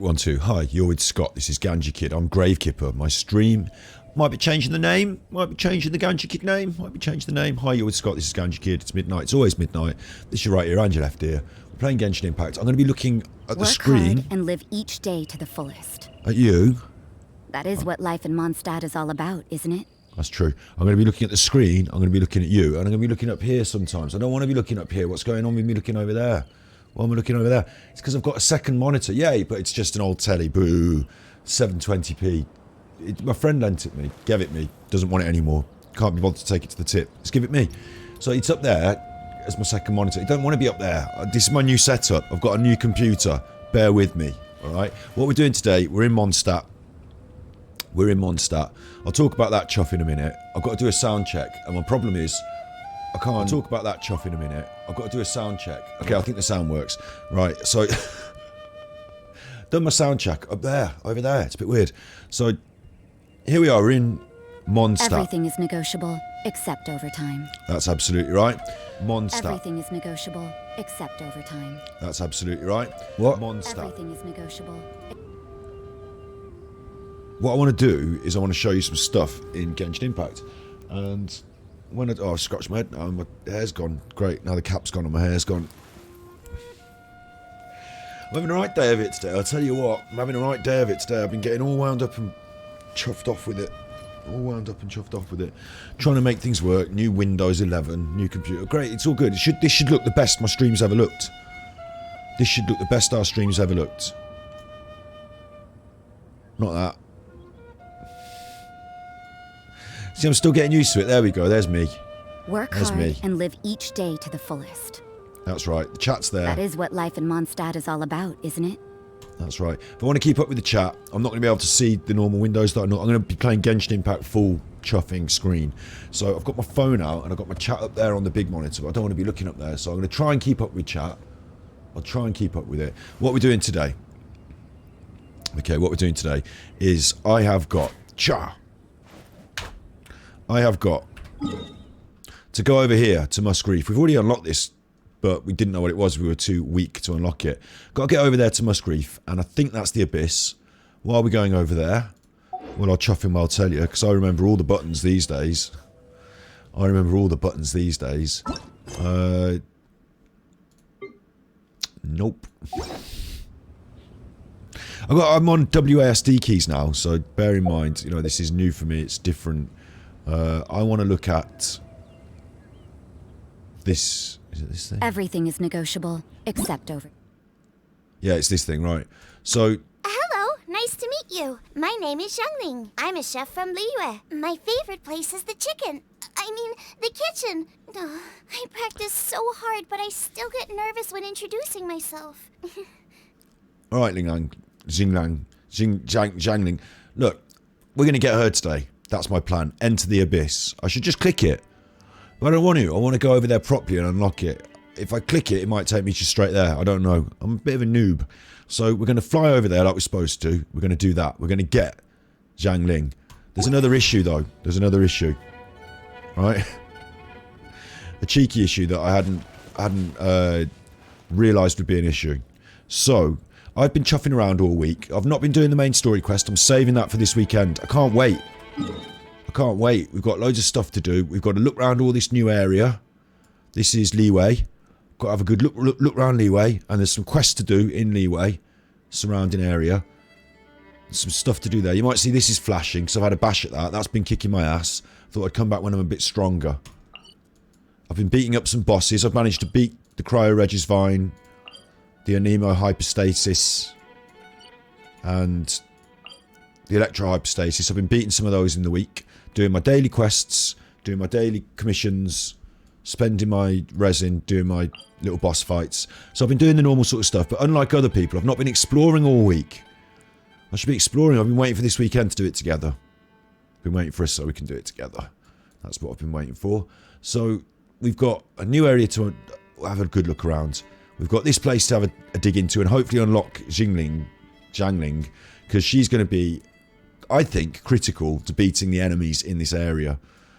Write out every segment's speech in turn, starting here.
1, 2. Hi, you're with Scott. This is Ganja Kid. I'm Gravekipper. My stream might be changing the name, might be changing the Ganja Kid name, might be changing the name. Hi, you're with Scott. This is Ganja Kid. It's midnight. It's always midnight. This is your right ear and your left ear. We're playing Genshin Impact. I'm going to be looking at the screen. Work hard and live each day to the fullest. At you. That is what life in Mondstadt is all about, isn't it? That's true. I'm going to be looking at the screen. I'm going to be looking at you. And I'm going to be looking up here sometimes. I don't want to be looking up here. What's going on with me looking over there? Why am I looking over there? It's because I've got a second monitor. Yay, but it's just an old telly. Boo. 720p. My friend lent it me. Gave it me. Doesn't want it anymore. Can't be bothered to take it to the tip. Just give it me. So it's up there as my second monitor. I don't want to be up there. This is my new setup. I've got a new computer. Bear with me. Alright? What we're doing today, we're in Mondstadt. We're in Mondstadt. I'll talk about that Chuff in a minute. I've got to do a sound check. And my problem is, I can't talk about that Chuff in a minute. I've got to do a sound check. Okay, I think the sound works. Right, so... done my sound check up there, over there. It's a bit weird. So, here we are, we're in Mondstadt. Everything is negotiable, except overtime. That's absolutely right. Mondstadt. Everything is negotiable, except overtime. That's absolutely right. What? Mondstadt. Everything is negotiable. What I want to do is I want to show you some stuff in Genshin Impact. And when I scratched my head, oh, my hair's gone. Great, now the cap's gone and my hair's gone. I'm having a right day of it today, I'll tell you what. I'm having a right day of it today. I've been getting all wound up and chuffed off with it. All wound up and chuffed off with it. Trying to make things work. New Windows 11, new computer. Great, it's all good. This should look the best my stream's ever looked. This should look the best our stream's ever looked. Not that. See, I'm still getting used to it. There we go. There's me. Work hard and live each day to the fullest. That's right. The chat's there. That is what life in Mondstadt is all about, isn't it? That's right. If I want to keep up with the chat, I'm not going to be able to see the normal windows that I'm going to be playing Genshin Impact full chuffing screen. So I've got my phone out and I've got my chat up there on the big monitor. But I don't want to be looking up there. So I'm going to try and keep up with chat. I'll try and keep up with it. What we're doing today. Okay, what we're doing today is I have got to go over here to Musk. We've already unlocked this, but we didn't know what it was. We were too weak to unlock it. Got to get over there to Musk, and I think that's the Abyss. Why are we going over there? Well, I'll chuff him, I'll tell you, because I remember all the buttons these days. Nope. I'm on WASD keys now, so bear in mind, you know, this is new for me, it's different. I want to look at this. Is it this thing? Everything is negotiable, except over. Yeah, it's this thing, right. So... Hello, nice to meet you. My name is Xiangling. I'm a chef from Liyue. My favorite place is the the kitchen. Oh, I practice so hard, but I still get nervous when introducing myself. Alright, Xiangling. Look, we're going to get Hurd today. That's my plan. Enter the Abyss. I should just click it. But I don't want to. I want to go over there properly and unlock it. If I click it, it might take me just straight there. I don't know. I'm a bit of a noob. So we're going to fly over there like we're supposed to. We're going to do that. We're going to get Xiangling. There's another issue, though. There's another issue. Right? A cheeky issue that I hadn't realised would be an issue. So... I've been chuffing around all week. I've not been doing the main story quest. I'm saving that for this weekend. I can't wait. We've got loads of stuff to do. We've got to look around all this new area. This is Liyue. Got to have a good look around Liyue. And there's some quests to do in Liyue. Surrounding area. Some stuff to do there. You might see this is flashing because I've had a bash at that. That's been kicking my ass. Thought I'd come back when I'm a bit stronger. I've been beating up some bosses. I've managed to beat the Cryo Regis Vine. The Anemo Hyperstasis and the Electro Hyperstasis. I've been beating some of those in the week, doing my daily quests, doing my daily commissions, spending my resin, doing my little boss fights. So I've been doing the normal sort of stuff, but unlike other people, I've not been exploring all week. I should be exploring. I've been waiting for this weekend to do it together. Been waiting for us so we can do it together. That's what I've been waiting for. So we've got a new area to have a good look around. We've got this place to have a dig into and hopefully unlock Xiangling, because she's going to be, I think, critical to beating the enemies in this area.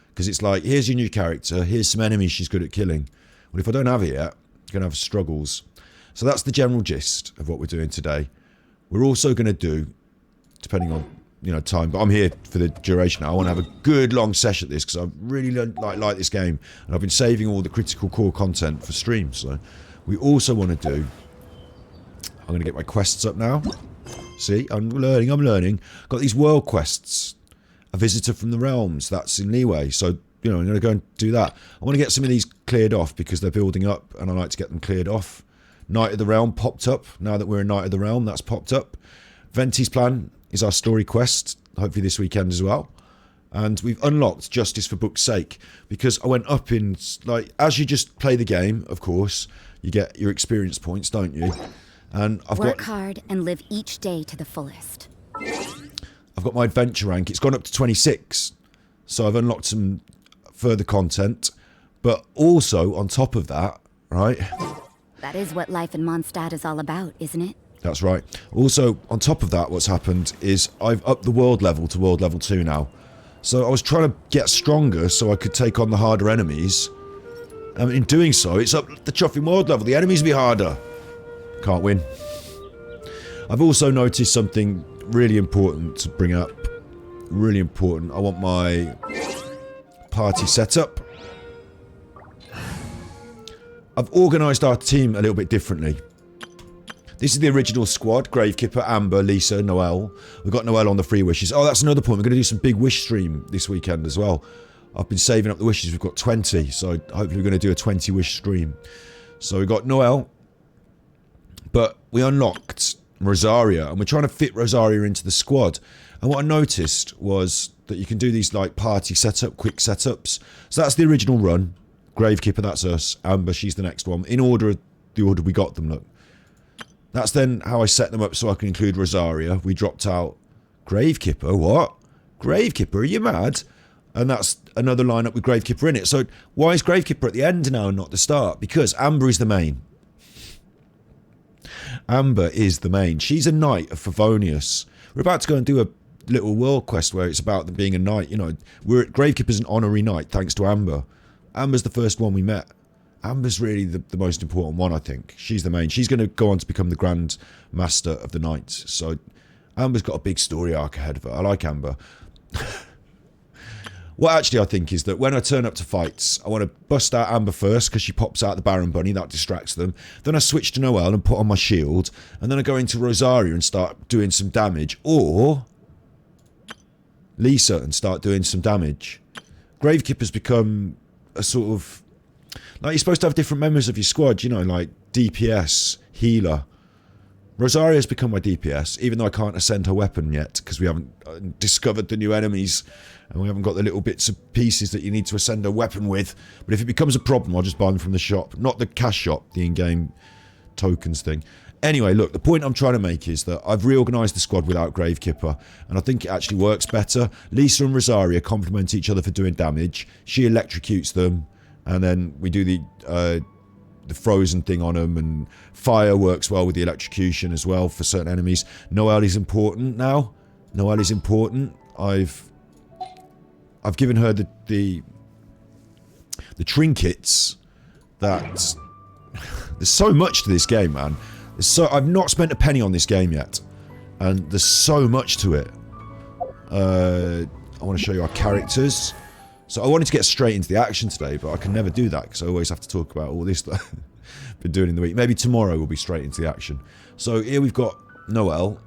Because it's like, here's your new character, here's some enemies she's good at killing. Well, if I don't have it yet, I'm going to have struggles. So that's the general gist of what we're doing today. we're also going to do, depending on, you know, time, but I'm here for the duration now. I want to have a good long session at this because I really like this game, and I've been saving all the critical core content for streams. So we also want to do, I'm going to get my quests up now. See, I'm learning. Got these world quests. A visitor from the realms, that's in Liyue. So, you know, I'm going to go and do that. I want to get some of these cleared off because they're building up, and I like to get them cleared off. Knight of the Realm popped up. Now that we're a Knight of the Realm, that's popped up. Venti's Plan is our story quest, hopefully this weekend as well. And we've unlocked Justice for Book's Sake because I went up in, like, as you just play the game, of course, you get your experience points, don't you? And I've Work hard and live each day to the fullest. I've got my adventure rank. It's gone up to 26. So I've unlocked some further content. But also, on top of that, right? That is what life in Mondstadt is all about, isn't it? That's right. Also, on top of that, what's happened is I've upped the world level to world level 2 now. So I was trying to get stronger so I could take on the harder enemies. And in doing so, it's up the chuffing world level. The enemies will be harder. Can't win. I've also noticed something really important to bring up. Really important. I want my party set up. I've organised our team a little bit differently. This is the original squad. Gravekipper, Amber, Lisa, Noelle. We've got Noelle on the free wishes. Oh, that's another point. We're going to do some big wish stream this weekend as well. I've been saving up the wishes. We've got 20. So hopefully we're going to do a 20 wish stream. So we've got Noelle. But we unlocked Rosaria. And we're trying to fit Rosaria into the squad. And what I noticed was that you can do these like party setup, quick setups. So that's the original run. Gravekipper, that's us. Amber, she's the next one. In order, the order we got them, look. That's then how I set them up so I can include Rosaria. We dropped out Gravekipper. What? Gravekipper? Are you mad? And that's another lineup with Gravekipper in it. So why is Gravekipper at the end now and not the start? Because Amber is the main. Amber is the main. She's a knight of Favonius. We're about to go and do a little world quest where it's about them being a knight. You know, Gravekipper's an honorary knight thanks to Amber. Amber's the first one we met. Amber's really the most important one, I think. She's the main. She's going to go on to become the Grand Master of the Knights. So Amber's got a big story arc ahead of her. I like Amber. What actually I think is that when I turn up to fights, I want to bust out Amber first because she pops out the Baron Bunny. That distracts them. Then I switch to Noelle and put on my shield. And then I go into Rosaria and start doing some damage. Or Lisa and start doing some damage. Gravekipper's become a sort of... Like, you're supposed to have different members of your squad, you know, like DPS, healer. Rosaria's become my DPS, even though I can't ascend her weapon yet, because we haven't discovered the new enemies, and we haven't got the little bits of pieces that you need to ascend her weapon with. But if it becomes a problem, I'll just buy them from the shop. Not the cash shop, the in-game tokens thing. Anyway, look, the point I'm trying to make is that I've reorganised the squad without Gravekipper, and I think it actually works better. Lisa and Rosaria complement each other for doing damage. She electrocutes them. And then we do the frozen thing on them, and fire works well with the electrocution as well for certain enemies. Noelle is important now. Noelle is important. I've given her the trinkets that there's so much to this game, man. I've not spent a penny on this game yet, and there's so much to it. I want to show you our characters. So I wanted to get straight into the action today, but I can never do that because I always have to talk about all this that I've been doing in the week. Maybe tomorrow we'll be straight into the action. So here we've got Noelle.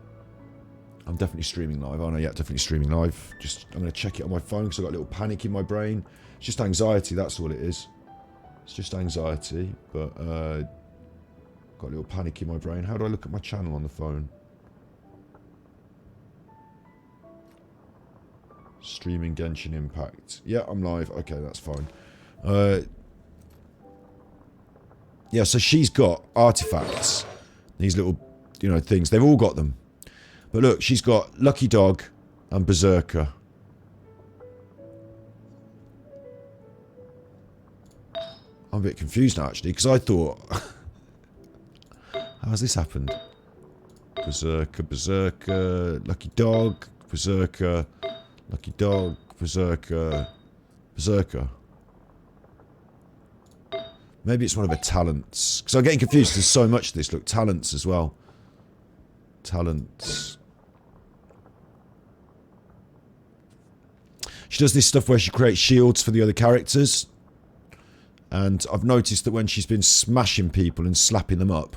I'm definitely streaming live. Oh no, yeah, definitely streaming live. I'm going to check it on my phone because I've got a little panic in my brain. It's just anxiety, that's all it is. It's just anxiety, but got a little panic in my brain. How do I look at my channel on the phone? Streaming Genshin Impact. Yeah, I'm live. Okay, that's fine. Yeah, so she's got artifacts. These little, you know, things. They've all got them. But look, she's got Lucky Dog and Berserker. I'm a bit confused now, actually, because I thought... How's this happened? Berserker, Berserker, Lucky Dog, Berserker... Lucky Dog, Berserker, Berserker. Maybe it's one of her talents. Because I'm getting confused. There's so much of this. Look, talents as well. Talents. She does this stuff where she creates shields for the other characters. And I've noticed that when she's been smashing people and slapping them up,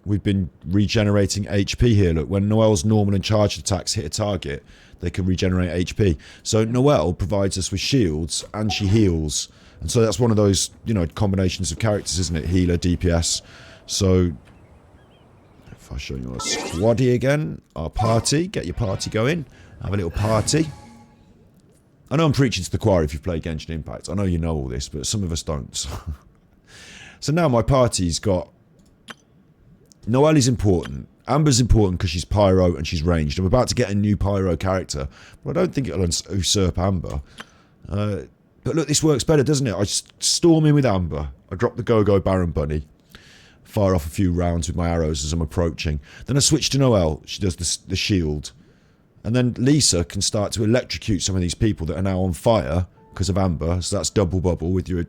we've been regenerating HP here. Look, when Noelle's normal and charged attacks hit a target, they can regenerate HP. So Noelle provides us with shields and she heals. And so that's one of those, you know, combinations of characters, isn't it? Healer, DPS. So if I show you our squaddy again, our party, get your party going. Have a little party. I know I'm preaching to the choir if you've played Genshin Impact. I know you know all this, but some of us don't. So now my party's got... Noelle is important. Amber's important because she's pyro and she's ranged. I'm about to get a new pyro character, but I don't think it'll usurp Amber. But look, this works better, doesn't it? I storm in with Amber. I drop the Go-Go Baron Bunny. Fire off a few rounds with my arrows as I'm approaching. Then I switch to Noelle. She does the shield. And then Lisa can start to electrocute some of these people that are now on fire because of Amber. So that's double bubble with your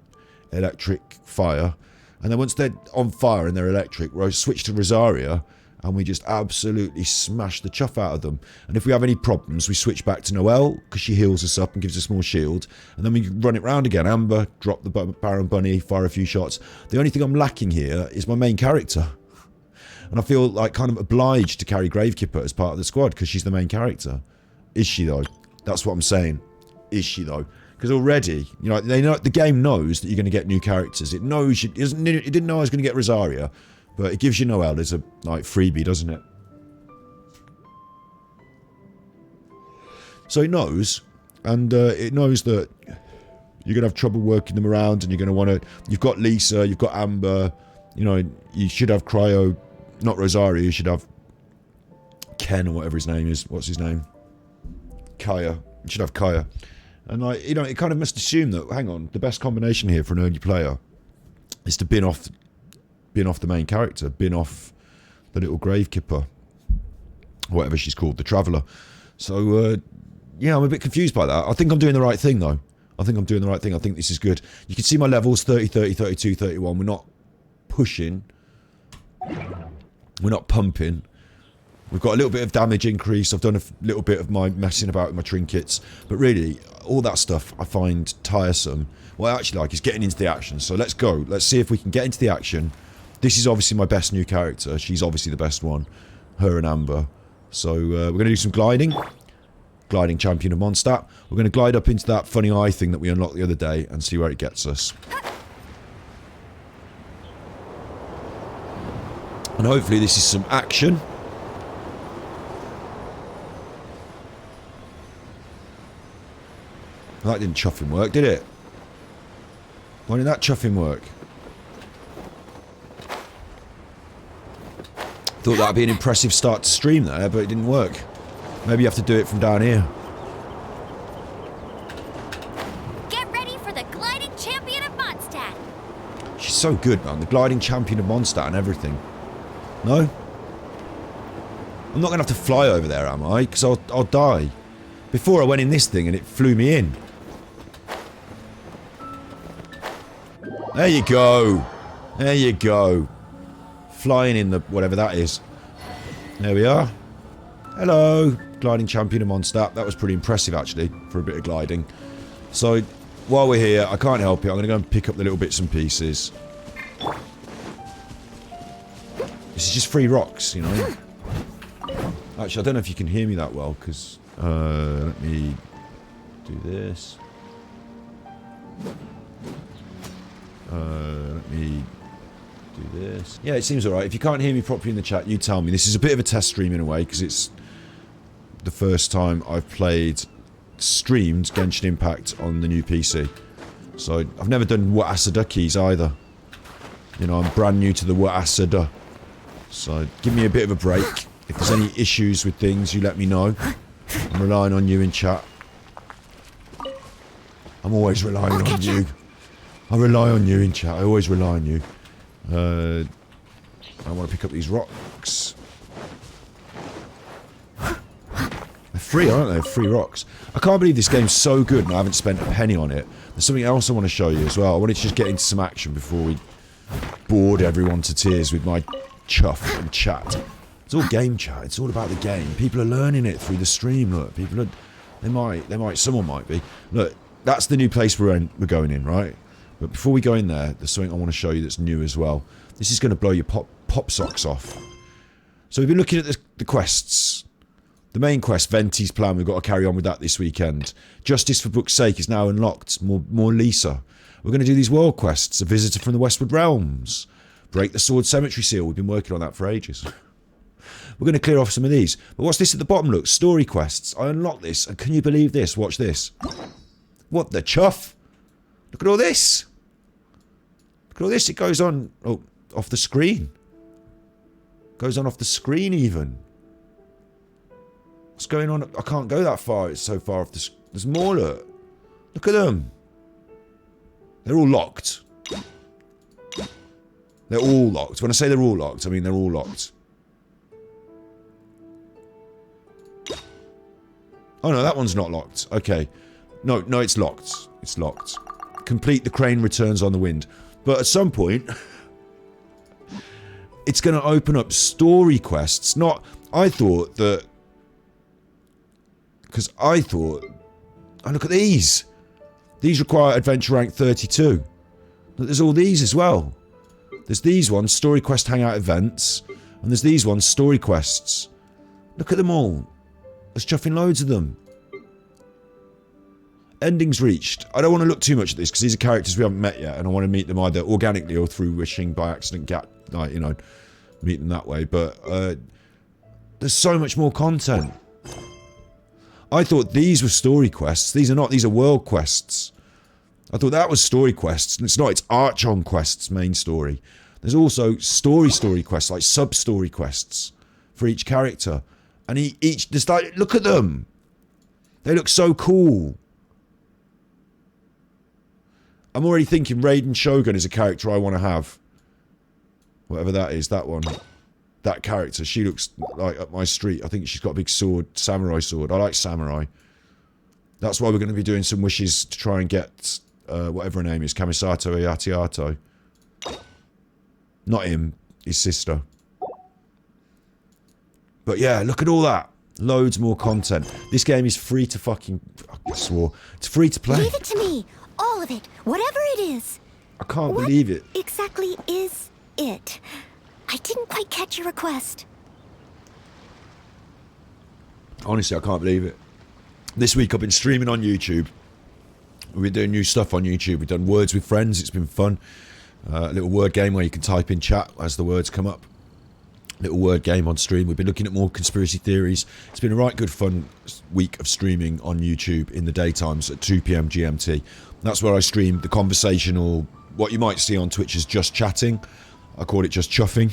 electric fire. And then once they're on fire and they're electric, we switch to Rosaria and we just absolutely smash the chuff out of them. And if we have any problems, we switch back to Noelle because she heals us up and gives us more shield. And then we run it round again. Amber, drop the Baron Bunny, fire a few shots. The only thing I'm lacking here is my main character. And I feel like kind of obliged to carry Gravekipper as part of the squad because she's the main character. Is she though? That's what I'm saying. Is she though? Because already, you know, they know the game knows that you're going to get new characters. It knows it didn't know I was going to get Rosaria, but it gives you Noelle as a like freebie, doesn't it? So it knows, and it knows that you're going to have trouble working them around, and you're going to want to. You've got Lisa, you've got Amber. You know, you should have Cryo. Not Rosaria, you should have Ken or whatever his name is. What's his name? Kaya. You should have Kaya. And like, you know, it kind of must assume that, hang on, the best combination here for an early player is to bin off the main character, bin off the little Gravekipper, whatever she's called, the Traveller. So, yeah, I'm a bit confused by that. I think I'm doing the right thing, though. I think I'm doing the right thing. I think this is good. You can see my levels, 30, 30, 32, 31. We're not pushing. We're not pumping. We've got a little bit of damage increase. I've done a little bit of my messing about with my trinkets. But really, all that stuff I find tiresome. What I actually like is getting into the action. So let's go. Let's see if we can get into the action. This is obviously my best new character. She's obviously the best one. Her and Amber. So we're going to do some gliding. Gliding champion of Mondstadt. We're going to glide up into that funny eye thing that we unlocked the other day and see where it gets us. And hopefully this is some action. That didn't chuffing work, did it? Why didn't that chuffing work? Thought that'd be an impressive start to stream there, but it didn't work. Maybe you have to do it from down here. Get ready for the gliding champion of Mondstadt. She's so good, man. The gliding champion of Mondstadt and everything. No? I'm not going to have to fly over there, am I? Because I'll die. Before I went in this thing and it flew me in. There you go. There you go. Flying in the whatever that is. There we are. Hello. Gliding champion of Mondstadt. That was pretty impressive, actually, for a bit of gliding. So, while we're here, I can't help it. I'm going to go and pick up the little bits and pieces. This is just free rocks, you know. Actually, I don't know if you can hear me that well, because... let me do this. Let me do this. Yeah, it seems alright. If you can't hear me properly in the chat, you tell me. This is a bit of a test stream in a way, because it's the first time I've streamed Genshin Impact on the new PC. So, I've never done Waasada keys either. You know, I'm brand new to the Waasada. So, give me a bit of a break. If there's any issues with things, you let me know. I'm relying on you in chat. I'm always relying on you. I rely on you in chat. I always rely on you. I want to pick up these rocks. They're free, aren't they? Free rocks. I can't believe this game's so good and I haven't spent a penny on it. There's something else I want to show you as well. I wanted to just get into some action before we bored everyone to tears with my Chuff and chat. It's all game chat. It's all about the game. People are learning it through the stream. Look, people are. Someone might be. Look, that's the new place we're going in, right? But before we go in there, there's something I want to show you that's new as well. This is going to blow your pop socks off. So we've been looking at the quests. The main quest, Venti's plan. We've got to carry on with that this weekend. Justice for Book's Sake is now unlocked. More Lisa. We're going to do these world quests. A visitor from the Westward Realms. Break the Sword Cemetery Seal. We've been working on that for ages. We're going to clear off some of these. But what's this at the bottom? Look, story quests. I unlocked this, and can you believe this? Watch this. What the chuff? Look at all this. Look at all this. It goes on off the screen. Goes on off the screen even. What's going on? I can't go that far. It's so far off the screen. There's more, look. Look at them. They're all locked. They're all locked. When I say they're all locked, I mean they're all locked. Oh no, that one's not locked. Okay. No, it's locked. It's locked. Complete the crane returns on the wind. But at some point, it's going to open up story quests. Not, I thought that, because I thought, oh look at these. These require adventure rank 32. But there's all these as well. There's these ones, story quest hangout events. And there's these ones, story quests. Look at them all. There's chuffing loads of them. Endings reached. I don't want to look too much at this because these are characters we haven't met yet, and I want to meet them either organically or through wishing by accident, meet them that way. But there's so much more content. I thought these were story quests. These are not. These are world quests. I thought that was story quests, and it's not. It's Archon quests, main story. There's also story quests, like sub-story quests for each character. And just like, look at them. They look so cool. I'm already thinking Raiden Shogun is a character I want to have. Whatever that is, that one. That character, she looks like up my street. I think she's got a big sword, samurai sword. I like samurai. That's why we're going to be doing some wishes to try and get, whatever her name is, Kamisato Ayatiato. Not him, his sister. But yeah, look at all that. Loads more content. This game is free to fucking... I swore. It's free to play. Leave it to me. All of it. Whatever it is. I can't believe it. What exactly is it? I didn't quite catch your request. Honestly, I can't believe it. This week I've been streaming on YouTube. We've been doing new stuff on YouTube. We've done words with friends. It's been fun. A little word game where you can type in chat as the words come up. Little word game on stream. We've been looking at more conspiracy theories. It's been a right good fun week of streaming on YouTube in the daytimes at 2 PM GMT. That's where I stream the conversational, what you might see on Twitch as just chatting. I call it just chuffing.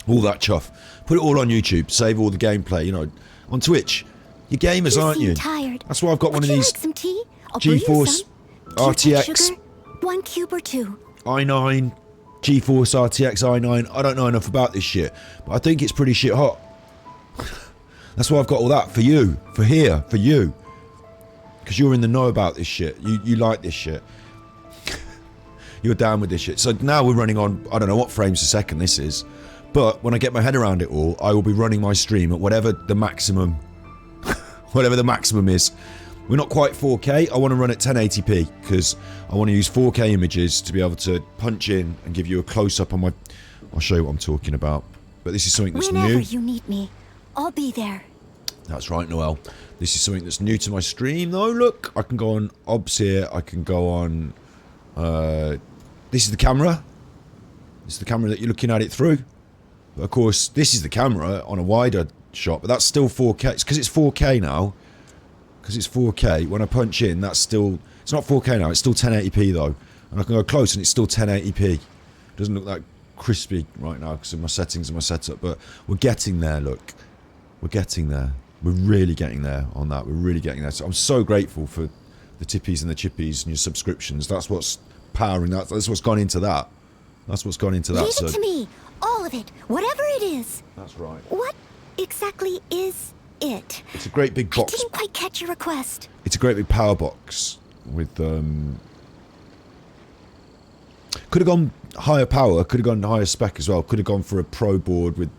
All that chuff. Put it all on YouTube. Save all the gameplay, On Twitch, you're gamers, aren't you? Tired. That's why I've got one of these like some tea? GeForce RTX Sugar? 1 cube or 2? i9, GeForce RTX i9. I don't know enough about this shit, but I think it's pretty shit hot. That's why I've got all that for you, for you. Because you're in the know about this shit. You like this shit. You're down with this shit. So now we're running on, I don't know what frames a second this is, but when I get my head around it all, I will be running my stream at whatever the maximum is. We're not quite 4K. I want to run at 1080p because I want to use 4K images to be able to punch in and give you a close-up on my... I'll show you what I'm talking about. But this is something that's Whenever new. you need me, I'll be there. That's right, Noelle. This is something that's new to my stream, though. Look, I can go on OBS here. I can go on... this is the camera. This is the camera that you're looking at it through. But of course, this is the camera on a wider shot, but that's still 4K. It's because it's 4K now. Because it's 4K, when I punch in, that's still... It's not 4K now, it's still 1080p though. And I can go close and it's still 1080p. It doesn't look that crispy right now because of my settings and my setup, but we're getting there, look. We're getting there. We're really getting there on that. We're really getting there. So I'm so grateful for the tippies and the chippies and your subscriptions. That's what's powering that. That's what's gone into that. That's what's gone into that. Leave it to me. All of it. Whatever it is. That's right. What exactly is it? It's a great big box. I didn't quite catch your request. It's a great big power box with Could have gone higher power, could have gone higher spec as well. Could have gone for a pro board with...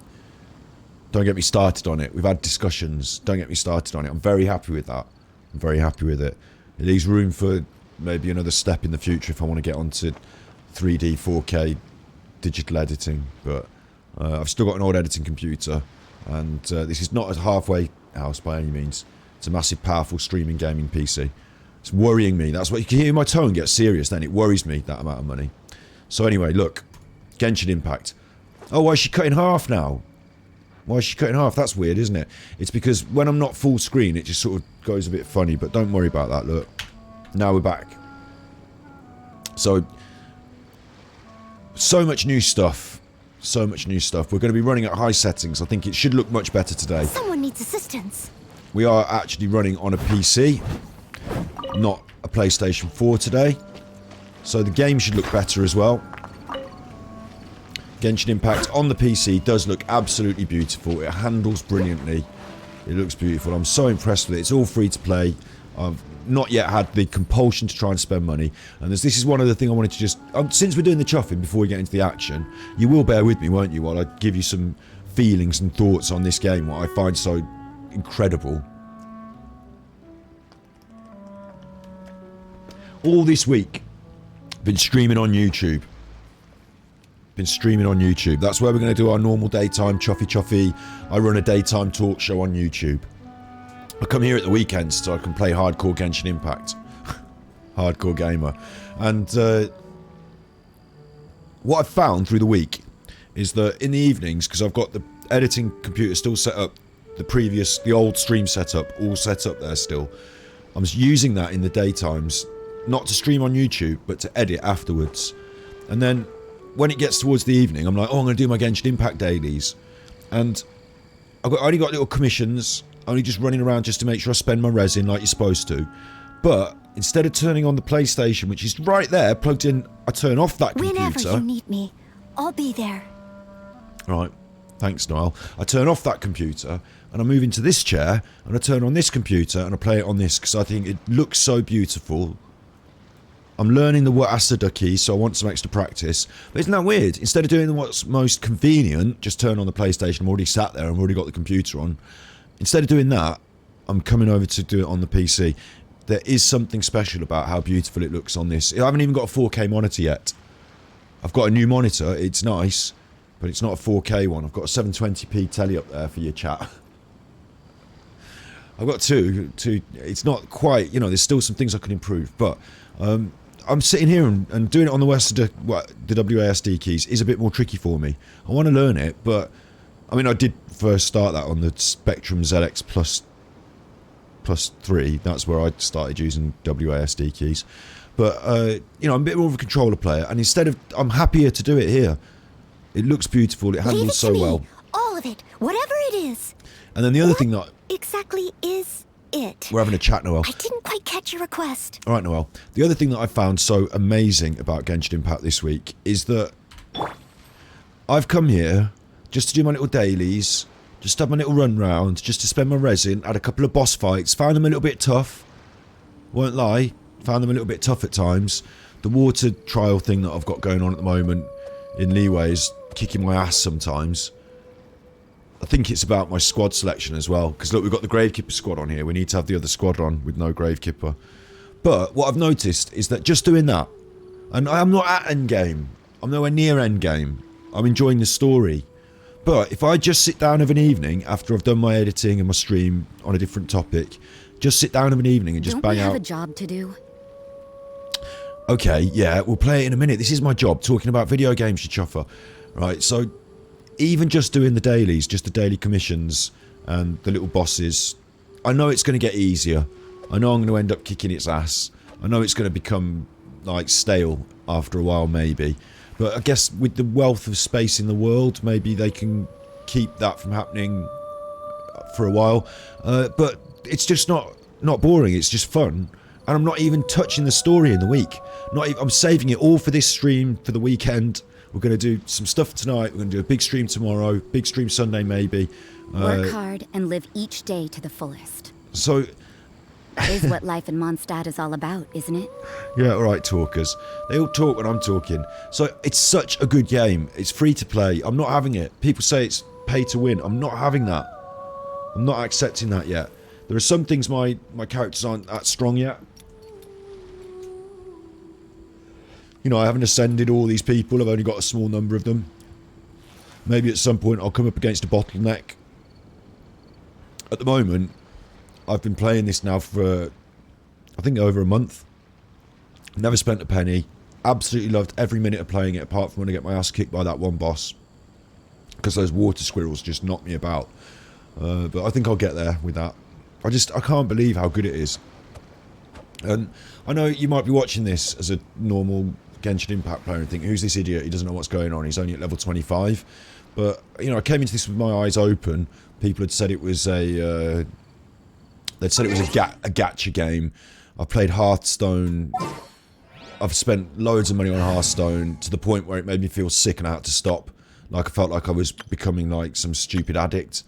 Don't get me started on it. We've had discussions. Don't get me started on it. I'm very happy with that. I'm very happy with it. It leaves room for maybe another step in the future if I want to get onto 3D, 4K digital editing. But I've still got an old editing computer. And this is not a halfway house by any means. It's a massive, powerful streaming gaming PC. It's worrying me. That's what you can hear my tone get serious then. It worries me, that amount of money. So anyway, look. Genshin Impact. Oh, why is she cut in half now? Why is she cut in half? That's weird, isn't it? It's because when I'm not full screen, it just sort of goes a bit funny. But don't worry about that, look. Now we're back. So much new stuff. So much new stuff. We're going to be running at high settings. I think it should look much better today. Someone needs assistance. We are actually running on a PC, not a PlayStation 4 today. So the game should look better as well. Genshin Impact on the PC does look absolutely beautiful. It handles brilliantly. It looks beautiful. I'm so impressed with it. It's all free to play. I've not yet had the compulsion to try and spend money. And this is one of the things I wanted to just... since we're doing the chuffing, before we get into the action, you will bear with me, won't you, while I give you some feelings and thoughts on this game, what I find so incredible. All this week, been streaming on YouTube. That's where we're going to do our normal daytime chuffy. I run a daytime talk show on YouTube. I come here at the weekends so I can play hardcore Genshin Impact. Hardcore gamer. And what I've found through the week is that in the evenings, because I've got the editing computer still set up, the old stream setup, all set up there still. I'm using that in the daytimes, not to stream on YouTube, but to edit afterwards. And then when it gets towards the evening, I'm like, oh, I'm going to do my Genshin Impact dailies. And I only got little commissions, only just running around just to make sure I spend my resin like you're supposed to. But instead of turning on the PlayStation, which is right there, plugged in, I turn off that computer. Whenever you need me, I'll be there. Right. Thanks, Noel. I turn off that computer, and I move into this chair, and I turn on this computer, and I play it on this, because I think it looks so beautiful. I'm learning the Asada key, so I want some extra practice. But isn't that weird? Instead of doing what's most convenient, just turn on the PlayStation, I'm already sat there, I've already got the computer on. Instead of doing that, I'm coming over to do it on the PC. There is something special about how beautiful it looks on this. I haven't even got a 4K monitor yet. I've got a new monitor, it's nice, but it's not a 4K one. I've got a 720p telly up there for your chat. I've got two. It's not quite, there's still some things I can improve, but I'm sitting here and doing it on the WASD keys is a bit more tricky for me. I want to learn it, but I mean, I did first start that on the Spectrum ZX plus 3. That's where I started using WASD keys. But I'm a bit more of a controller player, and I'm happier to do it here. It looks beautiful. It handles so well. All of it, whatever it is. And then the other thing that exactly is it? We're having a chat, Noel. I didn't quite catch your request. All right, Noel. The other thing that I found so amazing about Genshin Impact this week is that I've come here just to do my little dailies, just to have my little run round, just to spend my resin, had a couple of boss fights, found them a little bit tough. Won't lie, found them a little bit tough at times. The water trial thing that I've got going on at the moment in Liyue is kicking my ass sometimes. I think it's about my squad selection as well, because look, we've got the Gravekeeper squad on here. We need to have the other squad on with no Gravekeeper. But what I've noticed is that just doing that, and I'm not at endgame, I'm nowhere near endgame, I'm enjoying the story. But if I just sit down of an evening after I've done my editing and my stream on a different topic, just sit down of an evening and just bang out. Don't we have a job to do? Okay, yeah, we'll play it in a minute. This is my job, talking about video games, you chuffer. Right, so even just doing the dailies, just the daily commissions and the little bosses, I know it's going to get easier. I know I'm going to end up kicking its ass. I know it's going to become like stale after a while, maybe. But I guess with the wealth of space in the world, maybe they can keep that from happening for a while. But it's just not boring. It's just fun. And I'm not even touching the story in the week. I'm saving it all for this stream for the weekend. We're going to do some stuff tonight. We're going to do a big stream tomorrow. Big stream Sunday, maybe. Work hard and live each day to the fullest. So Is what life in Mondstadt is all about, isn't it? Yeah, alright, talkers. They all talk when I'm talking. So, it's such a good game. It's free to play. I'm not having it. People say it's pay to win. I'm not having that. I'm not accepting that yet. There are some things my characters aren't that strong yet. You know, I haven't ascended all these people. I've only got a small number of them. Maybe at some point I'll come up against a bottleneck. At the moment, I've been playing this now for, I think, over a month. Never spent a penny. Absolutely loved every minute of playing it, apart from when I get my ass kicked by that one boss. Because those water squirrels just knock me about. But I think I'll get there with that. I can't believe how good it is. And I know you might be watching this as a normal Genshin Impact player and think, who's this idiot? He doesn't know what's going on. He's only at level 25. But, you know, I came into this with my eyes open. People had said it was a... they'd said it was a gacha game. I've played Hearthstone. I've spent loads of money on Hearthstone to the point where it made me feel sick and I had to stop. Like, I felt like I was becoming like some stupid addict.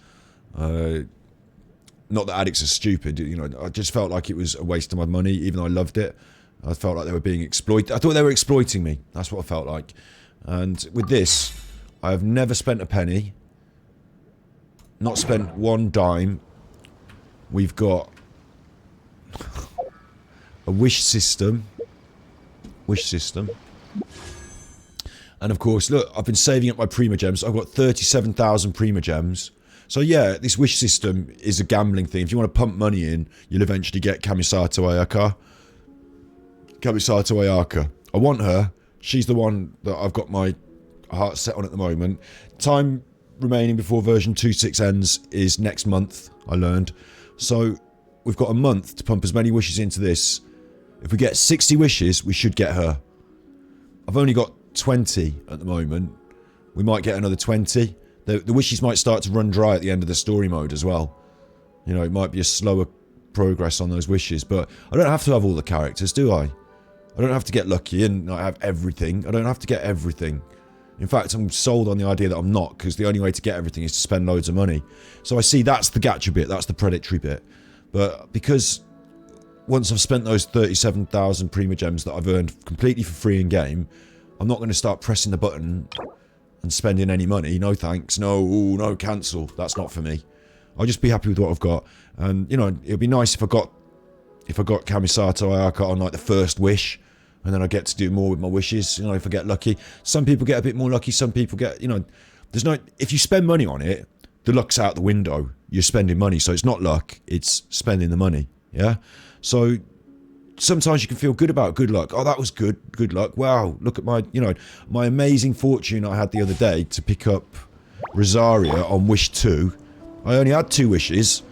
Not that addicts are stupid, you know, I just felt like it was a waste of my money, even though I loved it. I felt like they were being exploited. I thought they were exploiting me. That's what I felt like. And with this, I have never spent a penny. Not spent one dime. We've got a wish system. And of course, look, I've been saving up my Prima Gems. I've got 37,000 Prima Gems. So yeah, this wish system is a gambling thing. If you want to pump money in, you'll eventually get Kamisato Ayaka. I want her. She's the one that I've got my heart set on at the moment. Time remaining before version 2.6 ends is next month, I learned. So we've got a month to pump as many wishes into this. If we get 60 wishes, we should get her. I've only got 20 at the moment. We might get another 20. The wishes might start to run dry at the end of the story mode as well. You know, it might be a slower progress on those wishes, but I don't have to have all the characters, do I? I don't have to get lucky and not have everything. I don't have to get everything. In fact, I'm sold on the idea that I'm not, because the only way to get everything is to spend loads of money. So I see that's the gacha bit, that's the predatory bit. But because once I've spent those 37,000 Prima Gems that I've earned completely for free in game, I'm not going to start pressing the button and spending any money. No thanks. No, ooh, no, cancel. That's not for me. I'll just be happy with what I've got. And, you know, it'd be nice if I got Kamisato Ayaka on like the first wish, and then I get to do more with my wishes, you know, if I get lucky. Some people get a bit more lucky, some people get, you know, there's no, if you spend money on it, the luck's out the window. You're spending money, so it's not luck, it's spending the money, yeah? So sometimes you can feel good about good luck. Oh, that was good luck. Wow, look at my, you know, my amazing fortune I had the other day to pick up Rosaria on wish 2. I only had 2 wishes.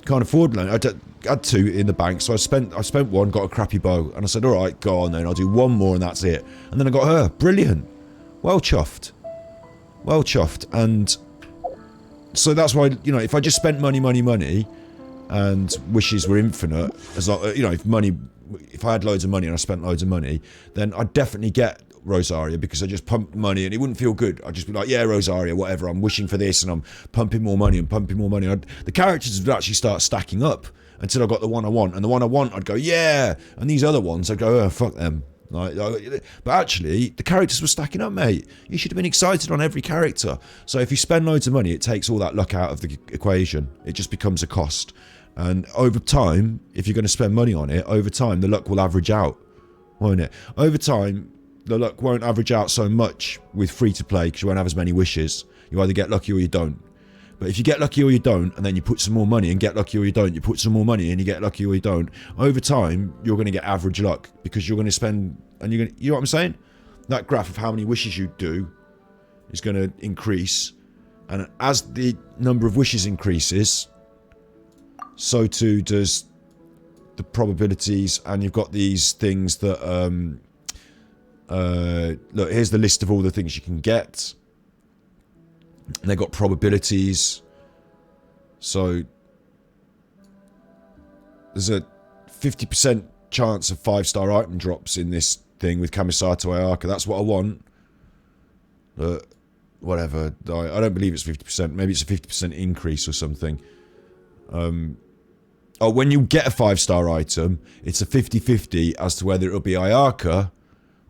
Can't afford one. I had 2 in the bank, so I spent one, got a crappy bow, and I said, all right, go on then, I'll do one more and that's it. And then I got her. Brilliant. Well chuffed. Well chuffed. And so that's why, you know, if I just spent money, and wishes were infinite, as long, you know, if I had loads of money and I spent loads of money, then I'd definitely get Rosaria, because I just pumped money and it wouldn't feel good. I'd just be like, yeah, Rosaria, whatever, I'm wishing for this and I'm pumping more money and pumping more money. The characters would actually start stacking up until I got the one I want, and the one I want I'd go, yeah, and these other ones I'd go, oh, fuck them. But actually, the characters were stacking up, mate. You should have been excited on every character. So if you spend loads of money, it takes all that luck out of the equation. It just becomes a cost. And over time, if you're going to spend money on it, over time the luck will average out, won't it? Over time, the luck won't average out so much with free-to-play, because you won't have as many wishes. You either get lucky or you don't. But if you get lucky or you don't, and then you put some more money and get lucky or you don't, you put some more money and you get lucky or you don't, over time, you're going to get average luck, because you're going to spend, and you're going to, you know what I'm saying? That graph of how many wishes you do is going to increase, and as the number of wishes increases, so too does the probabilities. And you've got these things that, look, here's the list of all the things you can get. And they've got probabilities. So there's a 50% chance of 5-star item drops in this thing with Kamisato Ayaka. That's what I want. Whatever. I don't believe it's 50%. Maybe it's a 50% increase or something. Oh, when you get a 5-star item, it's a 50-50 as to whether it'll be Ayaka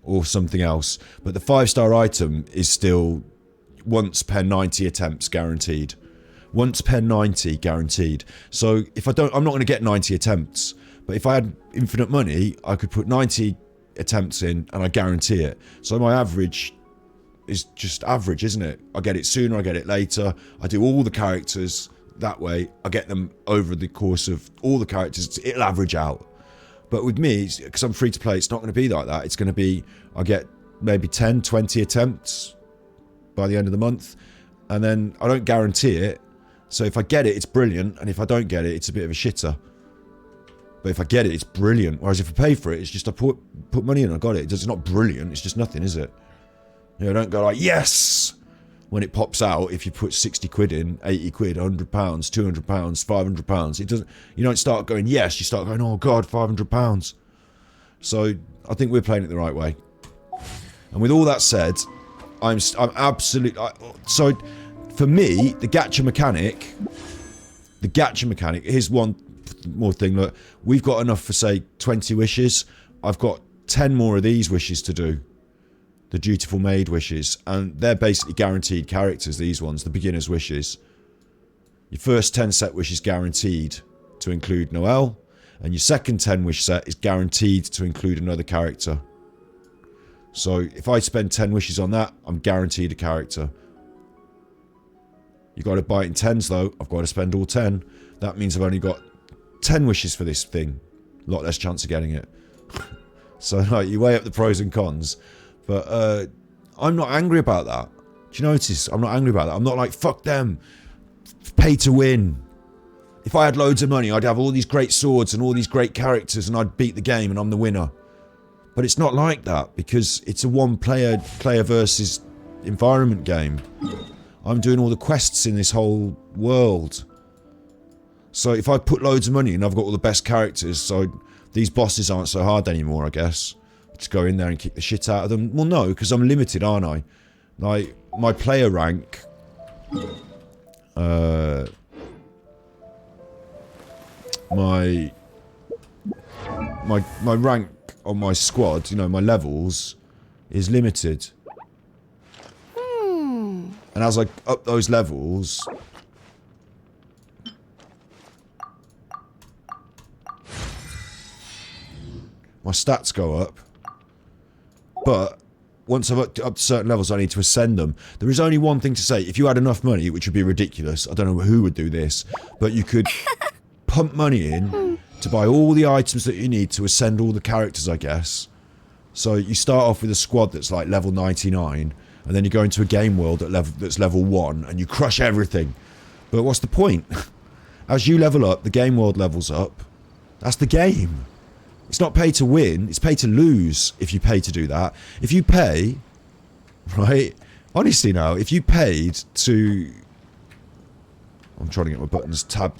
or something else. But the 5-star item is still once per 90 attempts guaranteed. Once per 90 guaranteed. So if I'm not going to get 90 attempts. But if I had infinite money, I could put 90 attempts in and I guarantee it. So my average is just average, isn't it? I get it sooner, I get it later. I do all the characters that way. I get them over the course of all the characters. It'll average out. But with me, because I'm free to play, it's not going to be like that. It's going to be, I get maybe 10, 20 attempts by the end of the month. And then I don't guarantee it. So if I get it, it's brilliant. And if I don't get it, it's a bit of a shitter. But if I get it, it's brilliant. Whereas if I pay for it, it's just I put money in and I got it. It's not brilliant. It's just nothing, is it? You know, don't go like, yes! When it pops out, if you put 60 quid in, 80 quid, £100, £200, £500, it doesn't. You don't start going, yes. You start going, oh God, £500. So I think we're playing it the right way. And with all that said, I'm absolutely... So for me, the gacha mechanic... Here's one more thing. Look, we've got enough for, say, 20 wishes. I've got 10 more of these wishes to do. The Dutiful Maid wishes. And they're basically guaranteed characters, these ones. The beginner's wishes. Your first 10 set wish is guaranteed to include Noelle. And your second 10 wish set is guaranteed to include another character. So if I spend 10 wishes on that, I'm guaranteed a character. You got to buy it in 10s though. I've got to spend all 10. That means I've only got 10 wishes for this thing. A lot less chance of getting it. So like, you weigh up the pros and cons. But I'm not angry about that. Do you notice? I'm not angry about that. I'm not like, fuck them. Pay to win. If I had loads of money, I'd have all these great swords and all these great characters and I'd beat the game and I'm the winner. But it's not like that because it's a player versus environment game. I'm doing all the quests in this whole world. So if I put loads of money in, I've got all the best characters, so these bosses aren't so hard anymore, I guess. Just go in there and kick the shit out of them. Well, no, because I'm limited, aren't I? Like, my player rank... My rank on my squad, you know, my levels, is limited. And as I up those levels... my stats go up. But once I've up to certain levels, I need to ascend them. There is only one thing to say. If you had enough money, which would be ridiculous, I don't know who would do this, but you could pump money in to buy all the items that you need to ascend all the characters, I guess. So you start off with a squad that's like level 99, and then you go into a game world that's level 1, and you crush everything. But what's the point? As you level up, the game world levels up. That's the game. It's not pay to win, it's pay to lose if you pay to do that. If you pay, right? Honestly now, if you paid to... I'm trying to get my buttons, tab.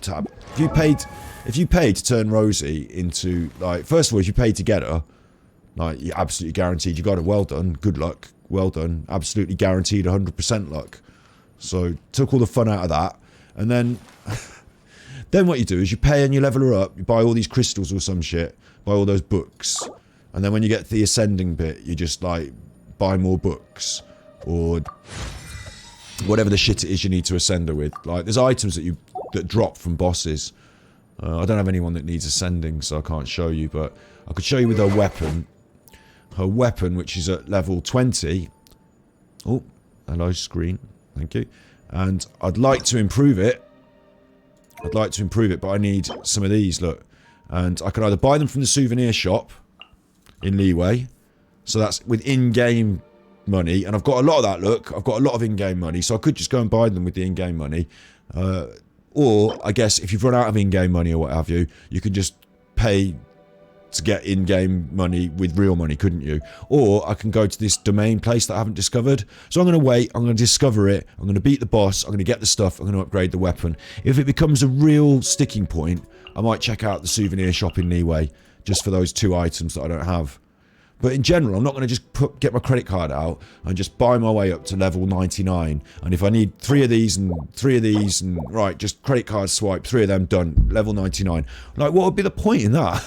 If you paid to turn Rosie into, like, first of all, if you paid to get her, like, you're absolutely guaranteed you got her, well done, good luck, well done, absolutely guaranteed 100% luck. So, took all the fun out of that, and then... then what you do is you pay and you level her up, you buy all these crystals or some shit, buy all those books, and then when you get to the ascending bit, you just like buy more books or whatever the shit it is you need to ascend her with. Like there's items that drop from bosses. I don't have anyone that needs ascending, so I can't show you, but I could show you with her weapon. Her weapon, which is at level 20. Oh, hello screen, thank you. And I'd like to improve it. But I need some of these, look. And I can either buy them from the souvenir shop in Liyue. So that's with in-game money. And I've got a lot of that, look. I've got a lot of in-game money. So I could just go and buy them with the in-game money. Or, I guess, if you've run out of in-game money or what have you, you can just pay to get in-game money with real money, couldn't you? Or I can go to this domain place that I haven't discovered. So I'm going to wait, I'm going to discover it, I'm going to beat the boss, I'm going to get the stuff, I'm going to upgrade the weapon. If it becomes a real sticking point, I might check out the souvenir shop in Liyue, just for those 2 items that I don't have. But in general, I'm not going to just get my credit card out and just buy my way up to level 99. And if I need 3 of these and 3 of these and right, just credit card swipe, 3 of them done, level 99. Like, what would be the point in that?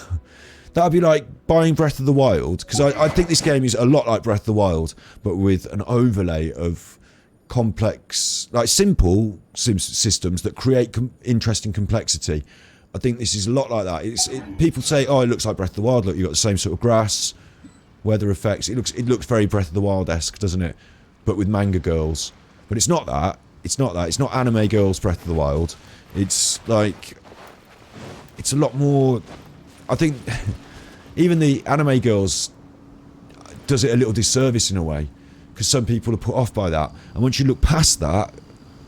That would be like buying Breath of the Wild, because I think this game is a lot like Breath of the Wild, but with an overlay of complex, like simple systems that create interesting complexity. I think this is a lot like that. People say, oh, it looks like Breath of the Wild. Look, you've got the same sort of grass, weather effects. It looks very Breath of the Wild-esque, doesn't it? But with manga girls. But it's not that. It's not that. It's not anime girls Breath of the Wild. It's like, it's a lot more. I think even the anime girls does it a little disservice in a way, because some people are put off by that. And once you look past that,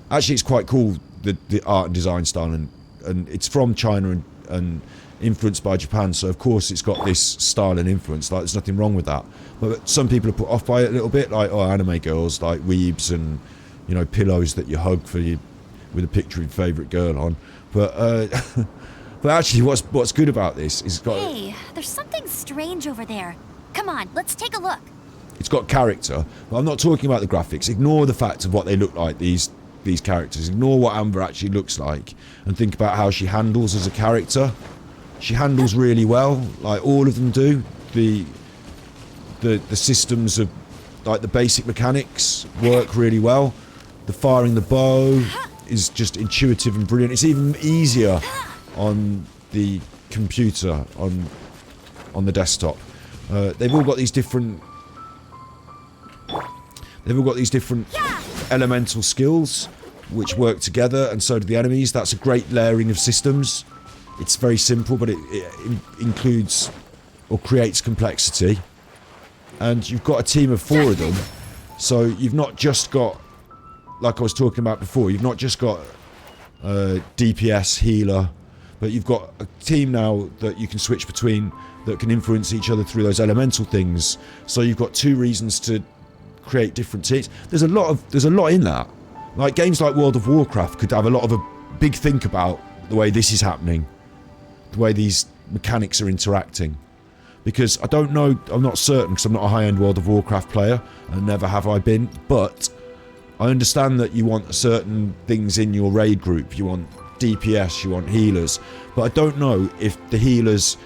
actually it's quite cool, the art and design style, and it's from China and influenced by Japan, so of course it's got this style and influence. Like, there's nothing wrong with that. But some people are put off by it a little bit, like, oh, anime girls, like weebs and, you know, pillows that you hug for you with a picture of your favourite girl on. But but actually what's good about this is it's got... Hey, there's something strange over there. Come on, let's take a look. It's got character, but I'm not talking about the graphics. Ignore the fact of what they look like, these characters. Ignore what Amber actually looks like, and think about how she handles as a character. She handles really well, like all of them do. The systems of, like, the basic mechanics work really well. The firing the bow is just intuitive and brilliant. It's even easier on the computer, on the desktop. They've all got these different elemental skills which work together, and so do the enemies. That's a great layering of systems. It's very simple, but it includes or creates complexity. And you've got a team of 4 of them, so you've not just got, like I was talking about before, you've not just got DPS, healer, but you've got a team now that you can switch between that can influence each other through those elemental things. So you've got 2 reasons to create different teams. There's a lot in that. Like, games like World of Warcraft could have a lot of a big think about the way this is happening, the way these mechanics are interacting. Because I don't know, I'm not certain, because I'm not a high-end World of Warcraft player, and never have I been, but I understand that you want certain things in your raid group. You want DPS, you want healers, but I don't know if the healers,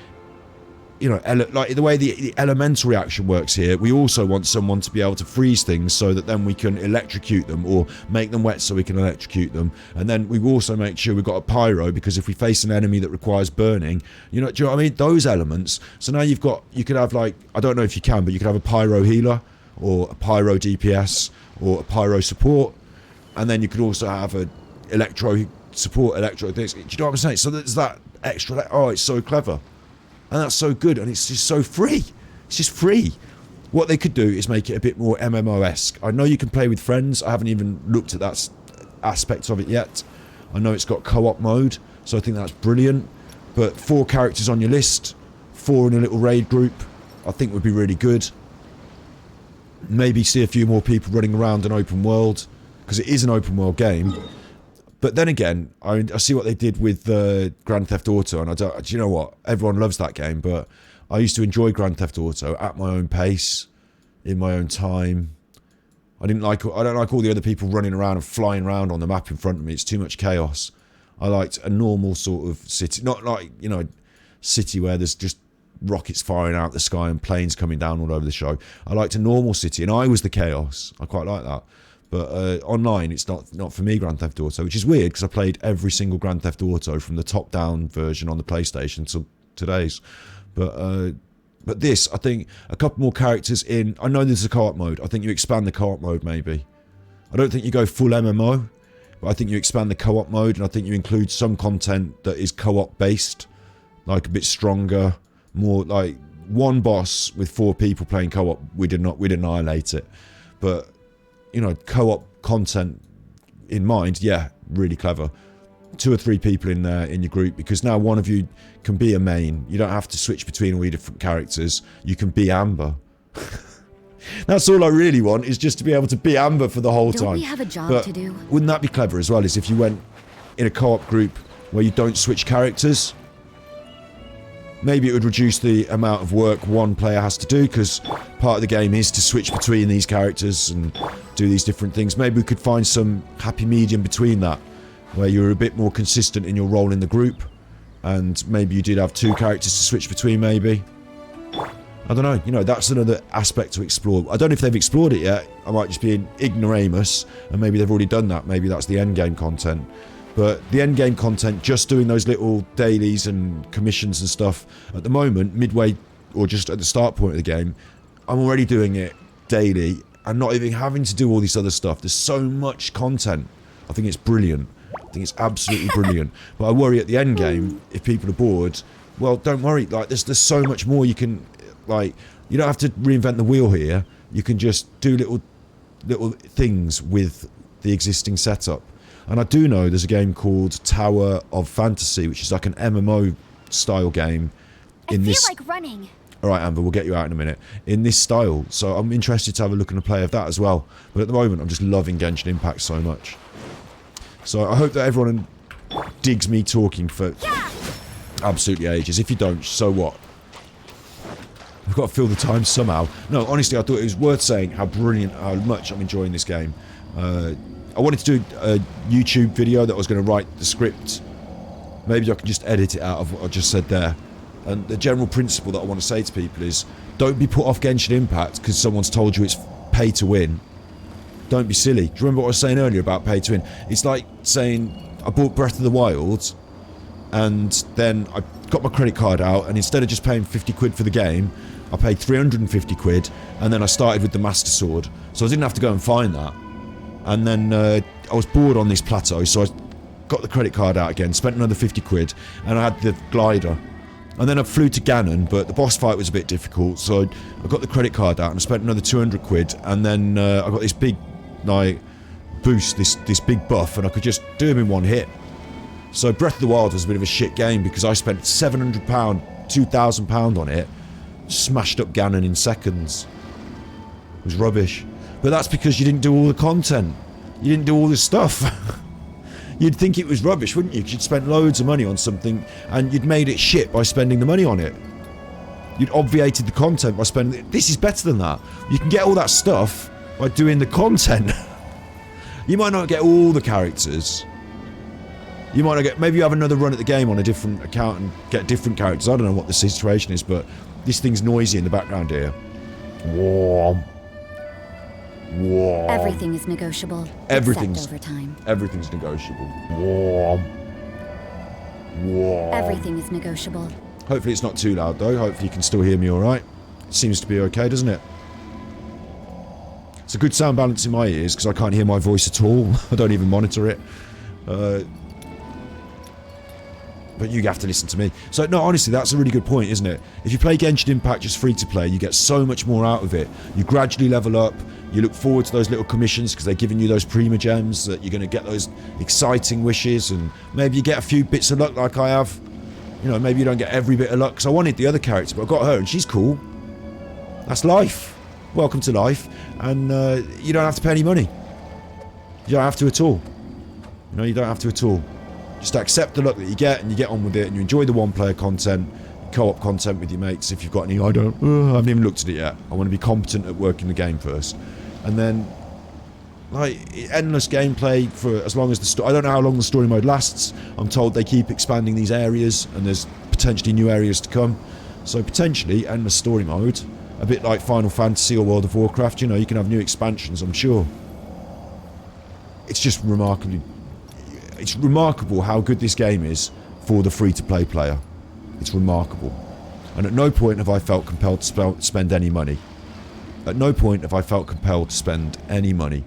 you know, like the way the elemental reaction works here, we also want someone to be able to freeze things so that then we can electrocute them, or make them wet so we can electrocute them. And then we also make sure we've got a pyro, because if we face an enemy that requires burning, you know, do you know what I mean? Those elements. So now you could have, like, I don't know if you can, but you could have a pyro healer, or a pyro DPS, or a pyro support, and then you could also have a electro support, electro things. Do you know what I'm saying? So there's that extra, oh, it's so clever. And that's so good, and it's just so free. It's just free. What they could do is make it a bit more MMO-esque. I know you can play with friends. I haven't even looked at that aspect of it yet. I know it's got co-op mode, so I think that's brilliant. But 4 characters on your list, 4 in a little raid group, I think would be really good. Maybe see a few more people running around an open world, because it is an open world game. But then again, I see what they did with Grand Theft Auto, and do you know what? Everyone loves that game, but I used to enjoy Grand Theft Auto at my own pace, in my own time. I don't like all the other people running around and flying around on the map in front of me. It's too much chaos. I liked a normal sort of city, not like, you know, city where there's just rockets firing out the sky and planes coming down all over the show. I liked a normal city, and I was the chaos. I quite like that. But online, it's not for me, Grand Theft Auto, which is weird, because I played every single Grand Theft Auto from the top-down version on the PlayStation to today's. But this, I think, a couple more characters in. I know there's a co-op mode. I think you expand the co-op mode, maybe. I don't think you go full MMO, but I think you expand the co-op mode, and I think you include some content that is co-op based, like a bit stronger, more like one boss with 4 people playing co-op. We'd annihilate it, but you know, co-op content in mind, yeah, really clever. 2 or 3 people in there in your group, because now one of you can be a main. You don't have to switch between all your different characters. You can be Amber. That's all I really want, is just to be able to be Amber for the whole time. Don't we have a job but to do? Wouldn't that be clever as well, is if you went in a co-op group where you don't switch characters? Maybe it would reduce the amount of work one player has to do, because part of the game is to switch between these characters and do these different things. Maybe we could find some happy medium between that, where you're a bit more consistent in your role in the group, and maybe you did have 2 characters to switch between, maybe. I don't know, you know, that's another aspect to explore. I don't know if they've explored it yet. I might just be an ignoramus, and maybe they've already done that. Maybe that's the endgame content. But the endgame content, just doing those little dailies and commissions and stuff, at the moment, midway, or just at the start point of the game, I'm already doing it daily, and not even having to do all this other stuff. There's so much content. I think it's brilliant. I think it's absolutely brilliant. But I worry at the end game, if people are bored, well, don't worry. Like, there's so much more you can, like, you don't have to reinvent the wheel here. You can just do little things with the existing setup. And I do know there's a game called Tower of Fantasy, which is like an MMO style game. I feel like running. All right, Amber, we'll get you out in a minute. In this style, so I'm interested to have a look and a play of that as well. But at the moment, I'm just loving Genshin Impact so much. So I hope that everyone digs me talking for absolutely ages. If you don't, so what? I've got to fill the time somehow. No, honestly, I thought it was worth saying how brilliant, how much I'm enjoying this game. I wanted to do a YouTube video that I was going to write the script. Maybe I can just edit it out of what I just said there. And the general principle that I want to say to people is, don't be put off Genshin Impact because someone's told you it's pay to win. Don't be silly. Do you remember what I was saying earlier about pay to win? It's like saying, I bought Breath of the Wild, and then I got my credit card out, and instead of just paying 50 quid for the game, I paid 350 quid, and then I started with the Master Sword. So I didn't have to go and find that. And then I was bored on this plateau, so I got the credit card out again, spent another 50 quid, and I had the glider. And then I flew to Ganon, but the boss fight was a bit difficult, so I got the credit card out and I spent another 200 quid, and then I got this big, like, boost, this big buff, and I could just do him in one hit. So Breath of the Wild was a bit of a shit game, because I spent £700, £2,000 on it, smashed up Ganon in seconds. It was rubbish. But that's because you didn't do all the content. You didn't do all this stuff. You'd think it was rubbish, wouldn't you? Because you'd spent loads of money on something and you'd made it shit by spending the money on it. You'd obviated the content by spending it. This is better than that. You can get all that stuff by doing the content. You might not get all the characters. You might not get... Maybe you have another run at the game on a different account and get different characters. I don't know what the situation is, but this thing's noisy in the background here. Whoa. Whoa. Everything is negotiable. Everything's except overtime. Everything's negotiable. Whoa. Whoa. Everything is negotiable. Hopefully it's not too loud though. Hopefully you can still hear me alright. Seems to be okay, doesn't it? It's a good sound balance in my ears because I can't hear my voice at all. I don't even monitor it. But you have to listen to me. So, no, honestly, that's a really good point, isn't it? If you play Genshin Impact just free to play, you get so much more out of it. You gradually level up. You look forward to those little commissions because they're giving you those prima gems, that you're going to get those exciting wishes, and maybe you get a few bits of luck like I have. You know, maybe you don't get every bit of luck, because I wanted the other character, but I got her and she's cool. That's life. Welcome to life. And you don't have to pay any money. You don't have to at all. You know, you don't have to at all. Just accept the luck that you get, and you get on with it, and you enjoy the one-player content, co-op content with your mates if you've got any. I haven't even looked at it yet. I want to be competent at working the game first. And then, like, endless gameplay for as long as the story... I don't know how long the story mode lasts. I'm told they keep expanding these areas, and there's potentially new areas to come. So potentially, endless story mode. A bit like Final Fantasy or World of Warcraft, you know, you can have new expansions, I'm sure. It's just remarkably... It's remarkable how good this game is for the free-to-play player. It's remarkable. And at no point have I felt compelled to spend any money. At no point have I felt compelled to spend any money.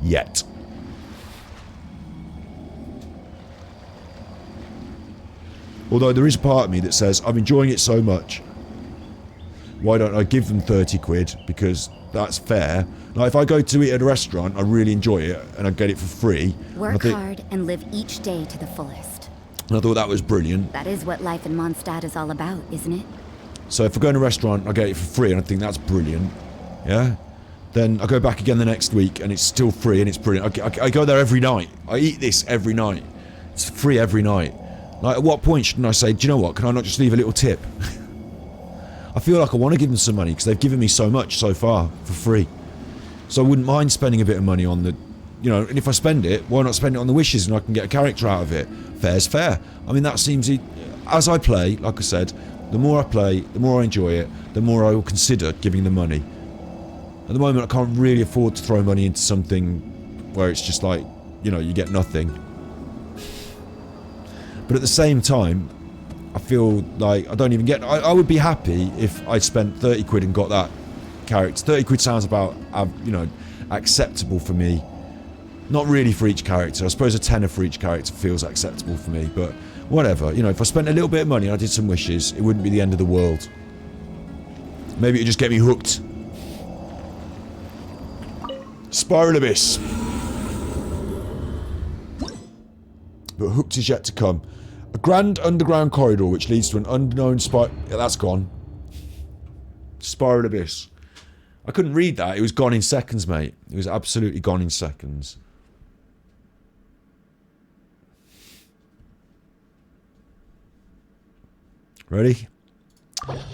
Yet. Although there is a part of me that says, I'm enjoying it so much, why don't I give them 30 quid? Because that's fair. Like, if I go to eat at a restaurant, I really enjoy it, and I get it for free. Work hard and live each day to the fullest. And I thought that was brilliant. That is what life in Mondstadt is all about, isn't it? So if I go in a restaurant, I get it for free, and I think that's brilliant. Yeah? Then I go back again the next week, and it's still free, and it's brilliant. I go there every night. I eat this every night. It's free every night. Like, at what point shouldn't I say, do you know what, can I not just leave a little tip? I feel like I want to give them some money because they've given me so much so far for free. So I wouldn't mind spending a bit of money on the, you know, and if I spend it, why not spend it on the wishes and I can get a character out of it? Fair's fair. I mean, that seems, as I play, like I said, the more I play, the more I enjoy it, the more I will consider giving the money. At the moment, I can't really afford to throw money into something where it's just like, you know, you get nothing. But at the same time, I feel like I don't even get... I would be happy if I spent 30 quid and got that character. 30 quid sounds about, you know, acceptable for me. Not really for each character. I suppose a tenner for each character feels acceptable for me, but whatever. You know, if I spent a little bit of money and I did some wishes, it wouldn't be the end of the world. Maybe it'd just get me hooked. Spiral Abyss. But hooked is yet to come. A grand underground corridor which leads to an unknown yeah, that's gone. Spiral Abyss. I couldn't read that. It was gone in seconds, mate. It was absolutely gone in seconds. Ready?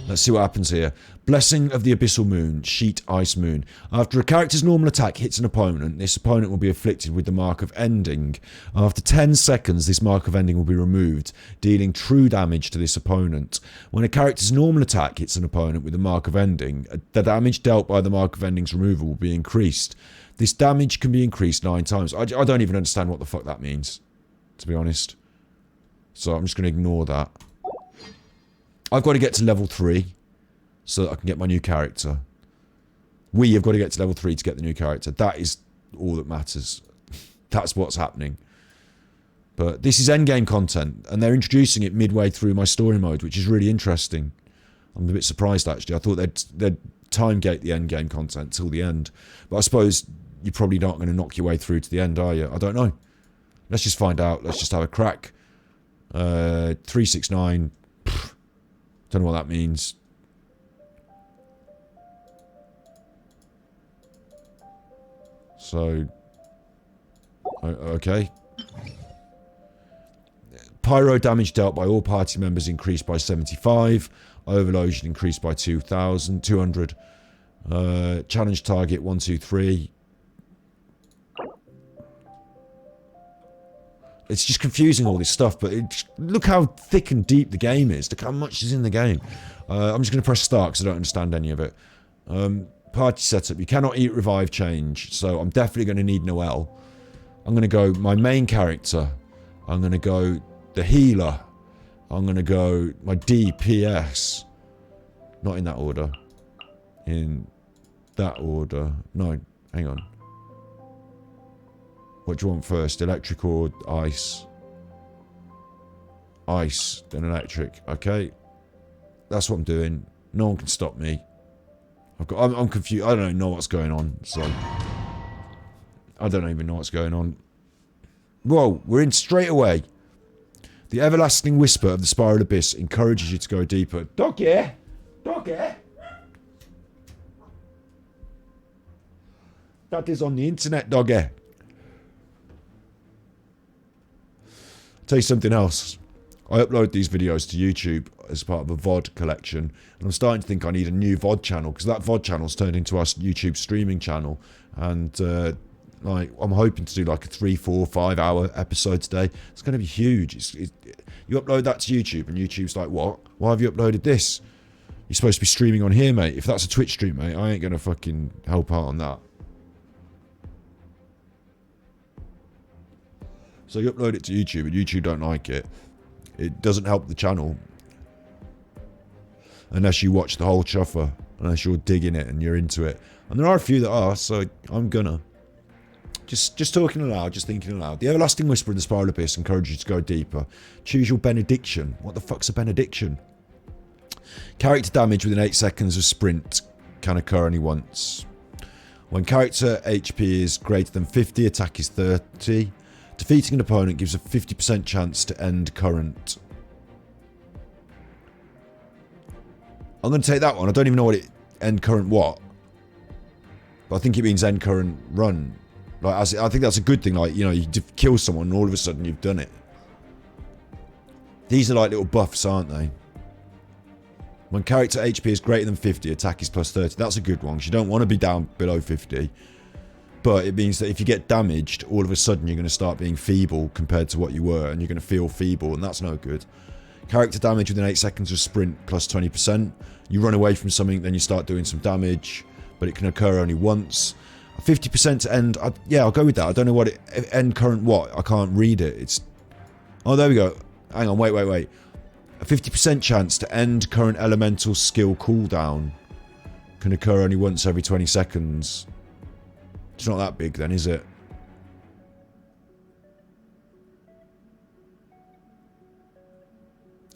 Let's see what happens here. Blessing of the Abyssal Moon. Sheet Ice Moon. After a character's normal attack hits an opponent, this opponent will be afflicted with the mark of ending. After 10 seconds, this mark of ending will be removed, dealing true damage to this opponent. When a character's normal attack hits an opponent with the mark of ending, the damage dealt by the mark of ending's removal will be increased. This damage can be increased 9 times. I don't even understand what the fuck that means, to be honest. So I'm just going to ignore that. I've got to get to level 3 so that I can get my new character. We have got to get to level 3 to get the new character. That is all that matters. That's what's happening. But this is endgame content, and they're introducing it midway through my story mode, which is really interesting. I'm a bit surprised, actually. I thought they'd time gate the endgame content till the end. But I suppose you're probably not going to knock your way through to the end, are you? I don't know. Let's just find out. Let's just have a crack. 369... Don't know what that means. So, okay. Pyro damage dealt by all party members increased by 75. Overlosion increased by 200. Challenge target 1, 2, 3. It's just confusing, all this stuff, but look how thick and deep the game is. Look how much is in the game. I'm just going to press start because I don't understand any of it. Party setup. You cannot eat revive change, so I'm definitely going to need Noelle. I'm going to go my main character. I'm going to go the healer. I'm going to go my DPS. Not in that order. In that order. No, hang on. What do you want first? Electric or ice? Ice, then electric. Okay. That's what I'm doing. No one can stop me. I'm confused. I don't know what's going on, so... I don't even know what's going on. Whoa, we're in straight away. The everlasting whisper of the Spiral Abyss encourages you to go deeper. Doggy! Doggy! That is on the internet, doggy. Tell you something else. I upload these videos to YouTube as part of a VOD collection, and I'm starting to think I need a new VOD channel, because that VOD channel's turned into our YouTube streaming channel, and like I'm hoping to do like a 3, 4, 5 hour episode today. It's going to be huge. You upload that to YouTube, and YouTube's like, what? Why have you uploaded this? You're supposed to be streaming on here, mate. If that's a Twitch stream, mate, I ain't going to fucking help out on that. So you upload it to YouTube and YouTube don't like it. It doesn't help the channel. Unless you watch the whole chuffer. Unless you're digging it and you're into it. And there are a few that are, so I'm gonna. Just talking aloud, just thinking aloud. The everlasting whisper in the Spiral Abyss encourages you to go deeper. Choose your benediction. What the fuck's a benediction? Character damage within 8 seconds of sprint can occur only once. When character HP is greater than 50, attack is 30. Defeating an opponent gives a 50% chance to end current. I'm going to take that one. I don't even know what it... End current what? But I think it means end current run. Like, I think that's a good thing. Like, you know, you kill someone and all of a sudden you've done it. These are like little buffs, aren't they? When character HP is greater than 50, attack is plus 30. That's a good one, because you don't want to be down below 50. But it means that if you get damaged, all of a sudden you're going to start being feeble compared to what you were, and you're going to feel feeble, and that's no good. Character damage within 8 seconds of sprint plus 20%. You run away from something, then you start doing some damage, but it can occur only once. 50% to end. Yeah, I'll go with that. I don't know what it... End current what? I can't read it. It's... Oh, there we go. Hang on, wait. A 50% chance to end current elemental skill cooldown can occur only once every 20 seconds. It's not that big then, is it?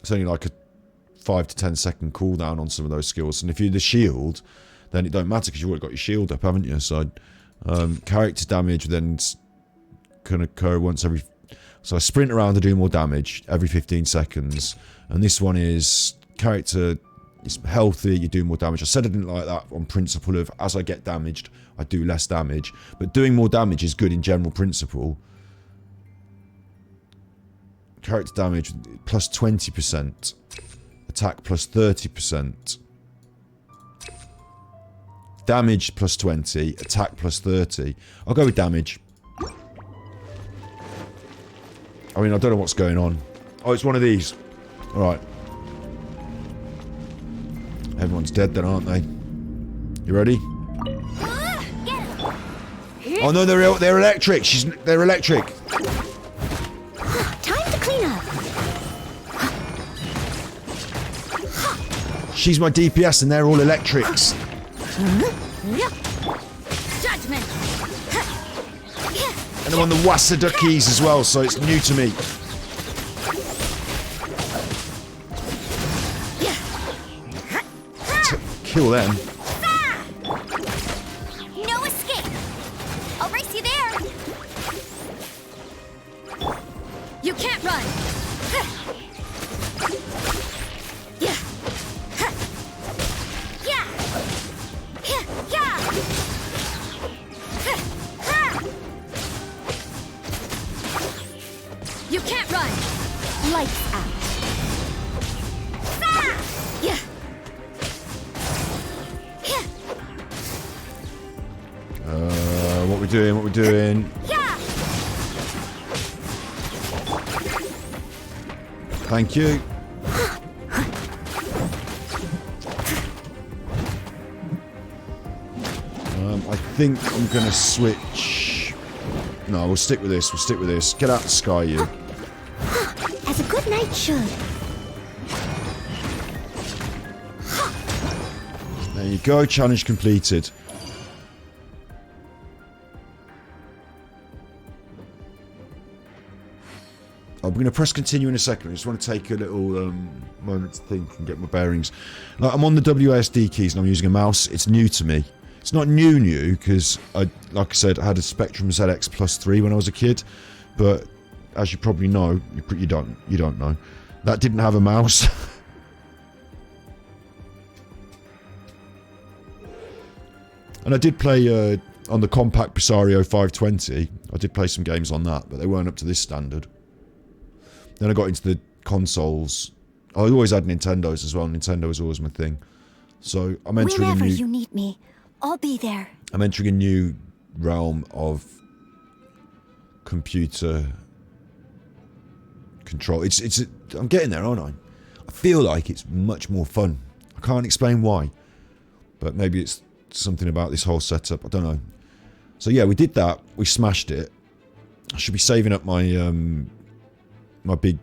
It's only like a 5 to 10 second cooldown on some of those skills. And if you're the shield, then it don't matter because you've already got your shield up, haven't you? So, character damage then can occur once every... So I sprint around to do more damage every 15 seconds. And this one is character is healthy, you do more damage. I said I didn't like that on principle of as I get damaged, I do less damage. But doing more damage is good in general principle. Character damage plus 20%. Attack plus 30%. Damage plus 20. Attack plus 30. I'll go with damage. I mean, I don't know what's going on. Oh, it's one of these. Alright. Everyone's dead then, aren't they? You ready? Oh no, they're electric. They're electric. Time to clean up. She's my DPS and they're all electrics. Judgment. And I'm on the Wasada keys as well, so it's new to me. Kill them. No escape. I'll race you there. You can't run. Yeah. Yeah. Yeah. You can't run. Lights out. Yeah. What we doing? What we doing? Yeah. Thank you. I think I'm gonna switch. No, we'll stick with this. We'll stick with this. Get out the sky, you. As a good knight should. There you go. Challenge completed. I'm going to press continue in a second. I just want to take a little moment to think and get my bearings. Like, I'm on the WASD keys and I'm using a mouse. It's new to me. It's not new because like I said, I had a Spectrum ZX Plus 3 when I was a kid. But as you probably know, you don't know, that didn't have a mouse. And I did play on the compact Presario 520. I did play some games on that, but they weren't up to this standard. Then I got into the consoles. I always had Nintendos as well. Nintendo was always my thing. So I'm entering Whenever you need me, I'll be there. I'm entering a new realm of computer control. I'm getting there, aren't I? I feel like it's much more fun. I can't explain why, but maybe it's something about this whole setup. I don't know. So yeah, we did that. We smashed it. I should be saving up my my big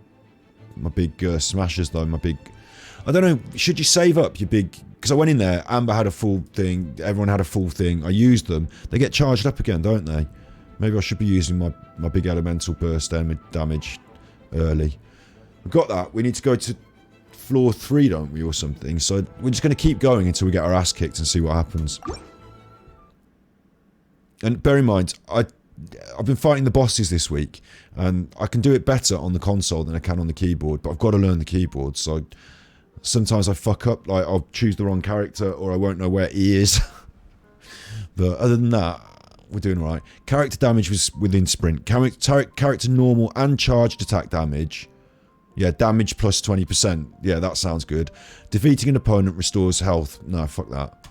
smashes though. I don't know. Should you save up your big? Because I went in there. Amber had a full thing. Everyone had a full thing. I used them. They get charged up again, don't they? Maybe I should be using my big elemental burst damage early. We've got that. We need to go to floor 3, don't we, or something? So we're just going to keep going until we get our ass kicked and see what happens. And bear in mind, I've been fighting the bosses this week, and I can do it better on the console than I can on the keyboard, but I've got to learn the keyboard, so sometimes I fuck up, like I'll choose the wrong character, or I won't know where E is. But other than that, we're doing alright. Character damage was within sprint. Character normal and charged attack damage Yeah, damage plus 20%. Yeah, that sounds good. Defeating an opponent restores health. No, fuck that.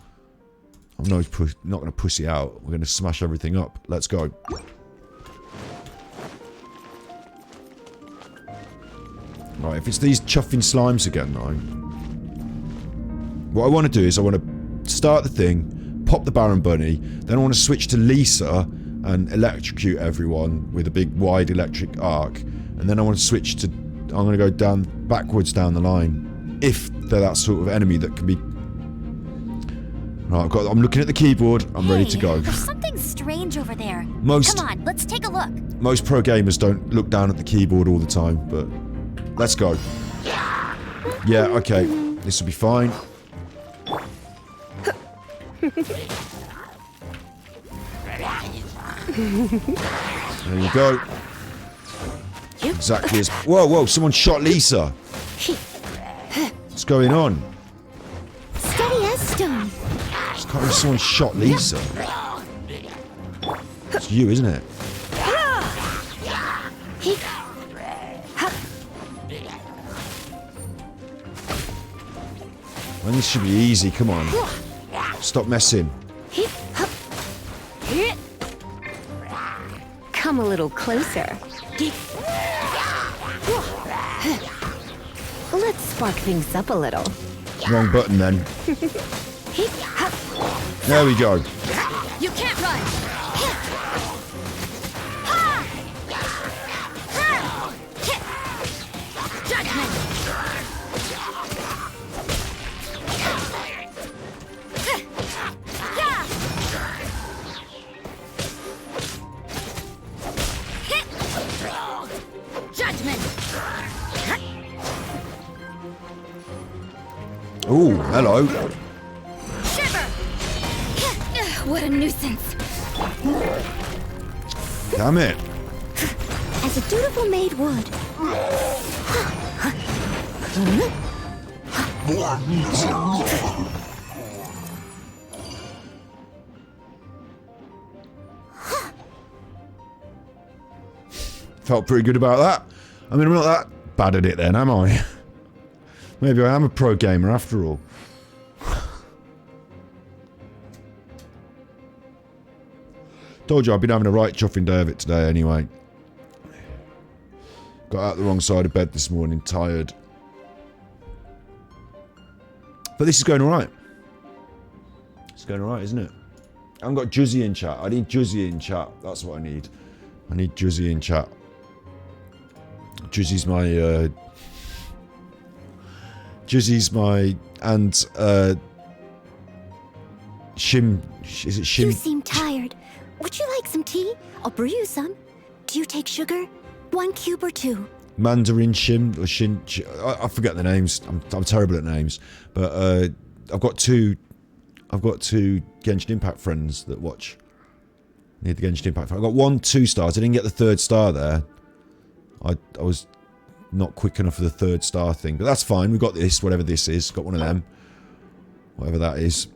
I'm not going to pussy out. We're going to smash everything up. Let's go. Right, if it's these chuffing slimes again, though. What I want to do is I want to start the thing, pop the Baron Bunny, then I want to switch to Lisa and electrocute everyone with a big wide electric arc, and then I want to switch to... I'm going to go backwards down the line, if they're that sort of enemy that can be... Right, I'm looking at the keyboard, I'm ready to go. There's something strange over there. Most... Come on, let's take a look. Most pro gamers don't look down at the keyboard all the time, but... Let's go. Yeah, okay. This will be fine. There you go. Exactly as... Whoa, whoa, someone shot Lisa. What's going on? Steady as stone. Just can't believe someone shot Lisa. It's you, isn't it? Man, this should be easy, come on. Stop messing. Come a little closer. Let's spark things up a little. Wrong button then. There we go. You can't run. Ooh, hello. Shiver. What a nuisance. Damn it. As a dutiful maid would. Felt pretty good about that. I mean, I'm not that bad at it then, am I? Maybe I am a pro gamer after all. Told you I've been having a right chuffing day of it today anyway. Got out the wrong side of bed this morning, tired. But this is going alright. It's going alright, isn't it? I haven't got Juzzy in chat. I need Juzzy in chat. That's what I need. I need Juzzy in chat. Juzzy's my... Juzzy's my... And, Shim... Is it Shim? You seem tired. Would you like some tea? I'll brew you some. Do you take sugar? 1 cube or 2? Mandarin Shim or Shin... I forget the names. I'm terrible at names. But, I've got two Genshin Impact friends that watch. Need the Genshin Impact. I've got 1 2 stars. I didn't get the 3rd star there. I was not quick enough for the 3rd star thing. But that's fine. We got this, whatever this is. Got one of them. Whatever that is.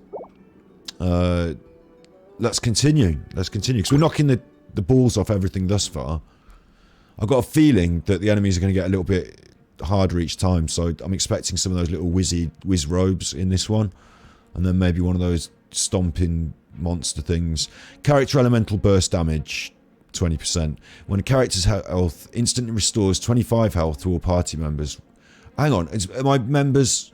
Let's continue. Let's continue. Because we're knocking the balls off everything thus far. I've got a feeling that the enemies are going to get a little bit harder each time. So I'm expecting some of those little whiz robes in this one. And then maybe one of those stomping monster things. Character elemental burst damage, 20%. When a character's health instantly restores 25 health to all party members. Hang on, are my members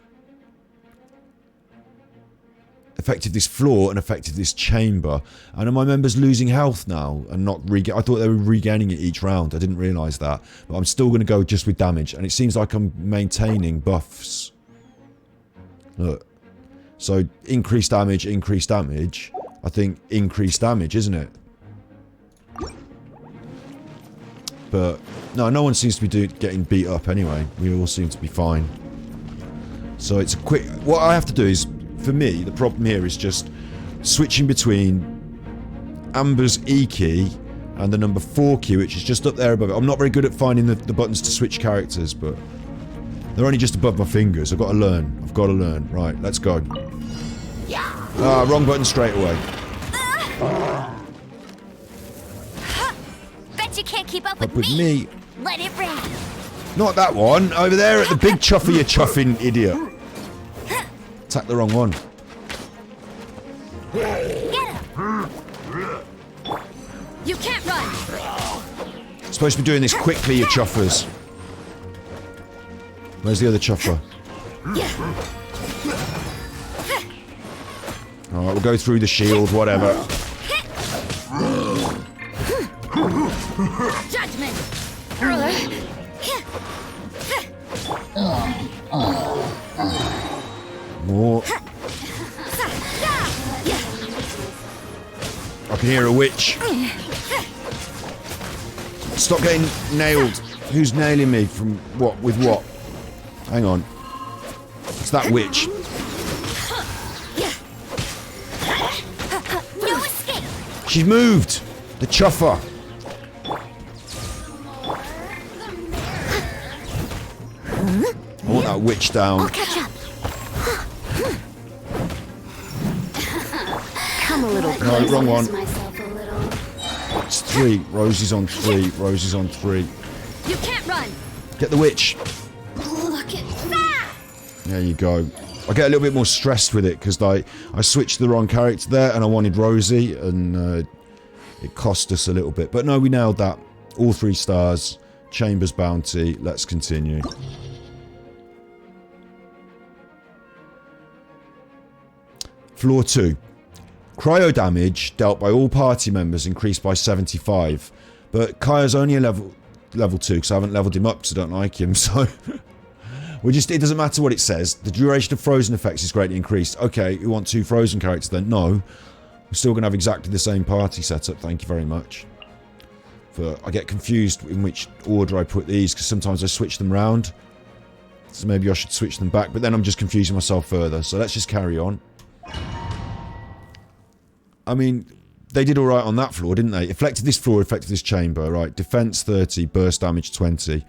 affected this floor and affected this chamber? And are my members losing health now and not I thought they were regaining it each round. I didn't realise that. But I'm still going to go just with damage. And it seems like I'm maintaining buffs. Look. So, increased damage. I think increased damage, isn't it? But, no one seems to be getting beat up anyway. We all seem to be fine. So, it's a quick... What I have to do is, for me, the problem here is just switching between Amber's E key and the number 4 key, which is just up there above it. I'm not very good at finding the buttons to switch characters, but... They're only just above my fingers. I've got to learn. Right, let's go. Ah, wrong button straight away. Bet you can't keep up with me. Let it rain. Not that one. Over there at the big chuffer, you chuffing idiot. Attack the wrong one. You can't run. Supposed to be doing this quickly, you chuffers. Where's the other chuffer? Alright, we'll go through the shield, whatever. Judgment. More. I can hear a witch. Stop getting nailed. Who's nailing me from what? With what? Hang on. It's that witch. No escape. She's moved. The chuffer. I want that witch down. Catch up. Come a little closer. No, wrong one. Myself a little. It's 3. Rosie's on 3. Rosie's on 3. You can't run. Get the witch. Look at that. There you go. I get a little bit more stressed with it because I switched the wrong character there and I wanted Rosie and it cost us a little bit. But no, we nailed that. All 3 stars. Chambers bounty. Let's continue. Floor 2. Cryo damage dealt by all party members increased by 75. But Kaya's only a level 2 because I haven't leveled him up because I don't like him. So it doesn't matter what it says. The duration of frozen effects is greatly increased. Okay, you want 2 frozen characters then? No. We're still going to have exactly the same party setup. Thank you very much. I get confused in which order I put these because sometimes I switch them round. So maybe I should switch them back. But then I'm just confusing myself further. So let's just carry on. I mean, they did alright on that floor, didn't they? Affected this floor, affected this chamber, right? Defense 30, burst damage 20.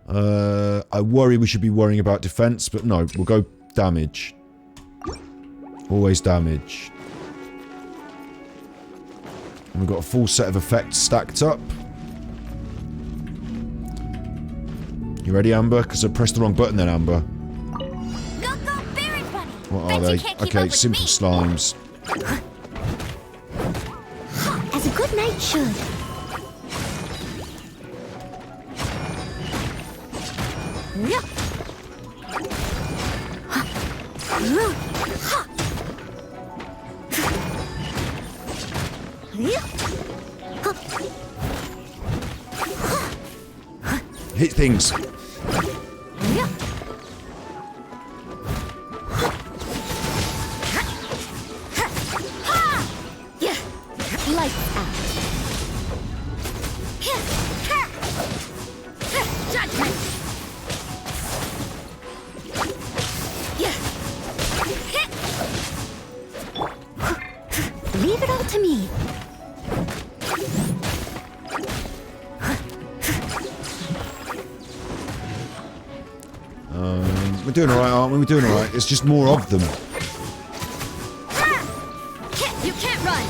I worry we should be worrying about defense, but no, we'll go damage. Always damage. And we've got a full set of effects stacked up. You ready, Amber? Because I pressed the wrong button then, Amber. Go, go, Baron Bunny. What are they? Okay, simple slimes. As a good knight should. Hit things. Lights out. Judgment. Leave it all to me. We're doing alright, aren't we? We're doing alright. It's just more of them. You can't run.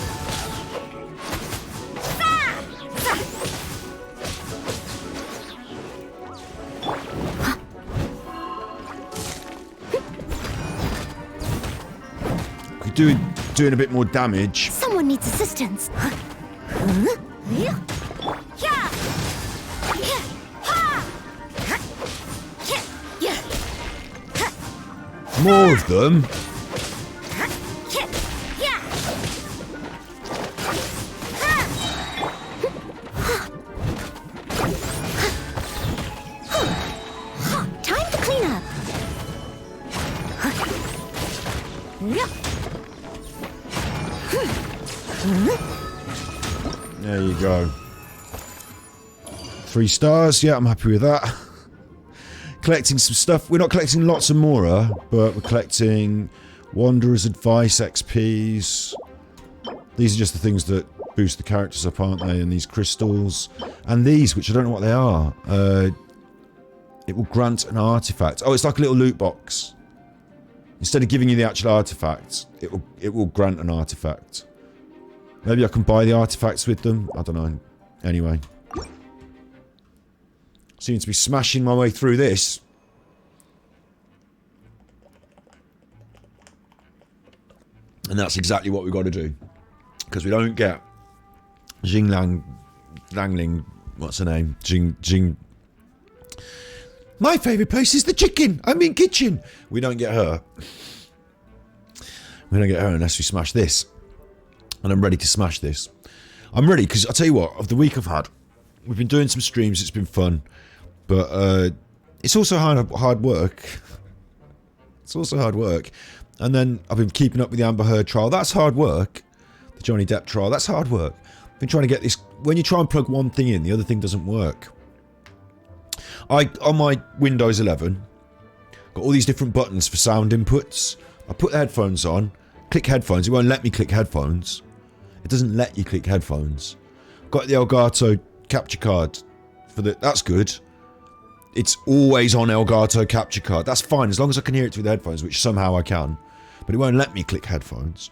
We're doing a bit more damage. Someone needs assistance. More of them. Time to clean up. There you go. 3 stars. Yeah, I'm happy with that. Collecting some stuff. We're not collecting lots of Mora, but we're collecting Wanderer's Advice XPs. These are just the things that boost the characters up, aren't they? And these crystals. And these, which I don't know what they are. It will grant an artifact. Oh, it's like a little loot box. Instead of giving you the actual artifact, it will grant an artifact. Maybe I can buy the artifacts with them. I don't know. Anyway. Seem to be smashing my way through this. And that's exactly what we've got to do. Because we don't get Xiangling, what's her name? Jing. My favourite place is the chicken. I mean kitchen. We don't get her. We don't get her unless we smash this. And I'm ready to smash this. I'm ready because I'll tell you what, of the week I've had, we've been doing some streams, it's been fun. But it's also hard work. It's also hard work. And then I've been keeping up with the Amber Heard trial. That's hard work. The Johnny Depp trial. That's hard work. I've been trying to get this. When you try and plug one thing in, the other thing doesn't work. On my Windows 11, got all these different buttons for sound inputs. I put the headphones on, click headphones. It won't let me click headphones. It doesn't let you click headphones. Got the Elgato capture card for the. That's good. It's always on Elgato capture card. That's fine as long as I can hear it through the headphones, which somehow I can. But it won't let me click headphones.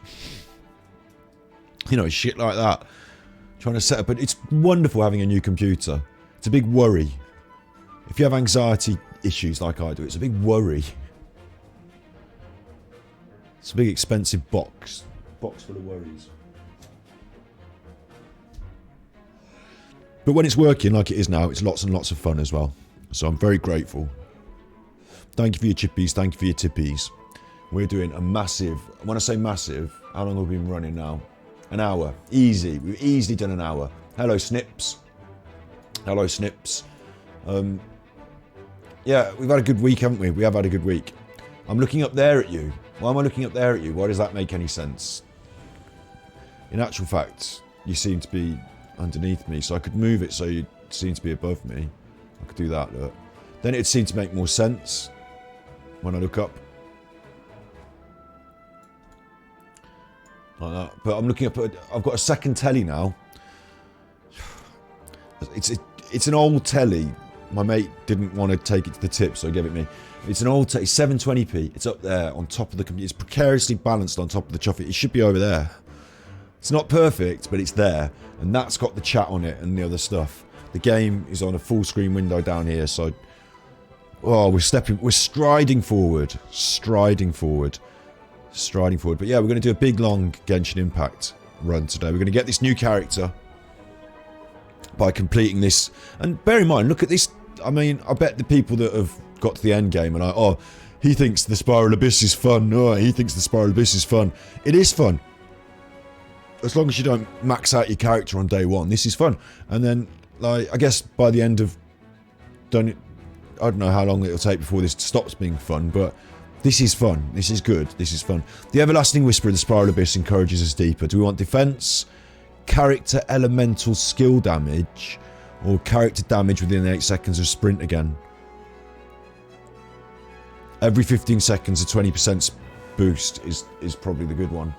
You know, shit like that. Trying to set up, but it's wonderful having a new computer. It's a big worry. If you have anxiety issues like I do, it's a big worry. It's a big expensive box full of worries. But when it's working like it is now, it's lots and lots of fun as well. So I'm very grateful. Thank you for your chippies, thank you for your tippies. We're doing a massive, when I say massive, how long have we been running now? An hour. Easy. We've easily done an hour. Hello, Snips. Hello, Snips. Yeah, we've had a good week, haven't we? We have had a good week. I'm looking up there at you. Why am I looking up there at you? Why does that make any sense? In actual fact, you seem to be underneath me, so I could move it so you seem to be above me. I could do that, look. Then it'd seem to make more sense when I look up. Like that. But I'm looking up at, I've got a second telly now. It's an old telly. My mate didn't want to take it to the tip, so he gave it me. It's an old telly, 720p. It's up there on top of the computer. It's precariously balanced on top of the Chuff. It should be over there. It's not perfect, but it's there. And that's got the chat on it and the other stuff. The game is on a full screen window down here, so... Oh, we're striding forward. Striding forward. But yeah, we're going to do a big, long Genshin Impact run today. We're going to get this new character by completing this. And bear in mind, look at this. I mean, I bet the people that have got to the end game are like, oh, he thinks the Spiral Abyss is fun. No, he thinks the Spiral Abyss is fun. It is fun. As long as you don't max out your character on day one, this is fun. And then, like, I guess by the end of... I don't know how long it'll take before this stops being fun, but... This is fun. This is good. This is fun. The Everlasting Whisper of the Spiral Abyss encourages us deeper. Do we want defense, character elemental skill damage, or character damage within 8 seconds of sprint again? Every 15 seconds a 20% boost is probably the good one.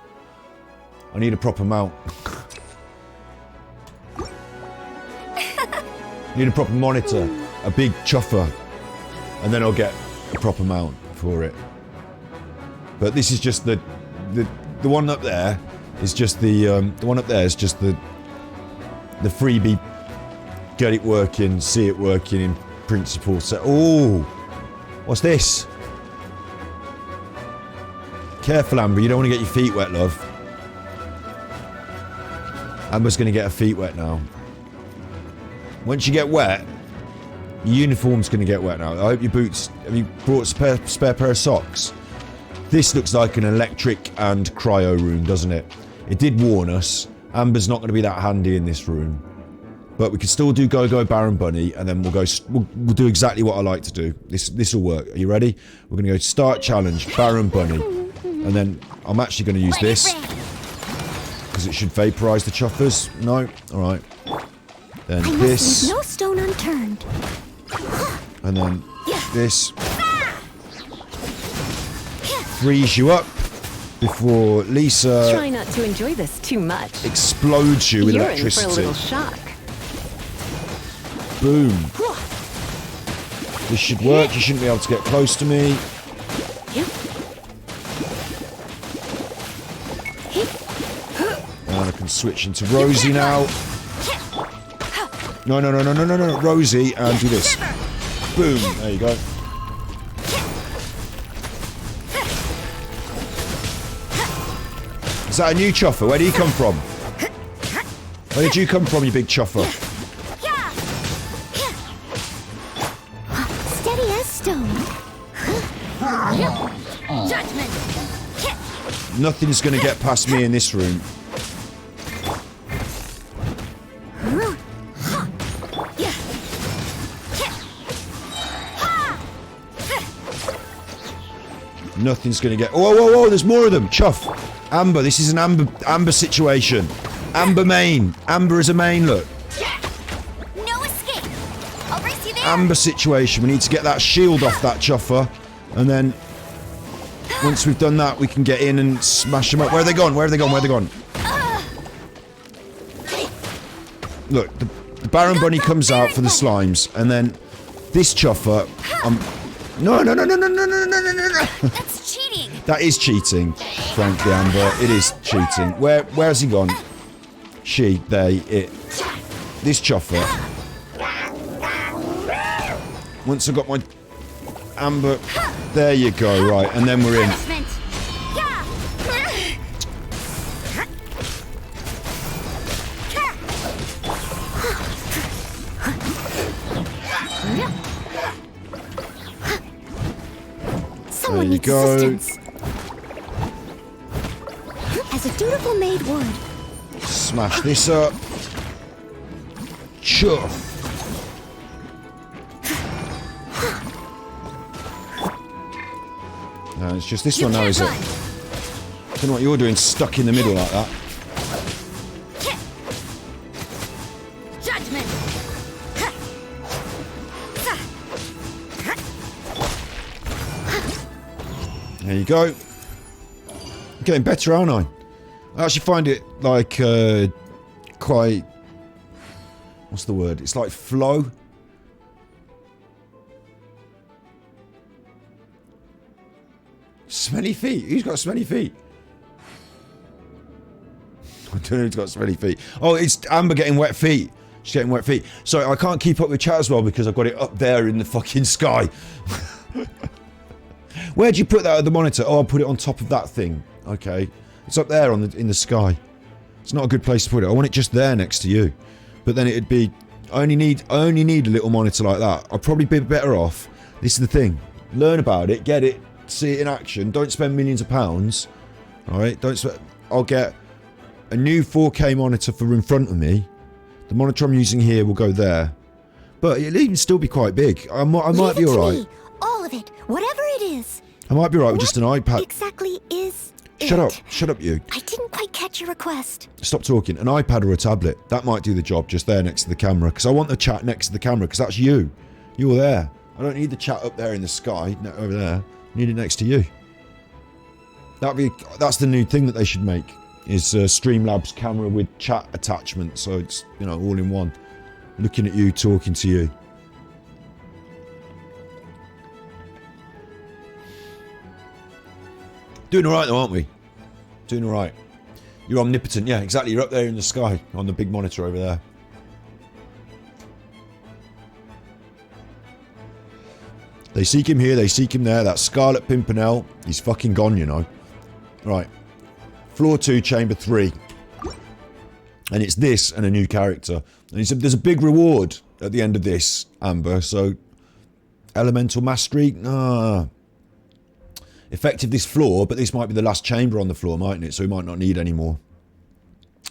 I need a proper mount. Need a proper monitor, a big chuffer, and then I'll get a proper mount for it. But this is just the one up there is just the one up there is just the freebie. Get it working, see it working in principle. So, oh, what's this? Careful, Amber. You don't want to get your feet wet, love. Amber's going to get her feet wet now. Once you get wet, your uniform's going to get wet now. I hope your boots... Have you brought a spare pair of socks? This looks like an electric and cryo room, doesn't it? It did warn us. Amber's not going to be that handy in this room. But we can still do Go Baron Bunny, and then we'll do exactly what I like to do. This will work. Are you ready? We're going to go start challenge, Baron Bunny. And then I'm actually going to use this. Because it should vaporize the chuffers. No? Alright. Then this. No stone unturned. And then this. Freeze you up before Lisa Try not to enjoy this too much. explodes you with You're electricity. in for a little shock. Boom. This should work. You shouldn't be able to get close to me. And I can switch into Rosie now. No, Rosie, and do this. Boom. There you go. Is that a new chuffer? Where did he come from? Where did you come from, you big chuffer? Steady as stone. Judgment. Nothing's going to get past me in this room. Nothing's going to get... Whoa, whoa, whoa, there's more of them. Chuff. Amber, this is an Amber situation. Amber main. Amber is a main, look. No escape. I'll race you there. Amber situation. We need to get that shield off that chuffer. And then... Once we've done that, we can get in and smash them up. Where are they gone? Where have they gone? Where have they gone? Look, the Baron Bunny comes out for the slimes. And then this chuffer... No. That's cheating. That is cheating, frankly, Amber. It is cheating. Where's he gone? She, they, it. This chuffer. Once I've got my Amber, there you go, right, and then we're in. Someone needs go. assistance. As a dutiful maid would. Smash this up. Chuff. No, it's just this one now, is it? I don't know what you're doing stuck in the middle like that. Judgment. There you go. I'm getting better, aren't I? I actually find it like quite... What's the word? It's like flow. Smelly feet? Who's got smelly feet? I don't know who's got smelly feet. Oh, it's Amber getting wet feet. She's getting wet feet. Sorry, I can't keep up with chat as well because I've got it up there in the fucking sky. Where'd you put that at the monitor? Oh, I'll put it on top of that thing. Okay. It's up there in the sky. It's not a good place to put it. I want it just there next to you. But then it'd be... I only need a little monitor like that. I'd probably be better off. This is the thing. Learn about it. Get it. See it in action. Don't spend millions of pounds. Alright? I'll get a new 4K monitor for in front of me. The monitor I'm using here will go there. But it'll even still be quite big. I might be alright. All of it. Whatever it is. I might be alright with just an iPad. Exactly is Shut it? up. Shut up, you. I didn't quite catch your request. Stop talking. An iPad or a tablet. That might do the job just there next to the camera. Because I want the chat next to the camera. Because that's you. You're there. I don't need the chat up there in the sky. Over there. I need it next to you. That's the new thing that they should make. Is Streamlabs camera with chat attachment. So it's, you know, all in one. Looking at you, talking to you. Doing alright though, aren't we? Doing alright. You're omnipotent, yeah, exactly. You're up there in the sky on the big monitor over there. They seek him here, they seek him there. That Scarlet Pimpernel, he's fucking gone, you know. Right. Floor 2, Chamber 3. And it's this and a new character. And there's a big reward at the end of this, Amber, so... Elemental Mastery? Nah. Effective this floor, but this might be the last chamber on the floor, mightn't it? So we might not need any more.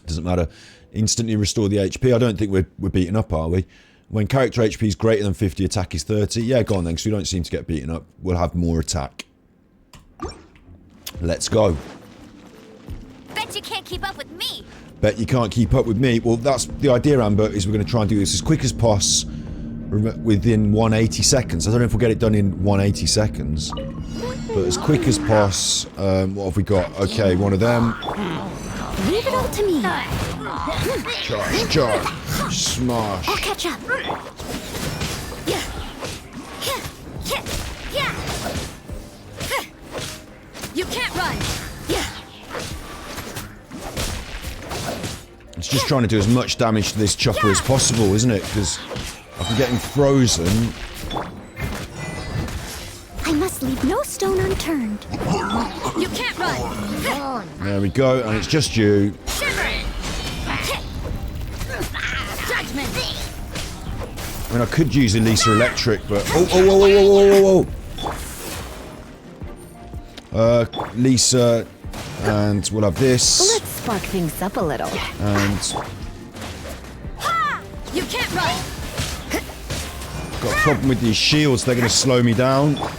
Doesn't matter. Instantly restore the HP. I don't think we're beaten up, are we? When character HP is greater than 50, attack is 30. Yeah, go on then, because we don't seem to get beaten up. We'll have more attack. Let's go. Bet you can't keep up with me. Bet you can't keep up with me. Well, that's the idea, Amber, is we're going to try and do this as quick as poss within 180 seconds. I don't know if we'll get it done in 180 seconds. But as quick as poss. What have we got? Okay, one of them. Leave it all to me. Charge. Smash. I'll catch up. You can't run. It's just trying to do as much damage to this chopper as possible, isn't it? Because I can get him frozen. I must leave no stone unturned. You can't run. There we go, and it's just you. Judgment. I mean, I could use Elisa Electric, but... Oh. Lisa, and we'll have this. Let's spark things up a little. And... You can't run. got a problem with these shields, they're going to slow me down. Get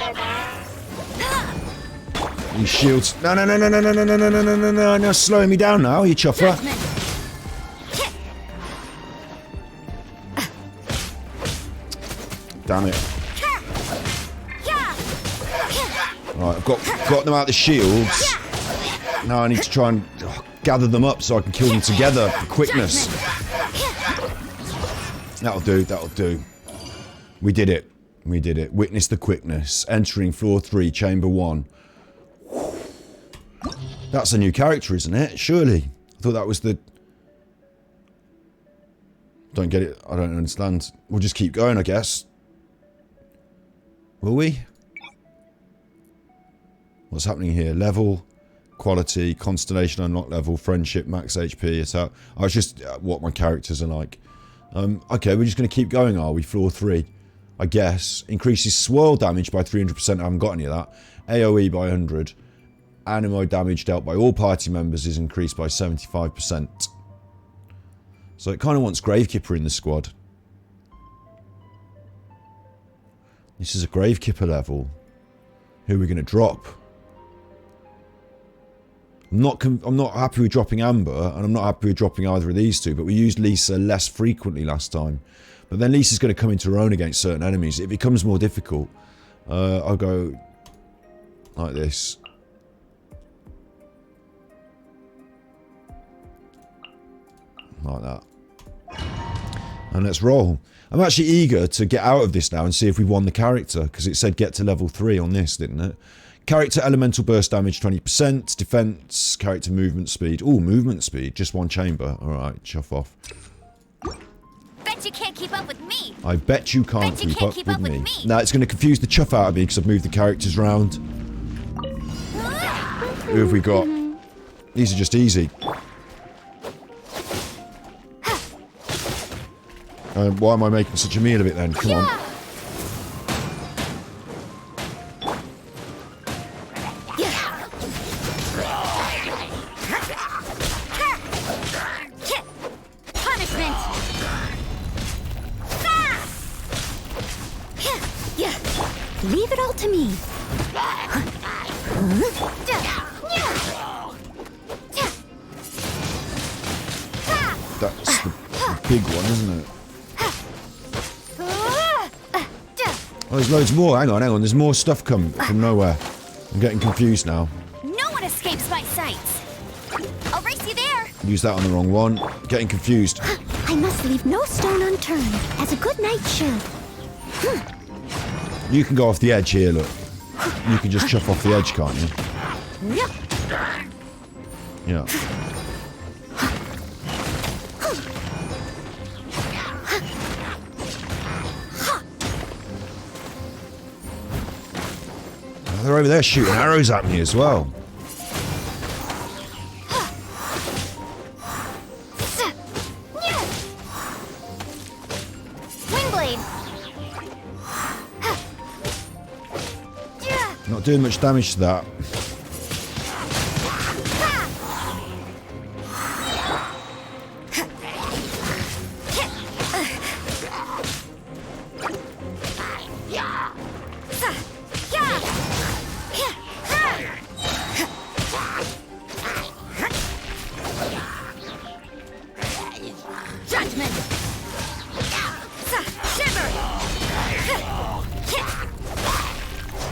him. These shields... No, slowing me down now, you chuffer. Damn it. Right, I've got them out the shields. Now I need to try and gather them up so I can kill them together for quickness. That'll do. We did it. Witness the quickness. Entering floor 3, chamber 1. That's a new character, isn't it? Surely. I thought that was the... Don't get it. I don't understand. We'll just keep going, I guess. Will we? What's happening here? Level, quality, constellation unlock level, friendship, max HP. It's out. Oh, it's just what my characters are like. Okay, we're just going to keep going, are we? Floor 3. I guess. Increases swirl damage by 300%. I haven't got any of that. AoE by 100. Animo damage dealt by all party members is increased by 75%. So it kind of wants Gravekipper in the squad. This is a Gravekipper level. Who are we going to drop? I'm not happy with dropping Amber, and I'm not happy with dropping either of these two, but we used Lisa less frequently last time. But then Lisa's going to come into her own against certain enemies. It becomes more difficult. I'll go like this. Like that. And let's roll. I'm actually eager to get out of this now and see if we won the character, because it said get to level 3 on this, didn't it? Character elemental burst damage 20%, defense, character movement speed. Oh, movement speed, just one chamber. Alright, chuff off. Bet you can't keep up with me. I bet you can't keep up with me. Now it's going to confuse the chuff out of me because I've moved the characters around. Who have we got? These are just easy. Why am I making such a meal of it then? Come on. Punishment. Leave it all to me. That's the big one, isn't it? Oh, there's loads more. Hang on. There's more stuff come from nowhere. I'm getting confused now. No one escapes my sights. I'll race you there. Use that on the wrong one. Getting confused. I must leave no stone unturned, as a good knight should. You can go off the edge here, look. You can just chuff off the edge, can't you? Yeah. They're over there shooting arrows at me as well. Windblade. Not doing much damage to that.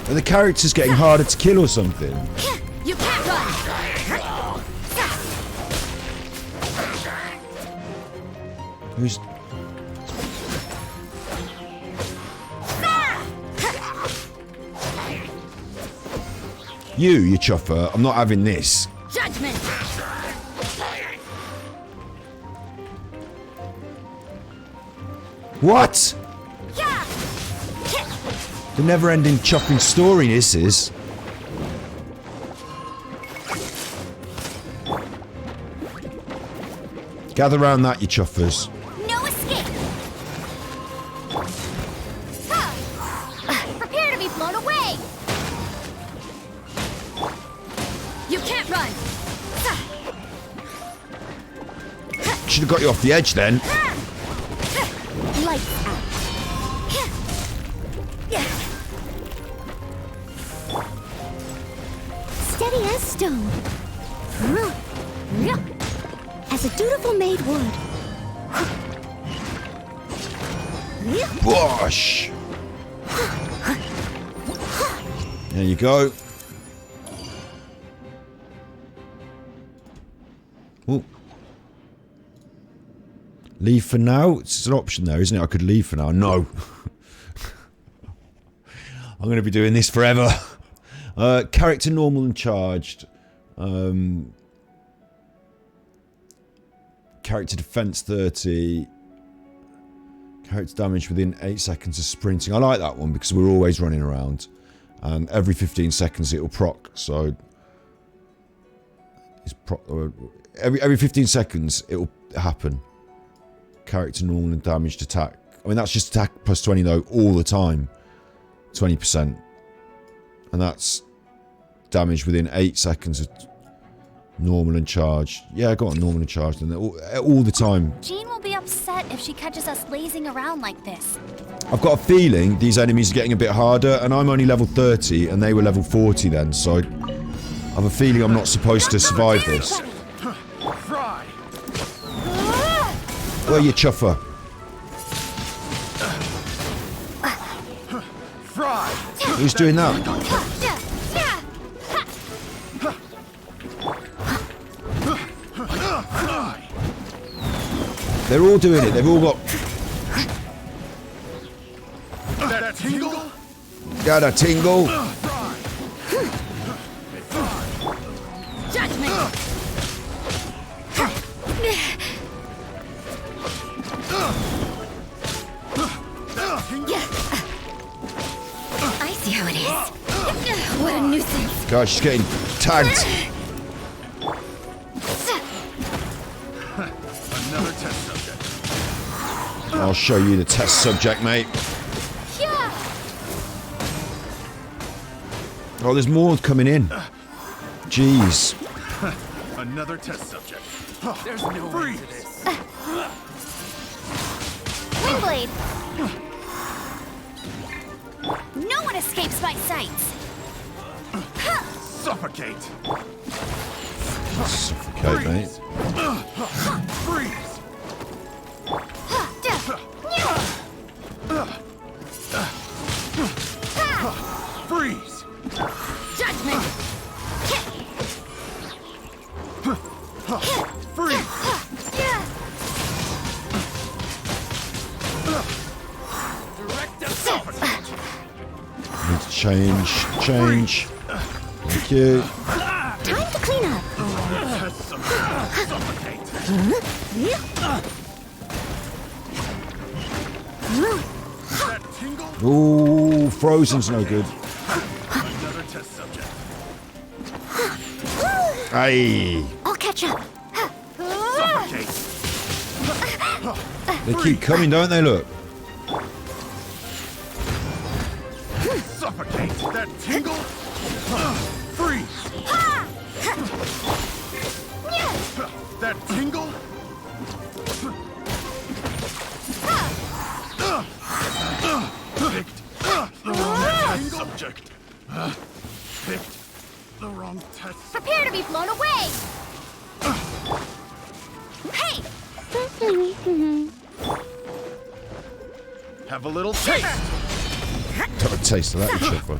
Are the characters getting harder to kill or something? You can't run. Who's... You chuffer. I'm not having this. Judgment! What? Yeah! The never-ending chuffing story this is. Gather round that, you chuffers. No escape! Prepare to be blown away! You can't run! Should have got you off the edge then. Lights out. Steady as stone. As a dutiful maid would. Bosh! There you go. Ooh. Leave for now? It's an option there, isn't it? I could leave for now. No. I'm going to be doing this forever. Character normal and charged. Character defense 30. Character damage within 8 seconds of sprinting. I like that one because we're always running around. And every 15 seconds it'll proc. So it's every 15 seconds it'll happen. Character normal and damaged attack. I mean, that's just attack plus 20 though, all the time. 20%. And that's damage within 8 seconds of normal and charged. Yeah, I got normal and charged and all the time. Jean will be upset if she catches us lazing around like this. I've got a feeling these enemies are getting a bit harder, and I'm only level 30 and they were level 40 then, so I have a feeling I'm not supposed to survive this. Where are you, chuffer? Who's doing that? They're all doing it. They've all got... That tingle? Got a tingle. Judgment! I see how it is. What a nuisance. God, she's getting tagged. Another test subject. I'll show you the test subject, mate. Oh, there's more coming in. Jeez. Another test subject. There's no way to this. Windblade! No one escapes my sights! Suffocate. Suffocate, mate. Freeze. Freeze. Judgment! Freeze. Direct suffocate. Need to change. Thank you. Time to clean up. Suffocate. That tingle. Ooh, frozen's no good. Another test subject. Aye. I'll catch up. Suffocate. They keep coming, don't they? Look. Suffocate. That tingle. Freeze. That tingle. Picked the wrong test subject. Picked the wrong test. Prepare to be blown away! Hey! Have a little taste. Got a taste of that, you chuffer.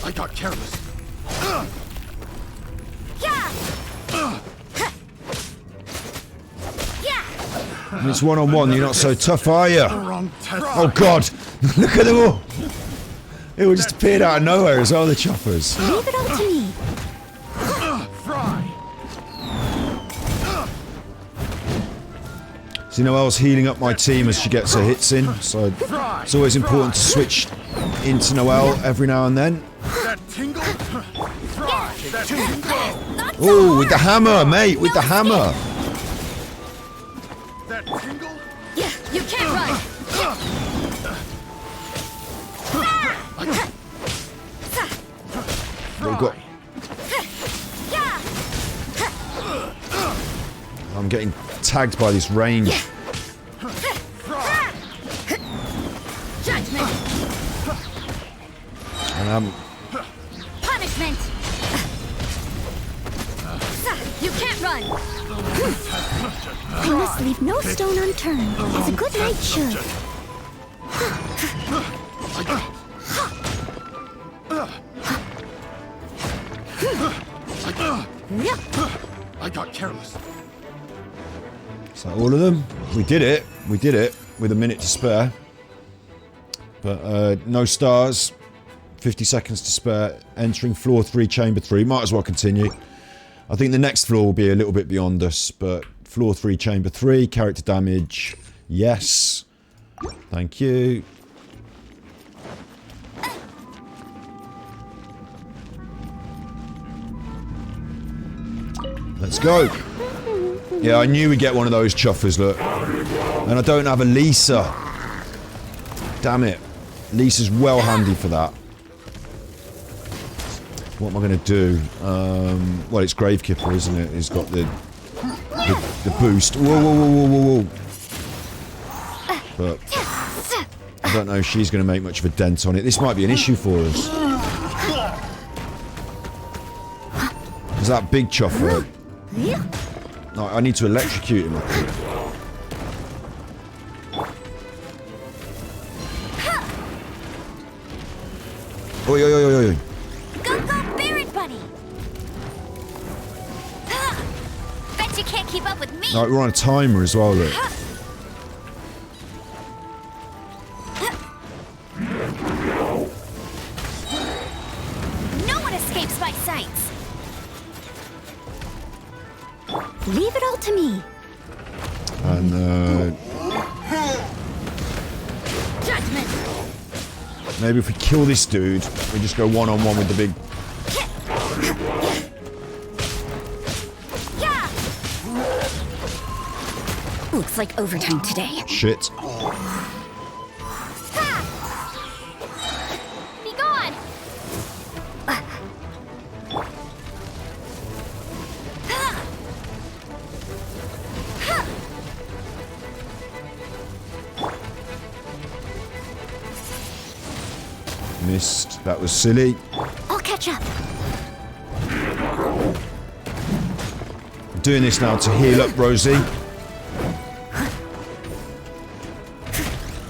I got careless. When it's one-on-one, you're not so tough, are you? The wrong test. Oh, God. Look at them all. It all just appeared out of nowhere as well, the choppers. Leave it all to me. Fry. So Noelle's healing up my team as she gets her hits in, so it's always important to switch into Noelle every now and then. That tingle. Fry. That tingle. Oh, with the hammer, mate, with the hammer. That tingle. Yeah, you can't run. We've got... I'm getting tagged by this range. Judgment. And Punishment. You can't run. I must leave no stone unturned, as a good knight should. I got careless. so all of them, we did it with a minute to spare. But no stars, 50 seconds to spare, entering floor 3, chamber 3, might as well continue. I think the next floor will be a little bit beyond us, but floor 3, chamber 3, character damage, yes. Thank you. Let's go. Yeah, I knew we'd get one of those chuffers, look. And I don't have a Lisa. Damn it. Lisa's well handy for that. What am I going to do? Well, it's Gravekipper, isn't it? It's got the boost. Whoa, whoa, whoa, whoa, whoa, whoa. But I don't know if she's going to make much of a dent on it. This might be an issue for us. Is that big chuffer? No, I need to electrocute him, I think. Oi, oi, oi, oi, oi. Go, go, Barret Bunny! Bet you can't keep up with me! No, we're on a timer as well, look. No one escapes my sights! Leave it all to me. And, Judgment. maybe if we kill this dude, we just go one-on-one with the big... Looks like overtime today. Shit. Be gone! Missed. That was silly. I'll catch up. I'm doing this now to heal up Rosie.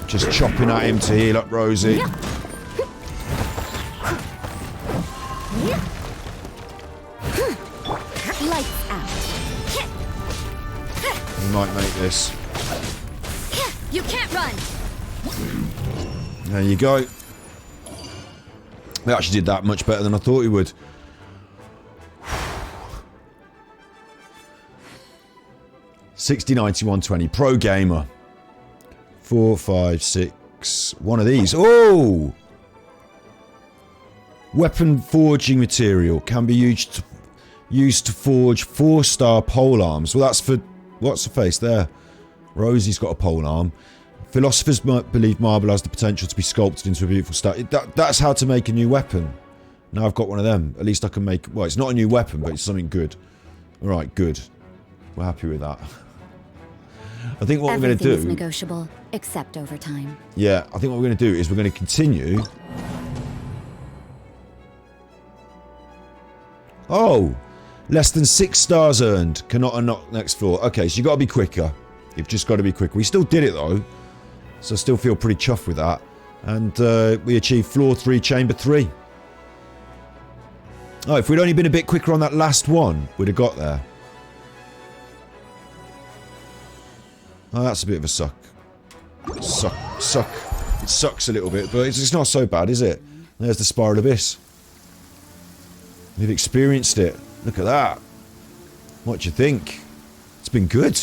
Just chopping at him to heal up Rosie. Lights out. We might make this. You can't run. There you go. We actually did that much better than I thought we would. $60, 90, 120. Pro gamer. 4, 5, 6. One of these. Oh! Weapon forging material can be used to forge 4-star pole arms. Well, that's for... What's the face there? Rosie's got a pole arm. Philosophers believe marble has the potential to be sculpted into a beautiful statue. That's how to make a new weapon. Now I've got one of them. At least I can make... Well, it's not a new weapon, but it's something good. Alright, good. We're happy with that. I think what we're going to do... Everything is negotiable, except overtime. Yeah, I think what we're going to do is we're going to continue... Oh! Less than 6 stars earned. Cannot unlock next floor. Okay, so you've got to be quicker. You've just got to be quicker. We still did it, though. So I still feel pretty chuffed with that. And we achieved floor 3, chamber 3. Oh, if we'd only been a bit quicker on that last one, we'd have got there. Oh, that's a bit of a suck. Suck. It sucks a little bit, but it's not so bad, is it? There's the Spiral Abyss. We've experienced it. Look at that. What do you think? It's been good.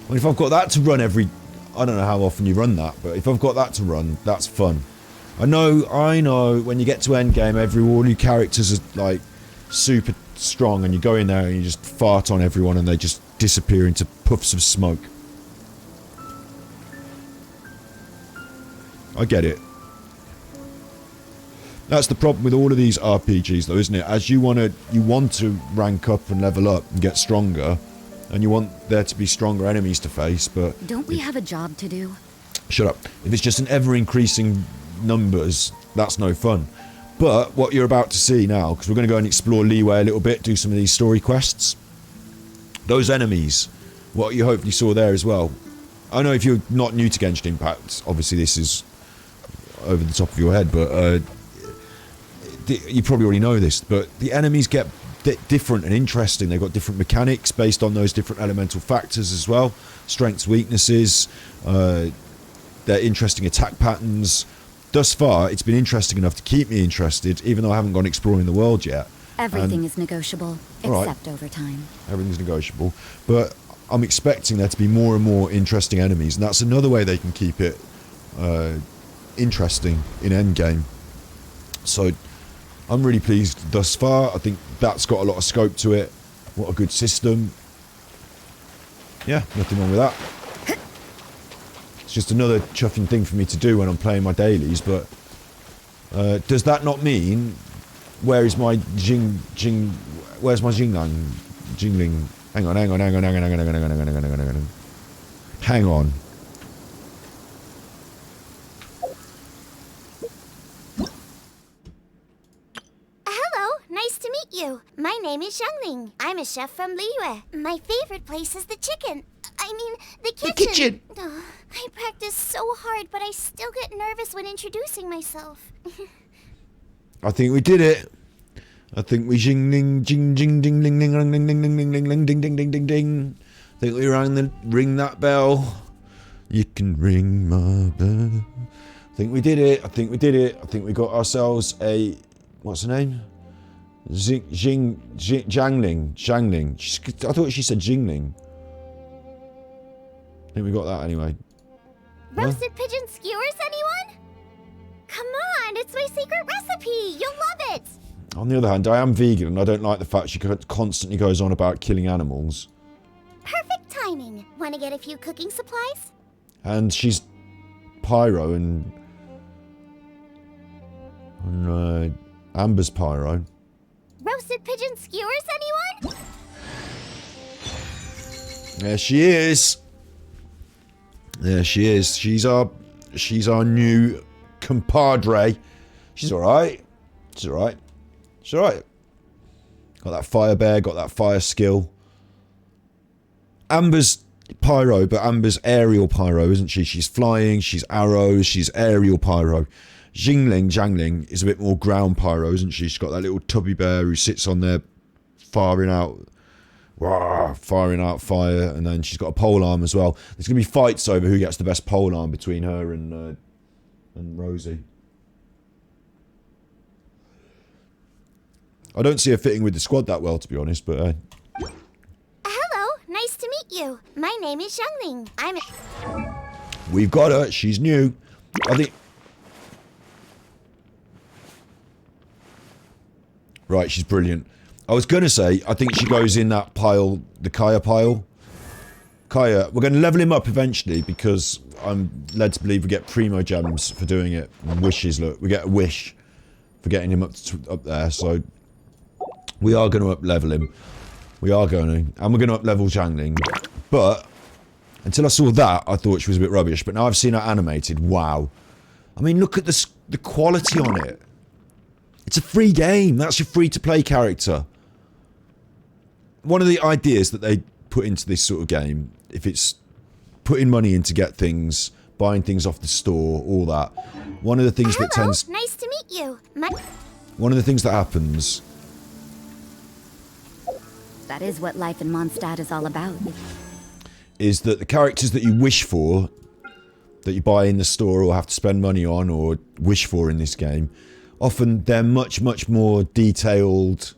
Well, if I've got that to run every... I don't know how often you run that, but if I've got that to run, that's fun. I know, when you get to endgame, all your characters are, like, super strong, and you go in there and you just fart on everyone and they just disappear into puffs of smoke. I get it. That's the problem with all of these RPGs, though, isn't it? As you want to rank up and level up and get stronger, and you want there to be stronger enemies to face, but... Don't we have a job to do? Shut up. If it's just an ever-increasing numbers, that's no fun. But what you're about to see now, because we're going to go and explore Liyue a little bit, do some of these story quests. Those enemies, what you hopefully saw there as well. I know if you're not new to Genshin Impact, obviously this is over the top of your head, but you probably already know this, but the enemies get different and interesting. They've got different mechanics based on those different elemental factors as well. Strengths, weaknesses, they're interesting attack patterns. Thus far, it's been interesting enough to keep me interested, even though I haven't gone exploring the world yet. Everything is negotiable, except over time. Everything's negotiable. But I'm expecting there to be more and more interesting enemies, and that's another way they can keep it interesting in endgame. So I'm really pleased thus far. I think that's got a lot of scope to it. What a good system. Yeah, nothing wrong with that. It's just another chuffing thing for me to do when I'm playing my dailies, but does that not mean where's my Xiangling? Hang on. Nice to meet you. My name is Xiangling. I'm a chef from Liyue. My favorite place is the chicken. I mean, the kitchen. The kitchen! Oh, I practice so hard, but I still get nervous when introducing myself. I think we did it. I think we ding ding ding ding ding ding ding ding ding ding ding ding ding ding ding ding. I think we ring that bell. You can ring my bell. I think we did it. I think we did it. I think we got ourselves a... What's her name? Xiangling. I thought she said Xiangling. I think we got that anyway. Roasted pigeon skewers, anyone? Come on, it's my secret recipe. You'll love it. On the other hand, I am vegan and I don't like the fact she constantly goes on about killing animals. Perfect timing. Want to get a few cooking supplies? And she's pyro and Amber's pyro. Roasted pigeon skewers, anyone? There she is. There she is. She's our new compadre. She's alright. She's alright. She's alright. Got that fire bear, got that fire skill. Amber's pyro, but Amber's aerial pyro, isn't she? She's flying, she's arrows, she's aerial pyro. Xiangling is a bit more ground pyro, isn't she? She's got that little tubby bear who sits on there firing out fire, and then she's got a polearm as well. There's going to be fights over who gets the best polearm between her and Rosie. I don't see her fitting with the squad that well, to be honest, but... Hello, nice to meet you. My name is Xiangling. We've got her. She's new. I think... Right, she's brilliant. I was going to say, I think she goes in that pile, the Kaya pile. Kaya, we're going to level him up eventually because I'm led to believe we get primo gems for doing it. And wishes, look, we get a wish for getting him up there, so... We are going to up-level him. We are going to. And we're going to up-level Xiangling. But, until I saw that, I thought she was a bit rubbish. But now I've seen her animated, wow. I mean, look at the quality on it. It's a free game. That's your free-to-play character. One of the ideas that they put into this sort of game, if it's putting money in to get things, buying things off the store, all that. One of the things that tends... Nice to meet you. One of the things that happens... That is what life in Mondstadt is all about. Is that the characters that you wish for that you buy in the store or have to spend money on or wish for in this game, often they're much, much more detailed.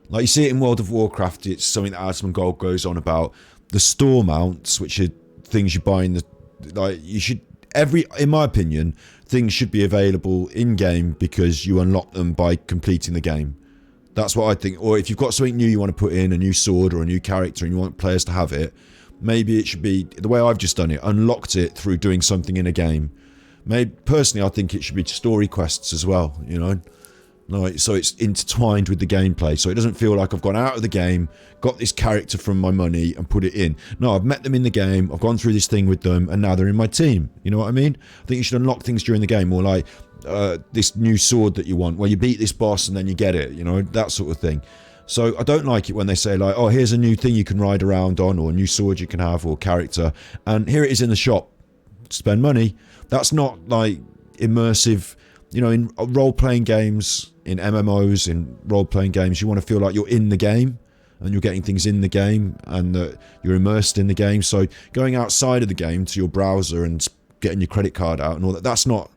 Like you see it in World of Warcraft, it's something that Asmon Gold goes on about. The store mounts, which are things you buy in the... Like, you should... in my opinion, things should be available in-game because you unlock them by completing the game. That's what I think. Or if you've got something new you want to put in, a new sword or a new character, and you want players to have it, maybe it should be the way I've just done it, unlocked it through doing something in a game. Maybe, personally, I think it should be story quests as well, you know? Like, so it's intertwined with the gameplay, so it doesn't feel like I've gone out of the game, got this character from my money and put it in. No, I've met them in the game, I've gone through this thing with them, and now they're in my team. You know what I mean? I think you should unlock things during the game, or like this new sword that you want. Well, you beat this boss and then you get it, you know, that sort of thing. So I don't like it when they say like, oh, here's a new thing you can ride around on, or a new sword you can have, or character, and here it is in the shop. Spend money. That's not like immersive. You know, in role-playing games, in MMOs, in role-playing games, you want to feel like you're in the game and you're getting things in the game and that you're immersed in the game. So going outside of the game to your browser and getting your credit card out and all that, that's not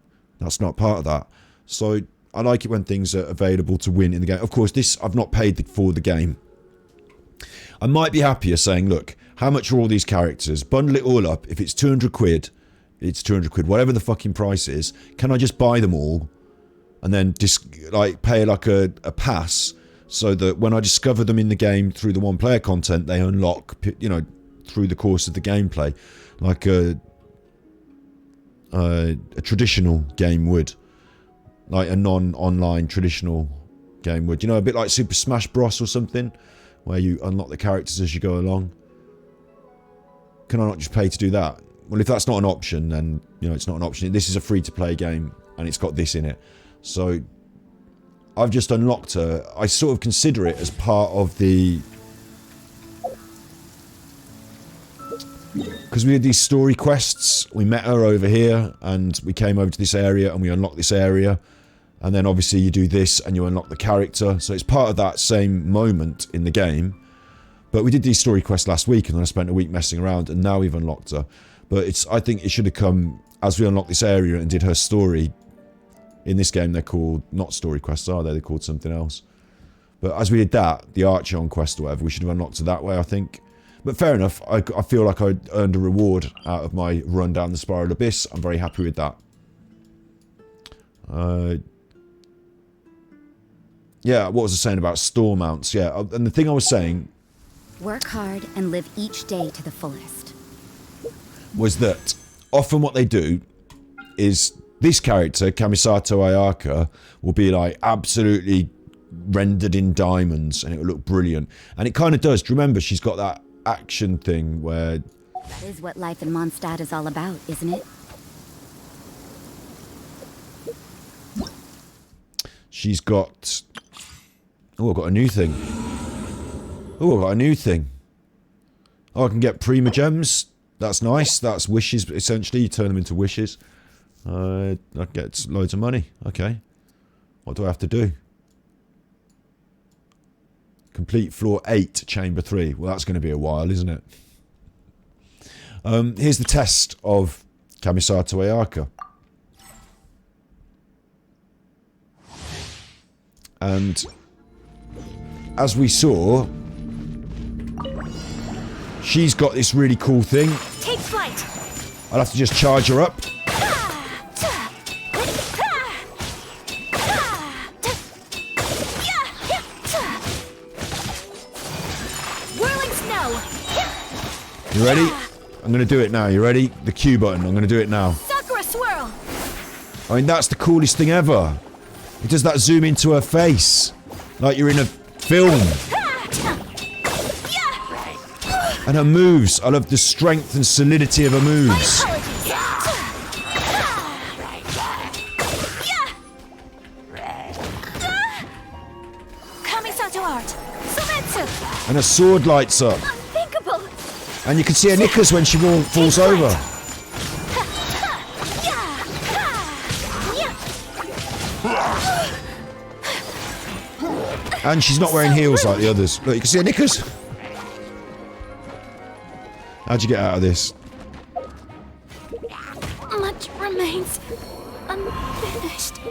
part of that. So I like it when things are available to win in the game. Of course, I've not paid for the game. I might be happier saying, look, how much are all these characters? Bundle it all up. If it's 200 quid, it's 200 quid, whatever the fucking price is. Can I just buy them all and then just like pay like a pass so that when I discover them in the game through the one player content, they unlock, you know, through the course of the gameplay, like a traditional game would, like a non-online traditional game would. You know, a bit like Super Smash Bros or something, where you unlock the characters as you go along. Can I not just pay to do that? Well, if that's not an option, then, you know, it's not an option. This is a free-to-play game, and it's got this in it. So, I've just unlocked her. I sort of consider it as part of the... Because we did these story quests, we met her over here, and we came over to this area, and we unlocked this area. And then, obviously, you do this, and you unlock the character. So, it's part of that same moment in the game. But we did these story quests last week, and then I spent a week messing around, and now we've unlocked her. But I think it should have come as we unlocked this area and did her story. In this game, they're called not story quests, are they? They're called something else. But as we did that, the Archeon quest or whatever, we should have unlocked it that way, I think. But fair enough. I feel like I earned a reward out of my run down the Spiral Abyss. I'm very happy with that. Yeah, what was I saying about store mounts? Yeah, and the thing I was saying... Work hard and live each day to the fullest. Was that often what they do is this character, Kamisato Ayaka, will be like absolutely rendered in diamonds and it will look brilliant. And it kind of does. Do you remember she's got that action thing where... That is what life in Mondstadt is all about, isn't it? She's got... Oh, I've got a new thing. Oh, I've got a new thing. Oh, I can get Prima Gems. That's nice. That's wishes, essentially. You turn them into wishes. I get loads of money. Okay. What do I have to do? Complete floor 8, chamber 3. Well, that's going to be a while, isn't it? Here's the test of Kamisato Ayaka. And as we saw, she's got this really cool thing. Take flight. I'll have to just charge her up. Whirling snow. You ready? I'm going to do it now. You ready? The Q button. I'm going to do it now. Sakura swirl. I mean, that's the coolest thing ever. It does that zoom into her face. Like you're in a film. And her moves. I love the strength and solidity of her moves. And her sword lights up. Unthinkable. And you can see her knickers when she falls over. And she's not wearing heels like the others. Look, you can see her knickers. How'd you get out of this? My first.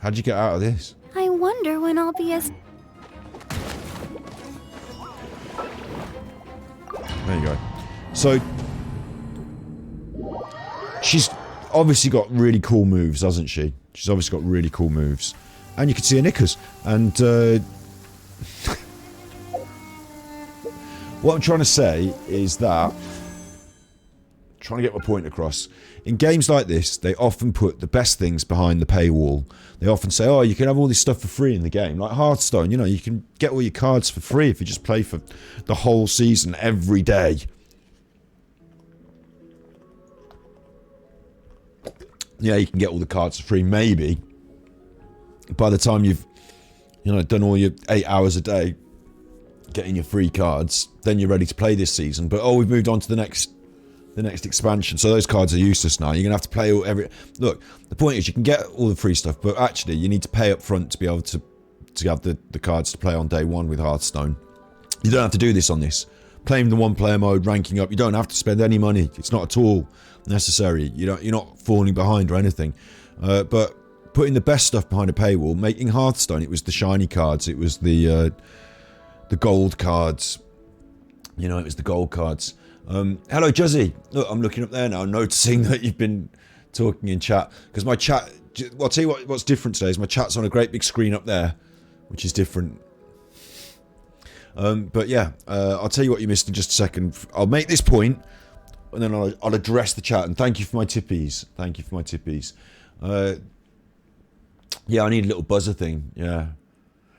How'd you get out of this? I wonder when I'll be as... There you go. So, she's obviously got really cool moves, hasn't she? She's obviously got really cool moves. And you can see her knickers. And, what I'm trying to say is that... Trying to get my point across. In games like this, they often put the best things behind the paywall. They often say, oh, you can have all this stuff for free in the game. Like Hearthstone, you know, you can get all your cards for free if you just play for the whole season every day. Yeah, you can get all the cards for free, maybe. By the time you've, you know, done all your 8 hours a day getting your free cards, then you're ready to play this season. But, oh, we've moved on to the next expansion, so those cards are useless now. You're gonna have to play every... Look, the point is you can get all the free stuff, but actually you need to pay up front to be able to have the cards to play on day one with Hearthstone. You don't have to do this on this. Playing the one player mode, ranking up, you don't have to spend any money. It's not at all necessary. You're not falling behind or anything. But putting the best stuff behind a paywall, making Hearthstone, it was the shiny cards, it was the gold cards. You know, it was the gold cards. Hello, Juzzy. Look, I'm looking up there now, noticing that you've been talking in chat. Because my chat... Well, I'll tell you what's different today is my chat's on a great big screen up there, which is different. But yeah, I'll tell you what you missed in just a second. I'll make this point, and then I'll address the chat. And thank you for my tippies. Thank you for my tippies. Yeah, I need a little buzzer thing. Yeah.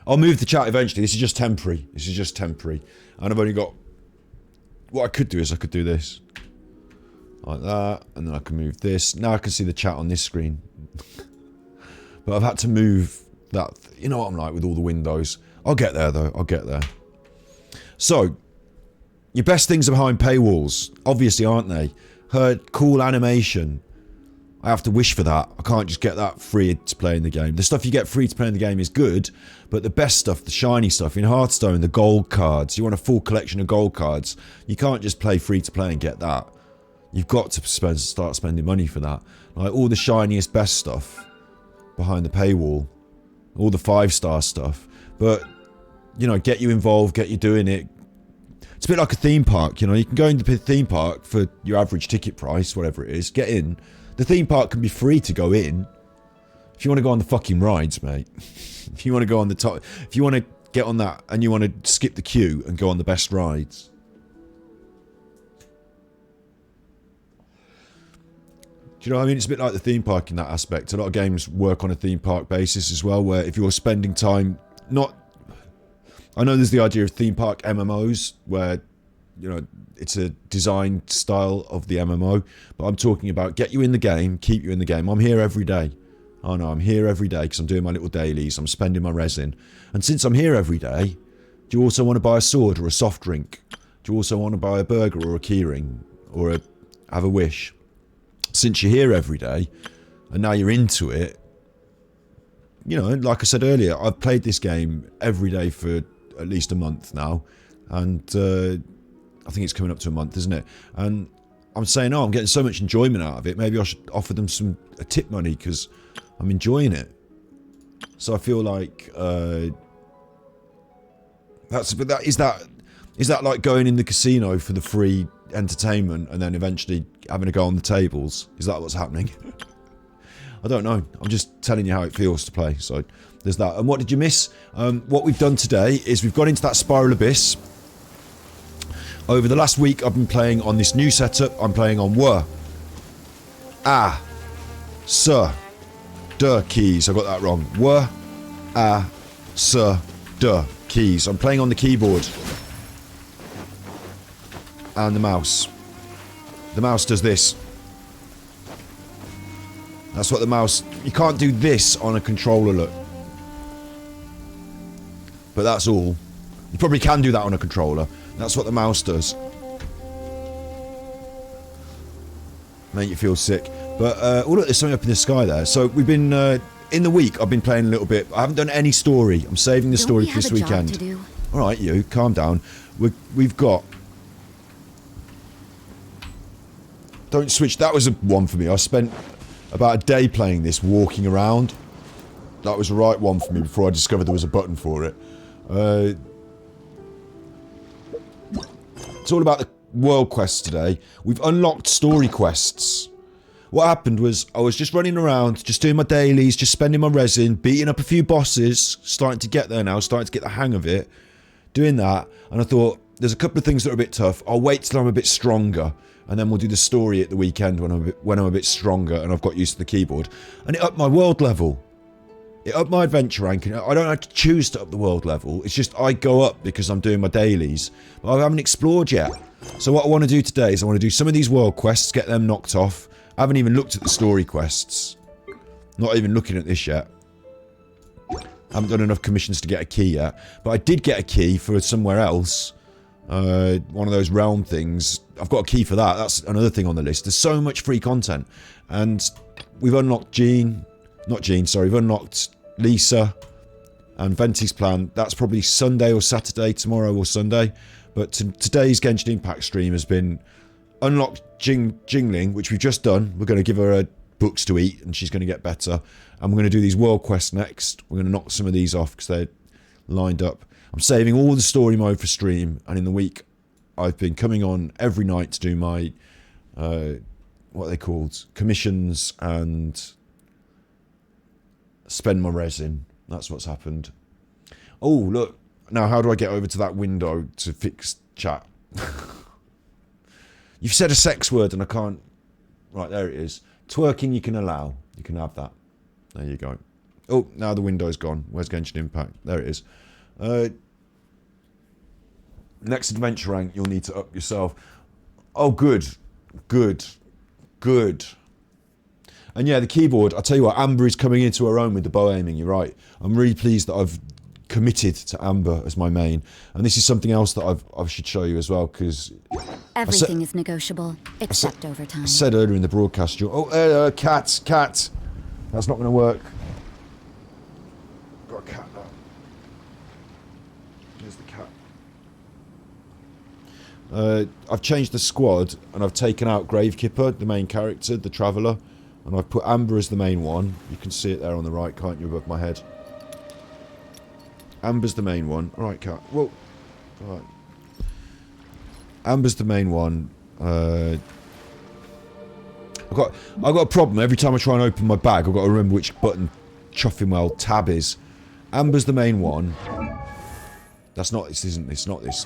I'll move the chat eventually. This is just temporary. This is just temporary. And I've only got... What I could do is I could do this. Like that. And then I can move this. Now I can see the chat on this screen. But I've had to move that... You know what I'm like with all the windows. I'll get there though. I'll get there. So, your best things are behind paywalls. Obviously, aren't they? Hurd, cool animation. I have to wish for that. I can't just get that free to play in the game. The stuff you get free to play in the game is good, but the best stuff, the shiny stuff, in Hearthstone, the gold cards, you want a full collection of gold cards, you can't just play free to play and get that. You've got to start spending money for that. Like all the shiniest, best stuff behind the paywall, all the 5-star stuff. But, you know, get you involved, get you doing it. It's a bit like a theme park, you know, you can go into the theme park for your average ticket price, whatever it is, get in. The theme park can be free to go in. If you want to go on the fucking rides, mate. If you want to go on the top... If you want to get on that and you want to skip the queue and go on the best rides. Do you know what I mean? It's a bit like the theme park in that aspect. A lot of games work on a theme park basis as well, where if you're spending time... Not... I know there's the idea of theme park MMOs, where... You know, it's a design style of the MMO, but I'm talking about get you in the game, keep you in the game. I'm here every day. Oh no, I'm here every day because I'm doing my little dailies, I'm spending my resin. And since I'm here every day, do you also want to buy a sword or a soft drink? Do you also want to buy a burger or a keyring? Or have a wish? Since you're here every day, and now you're into it, you know, like I said earlier, I've played this game every day for at least a month now, and I think it's coming up to a month, isn't it? And I'm saying, oh, I'm getting so much enjoyment out of it. Maybe I should offer them a tip money because I'm enjoying it. So I feel like is that like going in the casino for the free entertainment and then eventually having to go on the tables? Is that what's happening? I don't know. I'm just telling you how it feels to play. So there's that. And what did you miss? What we've done today is we've gone into that Spiral Abyss. Over the last week, I've been playing on this new setup. I'm playing on D keys. I got that wrong. D keys. I'm playing on the keyboard. And the mouse. The mouse does this. That's what the mouse... You can't do this on a controller, look. But that's all. You probably can do that on a controller. That's what the mouse does. Make you feel sick. But, oh look, there's something up in the sky there. So we've been, in the week, I've been playing a little bit. I haven't done any story. I'm saving the story for this weekend. Alright, you, calm down. We've got... Don't switch. That was a one for me. I spent about a day playing this, walking around. That was the right one for me before I discovered there was a button for it. It's all about the world quests today. We've unlocked story quests. What happened was I was just running around, just doing my dailies, just spending my resin, beating up a few bosses, starting to get there now, starting to get the hang of it, doing that, and I thought, there's a couple of things that are a bit tough. I'll wait till I'm a bit stronger, and then we'll do the story at the weekend when I'm a bit stronger and I've got used to the keyboard. And it upped my world level. It upped my adventure rank. I don't have to choose to up the world level. It's just I go up because I'm doing my dailies. But I haven't explored yet. So what I want to do today is I want to do some of these world quests, get them knocked off. I haven't even looked at the story quests. Not even looking at this yet. I haven't done enough commissions to get a key yet. But I did get a key for somewhere else. One of those realm things. I've got a key for that. That's another thing on the list. There's so much free content. And we've unlocked we've unlocked Lisa and Venti's plan. That's probably Sunday or Saturday, tomorrow or Sunday. But today's Genshin Impact stream has been unlocked Xiangling, which we've just done. We're going to give her books to eat and she's going to get better. And we're going to do these world quests next. We're going to knock some of these off because they're lined up. I'm saving all the story mode for stream, and in the week I've been coming on every night to do my what are they called? Commissions and spend my resin. That's what's happened. Oh, look. Now, how do I get over to that window to fix chat? You've said a sex word and I can't... Right, there it is. Twerking you can allow. You can have that. There you go. Oh, now the window's gone. Where's Genshin Impact? There it is. Next adventure rank, you'll need to up yourself. Oh, good. Good. Good. And yeah, the keyboard, I'll tell you what, Amber is coming into her own with the bow aiming, you're right. I'm really pleased that I've committed to Amber as my main. And this is something else that I should show you as well, because... Everything is negotiable, except overtime. I said earlier in the broadcast, cat. That's not going to work. Got a cat now. Here's the cat. I've changed the squad, and I've taken out Gravekipper, the main character, the Traveller. And I've put Amber as the main one. You can see it there on the right, can't you, above my head? Amber's the main one. Alright, cat. Whoa. Alright. Amber's the main one. I've got a problem. Every time I try and open my bag, I've got to remember which button tab is. Amber's the main one. That's not this, isn't this? Not this.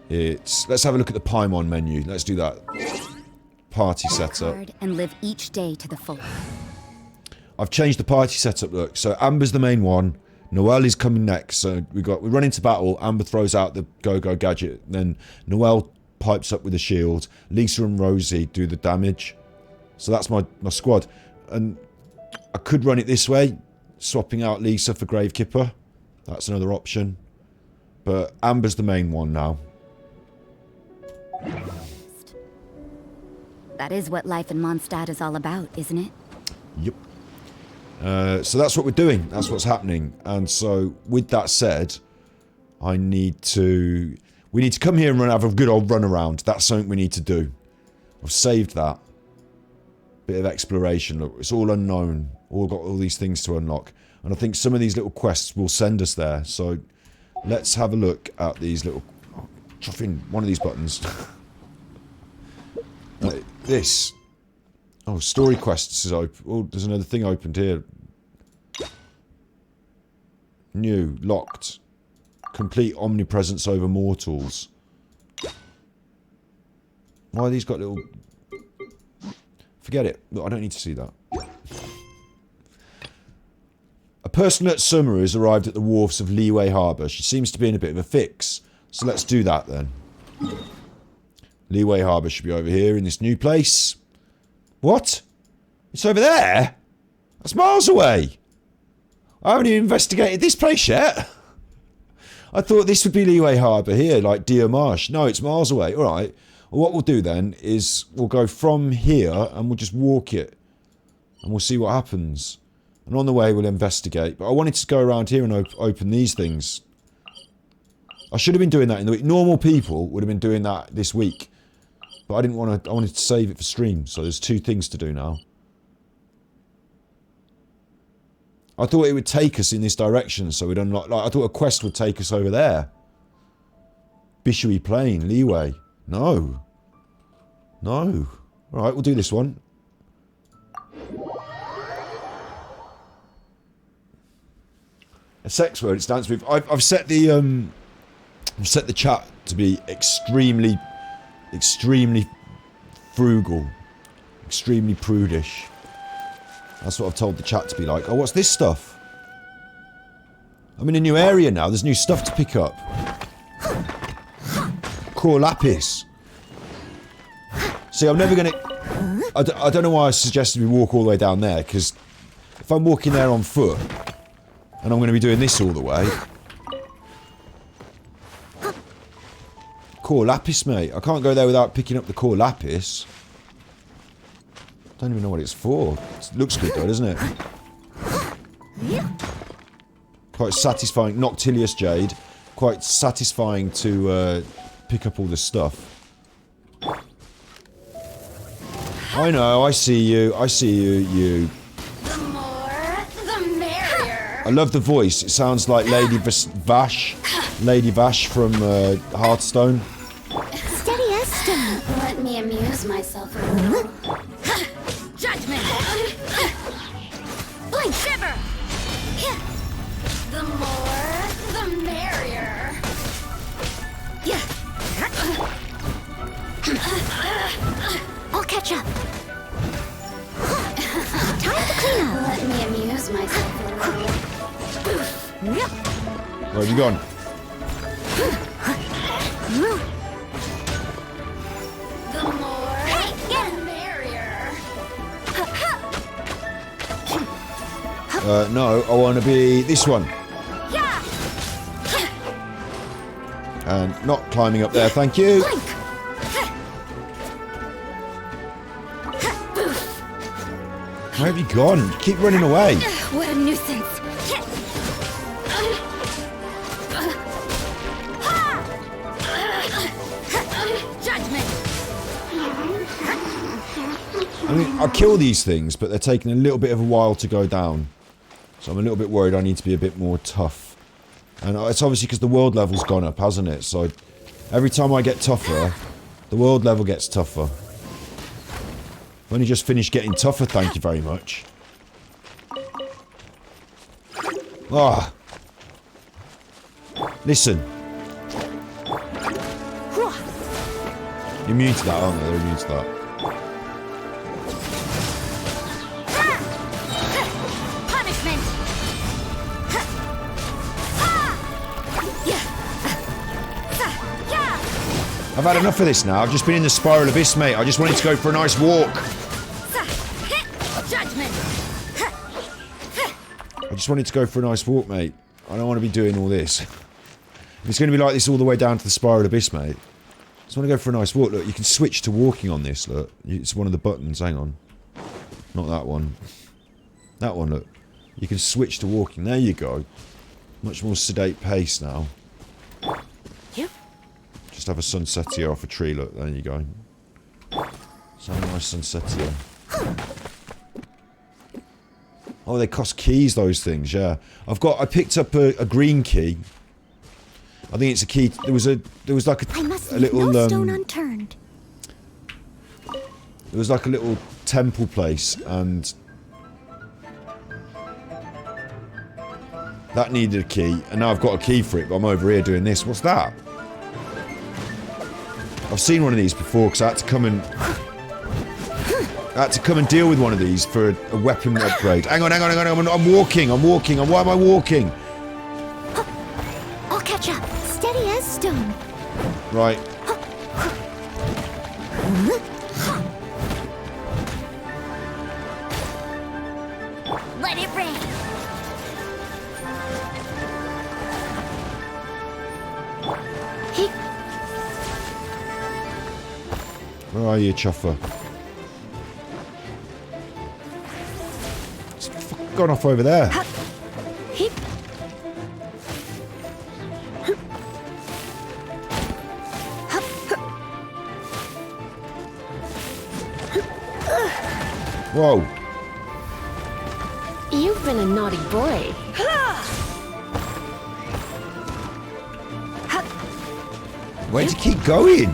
It's... Let's have a look at the Paimon menu. Let's do that. Party setup. And live each day to the full. I've changed the party setup, look. So Amber's the main one. Noelle is coming next. So we run into battle. Amber throws out the go-go gadget. Then Noelle pipes up with a shield. Lisa and Rosie do the damage. So that's my squad. And I could run it this way, swapping out Lisa for Gravekipper. That's another option. But Amber's the main one now. That is what life in Mondstadt is all about, isn't it? Yep. So that's what we're doing. That's what's happening. And so, with that said, we need to come here and have a good old run around. That's something we need to do. I've saved that. Bit of exploration. Look, it's all unknown. All got all these things to unlock. And I think some of these little quests will send us there. So, let's have a look at these little... Oh, chuff in one of these buttons. This. Oh, story quests is open. Oh, there's another thing opened here. New. Locked. Complete omnipresence over mortals. Why have these got little... Forget it. Look, I don't need to see that. A person at summer has arrived at the wharfs of Liyue Harbour. She seems to be in a bit of a fix. So let's do that then. Liyue Harbour should be over here in this new place. What? It's over there? That's miles away. I haven't even investigated this place yet. I thought this would be Liyue Harbour here, like Deer Marsh. No, it's miles away. Alright. Well, what we'll do then is we'll go from here and we'll just walk it. And we'll see what happens. And on the way we'll investigate. But I wanted to go around here and open these things. I should have been doing that in the week. Normal people would have been doing that this week. But I didn't want to... I wanted to save it for stream. So there's two things to do now. I thought it would take us in this direction, so we'd unlock... Like, I thought a quest would take us over there. Bishui Plain, Liyue. No. No. Alright, we'll do this one. A sex word, it's danced with... I've set the... I've set the chat to be extremely frugal. Extremely prudish. That's what I've told the chat to be like. Oh, what's this stuff? I'm in a new area now. There's new stuff to pick up. Core lapis. See, I'm never going to... I don't know why I suggested we walk all the way down there, because if I'm walking there on foot, and I'm going to be doing this all the way... Core lapis, mate. I can't go there without picking up the core lapis. Don't even know what it's for. It looks good though, doesn't it? Quite satisfying. Noctilius Jade. Quite satisfying to pick up all this stuff. I know, I see you. I see you. The more, the merrier. I love the voice. It sounds like Lady Vash. Lady Vash from Hearthstone. Steady as stone. Let me amuse myself a little. Judgment! Blink shiver! The more, the merrier. I'll catch up. Time to clean up. Let me amuse myself a little. Where have you gone? The more, the merrier. No, I want to be this one. And not climbing up there, thank you. Where have you gone? You keep running away. What a nuisance. Judgment. I mean, I kill these things, but they're taking a little bit of a while to go down. So I'm a little bit worried I need to be a bit more tough. And it's obviously because the world level's gone up, hasn't it? So every time I get tougher, the world level gets tougher. I've only just finished getting tougher, thank you very much. Ah. Listen. You're immune to that, aren't they? They're immune to that. Punishment. I've had enough of this now. I've just been in the Spiral Abyss, mate. I just wanted to go for a nice walk. Judgment. I just wanted to go for a nice walk, mate. I don't want to be doing all this. If it's going to be like this all the way down to the Spiral Abyss, mate. I just want to go for a nice walk. Look, you can switch to walking on this, look. It's one of the buttons. Hang on. Not that one. That one, look. You can switch to walking. There you go. Much more sedate pace now. Yep. Just have a sunsettier off a tree, look. There you go. So nice sunsettier. Oh, they cost keys, those things, yeah. I picked up a green key. I think it's a key. There was like I must a leave little no stone unturned. There was like a little temple place, and that needed a key, and now I've got a key for it, but I'm over here doing this. What's that? I've seen one of these before, because I had to come and deal with one of these for a weapon upgrade. Hang on, I'm walking. Why am I walking? I'll catch up. Steady as stone. Right. Let it rain. Where are you, Chuffer? It's gone off over there. Whoa. You've been a naughty boy. Where'd you keep going?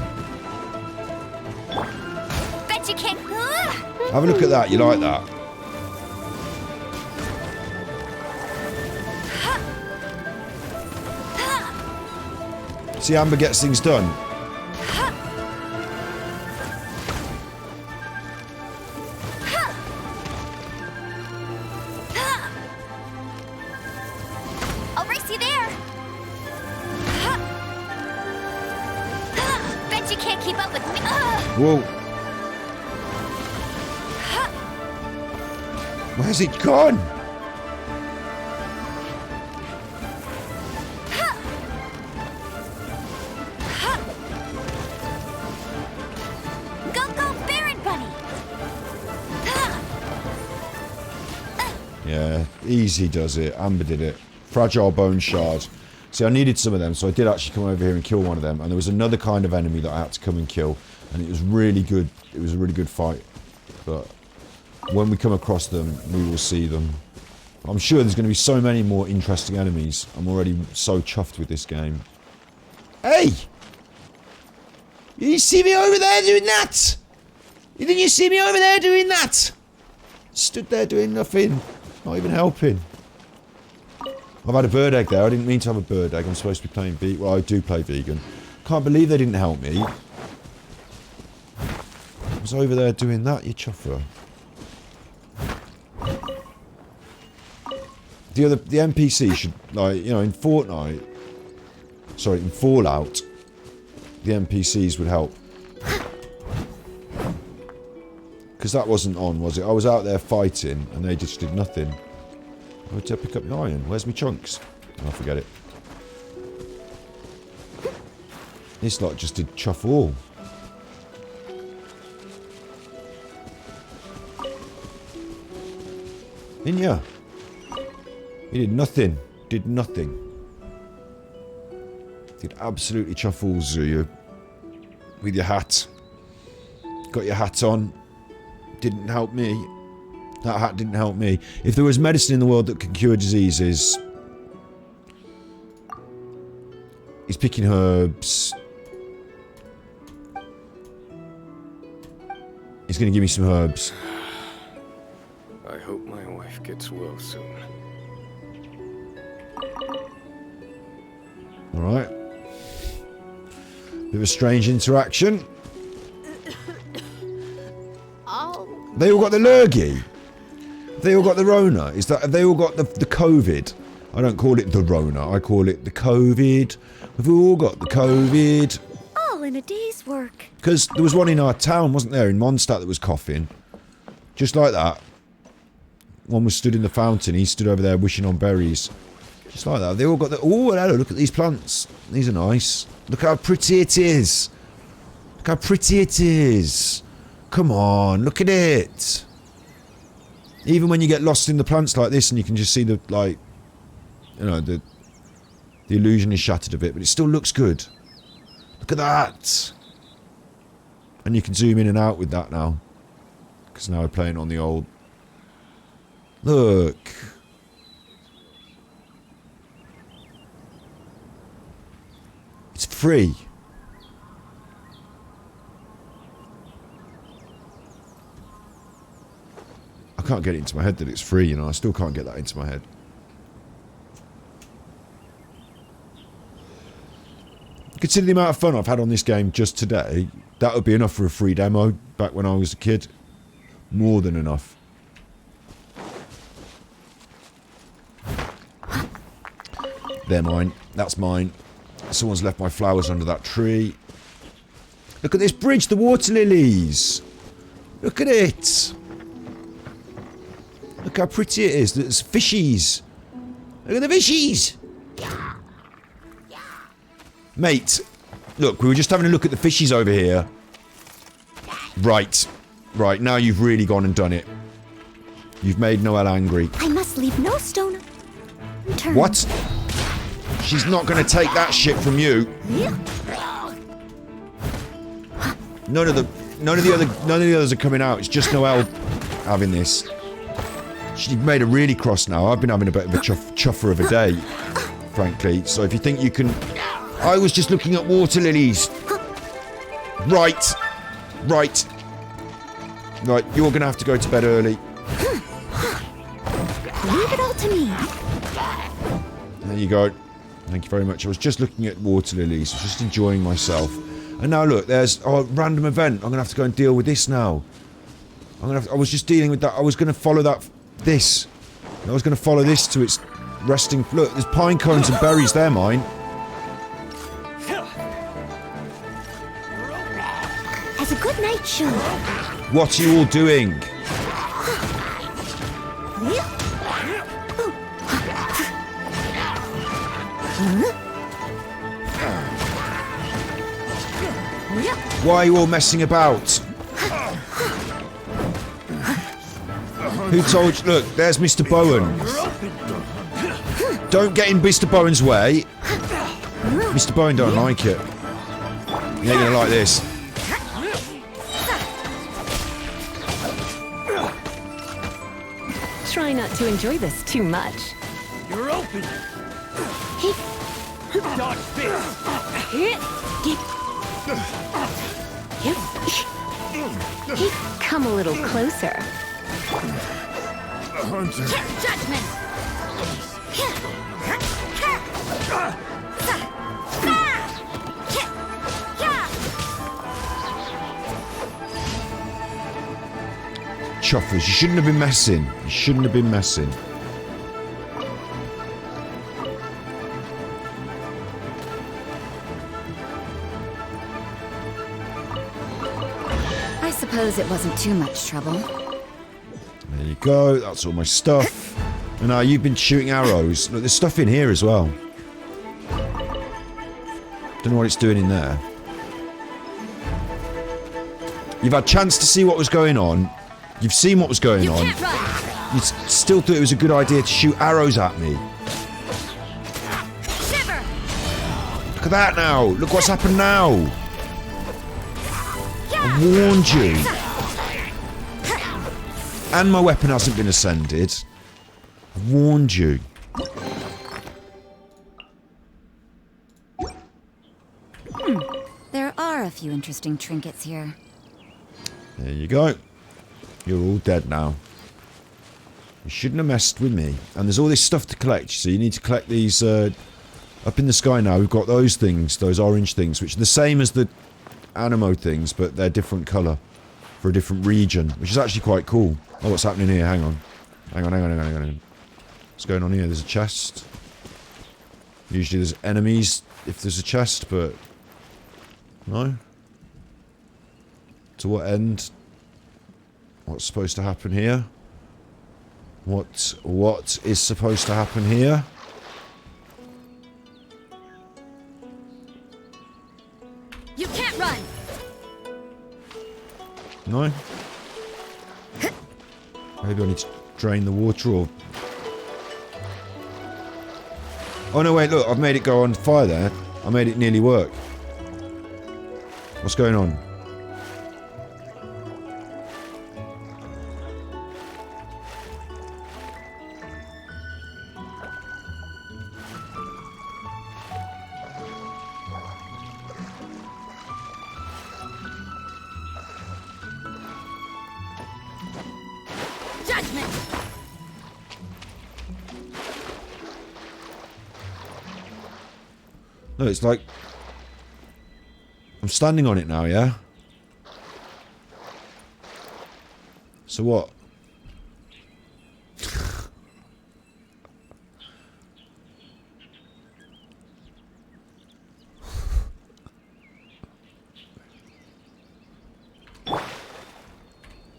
Bet you can't. Have a look at that. You like that? See, Amber gets things done. I'll race you there. Bet you can't keep up with me. Whoa. Where's it gone? Yeah, easy does it. Amber did it. Fragile bone shard. See, I needed some of them, so I did actually come over here and kill one of them. And there was another kind of enemy that I had to come and kill. And it was really good. It was a really good fight. But when we come across them, we will see them. I'm sure there's going to be so many more interesting enemies. I'm already so chuffed with this game. Hey! You see me over there doing that? Didn't you see me over there doing that? Stood there doing nothing. Not even helping. I've had a bird egg there. I didn't mean to have a bird egg. I'm supposed to be playing vegan. Well, I do play vegan. Can't believe they didn't help me. I was over there doing that, you chuffer. The NPC should, like, you know, in Fortnite... Sorry, in Fallout, the NPCs would help. Because that wasn't on, was it? I was out there fighting, and they just did nothing. I went to pick up the iron. Where's my chunks? Oh, forget it. This lot just did chuff all. Didn't ya? You did nothing. Did nothing. Did absolutely chuff all, Zuyu. With your hat. Got your hat on. Didn't help me. That hat didn't help me. If there was medicine in the world that can cure diseases... He's picking herbs. He's going to give me some herbs. I hope my wife gets well soon. Alright. Bit of a strange interaction. They all got the lurgy. They all got the Rona. Is that? Have they all got the COVID? I don't call it the Rona. I call it the COVID. We've all got the COVID. All in a day's work. Because there was one in our town, wasn't there, in Mondstadt that was coughing. Just like that. One was stood in the fountain. He stood over there wishing on berries. Just like that. They all got the... Oh, hello, look at these plants. These are nice. Look how pretty it is. Look how pretty it is. Come on, look at it. Even when you get lost in the plants like this and you can just see the, like... You know, the illusion is shattered a bit, but it still looks good. Look at that. And you can zoom in and out with that now. Because now we're playing on the old... Look. It's free. I can't get it into my head that it's free, you know. I still can't get that into my head. Consider the amount of fun I've had on this game just today. That would be enough for a free demo back when I was a kid. More than enough. They're mine. That's mine. Someone's left my flowers under that tree. Look at this bridge, the water lilies. Look at it. Look how pretty it is. There's fishies. Look at the fishies. Mate, look, we were just having a look at the fishies over here. Right. Right, now you've really gone and done it. You've made Noelle angry. I must leave no stone unturned. What? She's not going to take that shit from you. None of the others are coming out. It's just Noelle having this. She made her really cross now. I've been having a bit of a chuffer of a day, frankly. So if you think you can... I was just looking at water lilies. Right. Right. Right, you're going to have to go to bed early. Leave it all to me. There you go. Thank you very much. I was just looking at water lilies. I was just enjoying myself. And now look, there's a random event. I'm going to have to go and deal with this now. I was just dealing with that. I was going to follow that... This. I was going to follow this to its resting... Look, there's pine cones and berries. They're mine. As a good night should. What are you all doing? Why are you all messing about? Who told you? Look, there's Mr. Bowen. Don't get in Mr. Bowen's way. Mr. Bowen don't like it. You ain't gonna like this. Try not to enjoy this too much. You're open. Dodge Come a little closer. Hunter. Judgment! Chuffers, you shouldn't have been messing. You shouldn't have been messing. I suppose it wasn't too much trouble. There you go. That's all my stuff. And now you've been shooting arrows. Look, there's stuff in here as well. Don't know what it's doing in there. You've had a chance to see what was going on. You've seen what was going on. You still thought it was a good idea to shoot arrows at me. Look at that now. Look what's happened now. I warned you. And my weapon hasn't been ascended. I warned you. There are a few interesting trinkets here. There you go. You're all dead now. You shouldn't have messed with me. And there's all this stuff to collect, so you need to collect these up in the sky now. We've got those things, those orange things, which are the same as the Animo things, but they're different colour for a different region, which is actually quite cool. Oh, what's happening here? Hang on. Hang on. What's going on here? There's a chest. Usually there's enemies if there's a chest, but... No? To what end? What's supposed to happen here? What is supposed to happen here? You can't run. No? Maybe I need to drain the water or... Oh no, wait, look, I've made it go on fire there. I made it nearly work. What's going on? No, it's like... I'm standing on it now, yeah? So what?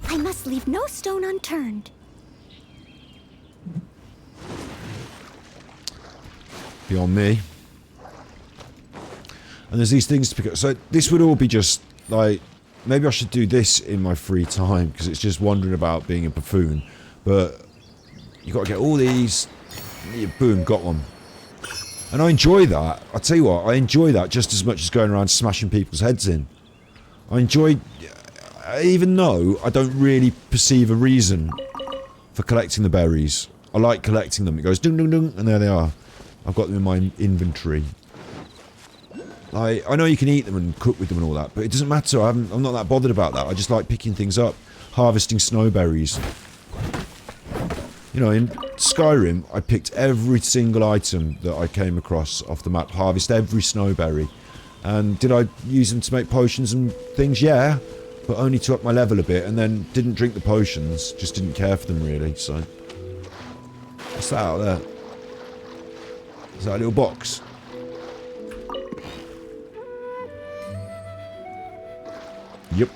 I must leave no stone unturned. Beyond me. And there's these things to pick up. So this would all be just, like... Maybe I should do this in my free time, because it's just wandering about being a buffoon. But... you got to get all these... Boom, got one. And I enjoy that. I tell you what, I enjoy that just as much as going around smashing people's heads in. I enjoy... Even though I don't really perceive a reason for collecting the berries. I like collecting them. It goes dung dung dung, and there they are. I've got them in my inventory. I know you can eat them and cook with them and all that, but it doesn't matter. I'm not that bothered about that. I just like picking things up, harvesting snowberries. You know, in Skyrim, I picked every single item that I came across off the map, harvest every snowberry. And did I use them to make potions and things? Yeah, but only to up my level a bit, and then didn't drink the potions, just didn't care for them really, so. What's that out there? Is that a little box? Yep.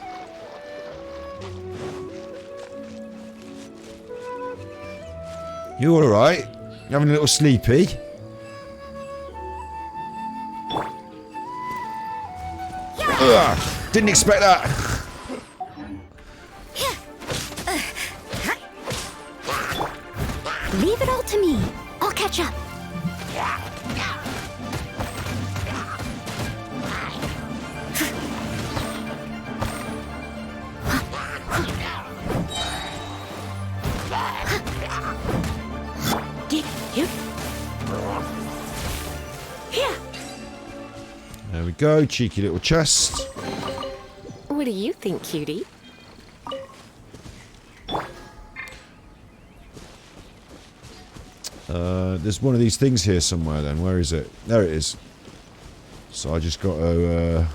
You alright? You having a little sleepy? Ugh, didn't expect that. Leave it all to me. I'll catch up. There we go, cheeky little chest. What do you think, cutie? There's one of these things here somewhere then. Where is it? There it is. So I just got to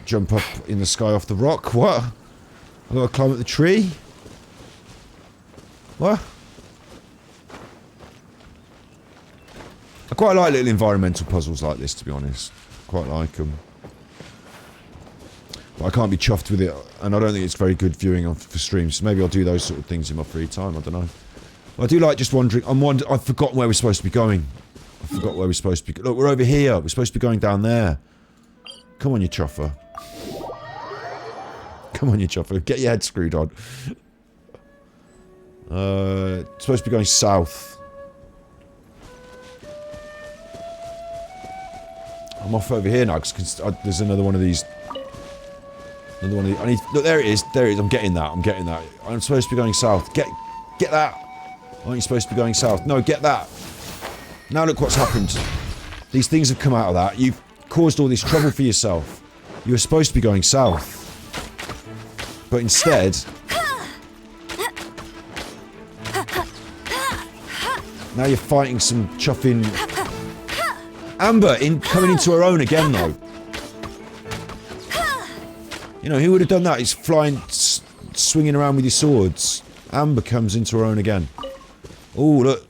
jump up in the sky off the rock. What? I've got to climb up the tree? What? I quite like little environmental puzzles like this, to be honest. Quite like them. But I can't be chuffed with it, and I don't think it's very good viewing for streams. So maybe I'll do those sort of things in my free time, I don't know. I do like just wandering. I've forgotten where we're supposed to be going. I forgot where we're supposed to be. Look, we're over here. We're supposed to be going down there. Come on, you chuffer. Come on, you chuffer. Get your head screwed on. Supposed to be going south. I'm off over here now because there's another one of these. Another one of these. I need. Look, there it is. There it is. I'm getting that. I'm getting that. I'm supposed to be going south. Get that. Aren't you supposed to be going south? No, get that. Now look what's happened. These things have come out of that. You've caused all this trouble for yourself. You were supposed to be going south. But instead... now you're fighting some chuffing... Amber coming into her own again, though. You know, who would have done that? He's flying, swinging around with your swords. Amber comes into her own again. Oh, look.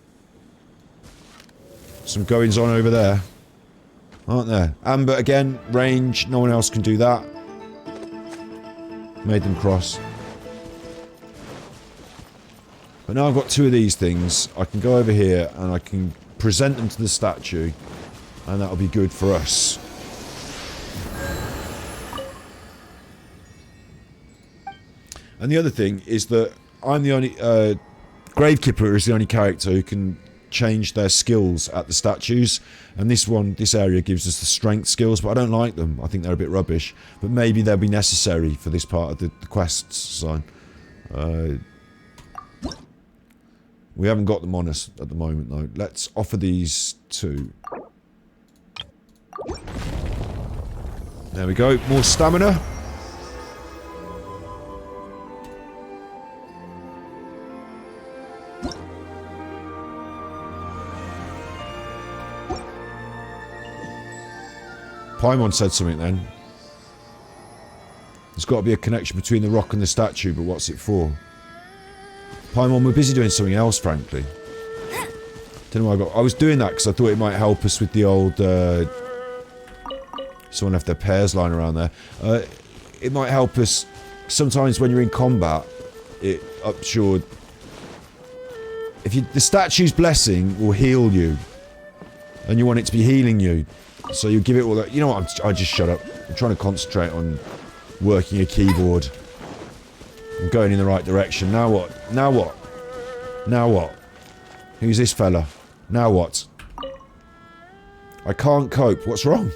Some goings on over there. Aren't there? Amber again, range. No one else can do that. Made them cross. But now I've got two of these things. I can go over here and I can present them to the statue. And that'll be good for us. And the other thing is that I'm the only... Gravekipper is the only character who can change their skills at the statues. And this area gives us the strength skills, but I don't like them. I think they're a bit rubbish. But maybe they'll be necessary for this part of the quests. So, we haven't got them on us at the moment, though. Let's offer these two. There we go. More stamina. Paimon said something then. There's got to be a connection between the rock and the statue, but what's it for? Paimon, we're busy doing something else, frankly. Don't know why I was doing that because I thought it might help us with the old... someone left their pears lying around there. It might help us... Sometimes when you're in combat, it ups your... The statue's blessing will heal you. And you want it to be healing you. So you give it all that... You know what? I just shut up. I'm trying to concentrate on working a keyboard. I'm going in the right direction. Now what? Now what? Now what? Who's this fella? Now what? I can't cope. What's wrong?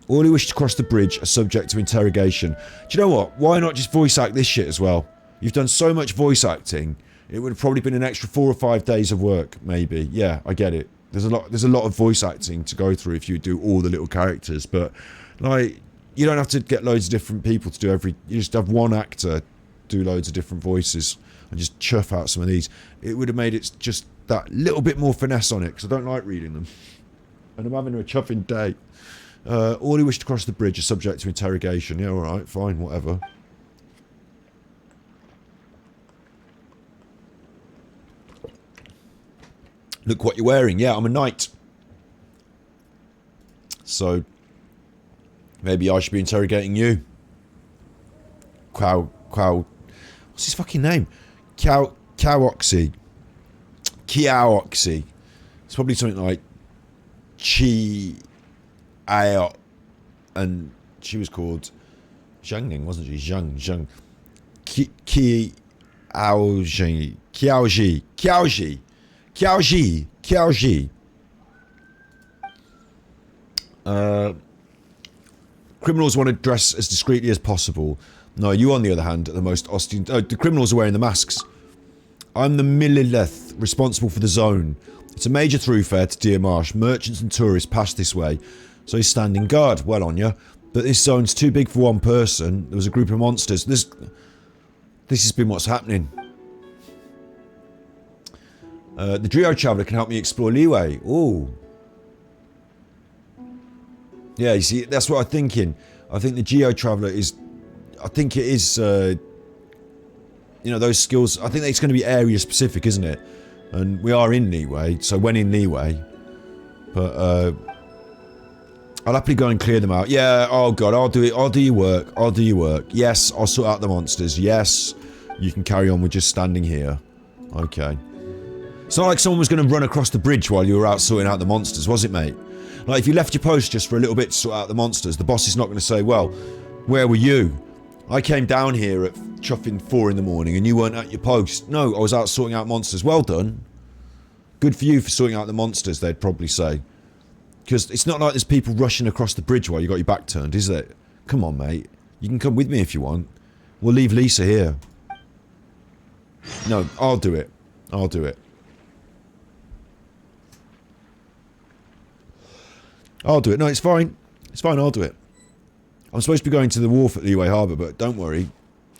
All who wish to cross the bridge are subject to interrogation. Do you know what? Why not just voice act this shit as well? You've done so much voice acting. It would have probably been an extra 4 or 5 days of work, maybe. Yeah, I get it. There's a lot of voice acting to go through if you do all the little characters, but like you don't have to get loads of different people to do you just have one actor do loads of different voices and just chuff out some of these. It would have made it just that little bit more finesse on it, because I don't like reading them. And I'm having a chuffing day. All who wish to cross the bridge are subject to interrogation. Yeah, alright, fine, whatever. Look what you're wearing. Yeah, I'm a knight. So, maybe I should be interrogating you. What's his fucking name? Kiaoxy. It's probably something like Chi-Ao, and she was called Xiangling, wasn't she? Zhang. Kiaoji. Criminals want to dress as discreetly as possible. No, you on the other hand are the most the criminals are wearing the masks. I'm the Millilith, responsible for the zone. It's a major thoroughfare to Deer Marsh. Merchants and tourists pass this way, so he's standing guard. Well on you. But this zone's too big for one person. There was a group of monsters. This has been what's happening. The Trio Traveller can help me explore Liyue. Ooh. Yeah, you see, that's what I'm thinking. I think the Geo Traveller is... I think it is... you know, those skills... I think it's going to be area specific, isn't it? And we are in Liyue, so when in Liyue... But, I'll happily go and clear them out. Yeah, oh god, I'll do it. I'll do your work. I'll do your work. Yes, I'll sort out the monsters. Yes, you can carry on with just standing here. Okay. It's not like someone was going to run across the bridge while you were out sorting out the monsters, was it, mate? Like, if you left your post just for a little bit to sort out the monsters, the boss is not going to say, well, where were you? I came down here at chuffing 4 in the morning and you weren't at your post. No, I was out sorting out monsters. Well done. Good for you for sorting out the monsters, they'd probably say. Because it's not like there's people rushing across the bridge while you got your back turned, is it? Come on, mate. You can come with me if you want. We'll leave Lisa here. No, I'll do it. I'll do it. I'll do it. No, it's fine. It's fine, I'll do it. I'm supposed to be going to the wharf at Liyue Harbour, but don't worry.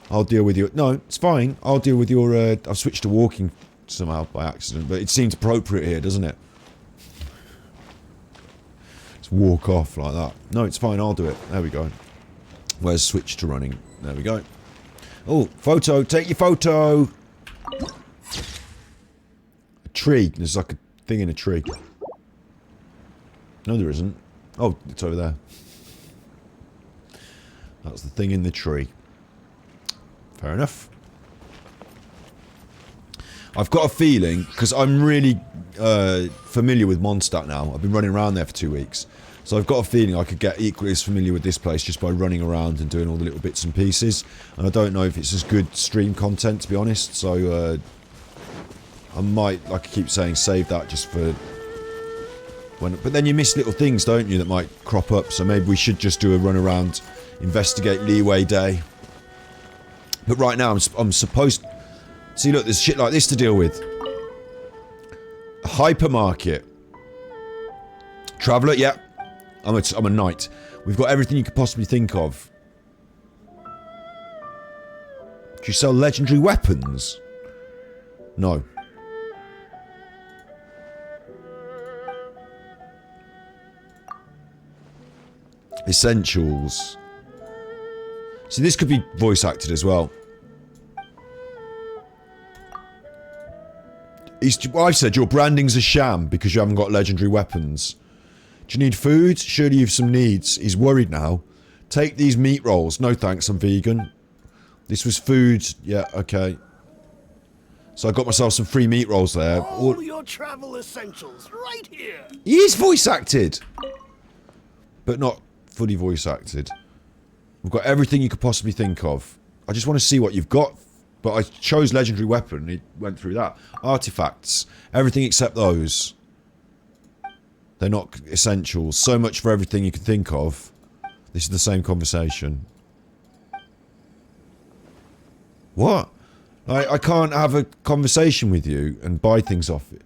I'll deal with your... No, it's fine. I'll deal with your... I've switched to walking somehow by accident, but it seems appropriate here, doesn't it? Just walk off like that. No, it's fine. I'll do it. There we go. Where's switch to running? There we go. Oh, photo. Take your photo. A tree. There's like a thing in a tree. No, there isn't. Oh, it's over there. That's the thing in the tree. Fair enough. I've got a feeling, because I'm really familiar with Mondstadt now. I've been running around there for 2 weeks. So I've got a feeling I could get equally as familiar with this place just by running around and doing all the little bits and pieces. And I don't know if it's as good stream content, to be honest. So I might, like I keep saying, save that just for... But then you miss little things, don't you, that might crop up. So maybe we should just do a run around, investigate Liyue Day. But right now I'm supposed... See, look, there's shit like this to deal with. A hypermarket. Traveller, yeah. I'm a knight. We've got everything you could possibly think of. Do you sell legendary weapons? No. Essentials. See, this could be voice acted as well. I've said your branding's a sham because you haven't got legendary weapons. Do you need food? Surely you've some needs. He's worried now. Take these meat rolls. No thanks, I'm vegan. This was food. Yeah, okay. So I got myself some free meat rolls there. All your travel essentials right here. He is voice acted. But not fully voice acted. We've got everything you could possibly think of. I just want to see what you've got. But I chose legendary weapon. He went through that. Artifacts. Everything except those. They're not essentials. So much for everything you can think of. This is the same conversation. What? I can't have a conversation with you and buy things off it.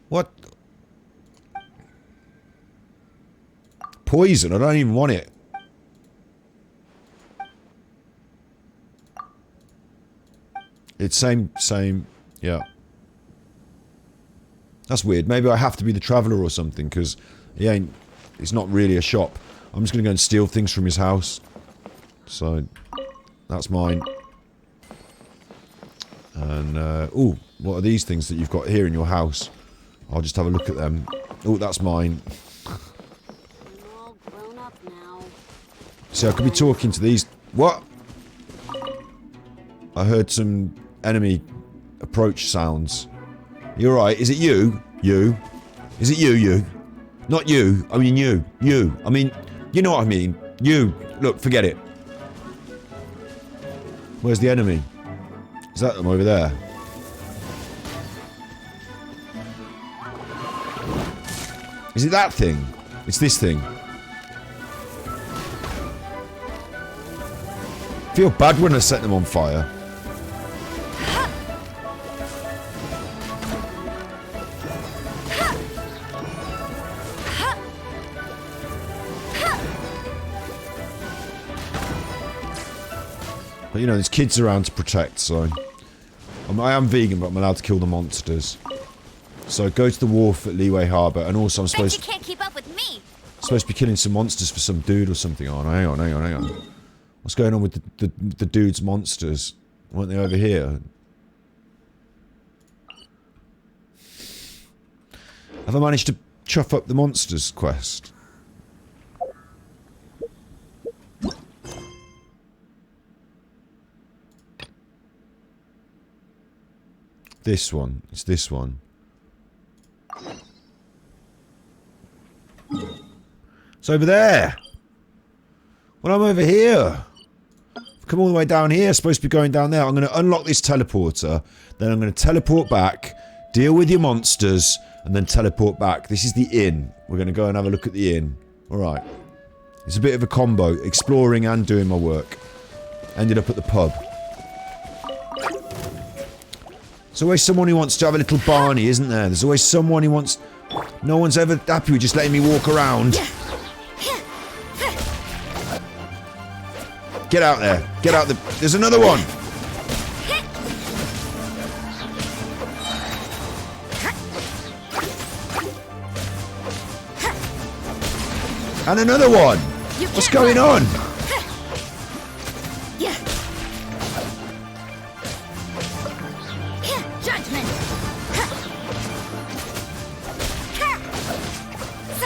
What? Poison? I don't even want it. It's same, yeah. That's weird. Maybe I have to be the traveller or something, because it's not really a shop. I'm just going to go and steal things from his house. So, that's mine. And, ooh, what are these things that you've got here in your house? I'll just have a look at them. Oh, that's mine. See, I could be talking to these... What? I heard some enemy approach sounds. You're right. Is it you? You? Is it you? Not you. I mean you. You. I mean, you know what I mean. You. Look, forget it. Where's the enemy? Is that them over there? Is it that thing? It's this thing. I feel bad when I set them on fire. But you know, there's kids around to protect, so... I am vegan, but I'm allowed to kill the monsters. So go to the wharf at Liyue Harbour, and also I'm supposed Bet you can't keep up with me. supposed to be killing some monsters for some dude or something. Oh, hang on. What's going on with the dude's monsters? Weren't they over here? Have I managed to chuff up the monsters quest? This one. It's this one. It's over there. Well, I'm over here. I've come all the way down here. Supposed to be going down there. I'm going to unlock this teleporter. Then I'm going to teleport back. Deal with your monsters. And then teleport back. This is the inn. We're going to go and have a look at the inn. Alright. It's a bit of a combo. Exploring and doing my work. Ended up at the pub. There's always someone who wants to have a little Barney, isn't there? There's always someone who wants... No one's ever happy with just letting me walk around. Get out there. Get out the... There's another one! And another one! What's going on?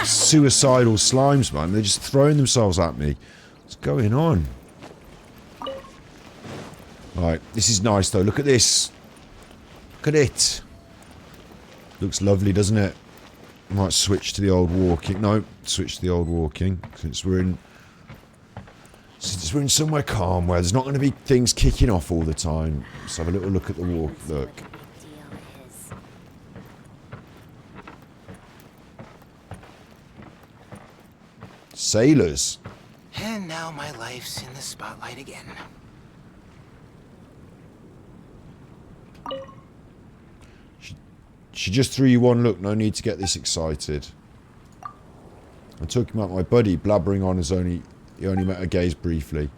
Suicidal slimes, man. They're just throwing themselves at me. What's going on? Right, this is nice though. Look at this. Look at it. Looks lovely, doesn't it? Might switch to the old walking. No, switch to the old walking. Since we're in somewhere calm where there's not going to be things kicking off all the time. Let's have a little look at the walk. Look. Sailors. And now my life's in the spotlight again. She just threw you one look. No need to get this excited. I'm talking about my buddy blabbering on as he only met her gaze briefly.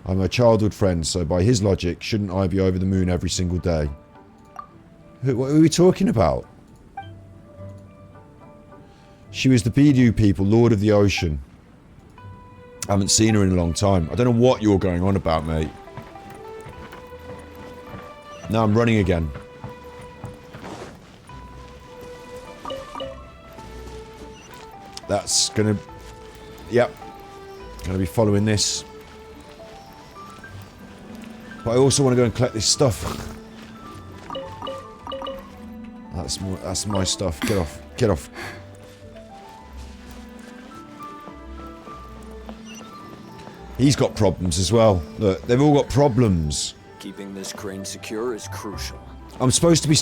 I'm her childhood friend, so by his logic, shouldn't I be over the moon every single day? What are we talking about? She was the Beidou people, Lord of the Ocean. I haven't seen her in a long time. I don't know what you're going on about, mate. Now I'm running again. That's gonna... Yep. Gonna be following this. But I also want to go and collect this stuff. That's my stuff. Get off. Get off. He's got problems as well. Look, they've all got problems. Keeping this crane secure is crucial. I'm supposed to be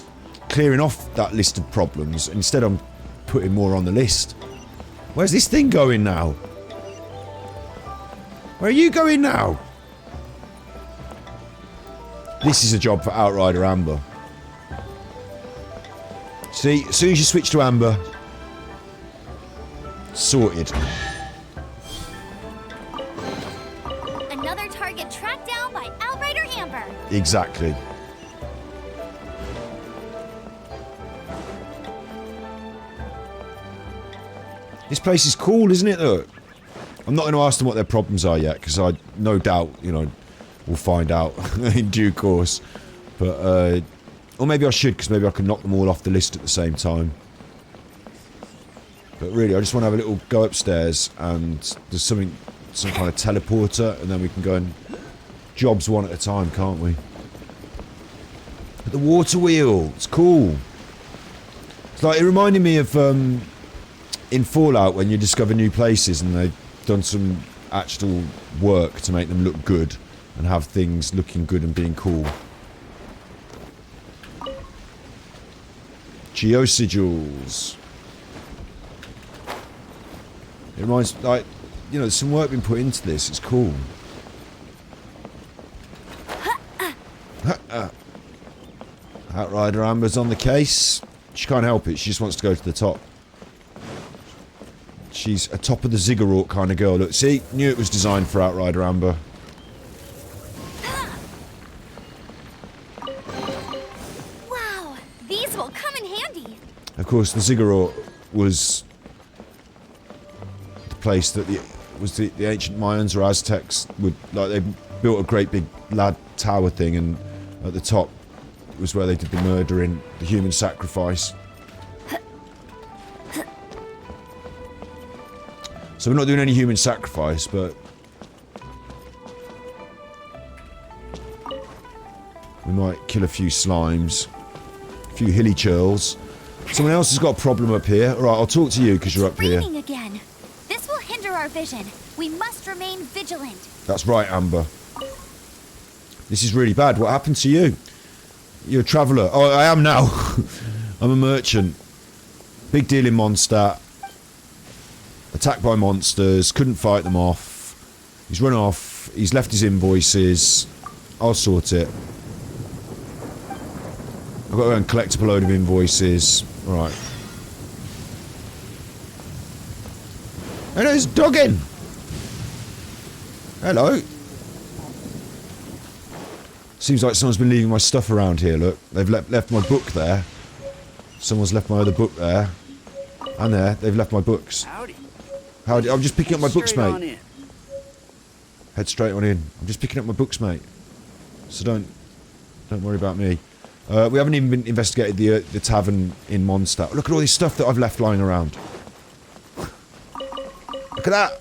clearing off that list of problems. Instead, I'm putting more on the list. Where's this thing going now? Where are you going now? This is a job for Outrider Amber. See, as soon as you switch to Amber, sorted. Another target tracked down by Outrider Amber. Exactly. This place is cool, isn't it, though? I'm not going to ask them what their problems are yet, because I no doubt, you know, we'll find out in due course. But, or maybe I should, because maybe I can knock them all off the list at the same time. But really, I just want to have a little go upstairs, and there's some kind of teleporter, and then we can go and jobs one at a time, can't we? But the water wheel, it's cool. It's like, it reminded me of, in Fallout, when you discover new places and they've done some actual work to make them look good and have things looking good and being cool. Geosigils. It reminds, like, you know, there's some work been put into this. It's cool. Outrider Amber's on the case. She can't help it. She just wants to go to the top. She's a top of the ziggurat kind of girl. Look, see? Knew it was designed for Outrider Amber. Wow, these will come in handy. Of course, the ziggurat was the place that the ancient Mayans or Aztecs would, like, they built a great big lad tower thing, and at the top was where they did the murdering, the human sacrifice. So we're not doing any human sacrifice, but we might kill a few slimes, a few hilly churls. Someone else has got a problem up here. Alright, I'll talk to you because you're up here. It's raining again. This will hinder our vision. We must remain vigilant. That's right, Amber. This is really bad. What happened to you? You're a traveller. Oh, I am now. I'm a merchant. Big deal in Mondstadt. Attacked by monsters. Couldn't fight them off. He's run off. He's left his invoices. I'll sort it. I've got to go and collect a load of invoices. Right. And there's Doggin! Hello. Seems like someone's been leaving my stuff around here, look. They've left my book there. Someone's left my other book there. And there, they've left my books. Howdy. Howdy, I'm just picking up my books, Straight on mate. in. Head straight on in. I'm just picking up my books, mate. So don't worry about me. We haven't even been investigated the tavern in Mondstadt. Look at all this stuff that I've left lying around. Look at that.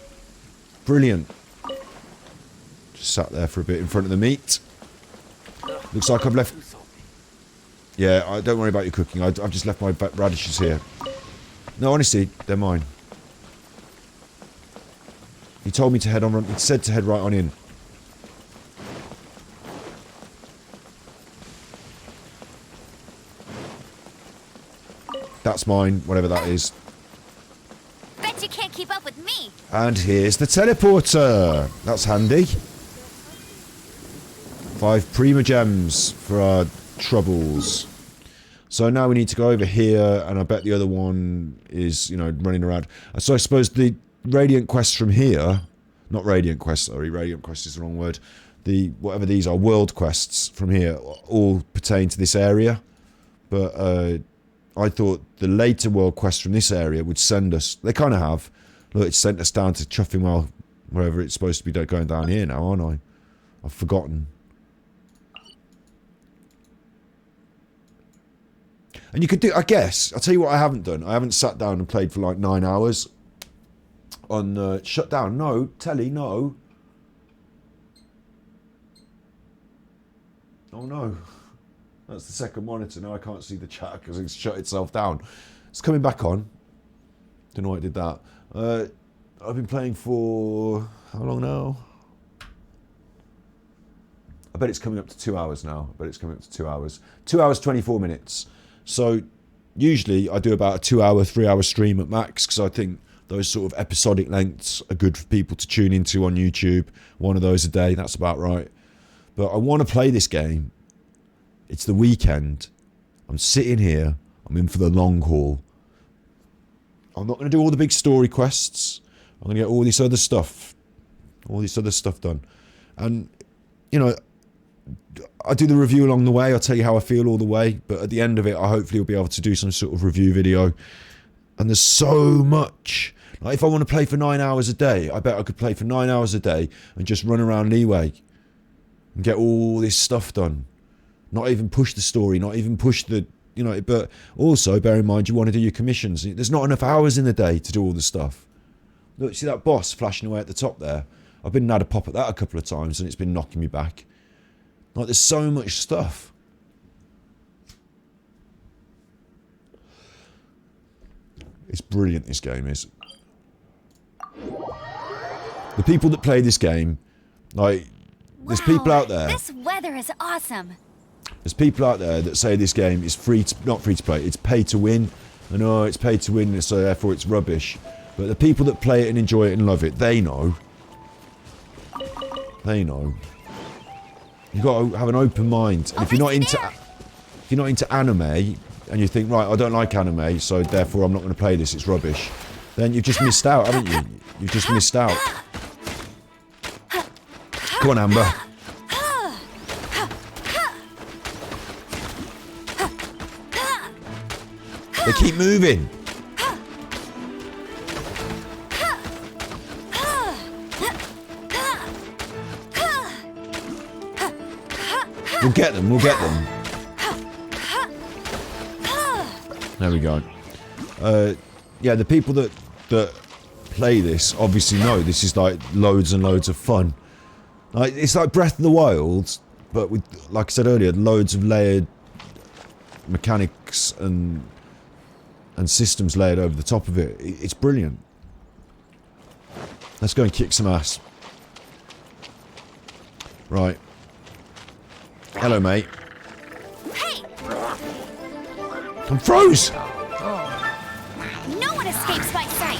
Brilliant. Just sat there for a bit in front of the meat. Looks like I've left... Yeah, don't worry about your cooking. I've just left my radishes here. No, honestly, they're mine. He told me to head on... He said to head right on in. That's mine, whatever that is. Bet you can't keep up with me. And here's the teleporter. That's handy. 5 Prima Gems for our troubles. So now we need to go over here, and I bet the other one is, you know, running around. So I suppose the Radiant Quest from here... Not Radiant Quest, sorry. Radiant Quest is the wrong word. The, whatever these are, World Quests from here all pertain to this area. But I thought the later World Quests from this area would send us... They kind of have. Look, it's sent us down to Chuffing, well, wherever it's supposed to be going down here now, aren't I? I've forgotten. And you could do, I guess, I'll tell you what I haven't done. I haven't sat down and played for like 9 hours on shut down. No, telly, no. Oh no. That's the second monitor. Now I can't see the chat because it's shut itself down. It's coming back on. Don't know why it did that. I've been playing for, how long now? I bet it's coming up to 2 hours now. I bet it's coming up to 2 hours. 2 hours, 24 minutes. So usually I do about a 2 hour, 3 hour stream at max because I think Those sort of episodic lengths are good for people to tune into on YouTube. One of those a day, that's about right. But I want to play this game. It's the weekend. I'm sitting here. I'm in for the long haul. I'm not going to do all the big story quests. I'm going to get all this other stuff. All this other stuff done. And, you know, I do the review along the way. I'll tell you how I feel all the way. But at the end of it, I hopefully will be able to do some sort of review video. And there's so much. Like, if I want to play for 9 hours a day, I bet I could play for 9 hours a day and just run around Liyue and get all this stuff done. Not even push the story, not even push the, you know, but also bear in mind you want to do your commissions. There's not enough hours in the day to do all the stuff. Look, see that boss flashing away at the top there? I've been and had a pop at that a couple of times and it's been knocking me back. Like, there's so much stuff. It's brilliant, this game is. The people that play this game, like, there's people out there. This weather is awesome. There's people out there that say this game is not free to play, it's pay to win. I know it's pay to win, so therefore it's rubbish. But the people that play it and enjoy it and love it, they know. They know. You've got to have an open mind. And if you're not into anime, and you think, right, I don't like anime, so therefore I'm not going to play this, it's rubbish, then you've just missed out, haven't you? You've just missed out. Come on, Amber. They keep moving. We'll get them, we'll get them. There we go. Yeah, the people that play this obviously know this is like loads and loads of fun. Like, it's like Breath of the Wild, but with, like I said earlier, loads of layered mechanics and systems layered over the top of it. It's brilliant. Let's go and kick some ass. Right. Hello, mate. Hey! I'm froze! No one escapes my sight!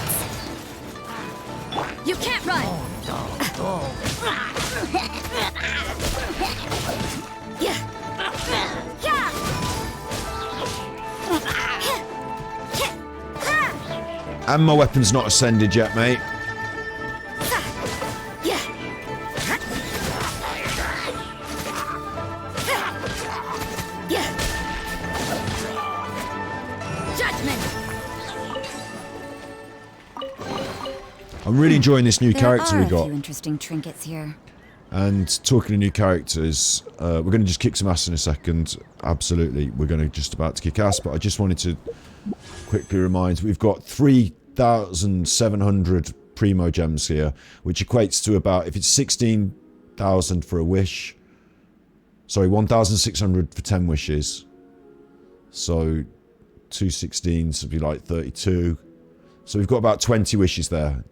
You can't run! And my weapon's not ascended yet, mate. I'm really enjoying this new character we got. There are a few interesting trinkets here. And talking to new characters, we're going to just kick some ass in a second. Absolutely, we're going to just about to kick ass, but I just wanted to quickly remind, we've got 3,700 Primo Gems here, which equates to about, if it's 16,000 for a wish, sorry, 1,600 for 10 wishes. So 216s would be like 32. So we've got about 20 wishes there.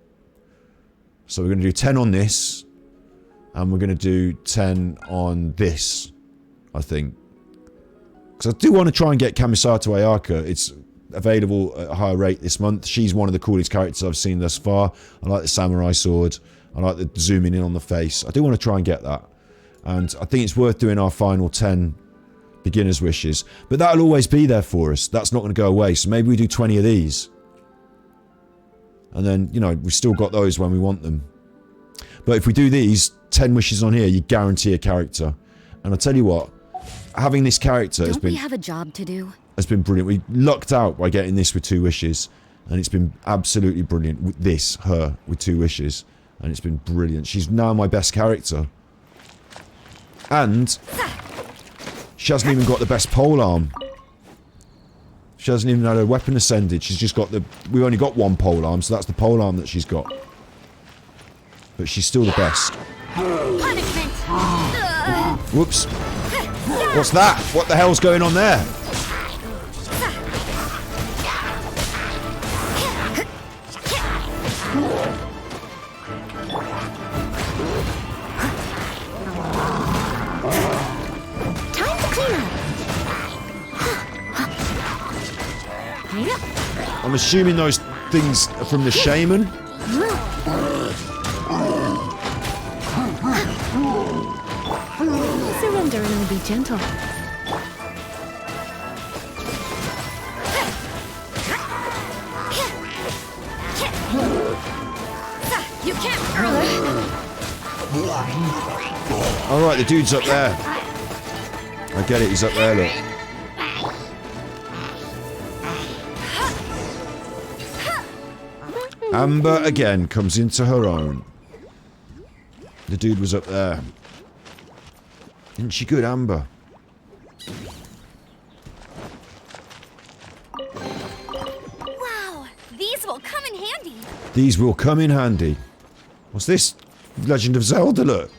So we're going to do 10 on this, and we're going to do 10 on this, I think. Because I do want to try and get Kamisato Ayaka. It's available at a higher rate this month. She's one of the coolest characters I've seen thus far. I like the samurai sword. I like the zooming in on the face. I do want to try and get that. And I think it's worth doing our final 10 beginner's wishes. But that'll always be there for us. That's not going to go away. So maybe we do 20 of these. And then, you know, we've still got those when we want them. But if we do these 10 wishes on here, you guarantee a character. And I'll tell you what, having this character Don't we have a job to do? has been brilliant. We lucked out by getting this with 2 wishes. And it's been absolutely brilliant. With this, her, with 2 wishes. And it's been brilliant. She's now my best character. And she hasn't even got the best polearm. She hasn't even had her weapon ascended. She's just got the... We've only got 1 polearm, so that's the polearm that she's got. But she's still the best. Punishment! Whoops. What's that? What the hell's going on there? Time to clean up! I'm assuming those things from the shaman. Surrender and be gentle. You can't. Alright, the dude's up there. I get it, he's up there, look. Amber again comes into her own. The dude was up there. Isn't she good, Amber? Wow, these will come in handy. These will come in handy. What's this? Legend of Zelda, look.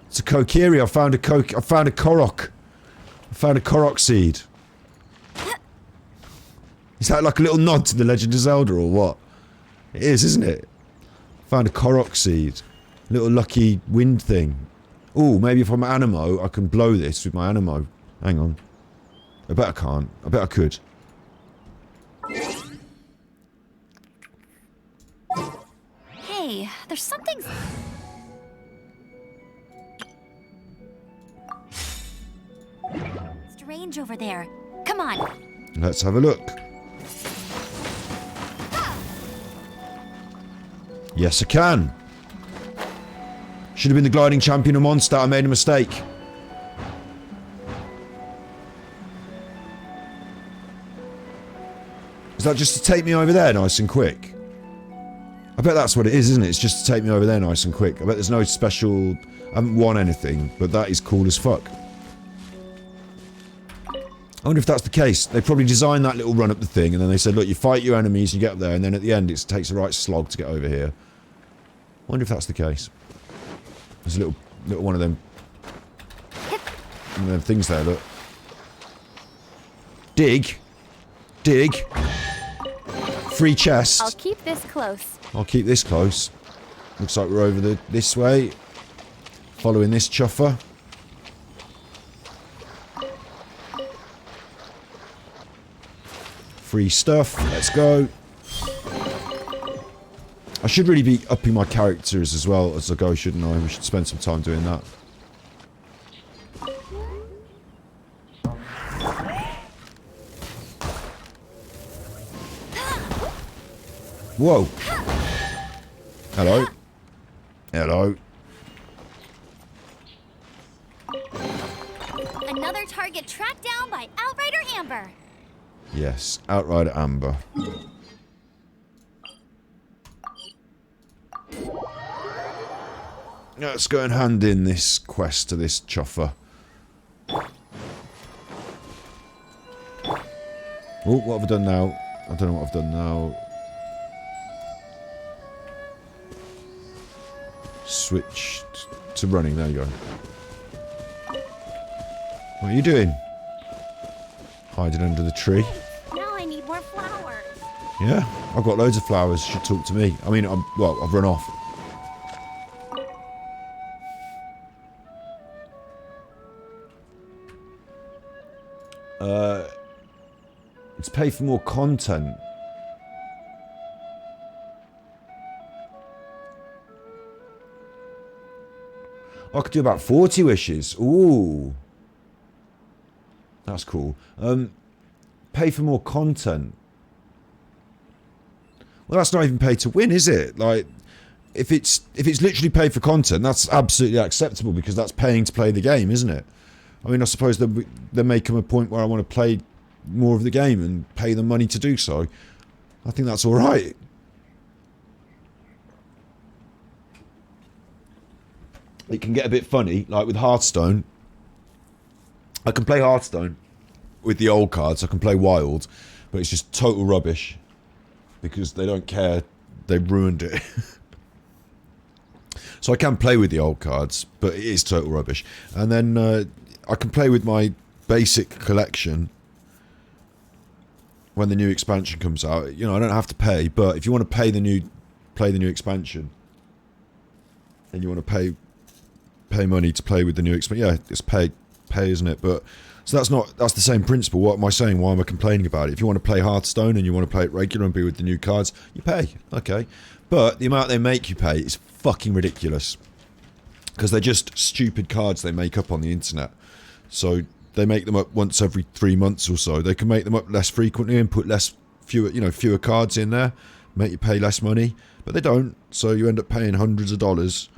It's a Kokiri. I found a Korok. I found a Korok seed. Is that like a little nod to the Legend of Zelda or what? It is, isn't it? Found a Korok seed. Little lucky wind thing. Ooh, maybe if I'm Animo, I can blow this with my Animo. Hang on. I bet I can't. I bet I could. Hey, there's something... strange over there. Come on. Let's have a look. Yes, I can. Should have been the gliding champion of Mondstadt. I made a mistake. Is that just to take me over there nice and quick? I bet that's what it is, isn't it? It's just to take me over there nice and quick. I bet there's no special... I haven't won anything, but that is cool as fuck. I wonder if that's the case. They probably designed that little run up the thing, and then they said, look, you fight your enemies, you get up there, and then at the end it takes a right slog to get over here. I wonder if that's the case. There's a little one of them things there, look. Dig. Dig. Free chest. I'll keep this close. I'll keep this close. Looks like we're over this way. Following this chuffer. Free stuff. Let's go. I should really be upping my characters as well as I go, shouldn't I? We should spend some time doing that. Whoa. Hello. Hello. Another target tracked down by Outrider Amber. Yes, Outrider Amber. Let's go and hand in this quest to this chuffer. Oh, what have I done now? I don't know what I've done now. Switch to running, there you go. What are you doing? Hiding under the tree. Now I need more flowers. Yeah, I've got loads of flowers. Should talk to me. I mean, well, I've run off. It's pay for more content. I could do about 40 wishes. Ooh. That's cool. Pay for more content. Well, that's not even pay to win, is it? Like, if it's literally pay for content, that's absolutely acceptable because that's paying to play the game, isn't it? I mean, I suppose there may come a point where I want to play more of the game and pay them money to do so. I think that's all right. It can get a bit funny, like with Hearthstone. I can play Hearthstone with the old cards. I can play Wild, but it's just total rubbish because they don't care. They ruined it. So I can play with the old cards, but it is total rubbish. And then I can play with my basic collection when the new expansion comes out. You know, I don't have to pay, but if you want to play the new expansion, then you want to pay money to play with the new expansion. Yeah, it's pay pay, isn't it? But so that's the same principle. What am I saying? Why am I complaining about it? If you want to play Hearthstone and you want to play it regular and be with the new cards, you pay. Okay. But the amount they make you pay is fucking ridiculous. Because they're just stupid cards they make up on the internet. So they make them up once every 3 months or so. They can make them up less frequently and put fewer cards in there, make you pay less money. But they don't. So you end up paying hundreds of dollars.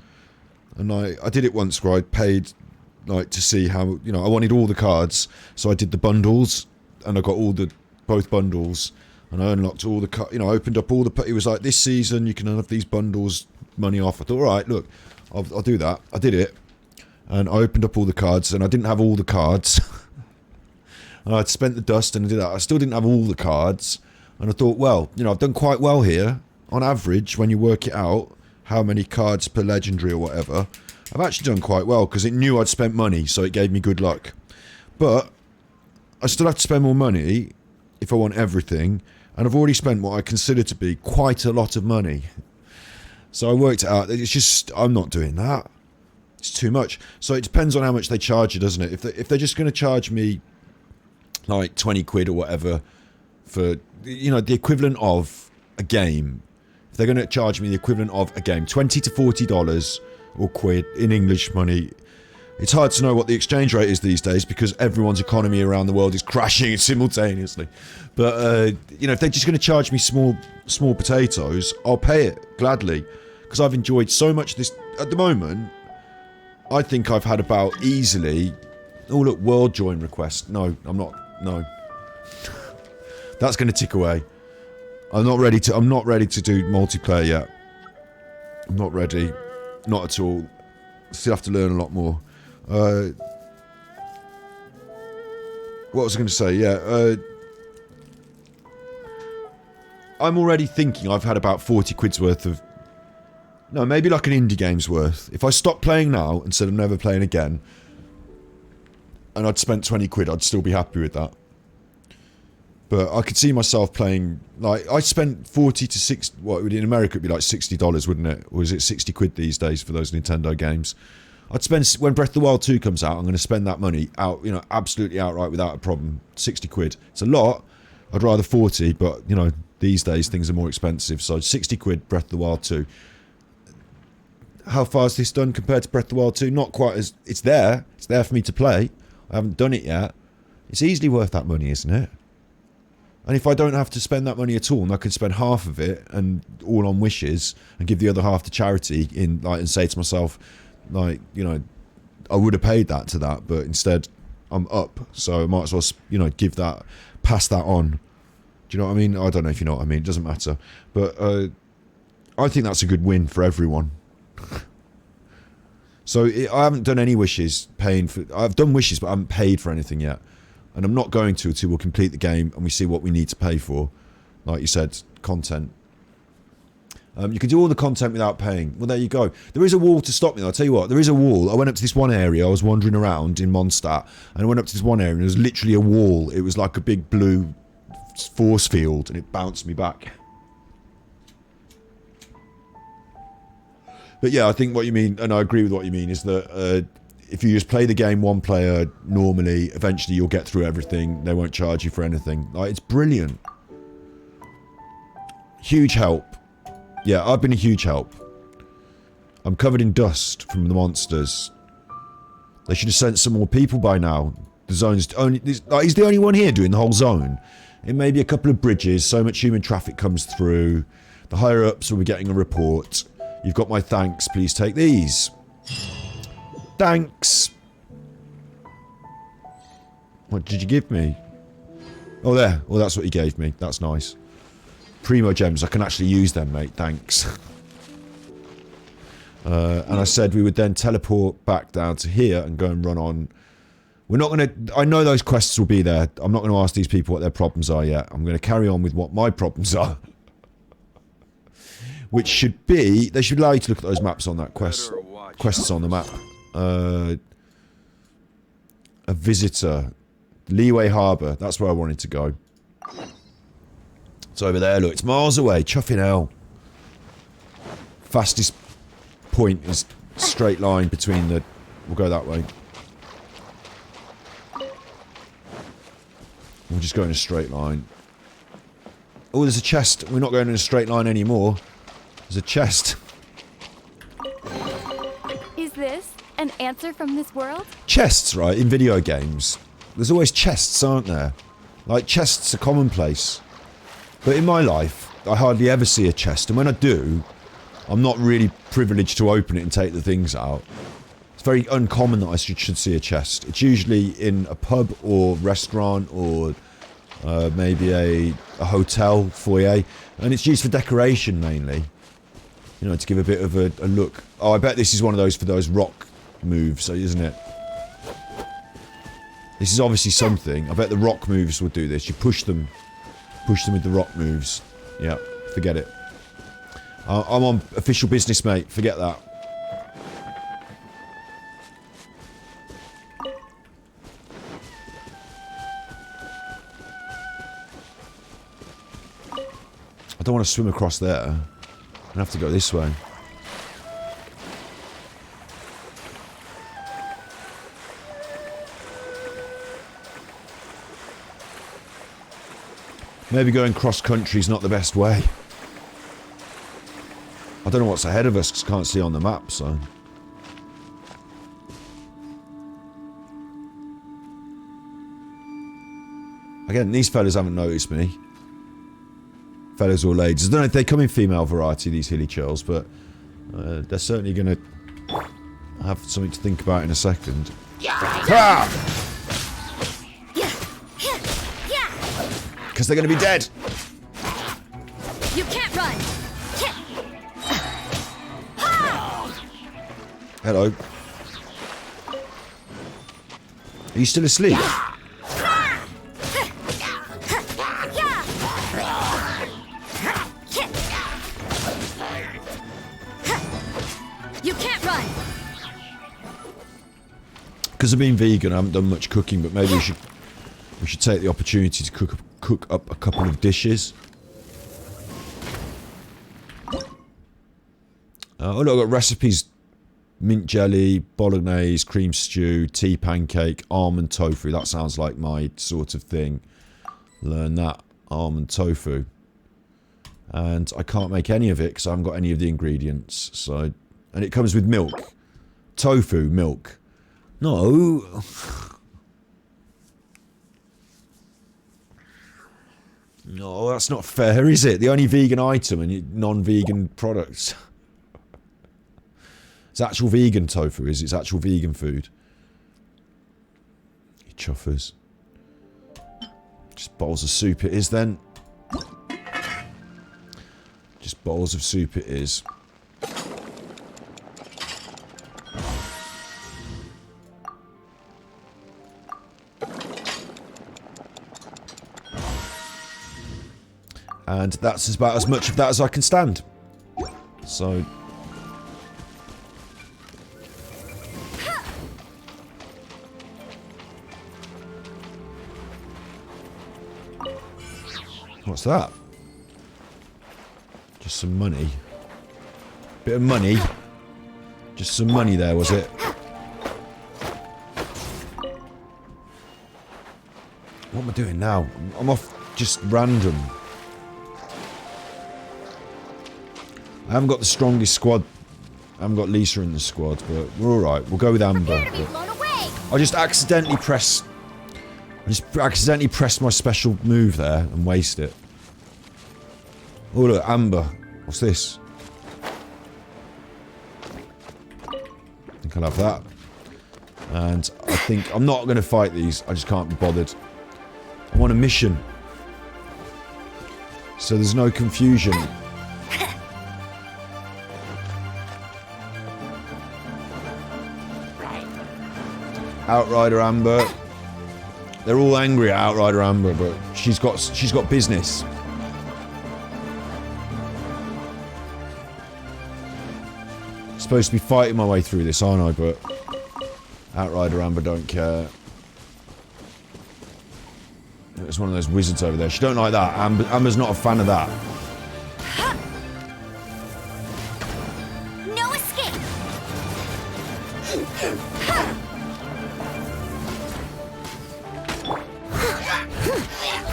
And I did it once where I paid like to see how, I wanted all the cards. So I did the bundles and I got both bundles. And I unlocked all the, opened up all the, it was like, this season you can have these bundles, money off. I thought, all right, look, I'll do that. I did it. And I opened up all the cards, and I didn't have all the cards. And I'd spent the dust and I did that. I still didn't have all the cards. And I thought, well, I've done quite well here. On average, when you work it out, how many cards per legendary or whatever, I've actually done quite well, because it knew I'd spent money, so it gave me good luck. But I still have to spend more money if I want everything. And I've already spent what I consider to be quite a lot of money. So I worked it out. It's just, I'm not doing that. It's too much. So it depends on how much they charge you, doesn't it? If they're just going to charge me like 20 quid or whatever for, the equivalent of a game. If they're going to charge me the equivalent of a game, $20 to $40 or quid in English money. It's hard to know what the exchange rate is these days because everyone's economy around the world is crashing simultaneously. But, if they're just going to charge me small potatoes, I'll pay it gladly. Because I've enjoyed so much this. At the moment, I think I've had about easily... Oh, look, world join request. No, I'm not. No. That's going to tick away. I'm not ready to do multiplayer yet. I'm not ready. Not at all. Still have to learn a lot more. What was I going to say? Yeah. I'm already thinking I've had about 40 quid's worth of... No, maybe like an indie game's worth. If I stopped playing now and said I'm never playing again, and I'd spent 20 quid, I'd still be happy with that. But I could see myself playing... Like, I spent 40 to 60... What, in America it'd be like $60, wouldn't it? Or is it 60 quid these days for those Nintendo games? I'd spend... When Breath of the Wild 2 comes out, I'm going to spend that money out, absolutely outright without a problem. 60 quid. It's a lot. I'd rather 40, but, these days things are more expensive. So 60 quid, Breath of the Wild 2. How far is this done compared to Breath of the Wild 2? Not quite as... It's there. It's there for me to play. I haven't done it yet. It's easily worth that money, isn't it? And if I don't have to spend that money at all, and I can spend half of it and all on wishes and give the other half to charity and say to myself, I would have paid that to that, but instead I'm up. So I might as well, pass that on. Do you know what I mean? I don't know if you know what I mean. It doesn't matter. But I think that's a good win for everyone. So I haven't done any wishes I've done wishes, but I haven't paid for anything yet. And I'm not going to until we'll complete the game and we see what we need to pay for. Like you said, content. You can do all the content without paying. Well, there you go. There is a wall to stop me. I'll tell you what, there is a wall. I went up to this one area. I was wandering around in Mondstadt. And I went up to this one area and there was literally a wall. It was like a big blue force field and it bounced me back. But yeah, I think what you mean, and I agree with what you mean, is that if you just play the game one player normally, eventually you'll get through everything. They won't charge you for anything. Like, it's brilliant. Huge help. Yeah, I've been a huge help. I'm covered in dust from the monsters. They should have sent some more people by now. The zone's only... he's the only one here doing the whole zone. It may be a couple of bridges, so much human traffic comes through. The higher-ups will be getting a report. You've got my thanks, please take these. Thanks. What did you give me? Oh, there. Well, that's what you gave me. That's nice. Primo gems. I can actually use them, mate. Thanks. And I said we would then teleport back down to here and go and run on. We're not going to... I know those quests will be there. I'm not going to ask these people what their problems are yet. I'm going to carry on with what my problems are. Which should be... They should allow you to look at those maps on that quest. Quests on the map. A visitor. Liyue Harbour. That's where I wanted to go. It's over there. Look, it's miles away. Chuffing hell. Fastest point is straight line between the... We'll go that way. We'll just go in a straight line. Oh, there's a chest. We're not going in a straight line anymore. There's a chest. Is this an answer from this world? Chests, right, in video games. There's always chests, aren't there? Like, chests are commonplace. But in my life, I hardly ever see a chest. And when I do, I'm not really privileged to open it and take the things out. It's very uncommon that I should see a chest. It's usually in a pub or restaurant or maybe a hotel foyer. And it's used for decoration, mainly. You know, to give a bit of a look. Oh, I bet this is one of those for those rock moves, isn't it? This is obviously something. I bet the rock moves would do this. You push them with the rock moves. Yeah, forget it. I'm on official business, mate. Forget that. I don't want to swim across there. I'm gonna have to go this way. Maybe going cross-country is not the best way. I don't know what's ahead of us because I can't see on the map, so... Again, these fellas haven't noticed me. Fellas or ladies. I don't know if they come in female variety, these hilly churls, but... they're certainly going to have something to think about in a second. Ah! Because they're going to be dead. You can't run. Hello. Are you still asleep? You can't run. Because I've been vegan, I haven't done much cooking, but maybe we should take the opportunity to cook up a couple of dishes. Oh look, I've got recipes. Mint jelly, bolognese, cream stew, tea pancake, almond tofu. That sounds like my sort of thing. Learn that. Almond tofu. And I can't make any of it because I haven't got any of the ingredients. So, and it comes with milk. Tofu, milk. No. No, that's not fair, is it? The only vegan item and non-vegan products. It's actual vegan tofu, is it? It's actual vegan food. You chuffers. Just bowls of soup it is then. Just bowls of soup it is. And that's about as much of that as I can stand. So... What's that? Just some money. Bit of money. Just some money there, was it? What am I doing now? I'm off just random. I haven't got the strongest squad. I haven't got Lisa in the squad, but we're alright. We'll go with Amber. I just accidentally pressed my special move there and waste it. Oh look, Amber. What's this? I think I'll have that. And I think I'm not going to fight these. I just can't be bothered. I'm on a mission. So there's no confusion. Outrider Amber. They're all angry at Outrider Amber, but she's got business. Supposed to be fighting my way through this, aren't I? But Outrider Amber don't care. There's one of those wizards over there. She don't like that. Amber's not a fan of that. No escape.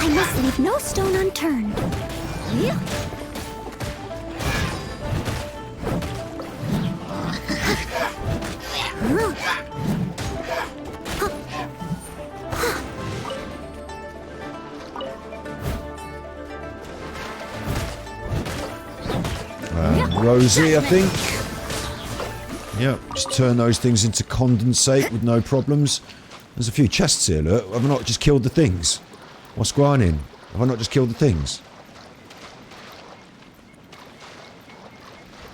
I must leave no stone unturned. Rosie, I think. Yeah, just turn those things into condensate with no problems. There's a few chests here, look. Have I not just killed the things? What's going on? Have I not just killed the things?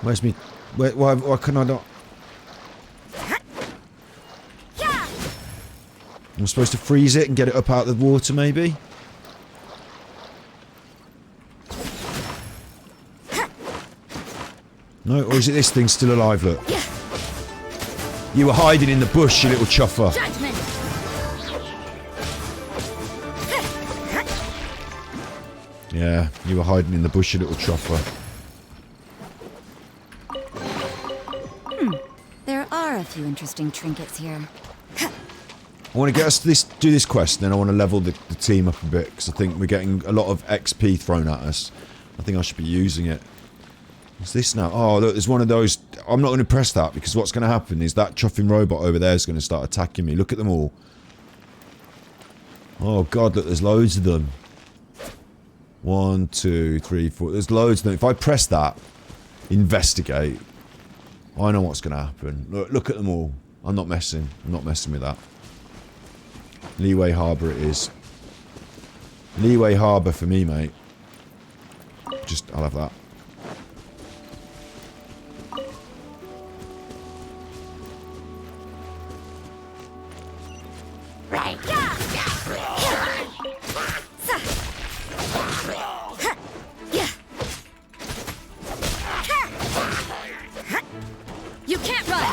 Where's me? Why can I not? I'm supposed to freeze it and get it up out of the water, maybe? No, or is it this thing still alive, look? You were hiding in the bush, you little chuffer. Yeah, you were hiding in the bush, you little chuffer. There are a few interesting trinkets here. I want to get us to this, do this quest, and then I want to level the team up a bit, because I think we're getting a lot of XP thrown at us. I think I should be using it. What's this now? Oh, look, there's one of those. I'm not going to press that, because what's going to happen is that chuffing robot over there is going to start attacking me. Look at them all. Oh, God, look, there's loads of them. 1, 2, 3, 4. There's loads of them. If I press that, investigate, I know what's going to happen. Look at them all. I'm not messing. I'm not messing with that. Liyue Harbour it is. Liyue Harbour for me, mate. I'll have that. You can't run.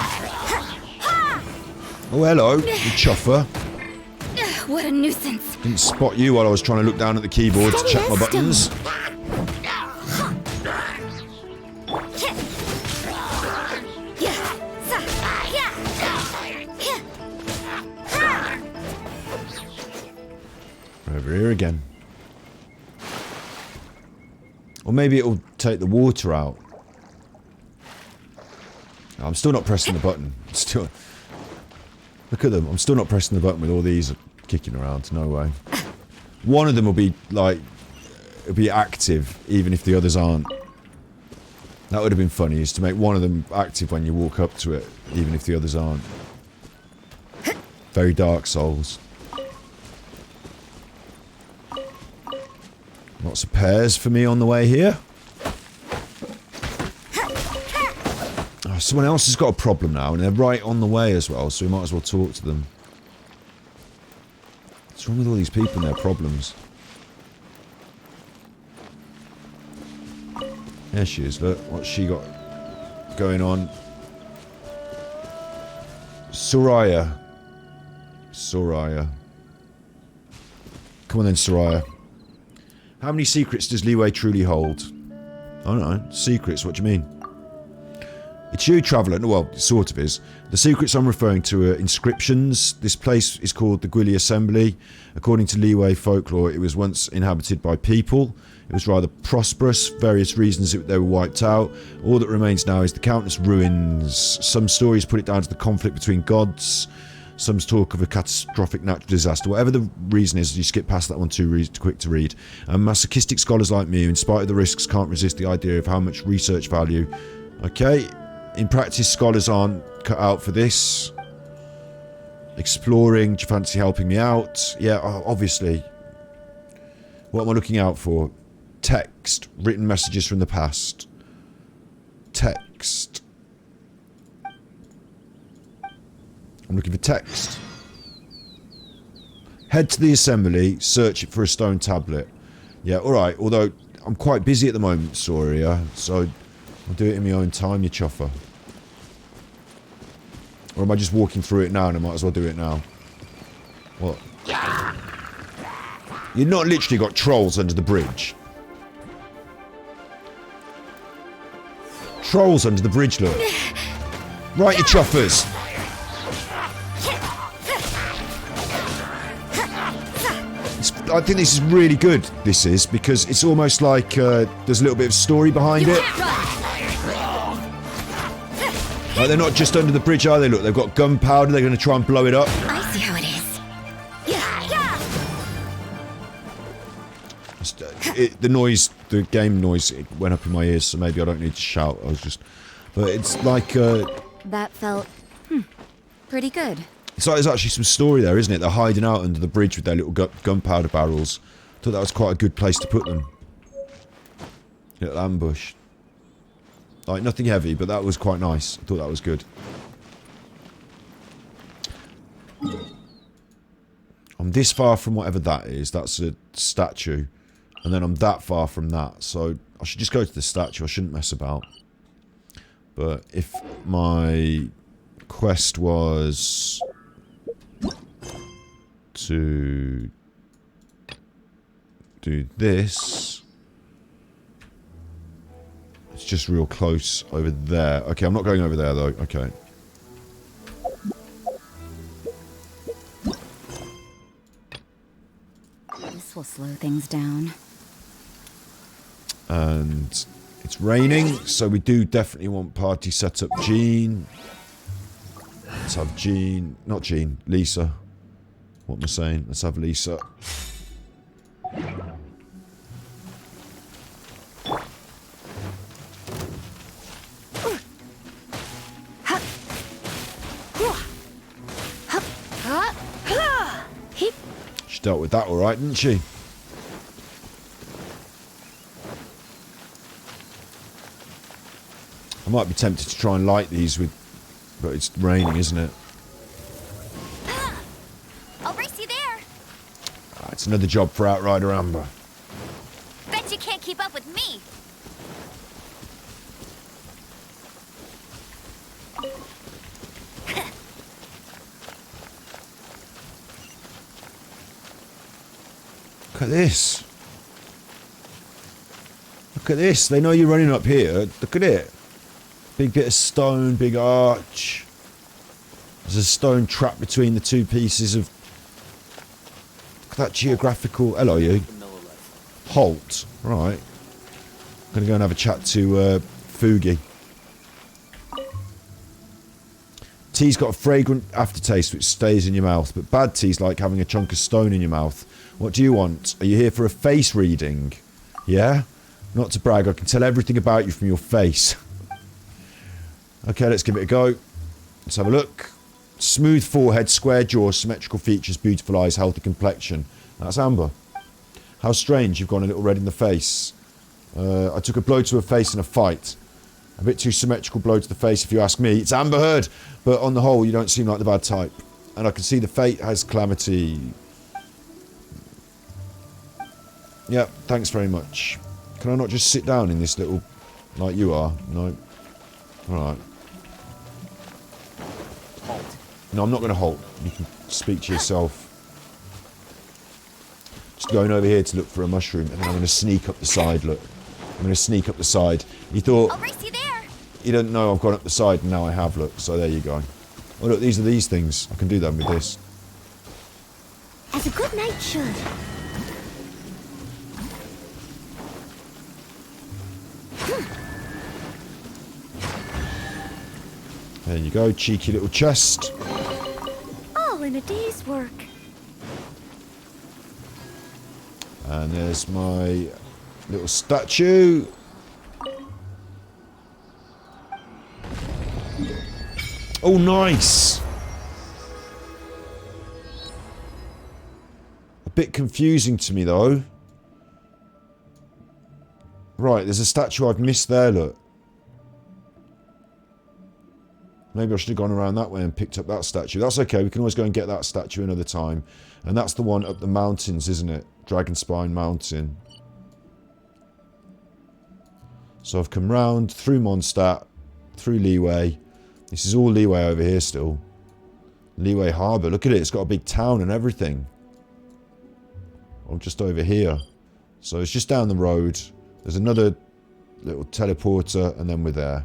Oh, hello, you chuffer. What a nuisance. Didn't spot you while I was trying to look down at the keyboard to check my buttons. Over here again. Or maybe it'll take the water out. I'm still not pressing the button. Still. Look at them. I'm still not pressing the button with all these kicking around. No way. One of them will be, like, it'll be active, even if the others aren't. That would have been funny, is to make one of them active when you walk up to it, even if the others aren't. Very Dark Souls. Lots of pairs for me on the way here. Oh, someone else has got a problem now, and they're right on the way as well, so we might as well talk to them. What's wrong with all these people and their problems? There she is, look. What's she got going on? Soraya. Soraya. Come on then, Soraya. How many secrets does Liyue truly hold? I don't know. Secrets, what do you mean? It's you, Traveller. Well, it sort of is. The secrets I'm referring to are inscriptions. This place is called the Gwili Assembly. According to Liyue folklore, it was once inhabited by people. It was rather prosperous. Various reasons they were wiped out. All that remains now is the countless ruins. Some stories put it down to the conflict between gods. Some talk of a catastrophic natural disaster. Whatever the reason is, you skip past that one too quick to read. And masochistic scholars like me, in spite of the risks, can't resist the idea of how much research value. Okay, in practice, scholars aren't cut out for this. Exploring, do you fancy helping me out? Yeah, obviously. What am I looking out for? Text, written messages from the past. Text. I'm looking for text. Head to the assembly, search it for a stone tablet. Yeah, alright, although I'm quite busy at the moment, Soria, so I'll do it in my own time, you chuffer. Or am I just walking through it now and I might as well do it now? What? You've not literally got trolls under the bridge. Trolls under the bridge, look. Right, you chuffers. I think this is really good, this is, because it's almost like there's a little bit of story behind it. Like, they're not just under the bridge, are they? Look, they've got gunpowder, they're going to try and blow it up. I see how it is. The noise, the game noise, it went up in my ears, so maybe I don't need to shout. I was just... But it's like... That felt... pretty good. It's like there's actually some story there, isn't it? They're hiding out under the bridge with their little gunpowder barrels. I thought that was quite a good place to put them. Little ambush. Like, nothing heavy, but that was quite nice. I thought that was good. I'm this far from whatever that is. That's a statue. And then I'm that far from that. So I should just go to the statue. I shouldn't mess about. But if my quest was to do this, it's just real close over there. Okay, I'm not going over there though. Okay. This will slow things down. And it's raining, so we do definitely want party setup. Jean. Let's have Jean. Not Jean. Lisa. What am I saying? Let's have Lisa. She dealt with that alright, didn't she? I might be tempted to try and light these with... But it's raining, isn't it? I'll race you there. It's another job for Outrider Amber. Bet you can't keep up with me. Look at this. Look at this. They know you're running up here. Look at it. Big bit of stone, big arch. There's a stone trap between the two pieces of... Look at that geographical... Hello, you. Halt. Right. I'm going to go and have a chat to Fugi. Tea's got a fragrant aftertaste which stays in your mouth, but bad tea's like having a chunk of stone in your mouth. What do you want? Are you here for a face reading? Yeah? Not to brag, I can tell everything about you from your face. Okay, let's give it a go. Let's have a look. Smooth forehead, square jaw, symmetrical features, beautiful eyes, healthy complexion. That's Amber. How strange, you've gone a little red in the face. I took a blow to her face in a fight. A bit too symmetrical blow to the face if you ask me. It's Amber Hurd, but on the whole, you don't seem like the bad type. And I can see the fate has calamity. Yeah, thanks very much. Can I not just sit down in this little... like you are? No. Alright. Halt. No, I'm not going to halt. You can speak to yourself. Just going over here to look for a mushroom, and then I'm going to sneak up the side, look. I'm going to sneak up the side. You thought... I'll race you there. You don't know I've gone up the side, and now I have, look. So there you go. Oh, look, these are these things. I can do them with this. As a good knight should. There you go, cheeky little chest. All in a day's work. And there's my little statue. Oh, nice! A bit confusing to me, though. Right, there's a statue I've missed there, look. Maybe I should have gone around that way and picked up that statue. That's okay, we can always go and get that statue another time. And that's the one up the mountains, isn't it? Dragonspine Mountain. So I've come round, through Mondstadt, through Liyue. This is all Liyue over here still. Liyue Harbour, look at it, it's got a big town and everything. I'm just over here. So it's just down the road. There's another little teleporter and then we're there.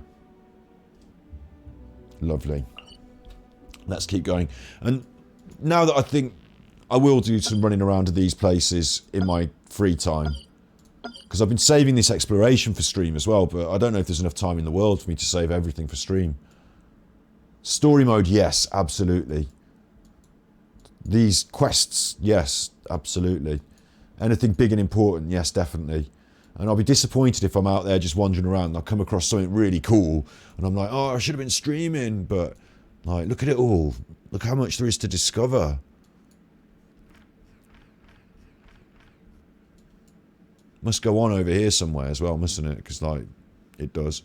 Lovely. Let's keep going. And now that I think I will do some running around to these places in my free time. Because I've been saving this exploration for stream as well, but I don't know if there's enough time in the world for me to save everything for stream. Story mode, yes, absolutely. These quests, yes, absolutely. Anything big and important, yes, definitely. And I'll be disappointed if I'm out there just wandering around and I come across something really cool and I'm like, oh, I should have been streaming, but like, look at it all. Look how much there is to discover. Must go on over here somewhere as well, mustn't it? Because like, it does.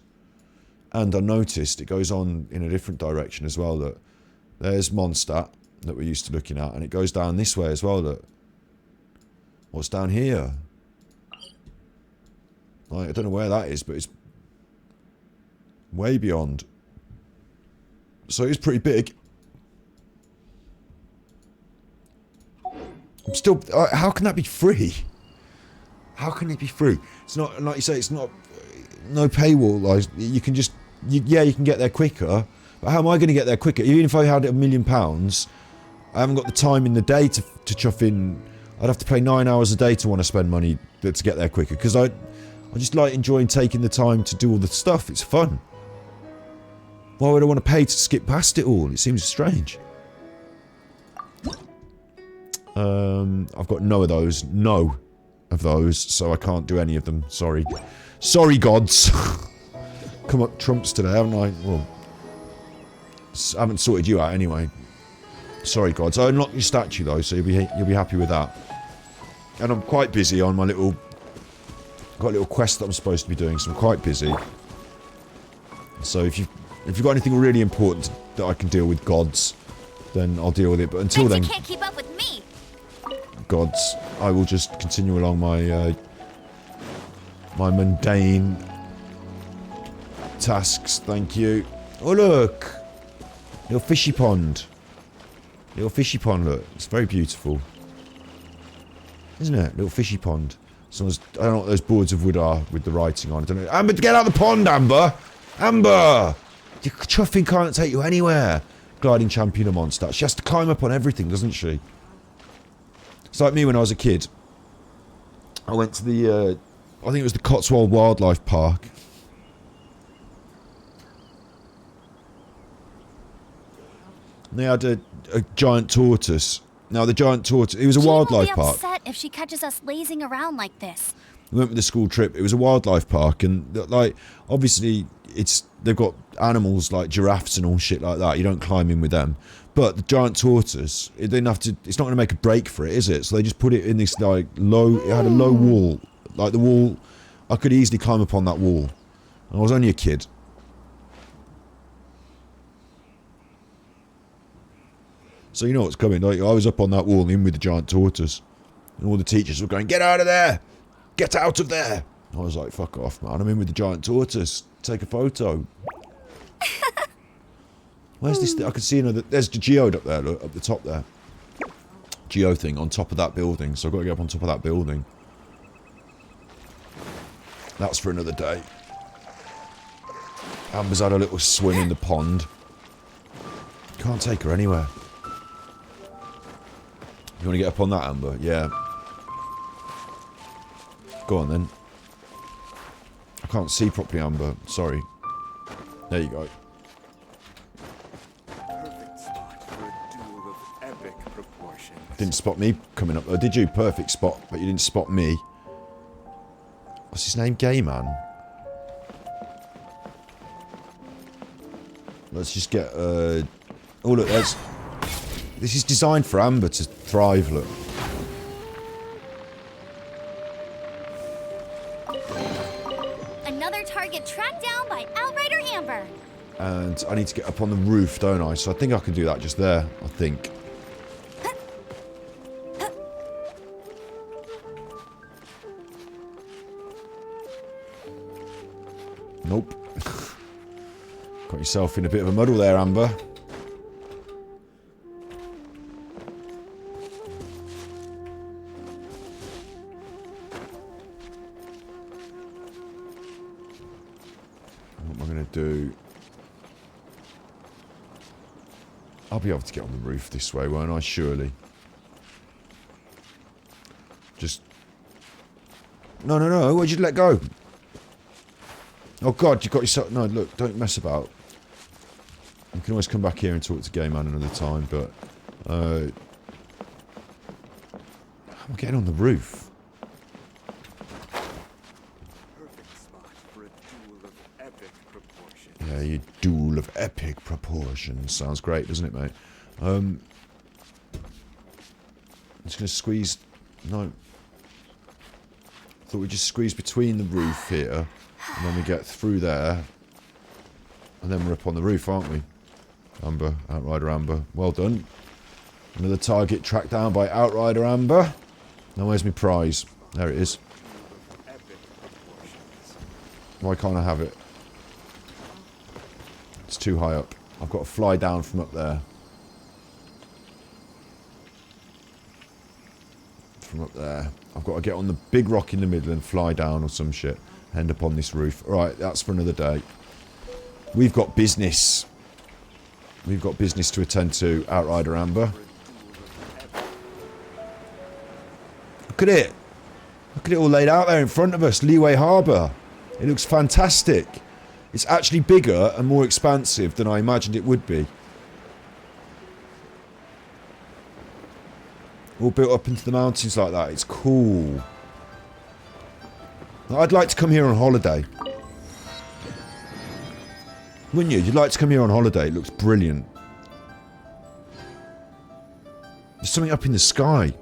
And I noticed it goes on in a different direction as well. That there's Mondstadt that we're used to looking at, and it goes down this way as well. That what's down here? Like, I don't know where that is, but it's way beyond. So it's pretty big. I'm still. How can that be free? How can it be free? It's not, like you say, it's not. No paywall. Like, you can just. Yeah, you can get there quicker. But how am I going to get there quicker? Even if I had £1 million, I haven't got the time in the day to chuff in. I'd have to play 9 hours a day to want to spend money to get there quicker. Because I just like enjoying taking the time to do all the stuff. It's fun. Why would I want to pay to skip past it all? It seems strange. I've got no of those. No of those. So I can't do any of them. Sorry. Sorry, gods. Come up trumps today, haven't I? Well, I haven't sorted you out anyway. Sorry, gods. I unlocked your statue though, so you'll be happy with that. And I'm quite busy on my little. Got a little quest that I'm supposed to be doing, so I'm quite busy. So if you've got anything really important that I can deal with, gods, then I'll deal with it. But until then, you can't keep up with me. Gods, I will just continue along my my mundane tasks. Thank you. Oh look, little fishy pond. Little fishy pond. Look, it's very beautiful, isn't it? Little fishy pond. I don't know what those boards of wood are with the writing on. I don't know. Amber, get out of the pond, Amber! Amber! Your chuffing can't take you anywhere. Gliding champion of Mondstadt. She has to climb up on everything, doesn't she? It's like me when I was a kid. I went to the, I think it was the Cotswold Wildlife Park. And they had a giant tortoise. Now the giant tortoise, it was a wildlife park. Upset if she catches us lazing around like this. We went with the school trip. It was a wildlife park, and like obviously they've got animals like giraffes and all shit like that. You don't climb in with them. But the giant tortoise, it didn't have to. It's not going to make a break for it, is it? So they just put it in this like low. It had a low wall, like the wall. I could easily climb up on that wall. I was only a kid. So you know what's coming. Like, I was up on that wall in with the giant tortoise. And all the teachers were going, get out of there! Get out of there! I was like, fuck off, man. I'm in with the giant tortoise. Take a photo. Where's this thing? I can see another. There's the geode up there, look, up the top there. Geo thing on top of that building. So I've got to get up on top of that building. That's for another day. Amber's had a little swim in the pond. Can't take her anywhere. You want to get up on that, Amber? Yeah. Go on, then. I can't see properly, Amber. Sorry. There you go. Perfect spot for a duel of epic proportions. Didn't spot me coming up, though, did you? Perfect spot, but you didn't spot me. What's his name? Gay Man? Let's just get, Oh, look, there's... This is designed for Amber to thrive, look. Another target tracked down by Outrider Amber. And I need to get up on the roof, don't I? So I think I can do that just there, I think. Nope. Got yourself in a bit of a muddle there, Amber. Do I'll be able to get on the roof this way, won't I? Surely. Just... No, no, no. Why'd you let go? Oh, God, you got yourself... No, look, don't mess about. You can always come back here and talk to Game Man another time, but... how am I getting on the roof? Yeah, you duel of epic proportions. Sounds great, doesn't it, mate? I'm just going to squeeze... No. Thought we'd just squeeze between the roof here, and then we get through there, and then we're up on the roof, aren't we? Amber, Outrider Amber. Well done. Another target tracked down by Outrider Amber. Now where's my prize? There it is. Why can't I have it? It's too high up. I've got to fly down from up there. From up there. I've got to get on the big rock in the middle and fly down or some shit. End up on this roof. Alright, that's for another day. We've got business. We've got business to attend to, Outrider Amber. Look at it. Look at it all laid out there in front of us. Liyue Harbour. It looks fantastic. It's actually bigger and more expansive than I imagined it would be. All built up into the mountains like that. It's cool. I'd like to come here on holiday. Wouldn't you? You'd like to come here on holiday. It looks brilliant. There's something up in the sky.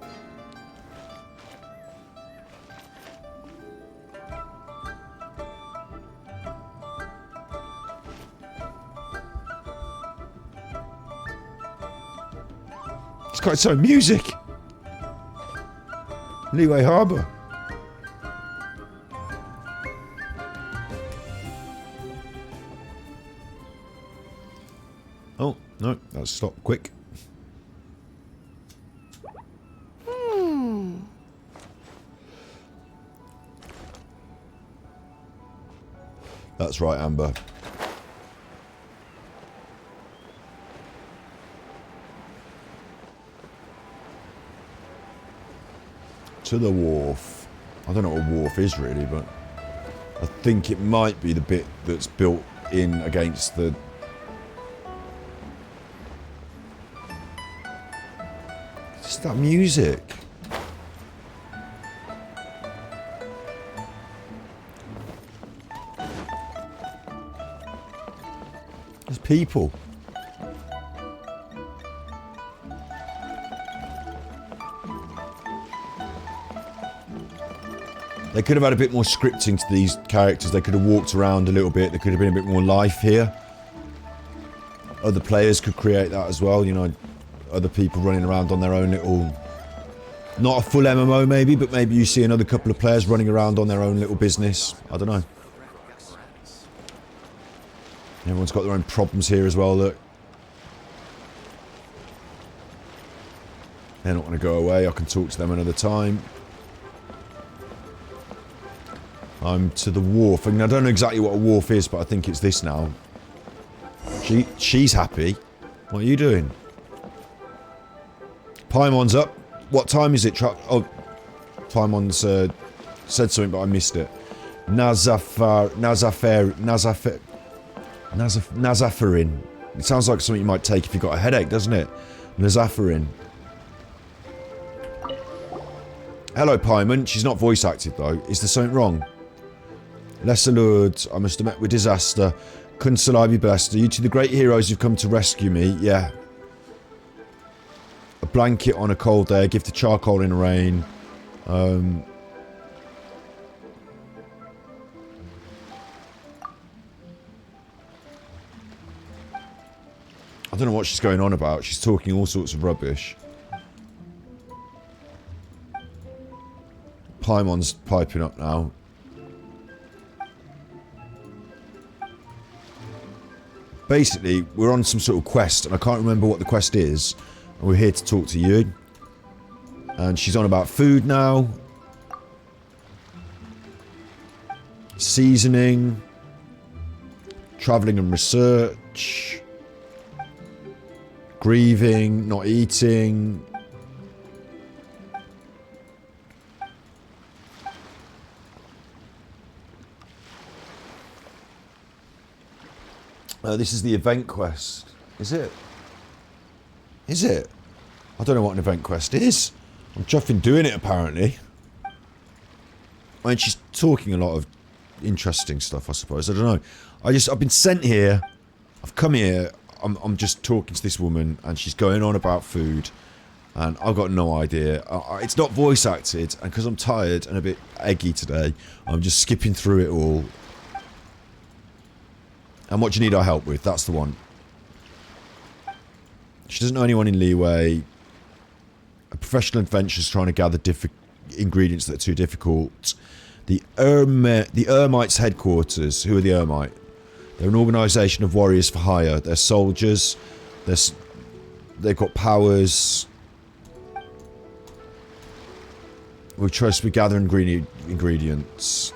It's got its own music. Liyue Harbour. Oh, no, that's stopped quick. That's right, Amber. To the wharf. I don't know what a wharf is really, but I think it might be the bit that's built in against the... It's that music. There's people. They could have had a bit more scripting to these characters. They could have walked around a little bit. There could have been a bit more life here. Other players could create that as well, you know. Other people running around on their own little... Not a full MMO maybe, but maybe you see another couple of players running around on their own little business. I don't know. Everyone's got their own problems here as well, look. They're not going to go away. I can talk to them another time. I'm to the wharf. I mean, I don't know exactly what a wharf is, but I think it's this now. She's happy. What are you doing? Paimon's up. What time is it? Oh, Paimon's said something, but I missed it. Nazafarin. It sounds like something you might take if you've got a headache, doesn't it? Nazafarin. Hello, Paimon. She's not voice acted, though. Is there something wrong? Lesser Lord, I must have met with disaster. Counsel I be blessed. Are you two the great heroes who've come to rescue me? Yeah. A blanket on a cold day, a gift of charcoal in the rain. I don't know what she's going on about. She's talking all sorts of rubbish. Paimon's piping up now. Basically, we're on some sort of quest, and I can't remember what the quest is. And we're here to talk to you. And she's on about food now. Seasoning. Travelling and research. Grieving, not eating. This is the event quest. Is it? Is it? I don't know what an event quest is. I'm chuffing doing it apparently. I mean, she's talking a lot of interesting stuff, I suppose. I don't know. I've been sent here. I've come here. I'm just talking to this woman, and she's going on about food, and I've got no idea. It's not voice acted, and because I'm tired and a bit eggy today, I'm just skipping through it all. And what do you need our help with? That's the one. She doesn't know anyone in Liyue. A professional adventurer's trying to gather ingredients that are too difficult. The Ermites' headquarters. Who are the Ermite? They're an organisation of warriors for hire. They're soldiers. They've got powers. We trust we gather ingredients.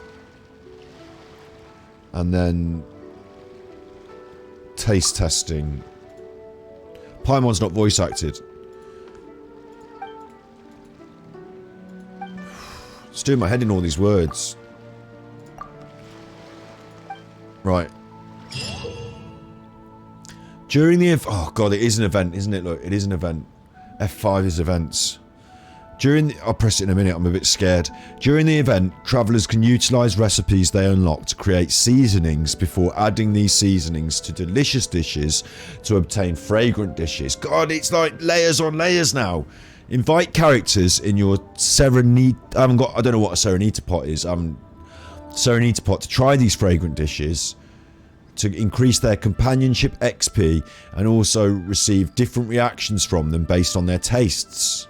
And then taste testing. Paimon's not voice acted. It's doing my head in all these words. Right. During the... Oh god, it is an event, isn't it? Look, it is an event. F5 is events. I'll press it in a minute, I'm a bit scared. During the event, travellers can utilise recipes they unlock to create seasonings before adding these seasonings to delicious dishes to obtain fragrant dishes. God, it's like layers on layers now. Invite characters in your Serenita... I don't know what a Serenita pot is. Serenita pot to try these fragrant dishes to increase their companionship XP and also receive different reactions from them based on their tastes.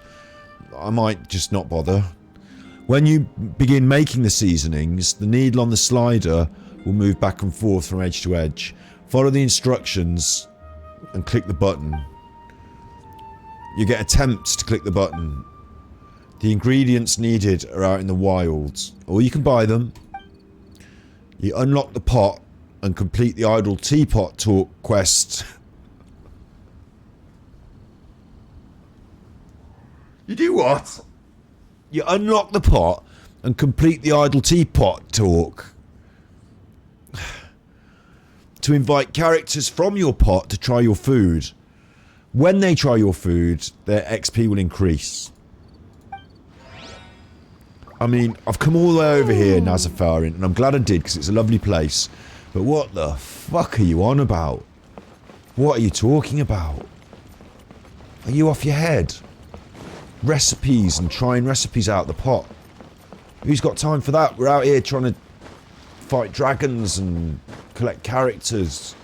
I might just not bother. When you begin making the seasonings, the needle on the slider will move back and forth from edge to edge. Follow the instructions and click the button. You get attempts to click the button. The ingredients needed are out in the wilds, or you can buy them. You unlock the pot and complete the idle teapot talk quest. You do what? You unlock the pot and complete the idle teapot talk. To invite characters from your pot to try your food. When they try your food, their XP will increase. I mean, I've come all the way over here, Nazafarin, and I'm glad I did because it's a lovely place. But what the fuck are you on about? What are you talking about? Are you off your head? Recipes and trying recipes out the pot. Who's got time for that? We're out here trying to fight dragons and collect characters.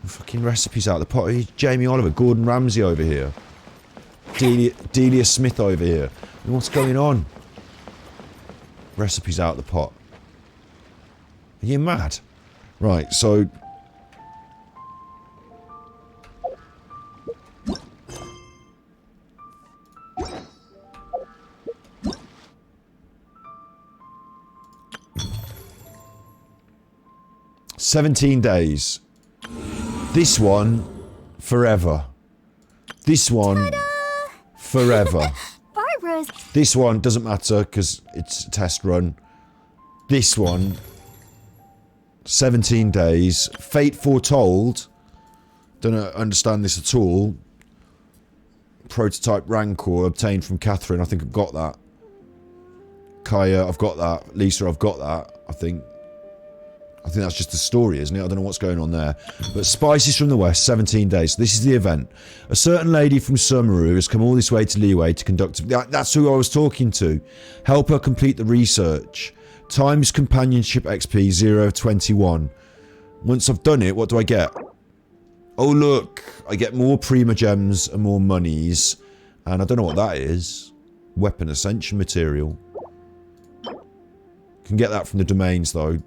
Fucking recipes out the pot. He's Jamie Oliver, Gordon Ramsay over here. Delia Smith over here. What's going on? Recipes out the pot. Are you mad? Right, so... "17 days. This one, forever. This one, forever. Barbara's. This one doesn't matter because it's a test run. This one, 17 days. Fate foretold. Don't understand this at all. Prototype Rancor obtained from Catherine. I think I've got that. Kaya, I've got that. Lisa, I've got that. I think that's just the story, isn't it? I don't know what's going on there. But Spices from the West, 17 days. This is the event. A certain lady from Sumeru has come all this way to Liyue to conduct... That's who I was talking to. Help her complete the research. Times companionship XP 0 of 21. Once I've done it, what do I get? Oh, look. I get more Prima Gems and more monies. And I don't know what that is. Weapon Ascension material. Can get that from the domains, though.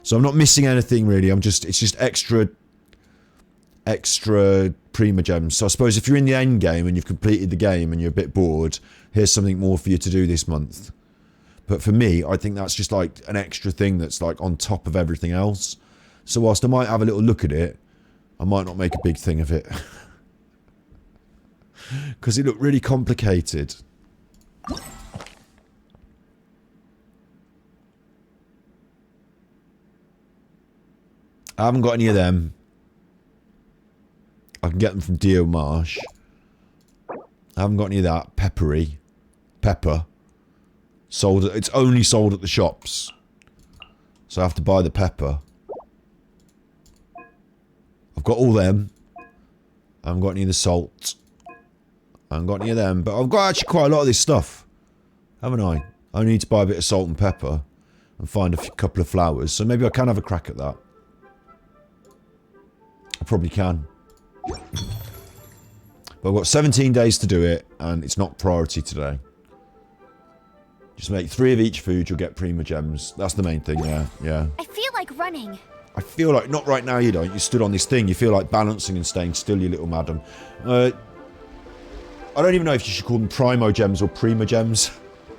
So I'm not missing anything really, it's just extra Prima Gems. So I suppose if you're in the end game and you've completed the game and you're a bit bored, here's something more for you to do this month. But for me, I think that's just like an extra thing that's like on top of everything else. So whilst I might have a little look at it, I might not make a big thing of it. Because it looked really complicated. I haven't got any of them. I can get them from Dio Marsh. I haven't got any of that. Pepper. Sold. It's only sold at the shops. So I have to buy the pepper. I've got all them. I haven't got any of the salt. I haven't got any of them. But I've got actually quite a lot of this stuff. Haven't I? I need to buy a bit of salt and pepper. And find a couple of flowers. So maybe I can have a crack at that. I probably can. But I've got 17 days to do it. And it's not priority today. Just make 3 of each food, you'll get prima gems. That's the main thing, yeah. I feel like running. I feel like, not right now you don't, you stood on this thing, you feel like balancing and staying still, you little madam. I don't even know if you should call them primo gems or prima gems.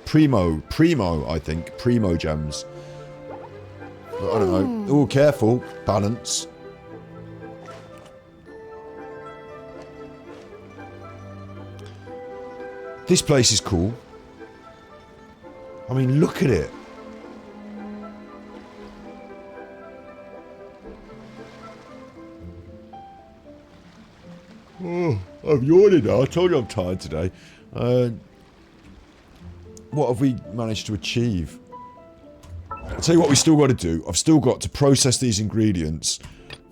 Primo, I think. Primo gems. But I don't know. Oh, careful. Balance. This place is cool. I mean, look at it. Oh, I'm yawning now. I told you I'm tired today. What have we managed to achieve? I'll tell you what we still got to do. I've still got to process these ingredients,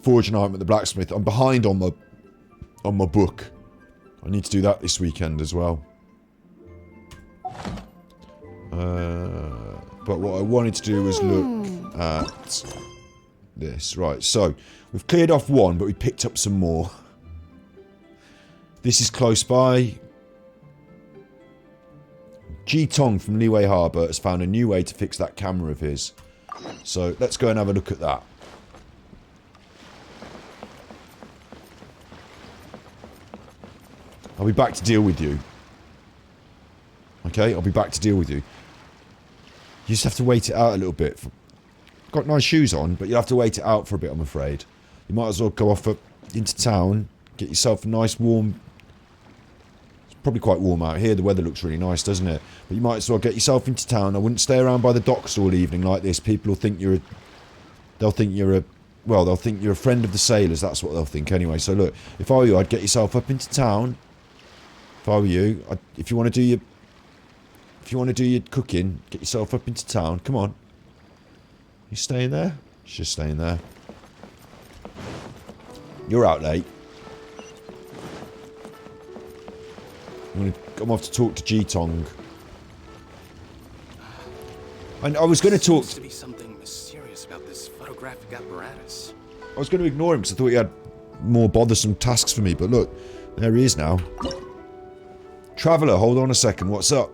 forge an item at the blacksmith. I'm behind on my book. I need to do that this weekend as well. But what I wanted to do was look at this. Right, so we've cleared off one, but we picked up some more. This is close by. Ji Tong from Liyue Harbour has found a new way to fix that camera of his. So let's go and have a look at that. I'll be back to deal with you. Okay, I'll be back to deal with you. You just have to wait it out a little bit. Got nice shoes on, but you'll have to wait it out for a bit, I'm afraid. You might as well go off into town, get yourself a nice warm... It's probably quite warm out here, the weather looks really nice, doesn't it? But you might as well get yourself into town. I wouldn't stay around by the docks all evening like this. People will think you're a... They'll think you're a friend of the sailors, that's what they'll think anyway. So look, if I were you, I'd get yourself up into town. If I were you, if you want to do your... If you want to do your cooking, get yourself up into town. Come on. You staying there? She's just staying there. You're out late. I'm off to talk to Ji Tong. And I was going to talk... Seems to be something mysterious about this photographic apparatus. I was going to ignore him because I thought he had more bothersome tasks for me. But look, there he is now. Traveller, hold on a second. What's up?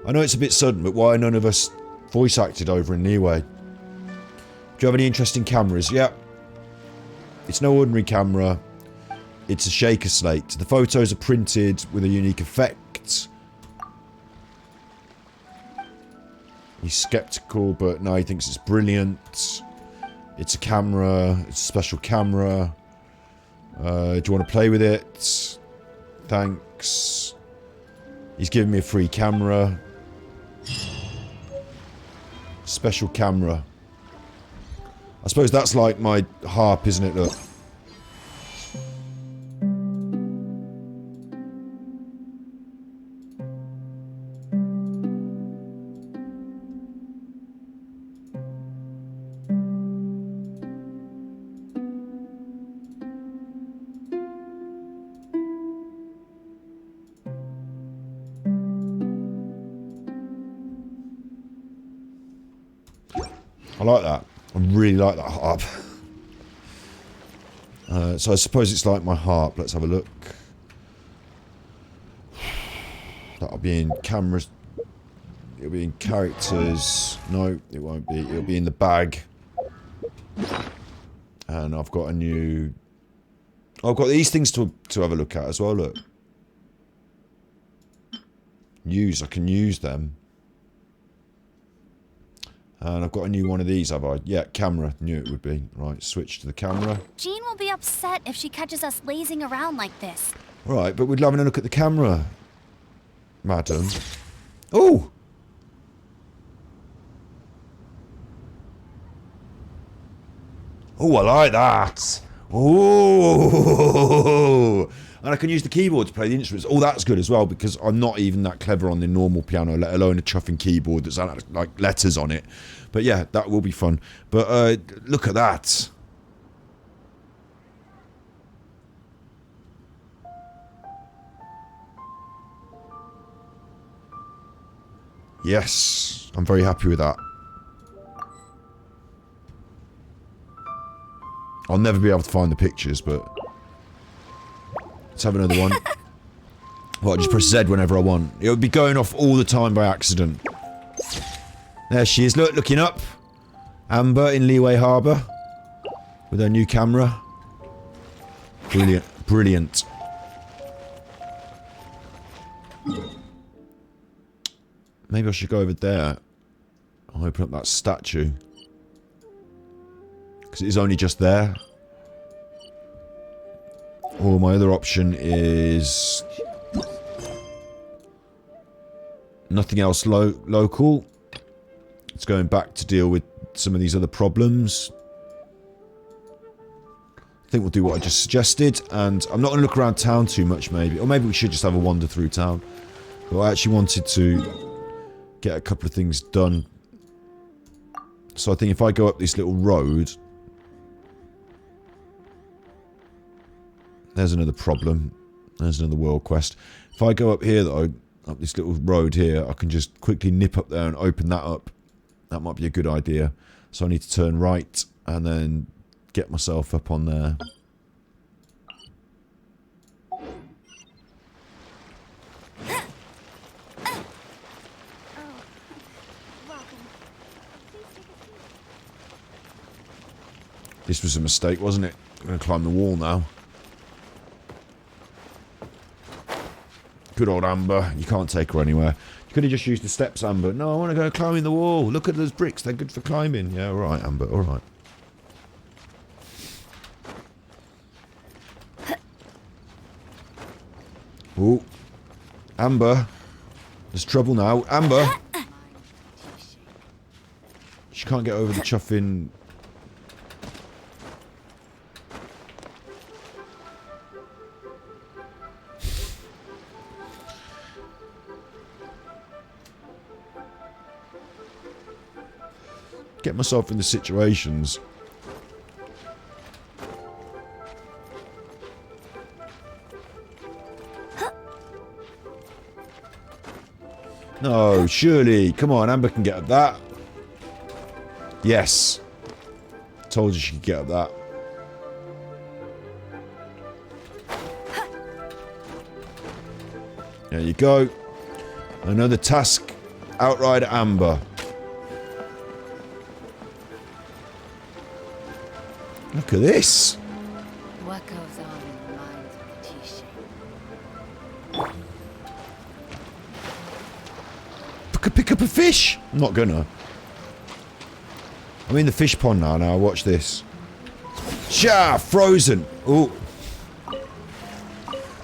I know it's a bit sudden, but why none of us voice acted over in Liyue? Do you have any interesting cameras? Yep. It's no ordinary camera. It's a shaker slate. The photos are printed with a unique effect. He's skeptical, but no, he thinks it's brilliant. It's a camera. It's a special camera. Do you want to play with it? Thanks. He's giving me a free camera. Special camera. I suppose that's like my harp, isn't it? Look. I like that. I really like that harp. So I suppose it's like my harp. Let's have a look. That'll be in cameras. It'll be in characters. No, it won't be. It'll be in the bag. And I've got a new... I've got these things to have a look at as well, look. Use. I can use them. And I've got a new one of these, have I? Yeah, camera. Knew it would be. Right, switch to the camera. Jean will be upset if she catches us lazing around like this. Right, but we're having a look at the camera, madam. Oh! Oh, I like that. Oh, and I can use the keyboard to play the instruments. Oh, that's good as well, because I'm not even that clever on the normal piano, let alone a chuffing keyboard that's like letters on it. But yeah, that will be fun. But look at that. Yes, I'm very happy with that. I'll never be able to find the pictures, but let's have another one. Well, I just press Z whenever I want. It would be going off all the time by accident. There she is, look, looking up. Amber in Liyue Harbour with her new camera. Brilliant, brilliant. Maybe I should go over there. I'll open up that statue. Because it is only just there. Or my other option is... nothing else local. It's going back to deal with some of these other problems. I think we'll do what I just suggested. And I'm not going to look around town too much, maybe. Or maybe we should just have a wander through town. But I actually wanted to get a couple of things done. So I think if I go up this little road... there's another problem. There's another world quest. If I go up here, though, up this little road here, I can just quickly nip up there and open that up. That might be a good idea. So I need to turn right and then get myself up on there. This was a mistake, wasn't it? I'm going to climb the wall now. Good old Amber. You can't take her anywhere. You could have just used the steps, Amber. No, I want to go climbing the wall. Look at those bricks. They're good for climbing. Yeah, all right, Amber. All right. Oh. Amber. There's trouble now. Amber. She can't get over the chuffing... get myself in the situations. No, surely. Come on, Amber can get up that. Yes. Told you she could get up that. There you go. Another task. Outrider Amber. Look at this. What goes on in the minds of the T-shape? Pick up a fish. I'm not gonna. I'm in the fish pond now. Now watch this. Sha! Frozen. Oh.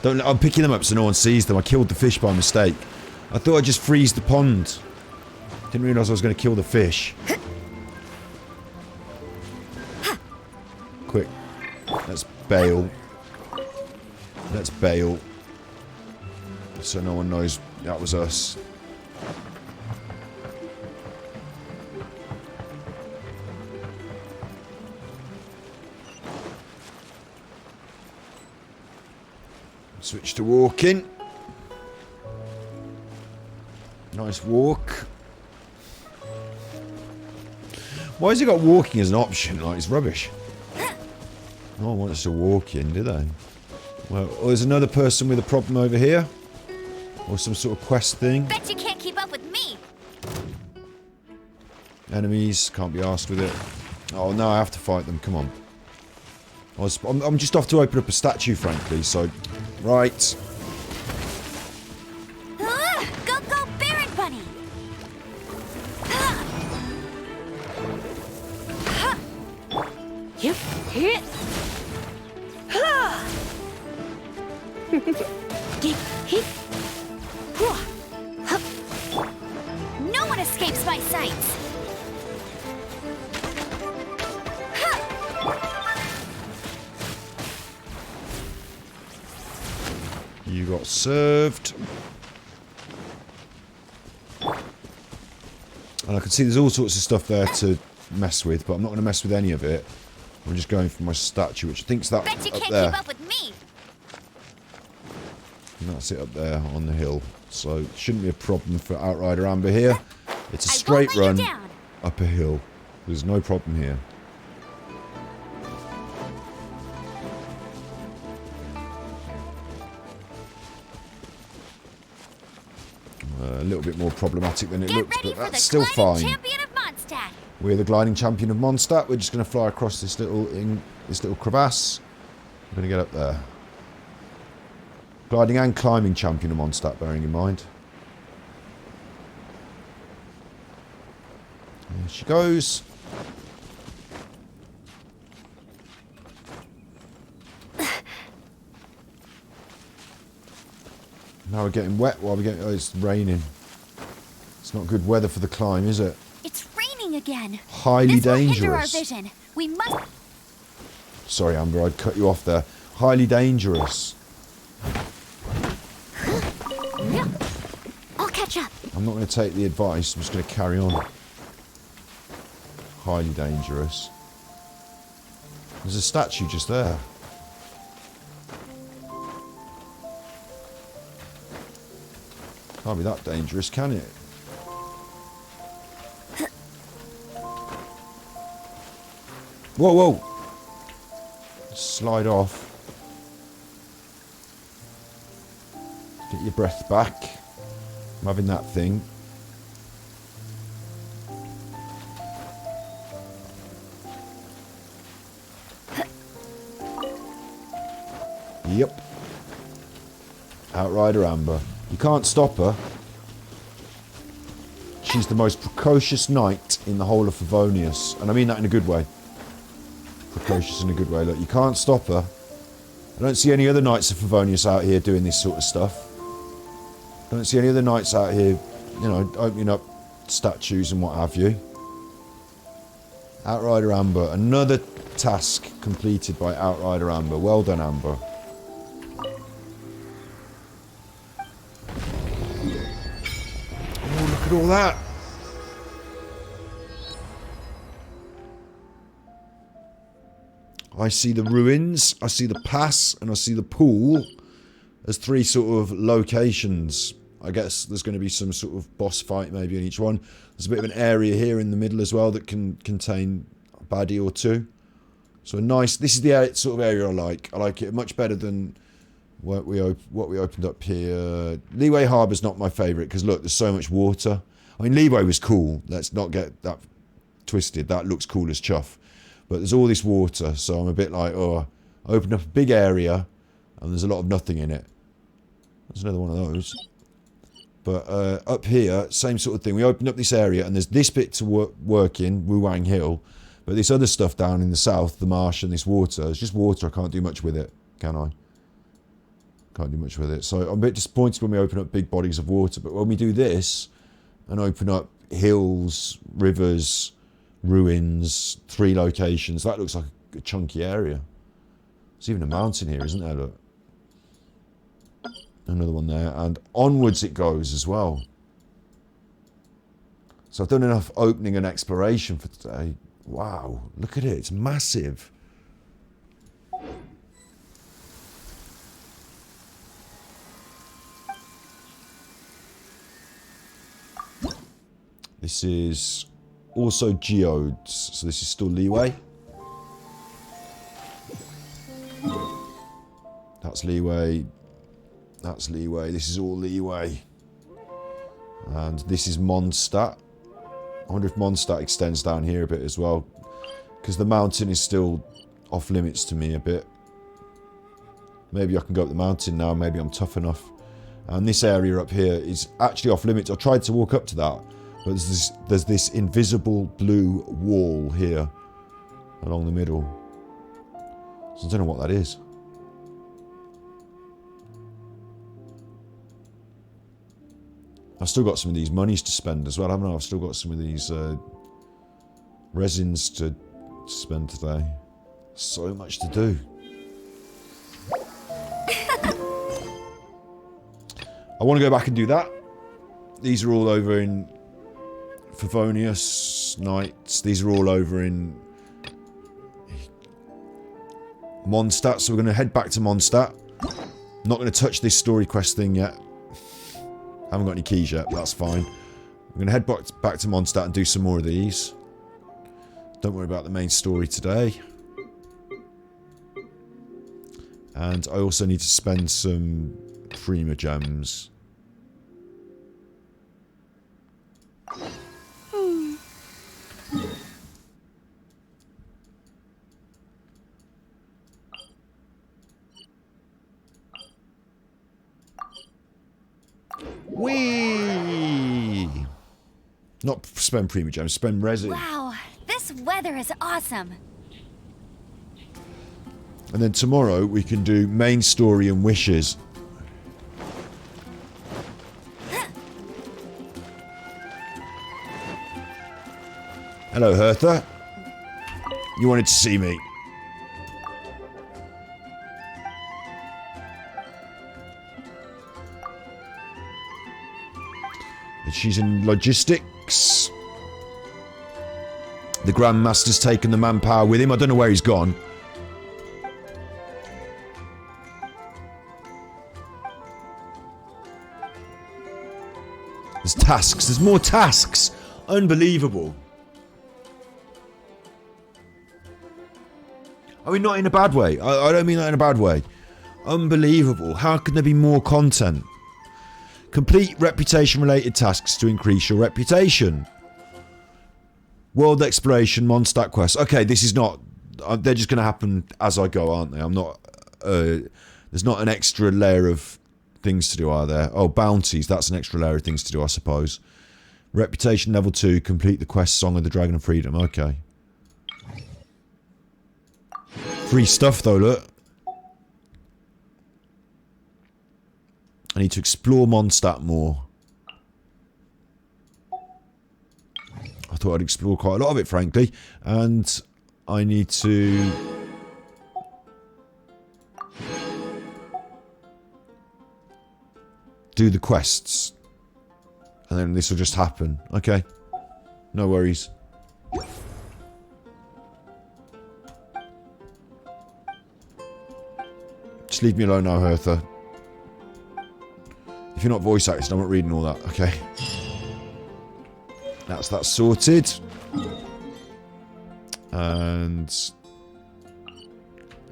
Don't. I'm picking them up so no one sees them. I killed the fish by mistake. I thought I'd just freeze the pond. Didn't realise I was going to kill the fish. Quick. Let's bail. Let's bail. So no one knows that was us. Switch to walking. Nice walk. Why has he got walking as an option? Like, it's rubbish. No one wants to walk in, do they? Well, there's another person with a problem over here. Or some sort of quest thing. Bet you can't keep up with me. Enemies, can't be arsed with it. Oh no, I have to fight them, come on. I'm just off to open up a statue, frankly, so... Right. Go, go, Baron Bunny! Yep. Hit. No one escapes my sights! got served. And I can see there's all sorts of stuff there to mess with, but I'm not going to mess with any of it. I'm just going for my statue, which I think's that Bet you up can't there. keep up with me. And that's it up there on the hill. So it shouldn't be a problem for Outrider Amber here. It's a I straight won't let you run down. up a hill. There's no problem here. A little bit more problematic than it Get looks, ready but for the that's still gliding fine. champion of Mondstadt. We're the gliding champion of Mondstadt. We're just going to fly across this little crevasse. We're going to get up there. Gliding and climbing champion of Mondstadt, bearing in mind. There she goes. Now we're getting wet while we're getting... Oh, it's raining. It's not good weather for the climb, is it? It's raining again. Highly This will hinder our dangerous. vision. We must. Sorry, Amber, I'd cut you off there. Highly dangerous. I'll catch up. I'm not going to take the advice. I'm just going to carry on. Highly dangerous. There's a statue just there. Can't be that dangerous, can it? Whoa, whoa! Slide off. Get your breath back. I'm having that thing. Yep. Outrider Amber. You can't stop her. She's the most precocious knight in the whole of Favonius. And I mean that in a good way. Precocious in a good way. Look, you can't stop her. I don't see any other knights of Favonius out here doing this sort of stuff. I don't see any other knights out here, you know, opening up statues and what have you. Outrider Amber. Another task completed by Outrider Amber. Well done, Amber. Oh, look at all that. I see the ruins, I see the pass, and I see the pool as three sort of locations. I guess there's going to be some sort of boss fight maybe in each one. There's a bit of an area here in the middle as well that can contain a baddie or two. So a nice, this is the sort of area I like. I like it much better than what we opened up here. Liyue Harbour's not my favourite because look, there's so much water. I mean, Liyue was cool. Let's not get that twisted. That looks cool as chuff. But there's all this water, so I'm a bit like, oh, I opened up a big area and there's a lot of nothing in it. There's another one of those. But up here, same sort of thing. We opened up this area and there's this bit to work in, Wu Wang Hill. But this other stuff down in the south, the marsh and this water, it's just water. I can't do much with it, can I? Can't do much with it. So I'm a bit disappointed when we open up big bodies of water. But when we do this and open up hills, rivers, ruins, 3 locations, that looks like a chunky area. There's even a mountain here, isn't there? Look. Another one there. And onwards it goes as well. So I've done enough opening and exploration for today. Wow, look at it. It's massive. This is also geodes. So this is still Liyue. That's Liyue. That's Liyue. This is all Liyue. And this is Mondstadt. I wonder if Mondstadt extends down here a bit as well. Because the mountain is still off limits to me a bit. Maybe I can go up the mountain now. Maybe I'm tough enough. And this area up here is actually off limits. I tried to walk up to that. But there's this invisible blue wall here. Along the middle. So I don't know what that is. I've still got some of these monies to spend as well, haven't I? I've still got some of these resins to spend today. So much to do. I want to go back and do that. These are all over in Favonius Knights. These are all over in Mondstadt. So we're going to head back to Mondstadt. Not going to touch this story quest thing yet. Haven't got any keys yet, but that's fine. I'm going to head back to Mondstadt and do some more of these. Don't worry about the main story today. And I also need to spend some Prima gems. Whee! Not spend Prima gems, spend resin. Wow, this weather is awesome. And then tomorrow we can do main story and wishes. Hello, Hertha. You wanted to see me. And she's in logistics. The Grandmaster's taken the manpower with him. I don't know where he's gone. There's tasks. There's more tasks. Unbelievable. I mean, not in a bad way. I don't mean that in a bad way. Unbelievable. How can there be more content? Complete reputation-related tasks to increase your reputation. World exploration, Mondstadt quest. Okay, this is not... they're just going to happen as I go, aren't they? I'm not... there's not an extra layer of things to do, are there? Oh, bounties. That's an extra layer of things to do, I suppose. Reputation level 2. Complete the quest Song of the Dragon of Freedom. Okay. Free stuff, though, look. I need to explore Mondstadt more. I thought I'd explore quite a lot of it, frankly. And I need to... do the quests. And then this will just happen. Okay. No worries. Just leave me alone now, Hertha. If you're not voice acting, I'm not reading all that. Okay. That's that sorted. And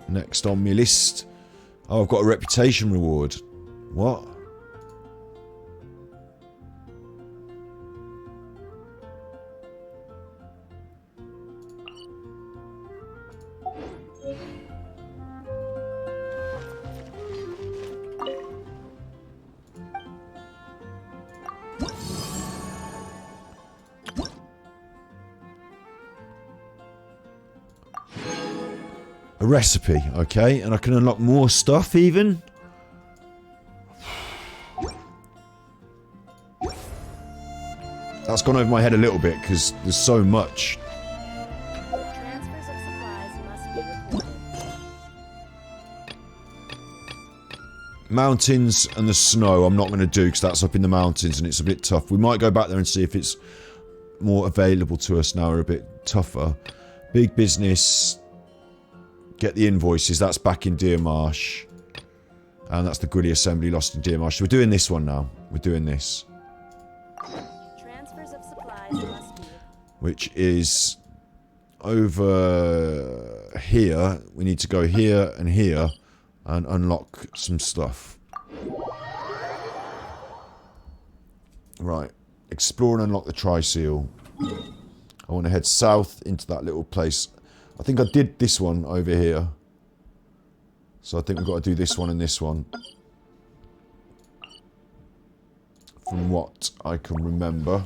next on my list. Oh, I've got a reputation reward. What? A recipe, okay, and I can unlock more stuff even. That's gone over my head a little bit because there's so much. Transfers of supplies must be reported. Mountains and the snow I'm not going to do because that's up in the mountains and it's a bit tough. We might go back there and see if it's more available to us now or a bit tougher. Big business. Get the invoices. That's back in Deer Marsh. And that's the Goodie Assembly lost in Deer Marsh. So we're doing this one now. We're doing this. Transfers of supplies must be. Which is over here. We need to go here and here and unlock some stuff. Right. Explore and unlock the Tri-Seal. I want to head south into that little place. I think I did this one over here. So I think we've got to do this one and this one. From what I can remember.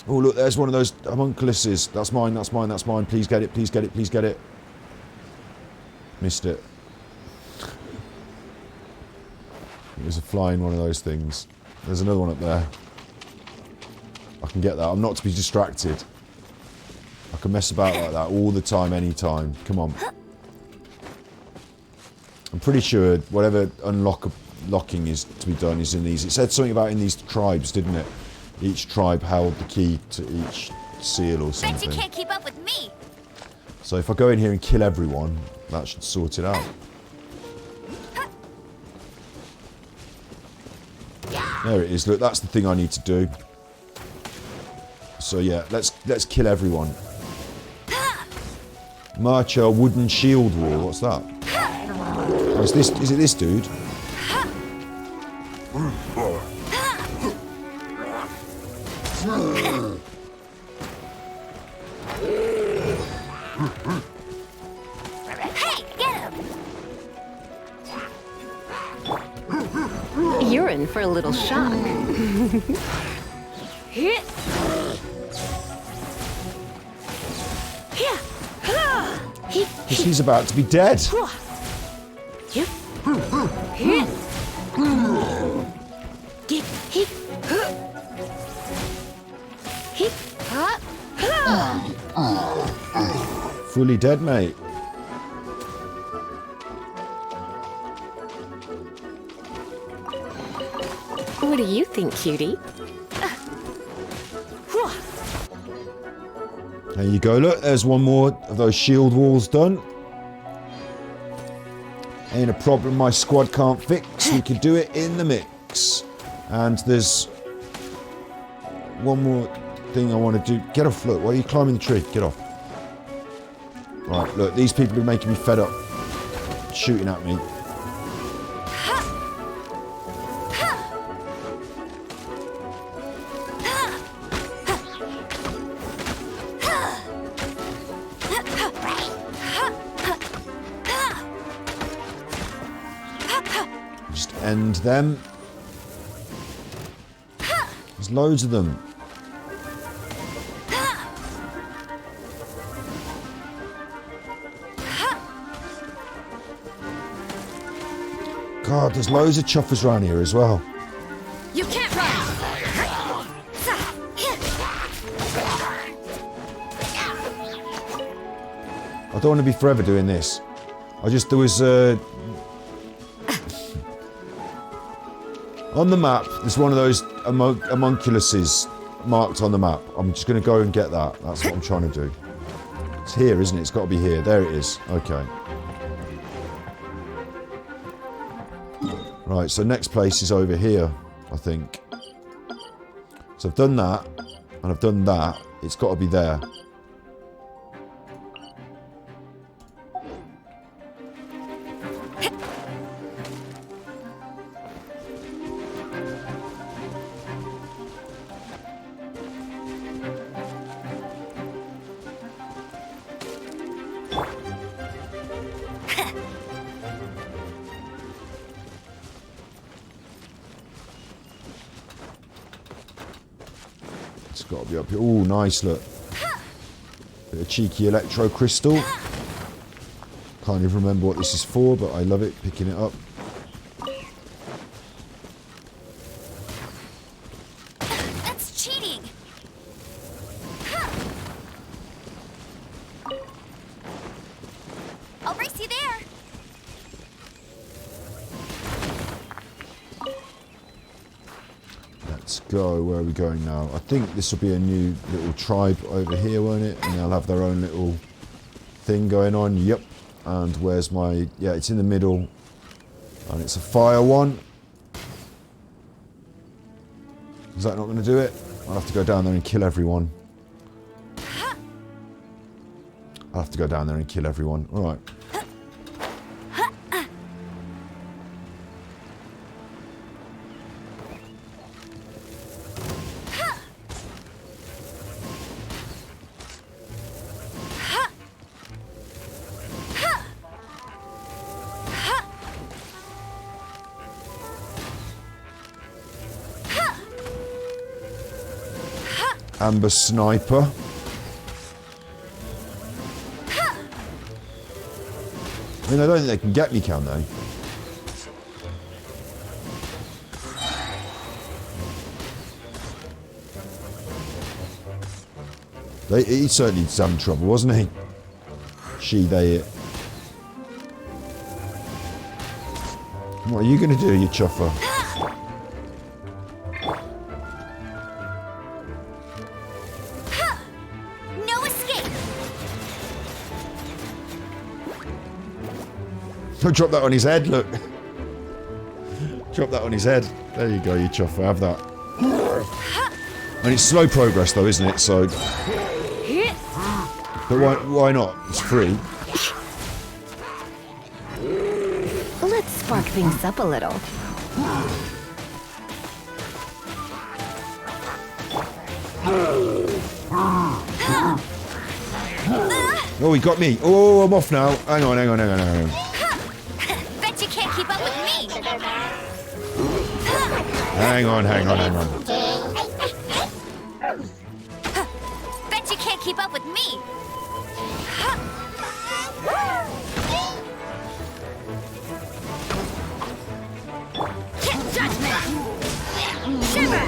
Oh, look, there's one of those homunculuses. That's mine, that's mine, that's mine. Please get it, please get it, please get it. Missed it. It was a flying one of those things. There's another one up there. I can get that. I'm not to be distracted. I can mess about like that all the time, any time. Come on. I'm pretty sure whatever unlocking is to be done is in these. It said something about in these tribes, didn't it? Each tribe held the key to each seal or something. Bet you can't keep up with me. So if I go in here and kill everyone, that should sort it out. There it is. Look, that's the thing I need to do. So yeah, let's kill everyone. Marcher wooden shield wall. What's that? Oh, is it this dude? Hey, get him! You're in for a little shock. Because he's about to be dead. Fully dead, mate. What do you think, cutie? There you go. Look, there's one more of those shield walls done. Ain't a problem my squad can't fix. We could do it in the mix. And there's one more thing I want to do. Get off, look. Why are you climbing the tree? Get off. Right, look, these people are making me fed up. Shooting at me. Just end them. There's loads of them. God, there's loads of chuffers around here as well. You can't run! I don't want to be forever doing this. There was on the map, there's one of those homunculuses marked on the map. I'm just going to go and get that. That's what I'm trying to do. It's here, isn't it? It's got to be here. There it is. Okay. Right, so next place is over here, I think. So I've done that, and I've done that. It's got to be there. It's got to be up here. Oh, nice, look. Bit of cheeky electro crystal. Can't even remember what this is for, but I love it, picking it up. That's cheating! I'll race you there! Let's go. Where are we going now? I think this will be a new little tribe over here, won't it? And they'll have their own little thing going on. Yep. And where's my... Yeah, it's in the middle. And it's a fire one. Is that not going to do it? I'll have to go down there and kill everyone. I'll have to go down there and kill everyone. Alright. Amber sniper. I mean, I don't think they can get me, can they? He certainly had some trouble, wasn't he? They it. What are you going to do, you chuffer? No escape. Don't drop that on his head, look. Drop that on his head. There you go, you chuffer. Have that. And it's slow progress, though, isn't it? So... But why not? It's free. Let's spark things up a little. Oh, he got me. Oh, I'm off now. Hang on. Bet you can't keep up with me. Hang on. Bet you can't keep up with me. Judgment. Shiver.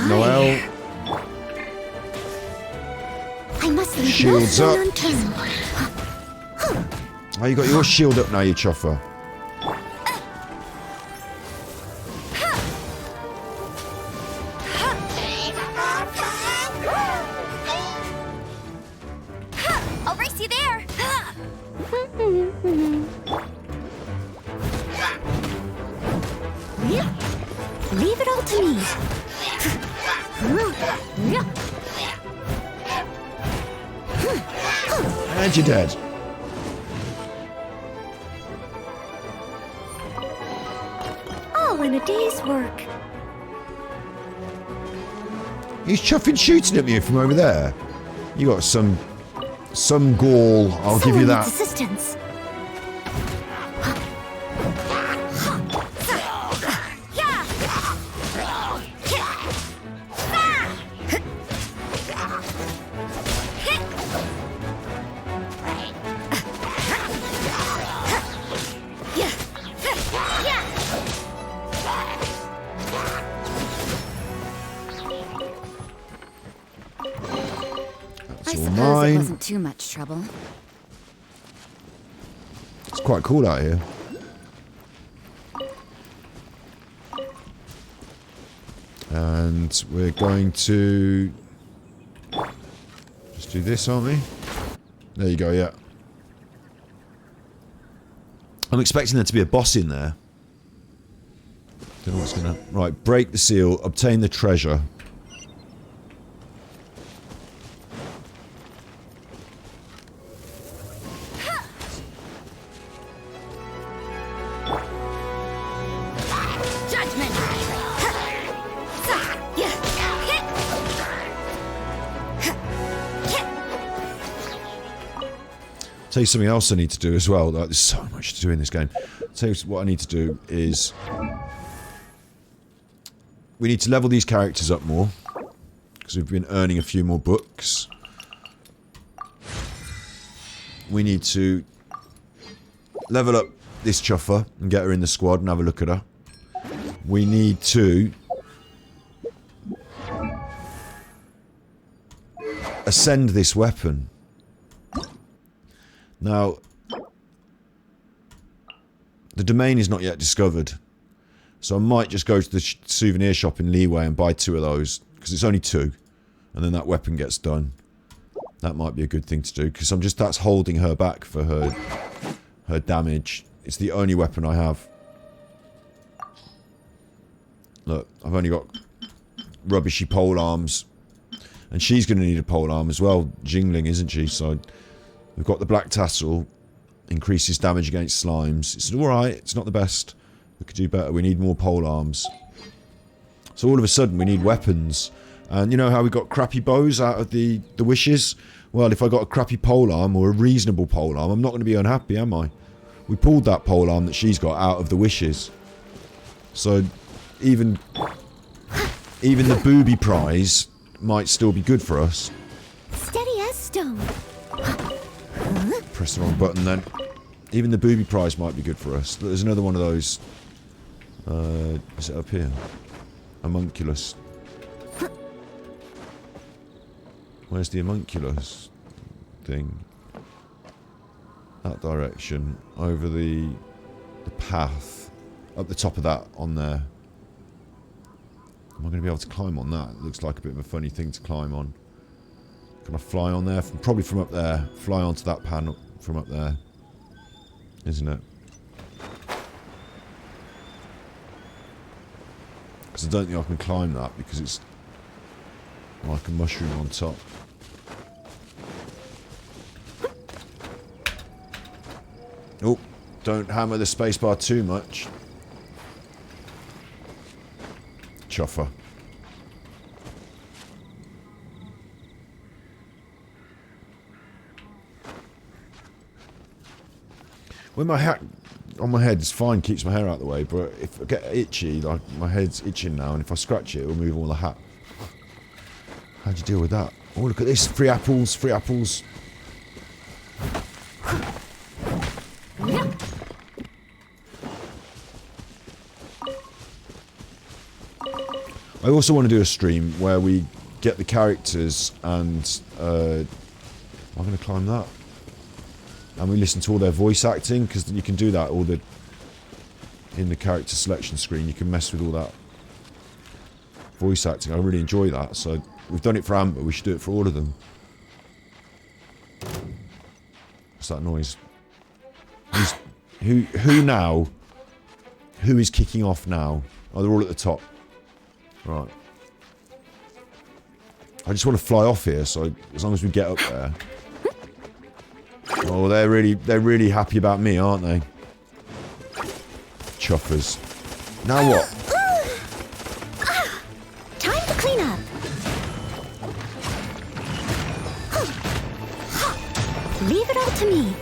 Noelle. I must leave Shields no up. stone unturned. Oh, you got your shield up now, you chuffer. I'll race you there. Leave it all to me. And you're dead. All in a day's work. He's chuffing shooting at me from over there. You got some gall, I'll give you Someone that. needs assistance. I suppose it wasn't too much trouble. It's quite cool out here. And we're going to just do this, aren't we? There you go, yeah. I'm expecting there to be a boss in there. Don't know what's gonna... Right, break the seal, obtain the treasure. Tell you something else I need to do as well. Like, there's so much to do in this game. Tell you what I need to do is we need to level these characters up more because we've been earning a few more books. We need to level up this chuffer and get her in the squad and have a look at her. We need to ascend this weapon. Now, the domain is not yet discovered, so I might just go to the souvenir shop in Liyue and buy 2 of those, because it's only 2, and then that weapon gets done. That might be a good thing to do, because that's holding her back for her damage. It's the only weapon I have. Look, I've only got rubbishy pole arms, and she's going to need a pole arm as well, Xiangling, isn't she? So... We've got the black tassel, increases damage against slimes. It's alright, it's not the best. We could do better, we need more pole arms. So all of a sudden we need weapons. And you know how we got crappy bows out of the wishes? Well, if I got a crappy pole arm or a reasonable pole arm, I'm not going to be unhappy, am I? We pulled that pole arm that she's got out of the wishes. So even the booby prize might still be good for us. Steady as stone. Press the wrong button then. Even the booby prize might be good for us. There's another one of those Is it up here? Homunculus. Where's the homunculus thing? That direction. Over the path. Up the top of that on there. Am I going to be able to climb on that? It looks like a bit of a funny thing to climb on. Can I fly on there? Probably from up there. Fly onto that panel from up there. Isn't it? Because I don't think I can climb that because it's like a mushroom on top. Oh, don't hammer the spacebar too much. Chuffer. When my hat on my head is fine, keeps my hair out of the way, but if I get itchy, like my head's itching now, and if I scratch it, it'll move all the hat. How'd you deal with that? Oh, look at this. Free apples, free apples. I also want to do a stream where we get the characters and... I'm going to climb that. And we listen to all their voice acting, because you can do that in the character selection screen. You can mess with all that voice acting. I really enjoy that. So we've done it for Amber. We should do it for all of them. What's that noise? Who now? Who is kicking off now? Oh, they're all at the top. Right. I just want to fly off here. So as long as we get up there. Oh, they're really happy about me, aren't they? Chuffers. Now what? Time to clean up. Leave it all to me.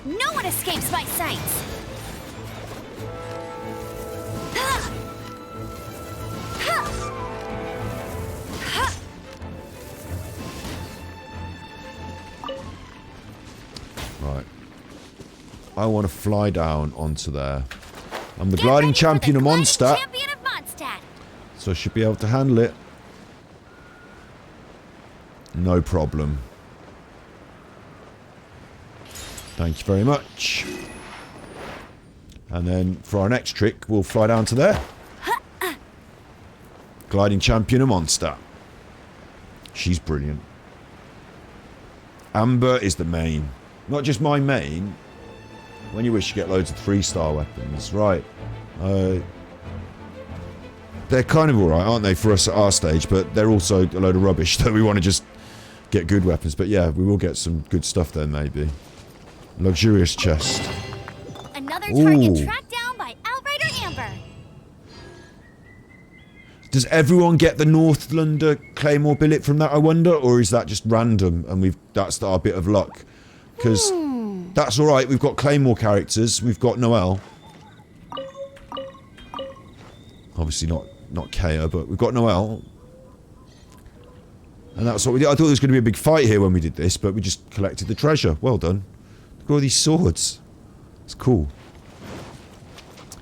No one escapes my sights. Right. I want to fly down onto there. I'm the gliding champion of Mondstadt. So I should be able to handle it. No problem. Thank you very much. And then for our next trick, we'll fly down to there. Gliding champion of Mondstadt. She's brilliant. Amber is the main. Not just my main. When you wish you get loads of 3-star weapons. Right. They're kind of alright, aren't they, for us at our stage, but they're also a load of rubbish that we want to just get good weapons. But yeah, we will get some good stuff then, maybe. Luxurious chest. Another target tracked down by Outrider Amber. Does everyone get the Northlander Claymore billet from that, I wonder? Or is that just random and that's our bit of luck? Because that's alright, we've got Claymore characters, we've got Noelle. Obviously not Kea, but we've got Noelle. And that's what we did. I thought there was going to be a big fight here when we did this, but we just collected the treasure. Well done. Look at all these swords. It's cool.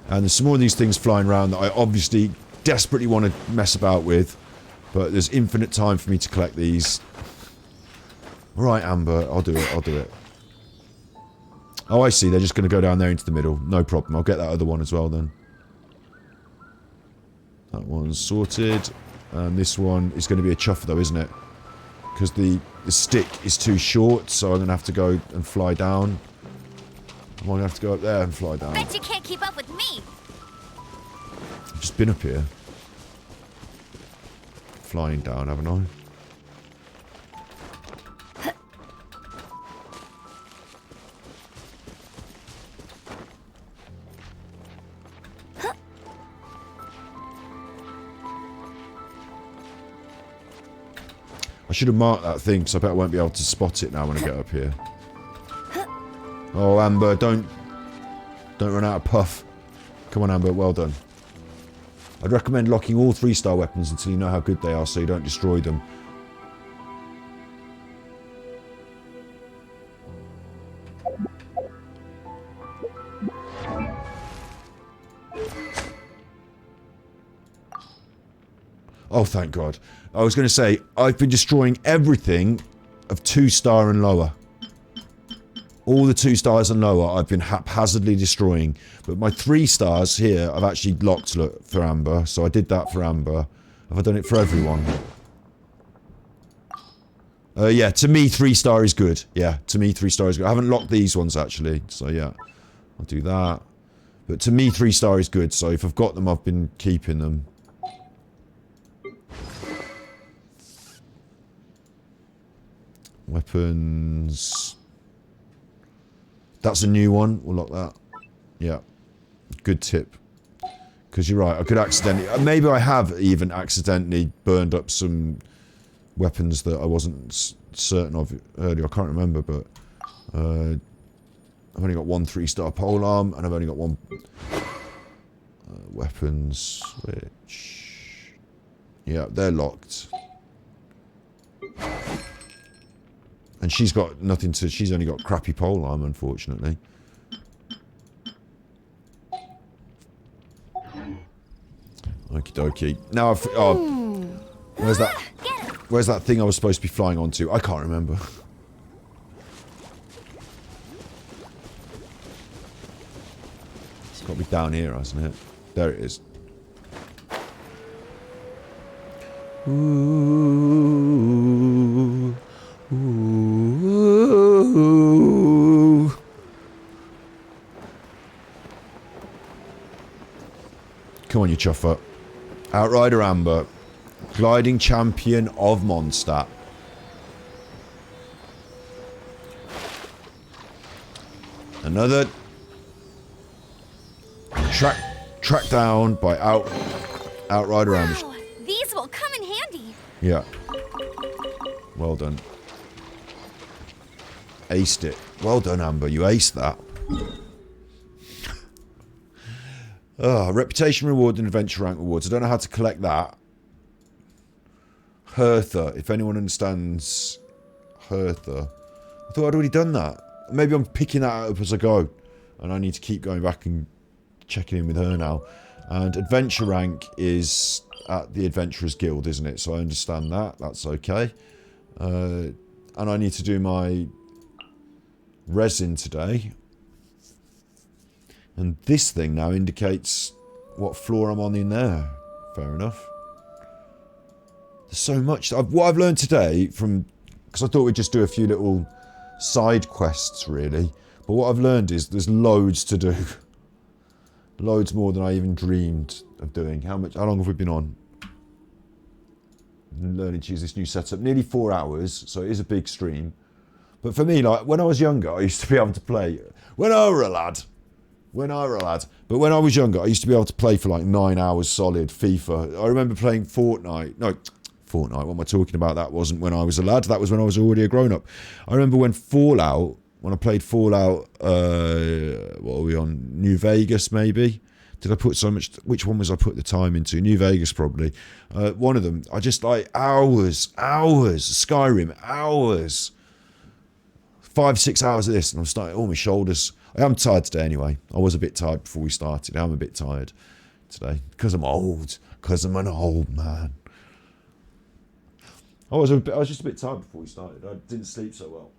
And there's some more of these things flying around that I obviously desperately want to mess about with. But there's infinite time for me to collect these. Right, Amber. I'll do it. I'll do it. Oh, I see. They're just going to go down there into the middle. No problem. I'll get that other one as well then. That one's sorted. And this one is going to be a Chuff though, isn't it? Because the stick is too short, so I'm going to have to go and fly down. I'm going to have to go up there and fly down. Bet you can't keep up with me. I've just been up here. Flying down, haven't I? I should have marked that thing, because I bet I won't be able to spot it now when I get up here. Oh, Amber, don't run out of puff. Come on, Amber, well done. I'd recommend locking all 3-star weapons until you know how good they are so you don't destroy them. Oh, thank God. I was going to say, I've been destroying everything of 2-star and lower. All the 2 stars and lower I've been haphazardly destroying. But my 3 stars here I've actually locked, look, for Amber. So I did that for Amber. Have I done it for everyone? Yeah, to me 3-star is good. Yeah, to me 3-star is good. I haven't locked these ones actually. So yeah, I'll do that. But to me 3-star is good. So if I've got them, I've been keeping them. Weapons. That's a new one. We'll lock that. Yeah. Good tip. Because you're right. I could accidentally... Maybe I have even accidentally burned up some weapons that I wasn't certain of earlier. I can't remember, but... I've only got 1 3-star polearm, and I've only got 1... weapons, which... Yeah, they're locked. And she's got nothing to... She's only got crappy polearm, unfortunately. Okie dokie. Now I've... Oh, where's that... Where's that thing I was supposed to be flying onto? I can't remember. It's got to be down here, hasn't it? There it is. Ooh... Ooh. Come on, you chuffer. Outrider Amber. Gliding champion of Mondstadt. Another track down by Outrider Amber. Wow, these will come in handy. Yeah. Well done. Aced it. Well done, Amber. You aced that. Reputation reward and adventure rank rewards. I don't know how to collect that. Hertha. If anyone understands Hertha. I thought I'd already done that. Maybe I'm picking that up as I go. And I need to keep going back and checking in with her now. And adventure rank is at the Adventurers Guild, isn't it? So I understand that. That's okay. And I need to do my resin today. And this thing now indicates what floor I'm on in there. Fair enough. There's so much. What I've learned today from... Because I thought we'd just do a few little side quests, really. But what I've learned is there's loads to do. Loads more than I even dreamed of doing. How long have we been on? Learning to use this new setup. Nearly 4 hours, so it is a big stream. But for me, like, when I was younger, I used to be able to play... When I were a lad. But when I was younger, I used to be able to play for like 9 hours solid FIFA. I remember playing Fortnite. No, Fortnite, what am I talking about? That wasn't when I was a lad. That was when I was already a grown-up. I remember when I played Fallout, what are we on? New Vegas, maybe? Did I put so much... Which one was I put the time into? New Vegas, probably. One of them, I just like hours. Skyrim, hours. 5-6 hours of this, and I'm starting... Oh, my shoulders... I am tired today anyway. I was a bit tired before we started. I'm a bit tired today. Because I'm old. Because I'm an old man. I was just a bit tired before we started. I didn't sleep so well.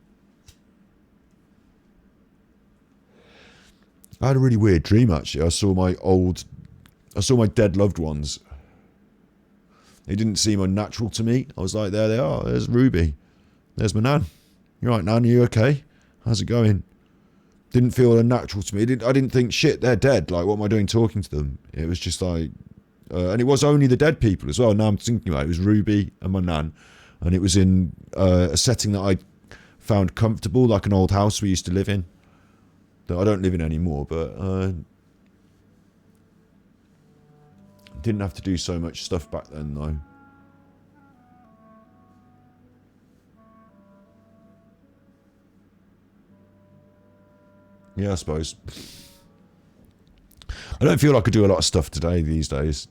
I had a really weird dream, actually. I saw my dead loved ones. They didn't seem unnatural to me. I was like, there they are. There's Ruby. There's my nan. You right, nan? Are you okay? How's it going? Didn't feel unnatural to me. I didn't think, shit, they're dead. Like, what am I doing talking to them? It was just like... and it was only the dead people as well. Now I'm thinking about it. It was Ruby and my nan. And it was in a setting that I found comfortable, like an old house we used to live in. That I don't live in anymore, but... didn't have to do so much stuff back then, though. Yeah, I suppose. I don't feel like I do a lot of stuff today these days.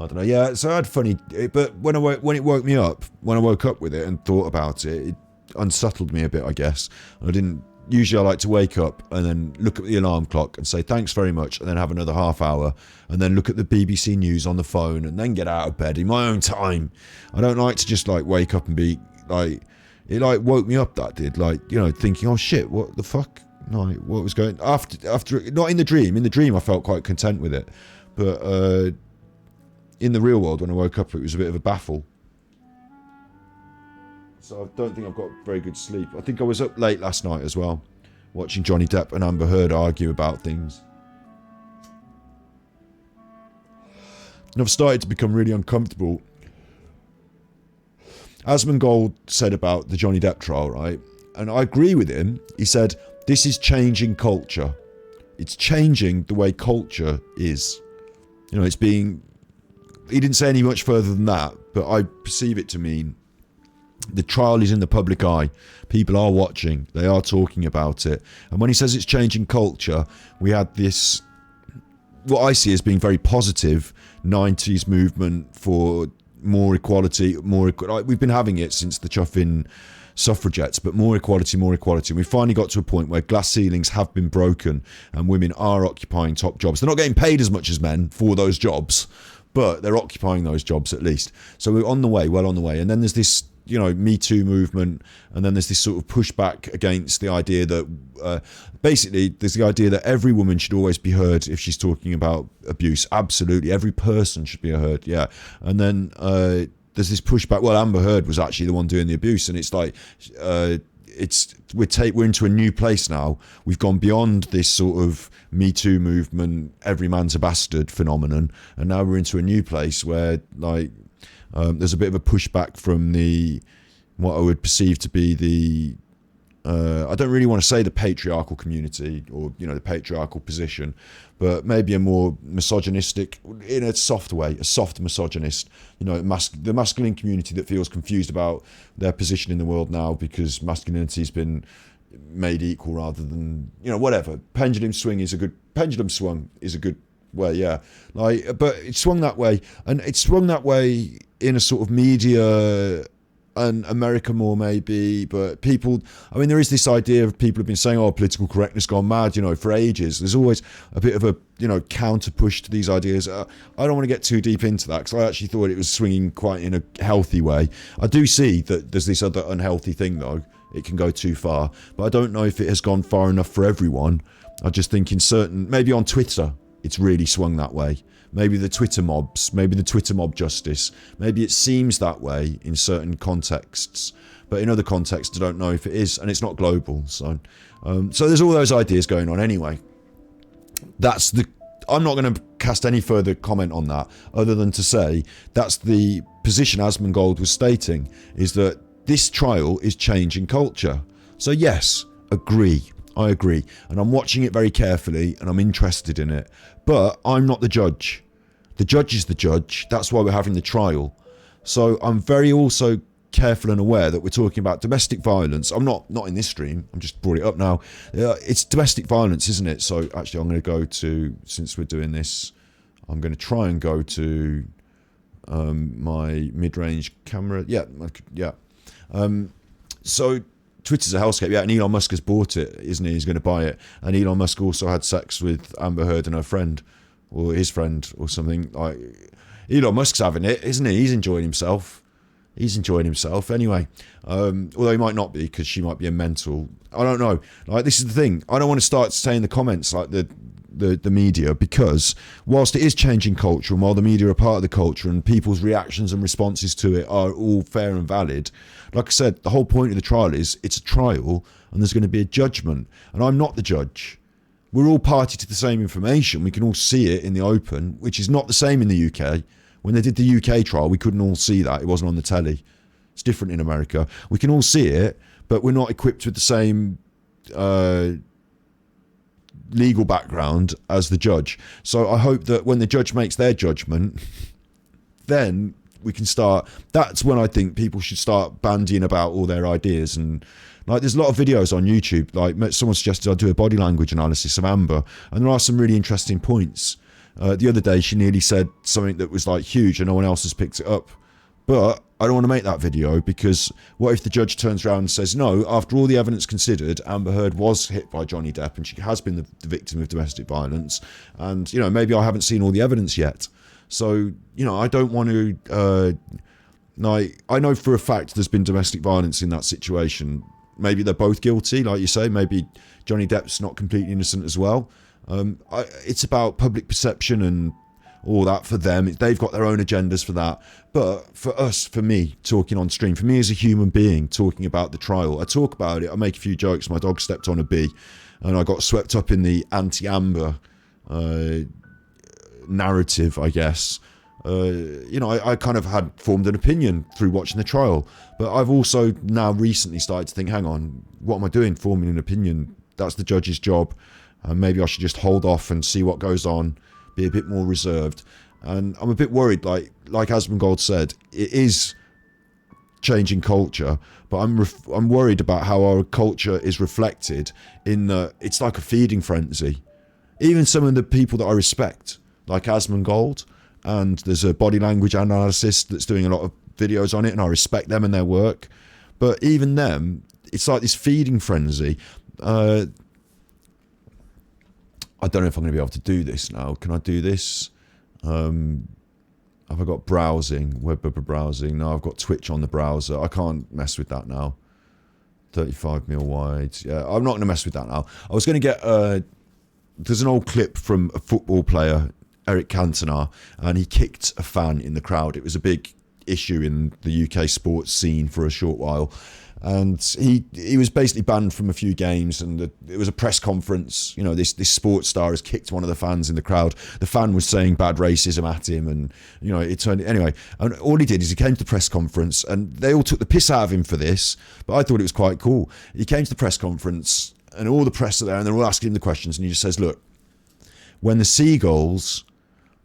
I don't know. Yeah, so I had funny, but when it woke me up, when I woke up with it and thought about it, it unsettled me a bit, I guess. I didn't. Usually I like to wake up and then look at the alarm clock and say thanks very much, and then have another half hour, and then look at the BBC News on the phone, and then get out of bed in my own time. I don't like to just like wake up and be like, it like woke me up, that did, like, you know, thinking, oh shit, what the fuck? No, what was going after? Not in the dream. In the dream I felt quite content with it, but in the real world when I woke up it was a bit of a baffle. So I don't think I've got very good sleep. I think I was up late last night as well, watching Johnny Depp and Amber Heard argue about things. And I've started to become really uncomfortable. Asmongold said about the Johnny Depp trial, right? And I agree with him. He said, this is changing culture. It's changing the way culture is. You know, it's being... He didn't say any much further than that, but I perceive it to mean the trial is in the public eye. People are watching. They are talking about it. And when he says it's changing culture, we had this, what I see as being very positive, 90s movement for more equality, we've been having it since the Chuffin suffragettes, but more equality, more equality. And we finally got to a point where glass ceilings have been broken and women are occupying top jobs. They're not getting paid as much as men for those jobs, but they're occupying those jobs at least. So we're on the way, well on the way. And then there's this, you know, Me Too movement, and then there's this sort of pushback against the idea that basically there's the idea that every woman should always be heard if she's talking about abuse. Absolutely, every person should be heard. Yeah, and then there's this pushback. Well, Amber Heard was actually the one doing the abuse, and it's like we're into a new place now. We've gone beyond this sort of Me Too movement, every man's a bastard phenomenon, and now we're into a new place where like. There's a bit of a pushback from what I would perceive to be the, I don't really want to say the patriarchal community or, you know, the patriarchal position, but maybe a more misogynistic, in a soft way, a soft misogynist, you know, the masculine community that feels confused about their position in the world now because masculinity has been made equal rather than, you know, whatever. Pendulum swung is a good way, yeah. Like, but it swung that way, and it swung that way in a sort of media and America more maybe, but people, I mean, there is this idea of people have been saying, oh, political correctness gone mad, you know, for ages. There's always a bit of a, you know, counter push to these ideas. I don't want to get too deep into that because I actually thought it was swinging quite in a healthy way. I do see that there's this other unhealthy thing though. It can go too far, but I don't know if it has gone far enough for everyone. I just think in certain, maybe on Twitter, it's really swung that way. Maybe the Twitter mobs, maybe the Twitter mob justice. Maybe it seems that way in certain contexts, but in other contexts, I don't know if it is, and it's not global. So there's all those ideas going on anyway. I'm not going to cast any further comment on that, other than to say that's the position Asmongold was stating, is that this trial is changing culture. So yes, I agree, and I'm watching it very carefully and I'm interested in it, but I'm not the judge. The judge is the judge. That's why we're having the trial. So I'm very also careful and aware that we're talking about domestic violence. I'm not in this stream, I'm just brought it up now. It's domestic violence, isn't it? So actually I'm going to go to, since we're doing this, I'm going to try and go to my mid-range camera. So Twitter's a hellscape, yeah, and Elon Musk has bought it, isn't he? He's going to buy it. And Elon Musk also had sex with Amber Heard and her friend, or his friend, or something. Like, Elon Musk's having it, isn't he? He's enjoying himself. Anyway. Although he might not be, because she might be a mental. I don't know. Like, this is the thing. I don't want to start saying the comments like the media, because whilst it is changing culture, and while the media are part of the culture and people's reactions and responses to it are all fair and valid, like I said, the whole point of the trial is it's a trial and there's going to be a judgment, and I'm not the judge. We're all party to the same information. We can all see it in the open, which is not the same in the UK. When they did the UK trial, we couldn't all see that. It wasn't on the telly. It's different in America. We can all see it, but we're not equipped with the same legal background as the judge. So I hope that when the judge makes their judgment, then we can start. That's when I think people should start bandying about all their ideas. And like, there's a lot of videos on YouTube. Like, someone suggested I do a body language analysis of Amber, and there are some really interesting points. The other day, she nearly said something that was like huge and no one else has picked it up. But I don't want to make that video because what if the judge turns around and says, no, after all the evidence considered, Amber Heard was hit by Johnny Depp and she has been the victim of domestic violence. And, you know, maybe I haven't seen all the evidence yet. So, you know, I don't want to... I know for a fact there's been domestic violence in that situation. Maybe they're both guilty, like you say. Maybe Johnny Depp's not completely innocent as well. It's about public perception and all that for them. They've got their own agendas for that. But for us, for me, talking on stream, for me as a human being, talking about the trial, I talk about it, I make a few jokes. My dog stepped on a bee and I got swept up in the anti-Amber narrative, I guess. You know, I kind of had formed an opinion through watching the trial. But I've also now recently started to think, hang on, what am I doing forming an opinion? That's the judge's job. Maybe I should just hold off and see what goes on, be a bit more reserved. And I'm a bit worried, like Asmongold said, it is changing culture, but I'm worried about how our culture is reflected in that it's like a feeding frenzy. Even some of the people that I respect, like Asmongold, and there's a body language analyst that's doing a lot of videos on it, and I respect them and their work. But even them, it's like this feeding frenzy. I don't know if I'm going to be able to do this now. Can I do this? Have I got browsing, web browsing? No, I've got Twitch on the browser. I can't mess with that now. 35mm wide. Yeah, I'm not going to mess with that now. I was going to get... there's an old clip from a football player, Eric Cantona, and he kicked a fan in the crowd. It was a big issue in the UK sports scene for a short while. And he was basically banned from a few games, and it was a press conference. You know, this sports star has kicked one of the fans in the crowd. The fan was saying bad racism at him, and you know, it turned anyway. And all he did is he came to the press conference, and they all took the piss out of him for this. But I thought it was quite cool. He came to the press conference, and all the press are there, and they're all asking him the questions, and he just says, "Look, when the seagulls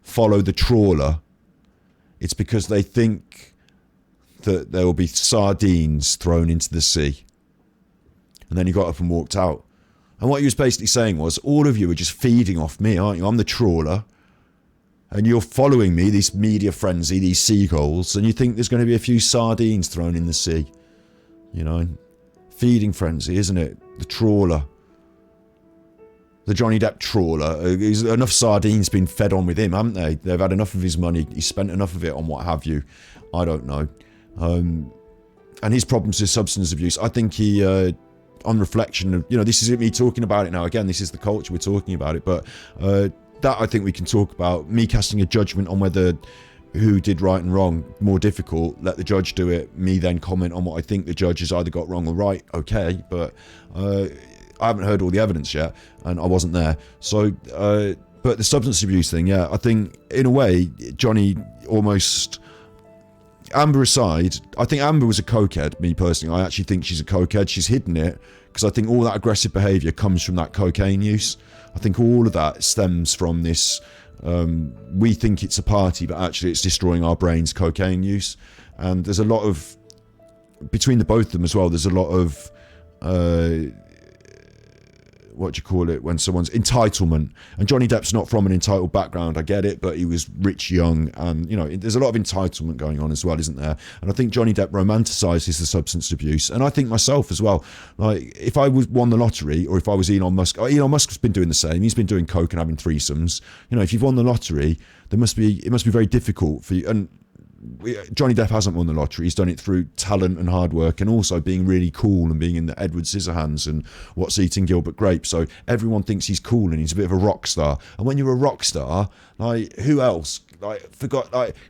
follow the trawler, it's because they think that there will be sardines thrown into the sea." And then he got up and walked out. And what he was basically saying was, all of you are just feeding off me, aren't you? I'm the trawler, and you're following me, this media frenzy, these seagulls, and you think there's going to be a few sardines thrown in the sea. You know, feeding frenzy, isn't it? The trawler. The Johnny Depp trawler. Enough sardines been fed on with him, haven't they? They've had enough of his money. He spent enough of it on what have you. I don't know. And his problems with substance abuse, I think he, on reflection, you know, this is me talking about it now. Again, this is the culture, we're talking about it. But that I think we can talk about. Me casting a judgment on whether who did right and wrong, more difficult. Let the judge do it. Me then comment on what I think the judge has either got wrong or right. Okay, but I haven't heard all the evidence yet, and I wasn't there. So, but the substance abuse thing, yeah, I think in a way, Johnny almost... Amber aside, I think Amber was a cokehead, me personally. I actually think she's a cokehead. She's hidden it because I think all that aggressive behaviour comes from that cocaine use. I think all of that stems from this, we think it's a party, but actually it's destroying our brains, cocaine use. And there's a lot of, between the both of them as well, there's a lot of, what do you call it, when someone's entitlement. And Johnny Depp's not from an entitled background, I get it, but he was rich young, and you know, there's a lot of entitlement going on as well, isn't there? And I think Johnny Depp romanticizes the substance abuse, and I think myself as well. Like, if I won the lottery, or if I was Elon Musk, Elon Musk's been doing the same. He's been doing coke and having threesomes. You know, if you've won the lottery, it must be very difficult for you. And Johnny Depp hasn't won the lottery. He's done it through talent and hard work, and also being really cool and being in the Edward Scissorhands and What's Eating Gilbert Grape. So everyone thinks he's cool and he's a bit of a rock star. And when you're a rock star, like, who else? Like,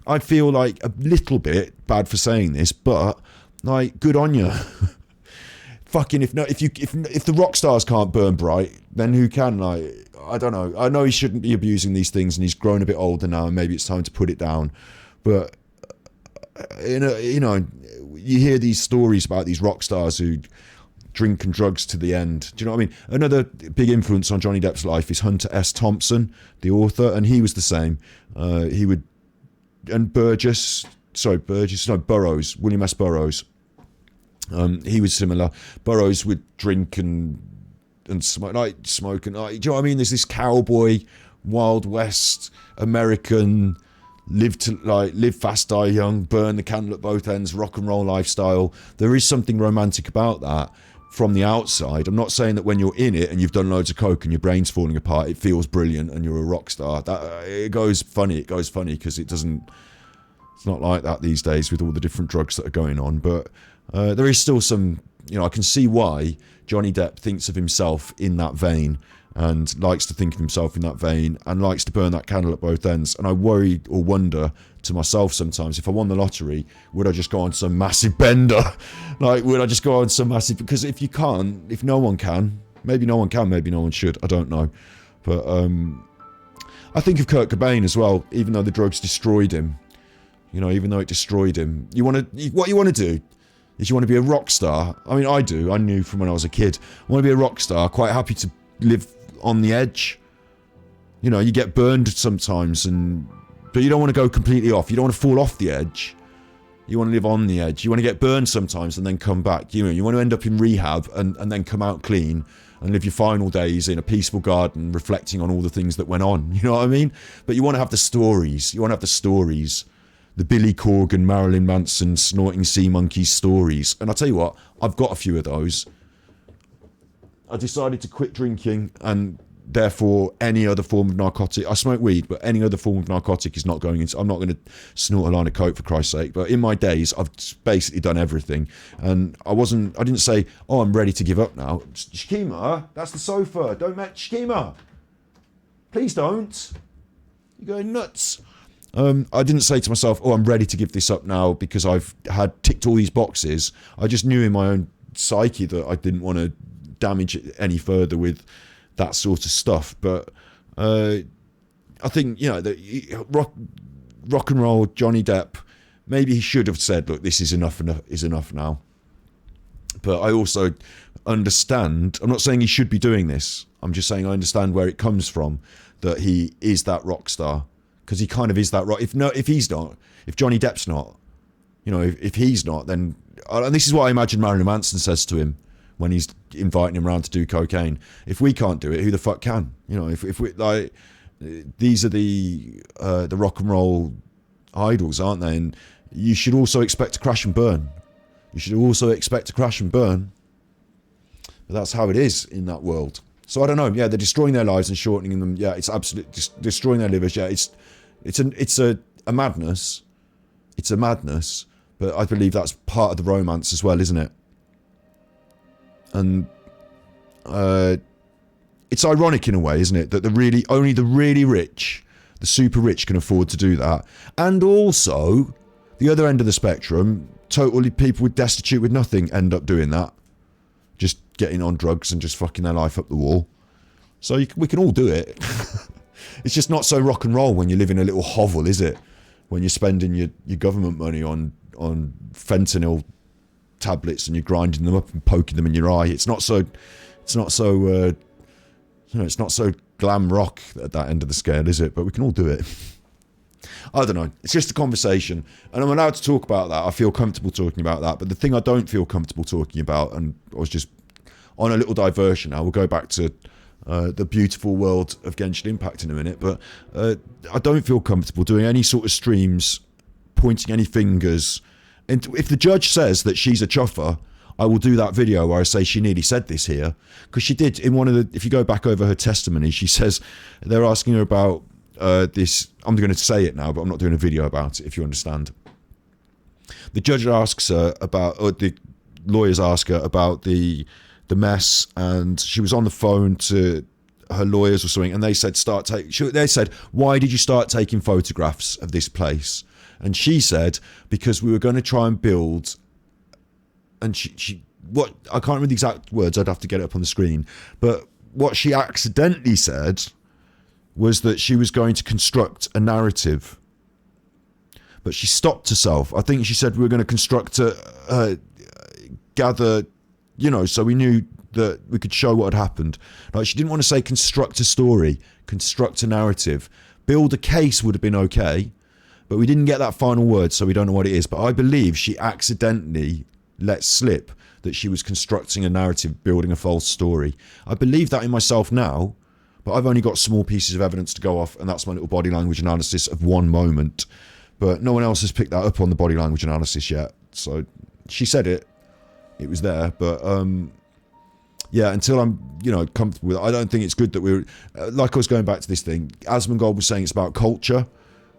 I feel like a little bit bad for saying this, but like, good on you. Fucking if the rock stars can't burn bright, then who can? Like, I don't know. I know he shouldn't be abusing these things, and he's grown a bit older now, and maybe it's time to put it down. But you know, you hear these stories about these rock stars who drink and drugs to the end. Do you know what I mean? Another big influence on Johnny Depp's life is Hunter S. Thompson, the author, and he was the same. He would, and Burroughs, William S. Burroughs. He was similar. Burroughs would drink and smoke, do you know what I mean? There's this cowboy Wild West American live fast, die young, burn the candle at both ends, rock and roll lifestyle. There is something romantic about that from the outside. I'm not saying that when you're in it and you've done loads of coke and your brain's falling apart, it feels brilliant and you're a rock star. It goes funny because it's not like that these days with all the different drugs that are going on. But there is still some, I can see why Johnny Depp thinks of himself in that vein and likes to think of himself in that vein and likes to burn that candle at both ends. And I worry or wonder to myself sometimes, if I won the lottery, would I just go on some massive bender? Would I just go on some massive... Because if you can't, if no one can, maybe no one can, maybe no one should, I don't know. But I think of Kurt Cobain as well, even though the drugs destroyed him. Even though it destroyed him. What you want to do is you want to be a rock star. I mean, I do. I knew from when I was a kid. I want to be a rock star, quite happy to live on the edge. You get burned sometimes, but you don't want to go completely off. You don't want to fall off the edge. You want to live on the edge. You want to get burned sometimes and then come back. You want to end up in rehab and then come out clean and live your final days in a peaceful garden reflecting on all the things that went on. You know what I mean? But you want to have the stories. The Billy Corgan, Marilyn Manson, snorting sea monkeys stories. And I'll tell you what, I've got a few of those. I decided to quit drinking and therefore any other form of narcotic. I smoke weed, but any other form of narcotic is not going into... I'm not going to snort a line of coke for Christ's sake. But in my days, I've basically done everything. And I didn't say, oh, I'm ready to give up now. Shkima, that's the sofa. Don't make... Shkima, please don't. You're going nuts. I didn't say to myself, oh, I'm ready to give this up now because I've had ticked all these boxes. I just knew in my own psyche that I didn't want to damage it any further with that sort of stuff. But I think, the rock and roll Johnny Depp, maybe he should have said, look, this is enough now. But I also understand, I'm not saying he should be doing this. I'm just saying I understand where it comes from, that he is that rock star. Because he kind of is that rock. If Johnny Depp's not, if he's not, then, and this is what I imagine Marilyn Manson says to him when he's inviting him around to do cocaine. If we can't do it, who the fuck can? If we these are the rock and roll idols, aren't they? And you should also expect to crash and burn. But that's how it is in that world. So I don't know. Yeah, they're destroying their lives and shortening them. Yeah, it's absolutely destroying their livers. Yeah, it's a madness. It's a madness. But I believe that's part of the romance as well, isn't it? And it's ironic in a way, isn't it, that only the really rich, the super rich, can afford to do that, and also the other end of the spectrum, totally people with destitute with nothing end up doing that. Just getting on drugs and just fucking their life up the wall. So we can all do it. It's just not so rock and roll when you live in a little hovel, is it? When you're spending your government money on fentanyl tablets and you're grinding them up and poking them in your eye. It's not so glam rock at that end of the scale, is it? But we can all do it. I don't know. It's just a conversation. And I'm allowed to talk about that. I feel comfortable talking about that. But the thing I don't feel comfortable talking about, and I was just on a little diversion now, we'll go back to the beautiful world of Genshin Impact in a minute, but I don't feel comfortable doing any sort of streams, pointing any fingers. And if the judge says that she's a chuffer, I will do that video where I say she nearly said this here, because she did in one of the, if you go back over her testimony, she says they're asking her about this, I'm going to say it now, but I'm not doing a video about it, if you understand. The judge asks her about, or the lawyers ask her about the mess, and she was on the phone to her lawyers or something, and they said, they said, why did you start taking photographs of this place? And she said, because we were going to try and build, and what, I can't remember the exact words, I'd have to get it up on the screen, but what she accidentally said was that she was going to construct a narrative. But she stopped herself. I think she said we were going to construct gather, you know, so we knew that we could show what had happened. Like, she didn't want to say construct a story, construct a narrative. Build a case would have been okay, but we didn't get that final word, so we don't know what it is. But I believe she accidentally let slip that she was constructing a narrative, building a false story. I believe that in myself now, but I've only got small pieces of evidence to go off, and that's my little body language analysis of one moment. But no one else has picked that up on the body language analysis yet. So she said it was there, but yeah, until I'm, comfortable with it, I don't think it's good that we're, like I was going back to this thing, Asmongold was saying it's about culture.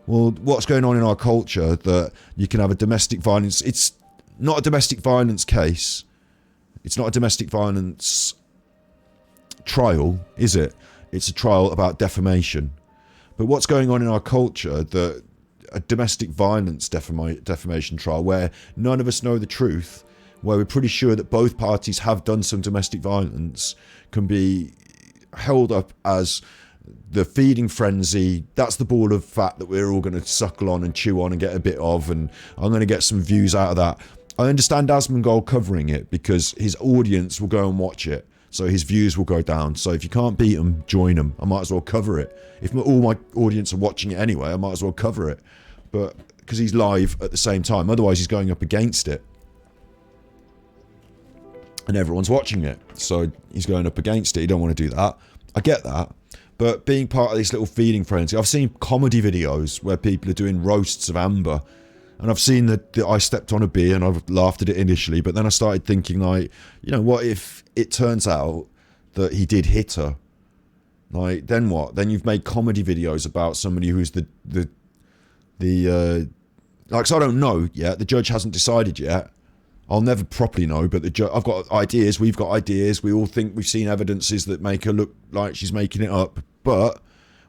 Well, what's going on in our culture that you can have a domestic violence, it's not a domestic violence case, it's not a domestic violence trial, is it? It's a trial about defamation. But what's going on in our culture that a domestic violence defamation trial where none of us know the truth, where we're pretty sure that both parties have done some domestic violence, can be held up as the feeding frenzy. That's the ball of fat that we're all going to suckle on and chew on and get a bit of, and I'm going to get some views out of that. I understand Asmongold covering it because his audience will go and watch it, so his views will go down. So if you can't beat them, join them. I might as well cover it. If all my audience are watching it anyway, I might as well cover it. But because he's live at the same time, otherwise he's going up against it. And everyone's watching it, so he's going up against it. You don't want to do that. I get that. But being part of this little feeding frenzy, I've seen comedy videos where people are doing roasts of Amber, and I've seen that I stepped on a bee and I've laughed at it initially, but then I started thinking, like, what if it turns out that he did hit her? Like, then what? Then you've made comedy videos about somebody who's so I don't know yet. The judge hasn't decided yet. I'll never properly know, but I've got ideas, we've got ideas, we all think we've seen evidences that make her look like she's making it up. But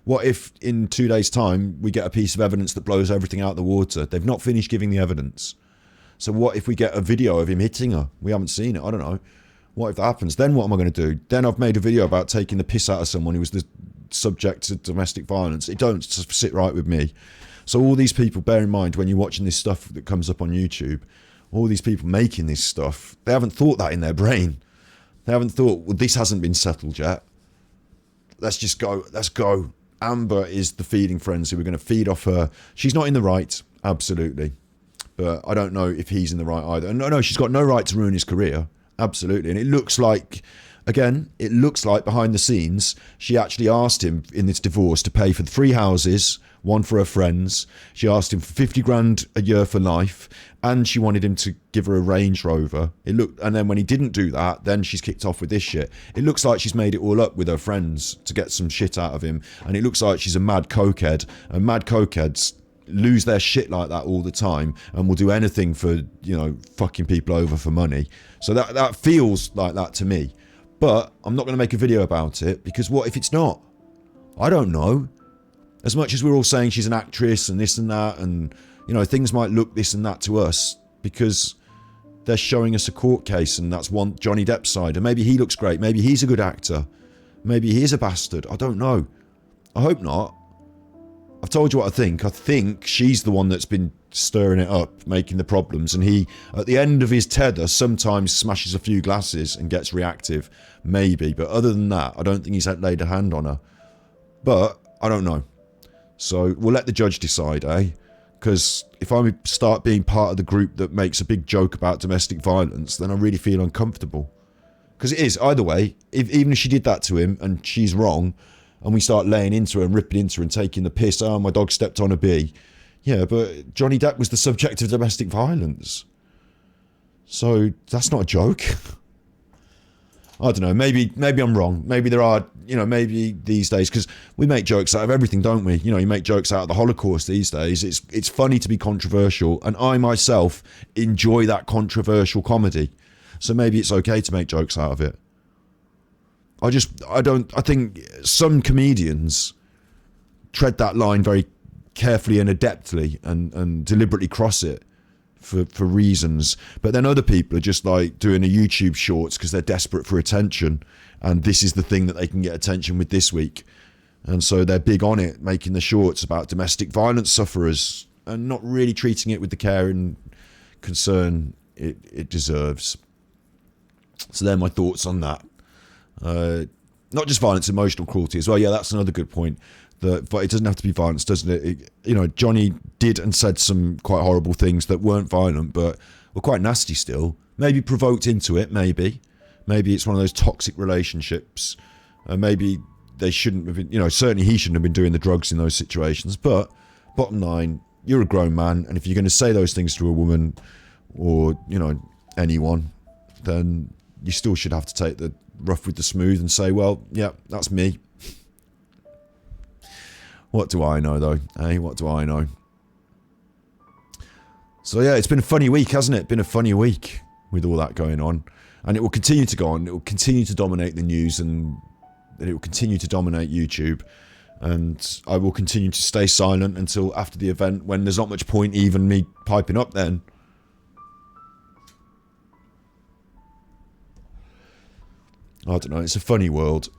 what if in 2 days' time we get a piece of evidence that blows everything out of the water? They've not finished giving the evidence. So what if we get a video of him hitting her? We haven't seen it, I don't know. What if that happens? Then what am I going to do? Then I've made a video about taking the piss out of someone who was the subject to domestic violence. It don't sit right with me. So all these people, bear in mind when you're watching this stuff that comes up on YouTube, all these people making this stuff, they haven't thought that in their brain. They haven't thought, well, this hasn't been settled yet. Let's just go. Let's go. Amber is the feeding frenzy. We're going to feed off her. She's not in the right, absolutely. But I don't know if he's in the right either. And no, she's got no right to ruin his career. Absolutely. And it looks like, again, it looks like behind the scenes, she actually asked him in this divorce to pay for 3 houses, one for her friends. She asked him for 50 grand a year for life, and she wanted him to give her a Range Rover. And then when he didn't do that, then she's kicked off with this shit. It looks like she's made it all up with her friends to get some shit out of him, and it looks like she's a mad cokehead, and mad cokeheads lose their shit like that all the time and will do anything for, fucking people over for money. So that feels like that to me. But I'm not going to make a video about it, because what if it's not? I don't know. As much as we're all saying she's an actress and this and that, and things might look this and that to us because they're showing us a court case, and that's one Johnny Depp's side, and maybe he looks great, maybe he's a good actor, maybe he is a bastard, I don't know. I hope not. I've told you what I think. I think she's the one that's been stirring it up, making the problems, and he, at the end of his tether, sometimes smashes a few glasses and gets reactive, maybe, but other than that, I don't think he's laid a hand on her. But I don't know. So we'll let the judge decide, eh? Because if I start being part of the group that makes a big joke about domestic violence, then I really feel uncomfortable. Because it is, either way, even if she did that to him and she's wrong, and we start laying into her and ripping into her and taking the piss, oh, my dog stepped on a bee. Yeah, but Johnny Depp was the subject of domestic violence. So that's not a joke. I don't know, maybe I'm wrong. Maybe there are, maybe these days, because we make jokes out of everything, don't we? You make jokes out of the Holocaust these days. It's funny to be controversial, and I myself enjoy that controversial comedy. So maybe it's okay to make jokes out of it. I think some comedians tread that line very carefully and adeptly and deliberately cross it for reasons. But then other people are just like doing a YouTube shorts because they're desperate for attention, and this is the thing that they can get attention with this week. And so they're big on it, making the shorts about domestic violence sufferers and not really treating it with the care and concern it deserves. So they're my thoughts on that. Not just violence, emotional cruelty as well. Yeah, that's another good point. But it doesn't have to be violence, doesn't it? Johnny did and said some quite horrible things that weren't violent, but were quite nasty still. Maybe provoked into it, maybe. Maybe it's one of those toxic relationships. Maybe they shouldn't have been, certainly he shouldn't have been doing the drugs in those situations. But bottom line, you're a grown man, and if you're going to say those things to a woman or, anyone, then you still should have to take the rough with the smooth and say, well, yeah, that's me. What do I know, though? Hey, what do I know? So, yeah, it's been a funny week, hasn't it? Been a funny week with all that going on. And it will continue to go on. It will continue to dominate the news, and it will continue to dominate YouTube. And I will continue to stay silent until after the event, when there's not much point even me piping up then. I don't know, it's a funny world.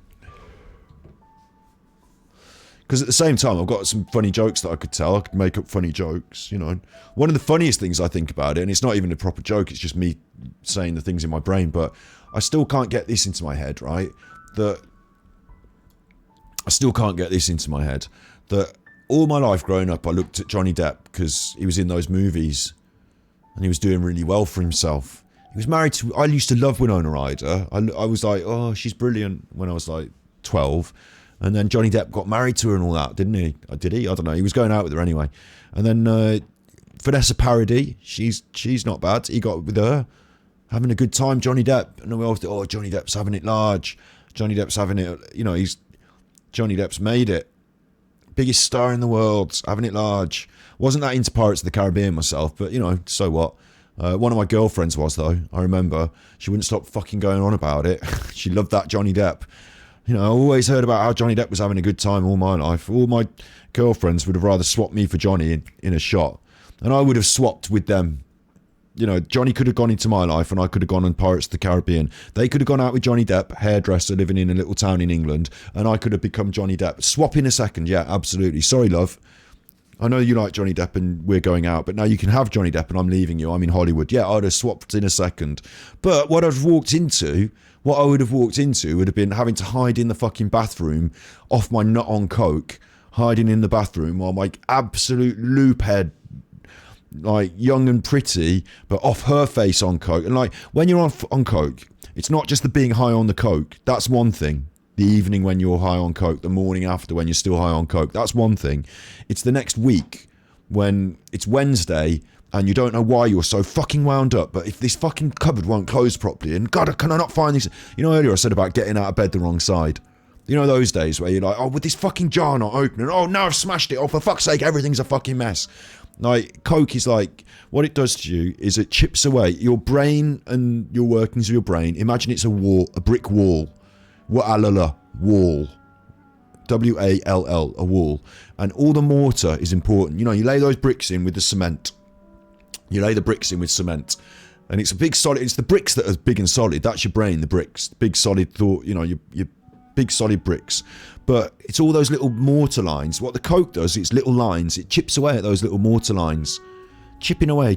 Because at the same time, I've got some funny jokes that I could tell. I could make up funny jokes, One of the funniest things I think about it, and it's not even a proper joke, it's just me saying the things in my brain, but I still can't get this into my head, right? That all my life growing up, I looked at Johnny Depp because he was in those movies and he was doing really well for himself. He was married to... I used to love Winona Ryder. I was like, oh, she's brilliant when I was like 12. And then Johnny Depp got married to her and all that, didn't he? Did he? I don't know. He was going out with her anyway. And then Vanessa Paradis, she's not bad. He got with her, having a good time. Johnny Depp. And then we all thought, oh, Johnny Depp's having it large. Johnny Depp's having it, Johnny Depp's made it. Biggest star in the world, having it large. Wasn't that into Pirates of the Caribbean myself, but, so what? One of my girlfriends was, though. I remember. She wouldn't stop fucking going on about it. She loved that Johnny Depp. I always heard about how Johnny Depp was having a good time all my life. All my girlfriends would have rather swapped me for Johnny in a shot. And I would have swapped with them. Johnny could have gone into my life and I could have gone on Pirates of the Caribbean. They could have gone out with Johnny Depp, hairdresser living in a little town in England, and I could have become Johnny Depp. Swap in a second, yeah, absolutely. Sorry, love. I know you like Johnny Depp and we're going out, but now you can have Johnny Depp and I'm leaving you. I'm in Hollywood. Yeah, I'd have swapped in a second. But what I would have walked into would have been having to hide in the fucking bathroom off my nut on coke, hiding in the bathroom while my absolute loop head, like young and pretty, but off her face on coke. And like when you're on coke, it's not just the being high on the coke. That's one thing. The evening when you're high on coke, the morning after when you're still high on coke, that's one thing. It's the next week when it's Wednesday and you don't know why you're so fucking wound up, but if this fucking cupboard won't close properly, and God, can I not find these? Earlier I said about getting out of bed the wrong side. Those days where you're like, oh, with this fucking jar not opening, oh, no, I've smashed it, oh, for fuck's sake, everything's a fucking mess. Like, coke is like, what it does to you is it chips away your brain and your workings of your brain. Imagine it's a brick wall. Wall. W-A-L-L, a wall. And all the mortar is important. You lay those bricks in with the cement. You lay the bricks in with cement. And it's a big solid, it's the bricks that are big and solid. That's your brain, the bricks. Big solid thought, your big solid bricks. But it's all those little mortar lines. What the coke does, it's little lines. It chips away at those little mortar lines. Chipping away.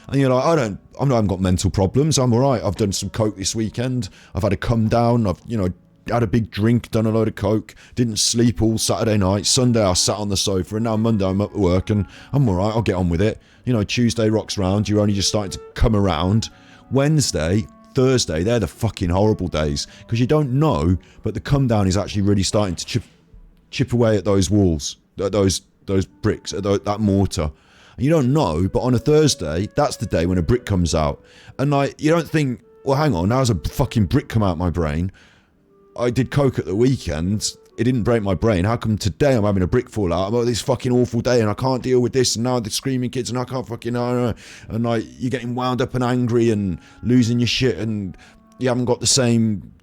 And you're like, I haven't got mental problems. I'm all right. I've done some coke this weekend. I've had a come down. I've, had a big drink, done a load of coke. Didn't sleep all Saturday night. Sunday I sat on the sofa, and now Monday I'm at work and I'm all right. I'll get on with it. Tuesday rocks round. You're only just starting to come around. Wednesday, Thursday, they're the fucking horrible days because you don't know, but the come down is actually really starting to chip away at those walls, at those bricks, at that mortar. And you don't know, but on a Thursday, that's the day when a brick comes out. And like, you don't think, well, hang on, how's a fucking brick come out my brain? I did coke at the weekend. It didn't break my brain. How come today I'm having a brick fall out? I'm having this fucking awful day and I can't deal with this. And now the screaming kids and I can't fucking... No. And like, you're getting wound up and angry and losing your shit and you haven't got the same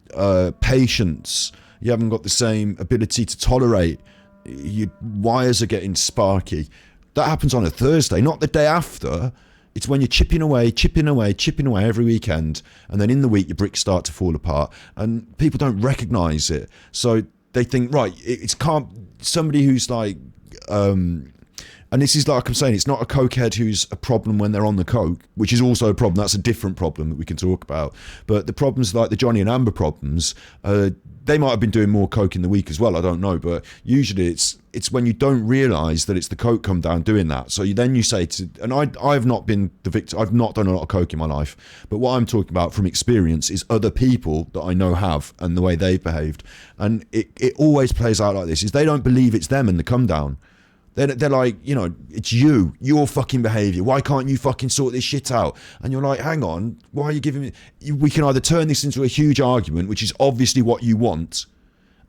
patience. You haven't got the same ability to tolerate. Your wires are getting sparky. That happens on a Thursday, not the day after. It's when you're chipping away every weekend. And then in the week, your bricks start to fall apart. And people don't recognise it. So they think, right, it's can't... Somebody who's like And this is like I'm saying, it's not a cokehead who's a problem when they're on the coke, which is also a problem. That's a different problem that we can talk about. But the problems like the Johnny and Amber problems, they might have been doing more coke in the week as well. I don't know, but usually it's when you don't realise that it's the coke come down doing that. So you say to, and I've not been the victim. I've not done a lot of coke in my life, but what I'm talking about from experience is other people that I know have and the way they've behaved. And it always plays out like this: is they don't believe it's them and the come down. They're like, it's your fucking behaviour. Why can't you fucking sort this shit out? And you're like, hang on, why are you giving me... We can either turn this into a huge argument, which is obviously what you want,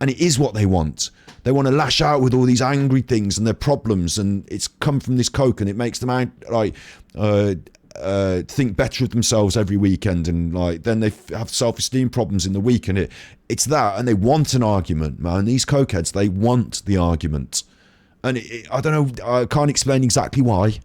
and it is what they want. They want to lash out with all these angry things and their problems, and it's come from this coke, and it makes them think better of themselves every weekend, and like then they have self-esteem problems in the week, and it's that, and they want an argument, man. These cokeheads, they want the argument. And I don't know, I can't explain exactly why,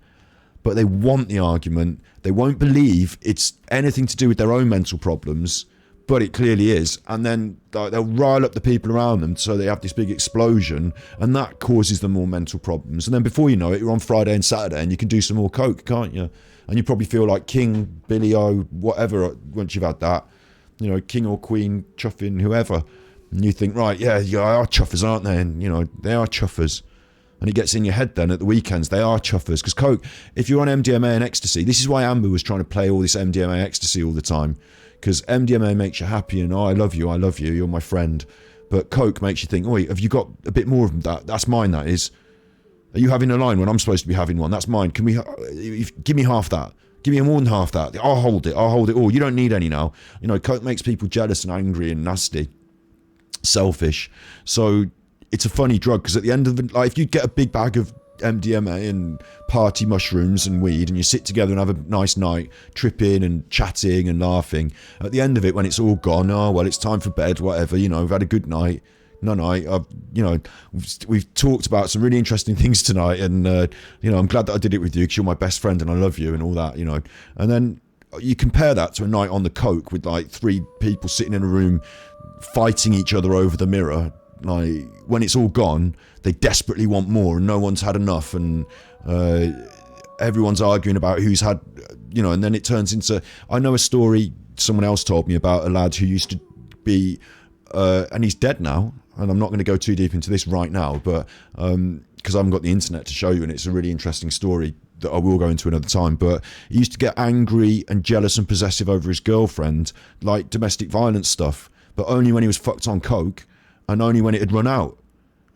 but they want the argument. They won't believe it's anything to do with their own mental problems, but it clearly is. And then they'll rile up the people around them so they have this big explosion, and that causes them more mental problems. And then before you know it, you're on Friday and Saturday and you can do some more coke, can't you? And you probably feel like King, Billy O, whatever, once you've had that. King or Queen, chuffing, whoever. And you think, right, yeah, they are chuffers, aren't they? And, they are chuffers. And it gets in your head then at the weekends, they are chuffers. Because coke, if you're on MDMA and ecstasy, this is why Amber was trying to play all this MDMA ecstasy all the time. Because MDMA makes you happy and, I love you, you're my friend. But coke makes you think, wait, have you got a bit more of that? That's mine, that is. Are you having a line when I'm supposed to be having one? That's mine. Can we, give me half that. Give me more than half that. I'll hold it all. You don't need any now. Coke makes people jealous and angry and nasty. Selfish. So... it's a funny drug, because at the end of it, like, if you get a big bag of MDMA and party mushrooms and weed and you sit together and have a nice night, tripping and chatting and laughing, at the end of it, when it's all gone, it's time for bed, whatever, we've had a good night. We've talked about some really interesting things tonight, and I'm glad that I did it with you because you're my best friend and I love you and all that, and then you compare that to a night on the coke with like 3 people sitting in a room fighting each other over the mirror. Like, when it's all gone, they desperately want more, and no one's had enough, and everyone's arguing about who's had, and then it turns into... I know a story someone else told me about a lad who used to be, and he's dead now, and I'm not going to go too deep into this right now, but because I haven't got the internet to show you, and it's a really interesting story that I will go into another time, but he used to get angry and jealous and possessive over his girlfriend, like domestic violence stuff, but only when he was fucked on coke, and only when it had run out.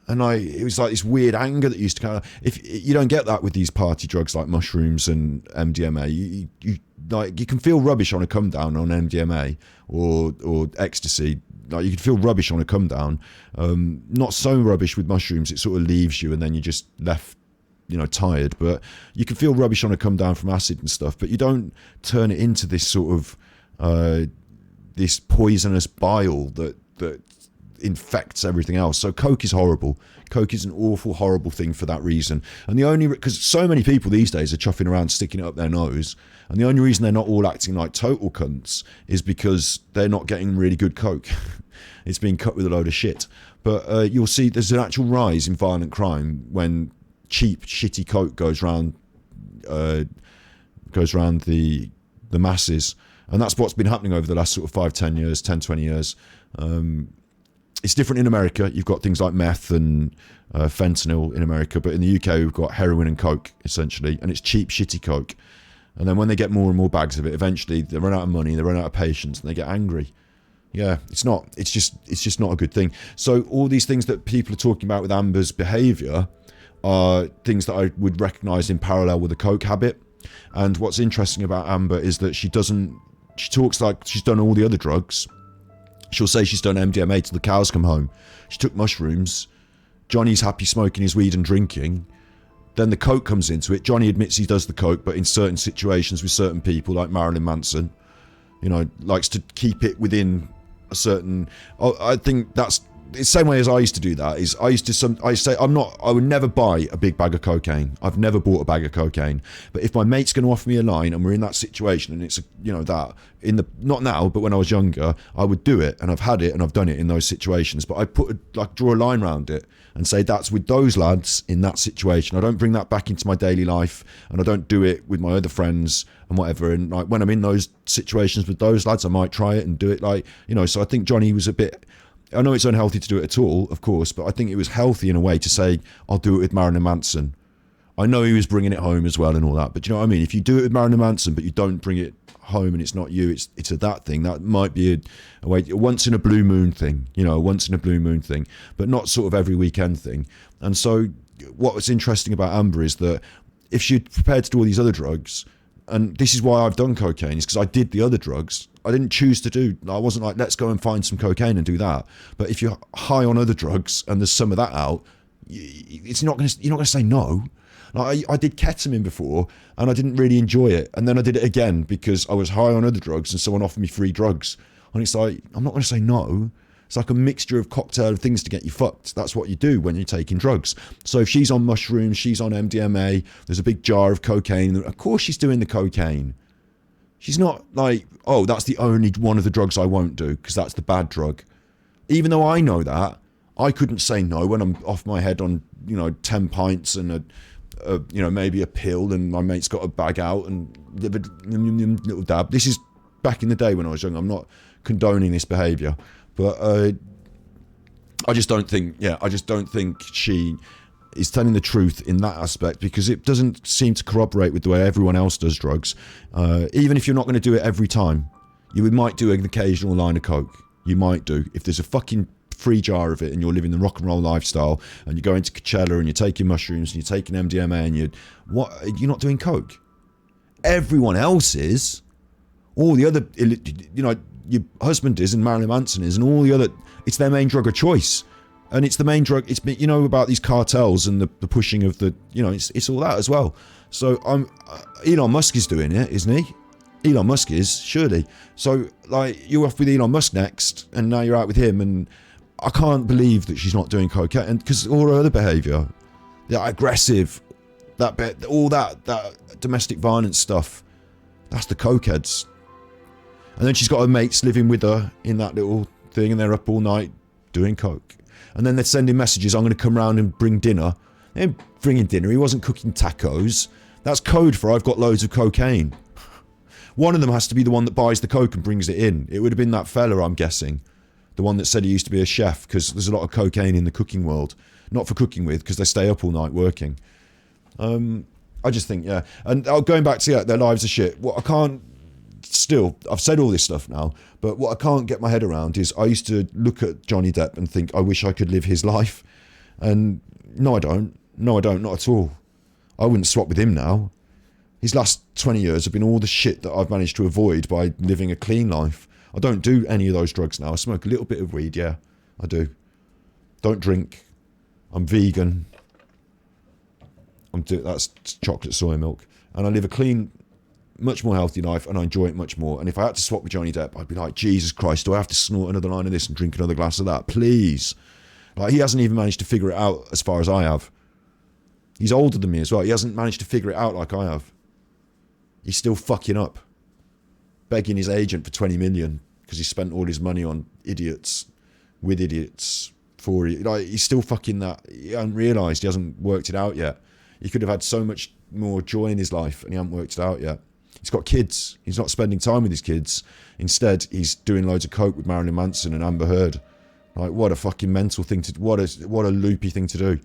And it was like this weird anger that used to kind of... If you don't get that with these party drugs like mushrooms and MDMA, you can feel rubbish on a come down on MDMA or ecstasy. Like, you can feel rubbish on a come down. Not so rubbish with mushrooms, it sort of leaves you and then you're just left, tired. But you can feel rubbish on a come down from acid and stuff, but you don't turn it into this sort of this poisonous bile that infects everything else. So coke is horrible. Coke is an awful, horrible thing for that reason. And because so many people these days are chuffing around, sticking it up their nose, and the only reason they're not all acting like total cunts is because they're not getting really good coke. It's being cut with a load of shit. But you'll see there's an actual rise in violent crime when cheap, shitty coke goes round the masses. And that's what's been happening over the last sort of 5-10 years, 10-20 years. It's different in America. You've got things like meth and fentanyl in America, but in the UK we've got heroin and coke, essentially, and it's cheap, shitty coke. And then when they get more and more bags of it, eventually they run out of money, they run out of patience, and they get angry. Yeah, it's just not a good thing. So all these things that people are talking about with Amber's behaviour are things that I would recognise in parallel with the coke habit. And what's interesting about Amber is that she talks like she's done all the other drugs. She'll say she's done MDMA till the cows come home. She took mushrooms. Johnny's happy smoking his weed and drinking. Then the coke comes into it. Johnny admits he does the coke, but in certain situations with certain people, like Marilyn Manson, likes to keep it within a certain... I think that's the same way as I used to do that is I would never buy a big bag of cocaine. I've never bought a bag of cocaine. But if my mate's going to offer me a line and we're in that situation and it's, that not now, but when I was younger, I would do it, and I've had it and I've done it in those situations. But I draw a line around it and say that's with those lads in that situation. I don't bring that back into my daily life, and I don't do it with my other friends and whatever. And like when I'm in those situations with those lads, I might try it and do it so I think Johnny was a bit, I know it's unhealthy to do it at all, of course, but I think it was healthy in a way to say, I'll do it with Marilyn Manson. I know he was bringing it home as well and all that, but you know what I mean? If you do it with Marilyn Manson, but you don't bring it home and it's not you, it's a that thing, that might be a way, a once in a blue moon thing, but not sort of every weekend thing. And so what was interesting about Amber is that if she'd prepared to do all these other drugs, and this is why I've done cocaine, is because I did the other drugs. I didn't choose to do, I wasn't like, let's go and find some cocaine and do that. But if you're high on other drugs and there's some of that out, you're not going to say no. Like I did ketamine before and I didn't really enjoy it. And then I did it again because I was high on other drugs and someone offered me free drugs. And it's like, I'm not going to say no. It's like a mixture of cocktail of things to get you fucked. That's what you do when you're taking drugs. So if she's on mushrooms, she's on MDMA, there's a big jar of cocaine. Of course she's doing the cocaine. She's not like, oh, that's the only one of the drugs I won't do because that's the bad drug. Even though I know that, I couldn't say no when I'm off my head on, 10 pints and maybe a pill, and my mate's got a bag out and little dab. This is back in the day when I was young. I'm not condoning this behaviour. But I just don't think she is telling the truth in that aspect, because it doesn't seem to corroborate with the way everyone else does drugs. Even if you're not going to do it every time, you might do an occasional line of coke. You might do. If there's a fucking free jar of it and you're living the rock and roll lifestyle and you're going to Coachella and you're taking mushrooms and you're taking MDMA and you're not doing coke. Everyone else is. All the other, your husband is and Marilyn Manson is and all the other, it's their main drug of choice. And it's the main drug, it's about these cartels and the pushing of the, it's all that as well. So Elon Musk is doing it, isn't he? Elon Musk is, surely. So like you're off with Elon Musk next and now you're out with him, and I can't believe that she's not doing cocaine, and because all her other behaviour, that aggressive, all that domestic violence stuff, that's the cokeheads. And then she's got her mates living with her in that little thing, and they're up all night doing coke. And then they're sending messages, I'm going to come round and bring dinner. They ain't bringing dinner, he wasn't cooking tacos. That's code for I've got loads of cocaine. One of them has to be the one that buys the coke and brings it in. It would have been that fella, I'm guessing. The one that said he used to be a chef, because there's a lot of cocaine in the cooking world. Not for cooking with, because they stay up all night working. I just think, yeah. And going back to their lives are shit. I've said all this stuff now, but what I can't get my head around is I used to look at Johnny Depp and think, I wish I could live his life. And no, I don't. No, I don't. Not at all. I wouldn't swap with him now. His last 20 years have been all the shit that I've managed to avoid by living a clean life. I don't do any of those drugs now. I smoke a little bit of weed, yeah, I do. Don't drink. I'm vegan. That's chocolate soy milk. And I live a clean, much more healthy life, and I enjoy it much more. And if I had to swap with Johnny Depp, I'd be like, Jesus Christ, do I have to snort another line of this and drink another glass of that? Please. Like, he hasn't even managed to figure it out as far as I have. He's older than me as well. He hasn't managed to figure it out like I have. He's still fucking up, begging his agent for 20 million because he spent all his money on idiots, with idiots, for like he's still fucking that. He hasn't realised, he hasn't worked it out yet. He could have had so much more joy in his life and he hasn't worked it out yet. He's got kids. He's not spending time with his kids. Instead, he's doing loads of coke with Marilyn Manson and Amber Hurd. Like, what a fucking mental thing to, what a loopy thing to do.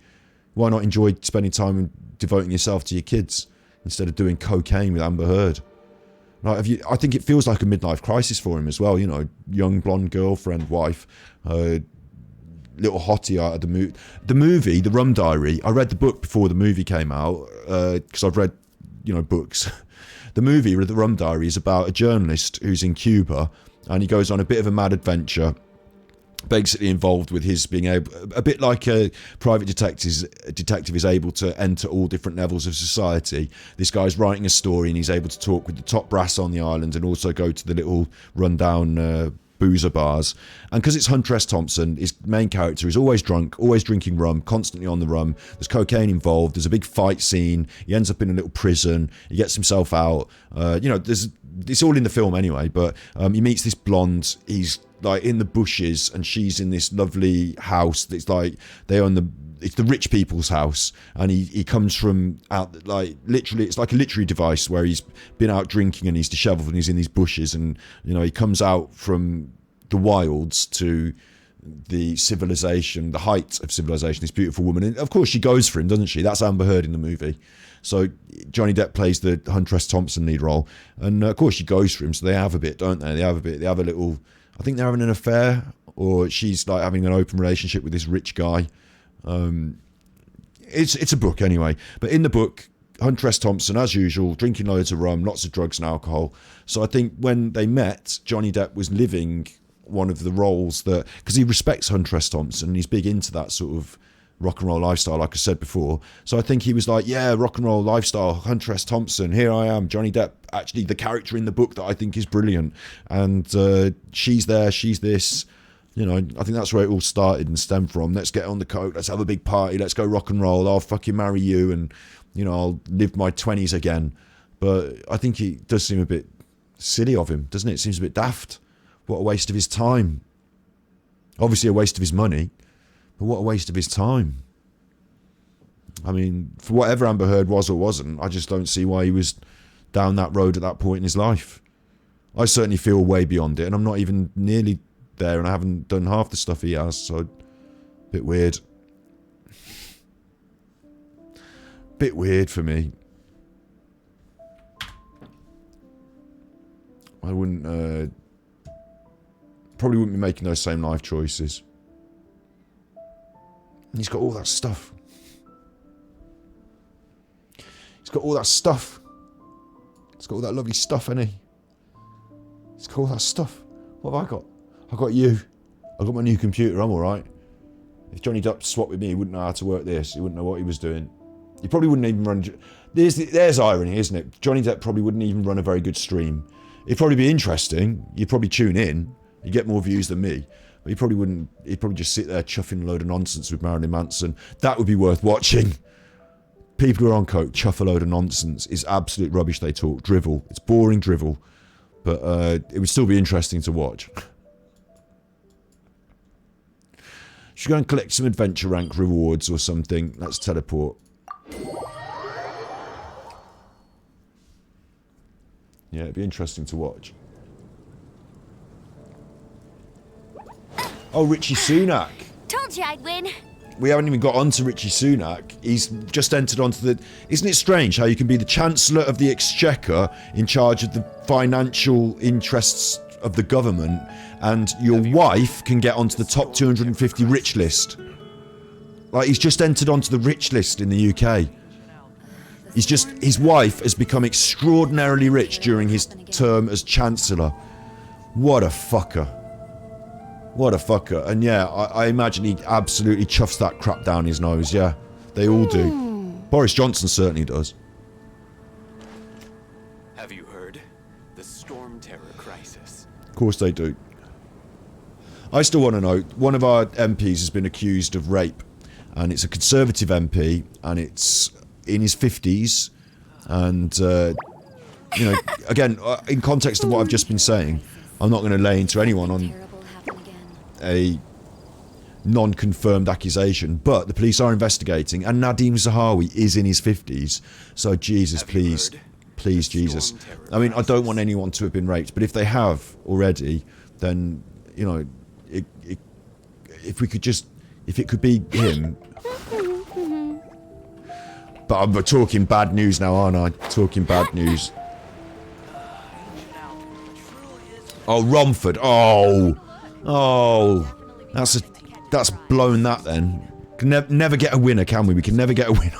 Why not enjoy spending time and devoting yourself to your kids instead of doing cocaine with Amber Hurd? Like, I think it feels like a midlife crisis for him as well. Young blonde girlfriend, wife, little hottie out of the movie. The movie, The Rum Diary. I read the book before the movie came out because I've read, books. The movie, The Rum Diary, is about a journalist who's in Cuba and he goes on a bit of a mad adventure, basically involved with his being able, a bit like a private detective is able to enter all different levels of society. This guy's writing a story and he's able to talk with the top brass on the island and also go to the little rundown boozer bars. And because it's Hunter S. Thompson, his main character is always drunk, always drinking rum, constantly on the rum. There's cocaine involved. There's a big fight scene. He ends up in a little prison. He gets himself out. It's all in the film anyway, but he meets this blonde. He's like in the bushes and she's in this lovely house that's like it's the rich people's house, and he comes from out, like, literally, it's like a literary device where he's been out drinking and he's disheveled and he's in these bushes, and he comes out from the wilds to the civilization, the height of civilization, this beautiful woman, and of course she goes for him, doesn't she? That's Amber Heard in the movie. So Johnny Depp plays the Hunter S. Thompson lead role, and of course she goes for him, so they have a bit, don't they? They have a little, I think they're having an affair, or she's like having an open relationship with this rich guy. It's a book anyway, but in the book, Hunter S. Thompson, as usual, drinking loads of rum, lots of drugs and alcohol. So I think when they met, Johnny Depp was living one of the roles that, because he respects Hunter S. Thompson, he's big into that sort of rock and roll lifestyle, like I said before. So I think he was like, yeah, rock and roll lifestyle, Hunter S. Thompson, here I am, Johnny Depp, actually the character in the book that I think is brilliant. And she's there, she's this. I think that's where it all started and stemmed from. Let's get on the coke, let's have a big party, let's go rock and roll, I'll fucking marry you, and, I'll live my 20s again. But I think it does seem a bit silly of him, doesn't it? It seems a bit daft. What a waste of his time. Obviously a waste of his money, but what a waste of his time. I mean, for whatever Amber Heard was or wasn't, I just don't see why he was down that road at that point in his life. I certainly feel way beyond it, and I'm not even nearly there, and I haven't done half the stuff he has, so a bit weird. Bit weird for me. I wouldn't probably wouldn't be making those same life choices. And he's got all that stuff. He's got all that stuff. He's got all that lovely stuff, hasn't he? He's got all that stuff. What have I got? I've got you. I've got my new computer, I'm alright. If Johnny Depp swapped with me, he wouldn't know how to work this. He wouldn't know what he was doing. He probably wouldn't even run... There's irony, isn't it? Johnny Depp probably wouldn't even run a very good stream. It'd probably be interesting. You'd probably tune in. You'd get more views than me. But he probably wouldn't... He'd probably just sit there chuffing a load of nonsense with Marilyn Manson. That would be worth watching. People who are on coke chuff a load of nonsense. It's absolute rubbish they talk. Drivel. It's boring drivel. But it would still be interesting to watch. Should go and collect some adventure rank rewards or something. Let's teleport. Yeah, it'd be interesting to watch. Oh, Richie Sunak. Told you I'd win. We haven't even got onto Richie Sunak. He's just entered onto the... Isn't it strange how you can be the Chancellor of the Exchequer in charge of the financial interests of the government, and your wife can get onto the top 250 rich list? Like, he's just entered onto the rich list in the UK. His wife has become extraordinarily rich during his term as Chancellor. What a fucker. What a fucker. And yeah, I imagine he absolutely chuffs that crap down his nose, yeah. They all do. Boris Johnson certainly does. Have you heard? The storm terror crisis. Of course they do. I still want to know, one of our MPs has been accused of rape, and it's a Conservative MP, and it's in his 50s, and again, in context of what I've just been saying, I'm not going to lay into anyone on a non-confirmed accusation, but the police are investigating, and Nadim Zahawi is in his 50s, so Jesus, please, Jesus. I mean, I don't want anyone to have been raped, but if they have already, then, if it could be him. But I'm talking bad news now, aren't I? Talking bad news. Oh, Romford. Oh. That's blown that then. Can never get a winner, can we? We can never get a winner.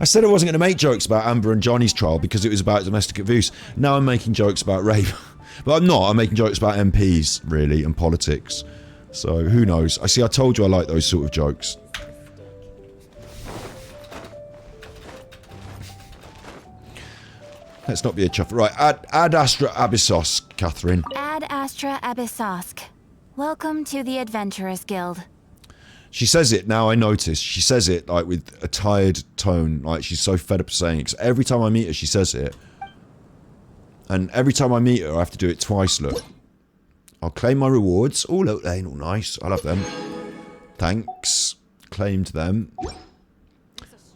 I said I wasn't going to make jokes about Amber and Johnny's trial because it was about domestic abuse. Now I'm making jokes about rape. But I'm not. I'm making jokes about MPs, really, and politics. So, who knows? I told you I like those sort of jokes. Let's not be a chuff. Right, Ad Astra Abyssos, Catherine. Ad Astra Abyssosk. Welcome to the Adventurers Guild. She says it now, I notice. She says it like with a tired tone. Like she's so fed up saying it. 'Cause every time I meet her, she says it. And every time I meet her, I have to do it twice, look. I'll claim my rewards. Oh, look, they ain't all nice. I love them. Thanks. Claimed them.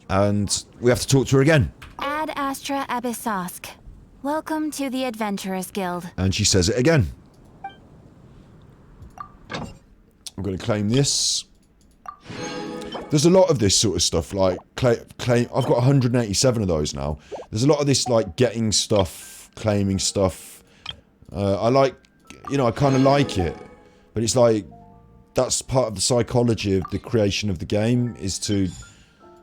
And we have to talk to her again. Ad Astra Abyssosk. Welcome to the Adventurers Guild. And she says it again. I'm going to claim this. There's a lot of this sort of stuff, like claim. I've got 187 of those now. There's a lot of this, like getting stuff, claiming stuff. I like, you know, I kind of like it, but it's like that's part of the psychology of the creation of the game is to.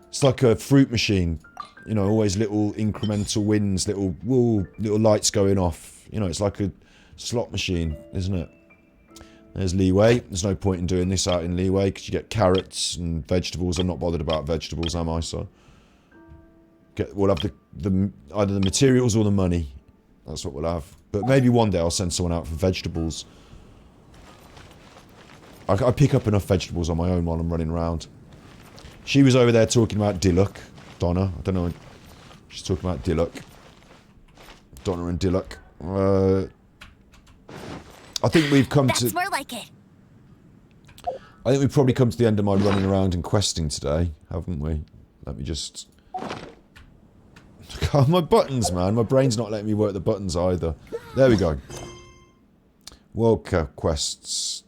It's like a fruit machine, you know, always little incremental wins, little lights going off. You know, it's like a slot machine, isn't it? There's Liyue. There's no point in doing this out in Liyue because you get carrots and vegetables. I'm not bothered about vegetables, am I? So we'll have the either the materials or the money. That's what we'll have. But maybe one day I'll send someone out for vegetables. I pick up enough vegetables on my own while I'm running around. She was over there talking about Diluc. Donna. I don't know. She's talking about Diluc. Donna and Diluc. I think we've come to... That's more like it. I think we've probably come to the end of my running around and questing today, haven't we? Let me just... God, my buttons, man. My brain's not letting me work the buttons either. There we go. World quests.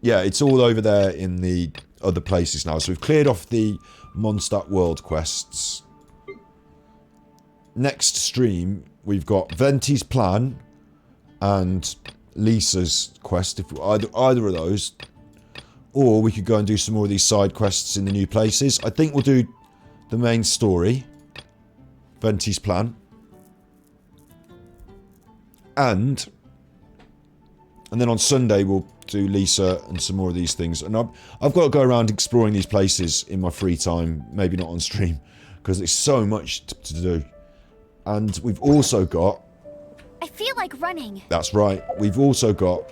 Yeah, it's all over there in the other places now. So we've cleared off the Mondstadt world quests. Next stream, we've got Venti's plan and Lisa's quest. If either of those, or we could go and do some more of these side quests in the new places. I think we'll do the main story, Venti's plan, and then on Sunday we'll do Lisa and some more of these things. And I've got to go around exploring these places in my free time, maybe not on stream, because there's so much to do. And we've also got... I feel like running. That's right. We've also got...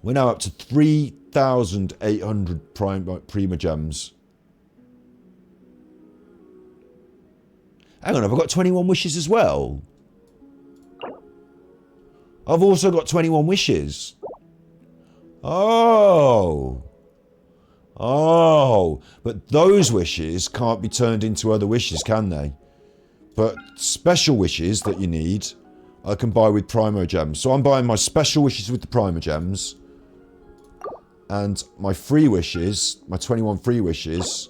We're now up to 3,800 Prima Gems. Hang on, have I got 21 wishes as well? I've also got 21 wishes. Oh. Oh. But those wishes can't be turned into other wishes, can they? But special wishes that you need, I can buy with Primo Gems. So I'm buying my special wishes with the Primo Gems. And my free wishes, my 21 free wishes.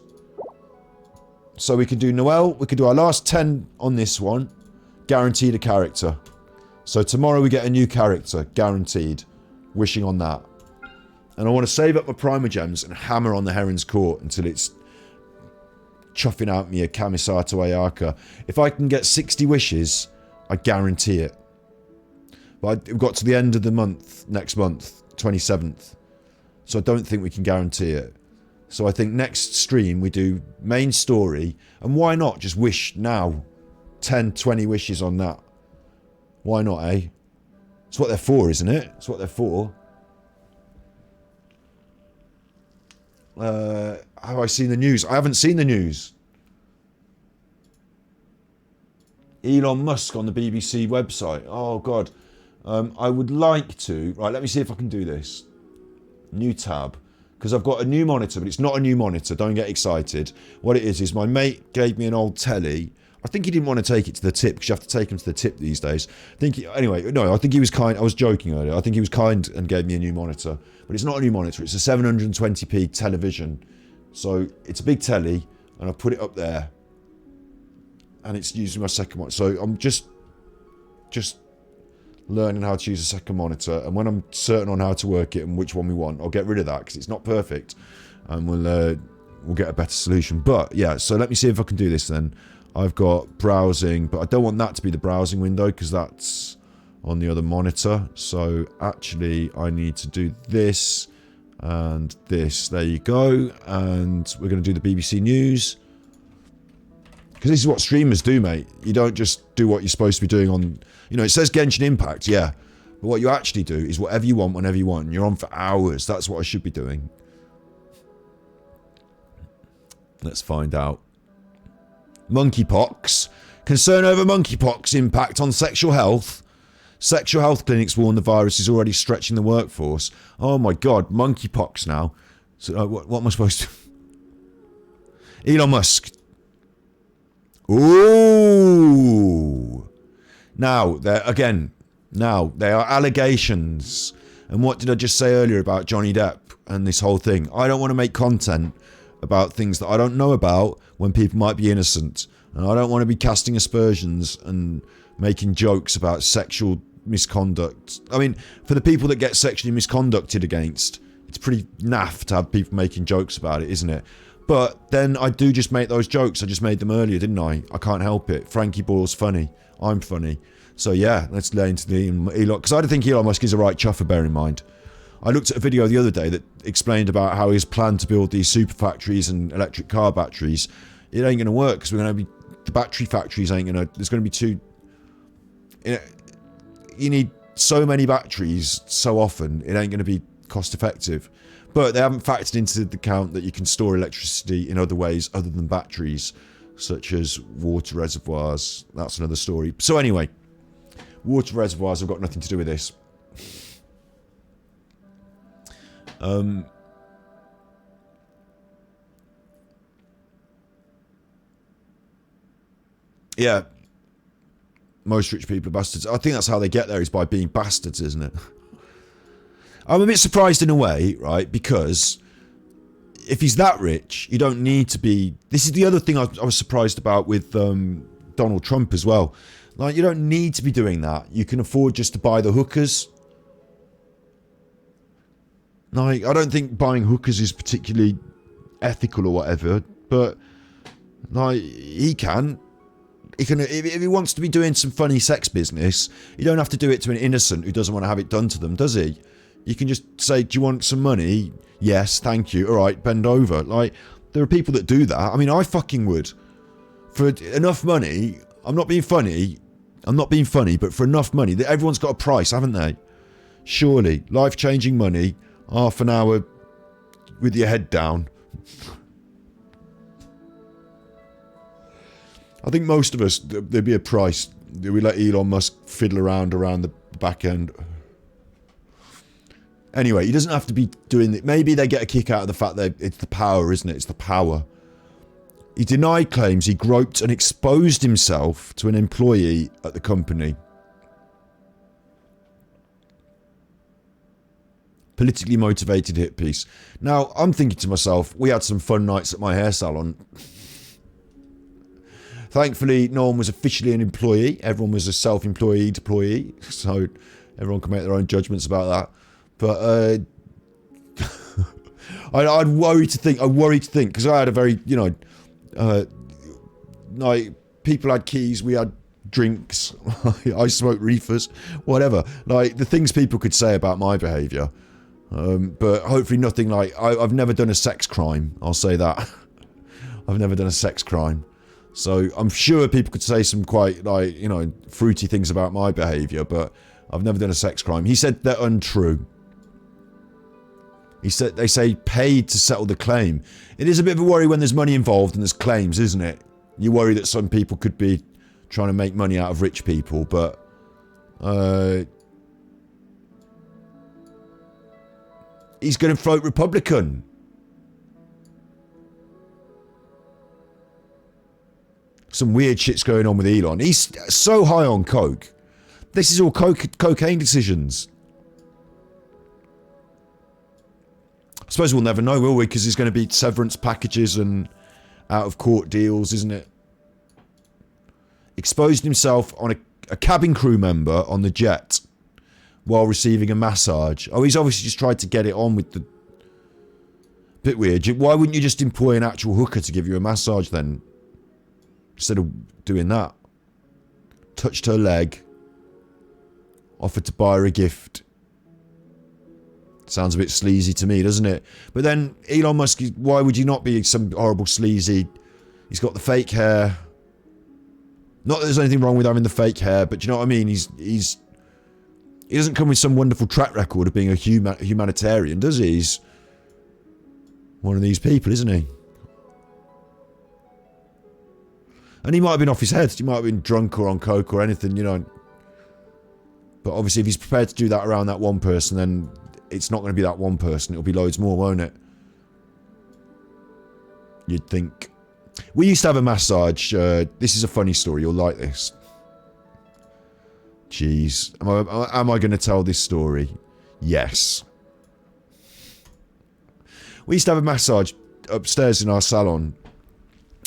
So we can do Noelle, we can do our last 10 on this one. Guaranteed a character. So tomorrow we get a new character, guaranteed. Wishing on that. And I want to save up my Primo Gems and hammer on the Heron's Court until it's chuffing out me a Kamisato Ayaka. If I can get 60 wishes, I guarantee it. But we've got to the end of the month, next month, 27th. So I don't think we can guarantee it. So I think next stream we do main story. And why not just wish now? 10, 20 wishes on that. Why not, eh? It's what they're for, isn't it? It's what they're for. Have I seen the news? I haven't seen the news. Elon Musk on the BBC website. Oh, God. I would like to... Right, let me see if I can do this. New tab. Because I've got a new monitor, but it's not a new monitor. Don't get excited. What it is my mate gave me an old telly. I think he didn't want to take it to the tip, because you have to take him to the tip these days. Anyway, no, I think he was kind. I was joking earlier. I think he was kind and gave me a new monitor. But it's not a new monitor. It's a 720p television. So it's a big telly, and I put it up there. And it's using my second one. So I'm just learning how to use a second monitor. And when I'm certain on how to work it and which one we want, I'll get rid of that, because it's not perfect. And we'll get a better solution. But yeah, so let me see if I can do this then. I've got browsing, but I don't want that to be the browsing window because that's on the other monitor. So actually I need to do this and this. There you go. And we're going to do the BBC News. Because this is what streamers do, mate. You don't just do what you're supposed to be doing on... You know, it says Genshin Impact, yeah. But what you actually do is whatever you want, whenever you want. And you're on for hours. That's what I should be doing. Let's find out. Monkeypox. Concern over monkeypox impact on sexual health. Sexual health clinics warn the virus is already stretching the workforce. Oh my god, monkeypox now. So what am I supposed to... Elon Musk. Ooh. Now, there are allegations. And what did I just say earlier about Johnny Depp and this whole thing? I don't want to make content about things that I don't know about when people might be innocent. And I don't want to be casting aspersions and making jokes about sexual misconduct. I mean, for the people that get sexually misconducted against, it's pretty naff to have people making jokes about it, isn't it? But then I do just make those jokes. I just made them earlier, didn't I? I can't help it. Frankie Boyle's funny. I'm funny. So yeah, let's lay into the Elon. Because I don't think Elon Musk is a right chuffer, bear in mind. I looked at a video the other day that explained about how his plan to build these super factories and electric car batteries, it ain't going to work because we're going to be... The battery factories ain't going to... There's going to be too... You need so many batteries so often, it ain't going to be cost effective. But they haven't factored into the count that you can store electricity in other ways other than batteries, such as water reservoirs. That's another story. So anyway, water reservoirs have got nothing to do with this. Yeah. Most rich people are bastards. I think that's how they get there, is by being bastards, isn't it? I'm a bit surprised in a way, right? Because if he's that rich, you don't need to be... This is the other thing I was surprised about with Donald Trump as well. Like, you don't need to be doing that. You can afford just to buy the hookers. Like, I don't think buying hookers is particularly ethical or whatever, but like, he can. He can, if he wants to be doing some funny sex business, you don't have to do it to an innocent who doesn't want to have it done to them, does he? You can just say, do you want some money? Yes, thank you. All right, bend over. Like, there are people that do that. I mean, I fucking would. For enough money, I'm not being funny, but for enough money, everyone's got a price, haven't they? Surely. Life-changing money, half an hour with your head down. I think most of us, there'd be a price. We let Elon Musk fiddle around the back end. Anyway, he doesn't have to be doing it. Maybe they get a kick out of the fact that it's the power, isn't it? It's the power. He denied claims he groped and exposed himself to an employee at the company. Politically motivated hit piece. Now, I'm thinking to myself, we had some fun nights at my hair salon. Thankfully, no one was officially an employee. Everyone was a self-employed employee. So everyone can make their own judgments about that. But I worry to think, because I had a very, you know, like, people had keys, we had drinks, I smoked reefers, whatever. Like, the things people could say about my behaviour. But hopefully nothing like, I've never done a sex crime, I'll say that. I've never done a sex crime. So I'm sure people could say some quite, like, you know, fruity things about my behaviour, but I've never done a sex crime. He said they're untrue. He said they say paid to settle the claim. It is a bit of a worry when there's money involved and there's claims, isn't it? You worry that some people could be trying to make money out of rich people, but he's going to vote Republican. Some weird shit's going on with Elon. He's so high on coke. This is all cocaine decisions. I suppose we'll never know, will we? Because there's going to be severance packages and out-of-court deals, isn't it? Exposed himself on a cabin crew member on the jet while receiving a massage. Oh, he's obviously just tried to get it on with the... Bit weird. Why wouldn't you just employ an actual hooker to give you a massage then? Instead of doing that. Touched her leg. Offered to buy her a gift. Sounds a bit sleazy to me, doesn't it? But then, Elon Musk, why would you not be some horrible sleazy? He's got the fake hair. Not that there's anything wrong with having the fake hair, but do you know what I mean? He doesn't come with some wonderful track record of being a humanitarian, does he? He's one of these people, isn't he? And he might have been off his head. He might have been drunk or on coke or anything, you know. But obviously if he's prepared to do that around that one person, then it's not going to be that one person. It'll be loads more, won't it? You'd think. We used to have a massage. This is a funny story. You'll like this. Jeez. Am I going to tell this story? Yes. We used to have a massage upstairs in our salon.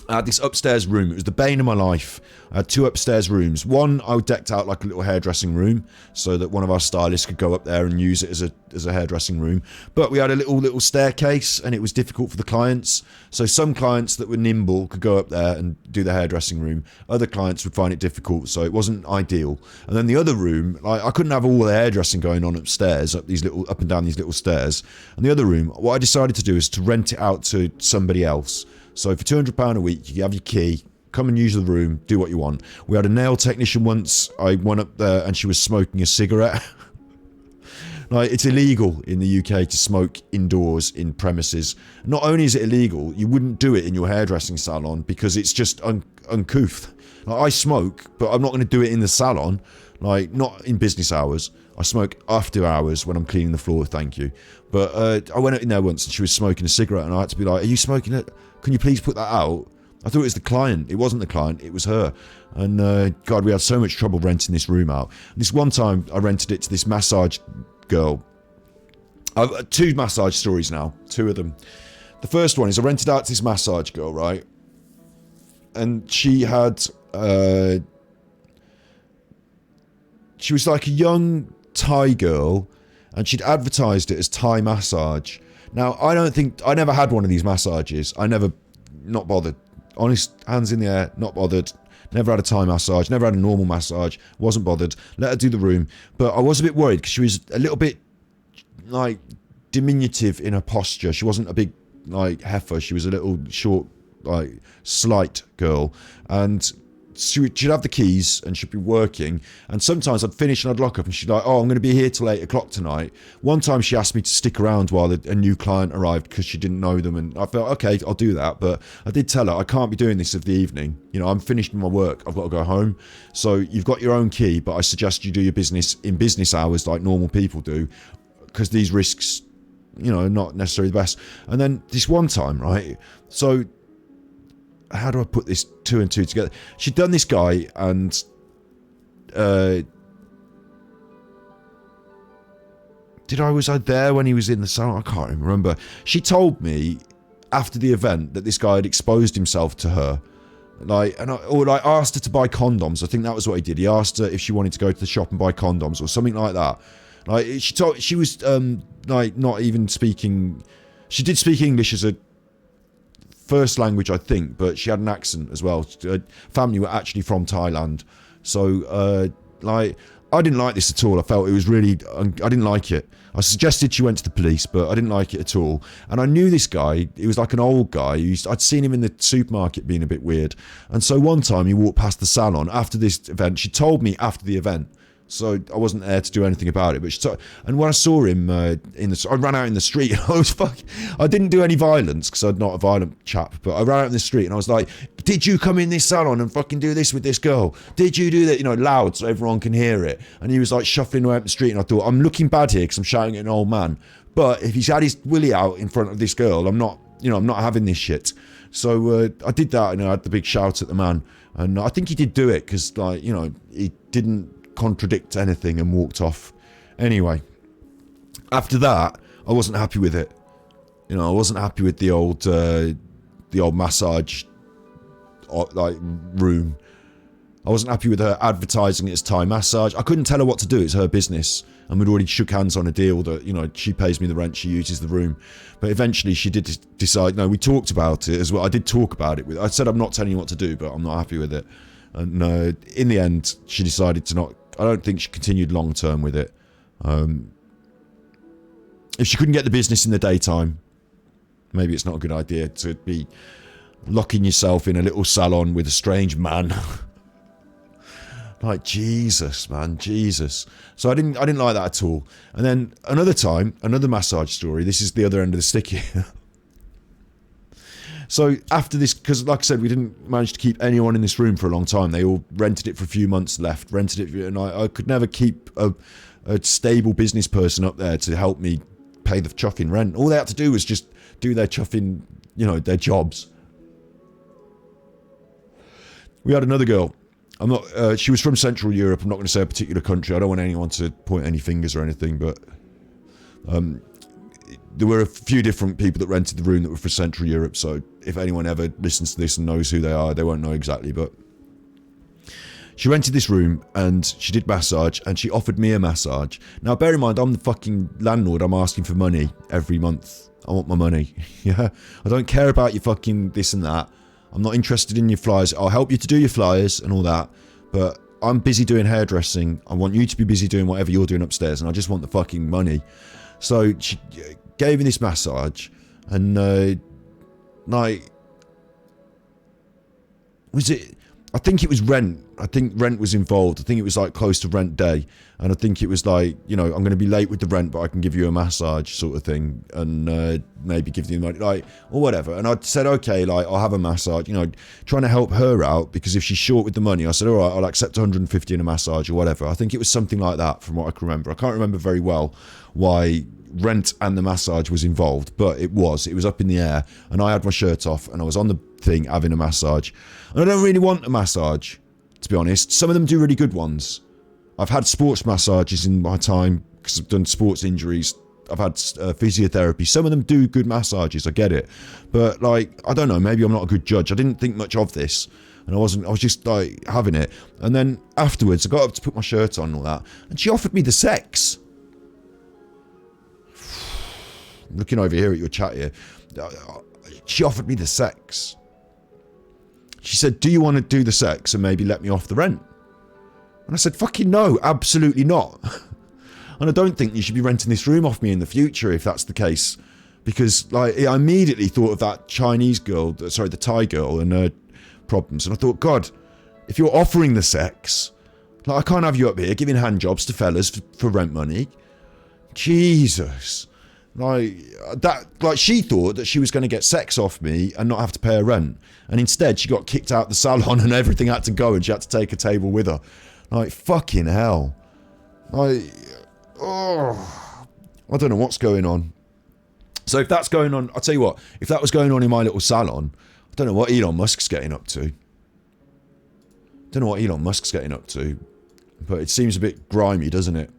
I had this upstairs room. It was the bane of my life. I had 2 upstairs rooms. One I decked out like a little hairdressing room so that one of our stylists could go up there and use it as a hairdressing room. But we had a little staircase and it was difficult for the clients. So some clients that were nimble could go up there and do the hairdressing room. Other clients would find it difficult, so it wasn't ideal. And then the other room, like I couldn't have all the hairdressing going on upstairs, up and down these little stairs. And the other room, what I decided to do is to rent it out to somebody else. So for £200 a week, you have your key, come and use the room, do what you want. We had a nail technician once. I went up there and she was smoking a cigarette. Like, it's illegal in the UK to smoke indoors in premises. Not only is it illegal, you wouldn't do it in your hairdressing salon because it's just uncouth. Like, I smoke, but I'm not going to do it in the salon. Like, not in business hours. I smoke after hours when I'm cleaning the floor, thank you. But I went in there once and she was smoking a cigarette and I had to be like, are you smoking it? Can you please put that out? I thought it was the client. It wasn't the client, it was her. And God, we had so much trouble renting this room out. And this one time I rented it to this massage girl. I've 2 massage stories now, 2 of them. The first one is I rented out to this massage girl, right? And she had... she was like a young Thai girl and she'd advertised it as Thai massage. Now, I never had one of these massages. Not bothered. Honest, hands in the air, not bothered. Never had a Thai massage, never had a normal massage, wasn't bothered. Let her do the room. But I was a bit worried because she was a little bit, like, diminutive in her posture. She wasn't a big, like, heifer. She was a little short, like, slight girl. And she'd have the keys and she'd be working, and sometimes I'd finish and I'd lock up and she'd like, oh, I'm going to be here till 8 o'clock tonight. One time she asked me to stick around while a new client arrived because she didn't know them, and I felt, okay, I'll do that, but I did tell her I can't be doing this of the evening. You know, I'm finished with my work, I've got to go home. So you've got your own key, but I suggest you do your business in business hours like normal people do, because these risks, you know, are not necessarily the best. And then this one time, right, so how do I put this 2 and 2 together? She'd done this guy and was I there when he was in the salon? I can't remember. She told me after the event that this guy had exposed himself to her. Like, or I asked her to buy condoms. I think that was what he did. He asked her if she wanted to go to the shop and buy condoms or something like that. Like, she was like not even speaking. She did speak English as a first language, I think, but she had an accent as well. Her family were actually from Thailand. So, like, I didn't like this at all. I felt it was really... I didn't like it. I suggested she went to the police, but I didn't like it at all. And I knew this guy. He was like an old guy. I'd seen him in the supermarket being a bit weird. And so one time he walked past the salon after this event. She told me after the event. So I wasn't there to do anything about it. But and when I saw him I ran out in the street and I was I didn't do any violence because I'm not a violent chap. But I ran out in the street and I was like, "Did you come in this salon and fucking do this with this girl? Did you do that?" You know, loud so everyone can hear it. And he was like shuffling away up the street and I thought, I'm looking bad here because I'm shouting at an old man. But if he's had his willy out in front of this girl, I'm not having this shit. So I did that and I had the big shout at the man. And I think he did do it because, like, you know, he didn't contradict anything and walked off. Anyway, after that, I wasn't happy with it. You know, I wasn't happy with the old massage like room. I wasn't happy with her advertising it as Thai massage. I couldn't tell her what to do. It's her business, and we'd already shook hands on a deal that, you know, she pays me the rent, she uses the room. But eventually, she did decide. No, we talked about it as well. I did talk about it. I said I'm not telling you what to do, but I'm not happy with it. And in the end, she decided to not. I don't think she continued long term with it. If she couldn't get the business in the daytime, maybe it's not a good idea to be locking yourself in a little salon with a strange man. Like, Jesus, man, Jesus. So I didn't like that at all. And then another time, another massage story. This is the other end of the stick here. So after this, because like I said, we didn't manage to keep anyone in this room for a long time. They all rented it for a few months, left, rented it, and I could never keep a stable business person up there to help me pay the chuffing rent. All they had to do was just do their chuffing, their jobs. We had another girl. I'm not. She was from Central Europe. I'm not going to say a particular country. I don't want anyone to point any fingers or anything, but there were a few different people that rented the room that were from Central Europe. So if anyone ever listens to this and knows who they are, they won't know exactly. But she rented this room and she did massage and she offered me a massage. Now, bear in mind, I'm the fucking landlord. I'm asking for money every month. I want my money. Yeah, I don't care about your fucking this and that. I'm not interested in your flyers. I'll help you to do your flyers and all that, but I'm busy doing hairdressing. I want you to be busy doing whatever you're doing upstairs, and I just want the fucking money. So she gave me this massage, and was it? I think it was rent. I think rent was involved. I think it was like close to rent day, and I think it was like, I'm going to be late with the rent, but I can give you a massage sort of thing, and maybe give you the money, like, or whatever. And I said, okay, like, I'll have a massage, trying to help her out, because if she's short with the money, I said, all right, I'll accept 150 in a massage or whatever. I think it was something like that from what I can remember. I can't remember very well why rent and the massage was involved, but it was up in the air, and I had my shirt off and I was on the thing having a massage. And I don't really want a massage, to be honest. Some of them do really good ones. I've had sports massages in my time because I've done sports injuries. I've had physiotherapy. Some of them do good massages, I get it, but like, I don't know, maybe I'm not a good judge. I didn't think much of this, and I was just like having it. And then afterwards I got up to put my shirt on and all that, and she offered me the sex. I'm looking over here at your chat here. She offered me the sex. She said, do you want to do the sex and maybe let me off the rent? And I said, fucking no, absolutely not. And I don't think you should be renting this room off me in the future if that's the case. Because like, I immediately thought of that Chinese girl, sorry, the Thai girl and her problems. And I thought, God, if you're offering the sex, like, I can't have you up here giving hand jobs to fellas for rent money. Jesus. Like she thought that she was going to get sex off me and not have to pay her rent, and instead she got kicked out the salon and everything had to go, and she had to take a table with her. Like, fucking hell. I don't know what's going on. So if that's going on, I'll tell you what, if that was going on in my little salon, I don't know what Elon Musk's getting up to. But it seems a bit grimy, doesn't it?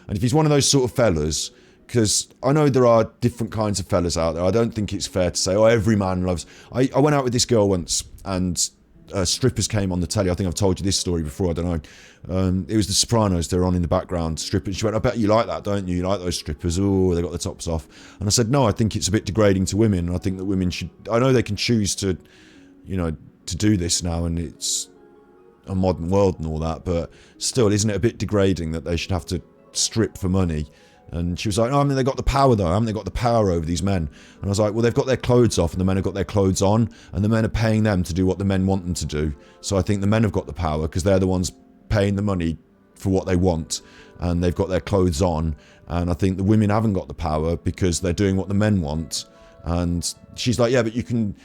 And if he's one of those sort of fellas, because I know there are different kinds of fellas out there. I don't think it's fair to say, every man loves... I went out with this girl once, and strippers came on the telly. I think I've told you this story before, I don't know. It was The Sopranos, they were on in the background, strippers. She went, I bet you like that, don't you? You like those strippers? Oh, they got the tops off. And I said, no, I think it's a bit degrading to women. I think that women should... I know they can choose to, to do this now, and it's a modern world and all that, but still, isn't it a bit degrading that they should have to strip for money? And she was like, they got the power though, haven't they got the power over these men? And I was like, well, they've got their clothes off and the men have got their clothes on, and the men are paying them to do what the men want them to do. So I think the men have got the power because they're the ones paying the money for what they want, and they've got their clothes on. And I think the women haven't got the power because they're doing what the men want. And she's like, yeah, but you can,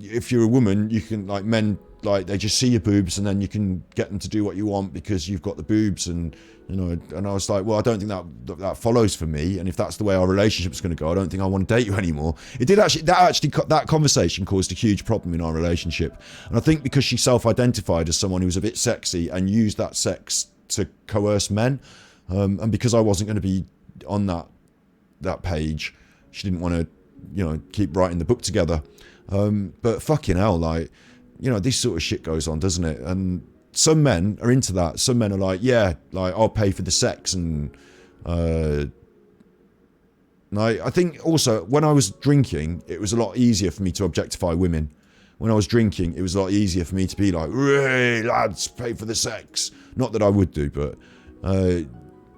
if you're a woman, you can, like, men, like, they just see your boobs and then you can get them to do what you want because you've got the boobs. And and I was like, well, I don't think that follows for me, and if that's the way our relationship's going to go, I don't think I want to date you anymore. That conversation caused a huge problem in our relationship, and I think because she self-identified as someone who was a bit sexy and used that sex to coerce men, and because I wasn't going to be on that page, she didn't want to keep writing the book together. But fucking hell, like, this sort of shit goes on, doesn't it? And some men are into that. Some men are like, yeah, like, I'll pay for the sex. And I think also when I was drinking, it was a lot easier for me to objectify women. When I was drinking, it was a lot easier for me to be like, hey, lads, pay for the sex. Not that I would do, but I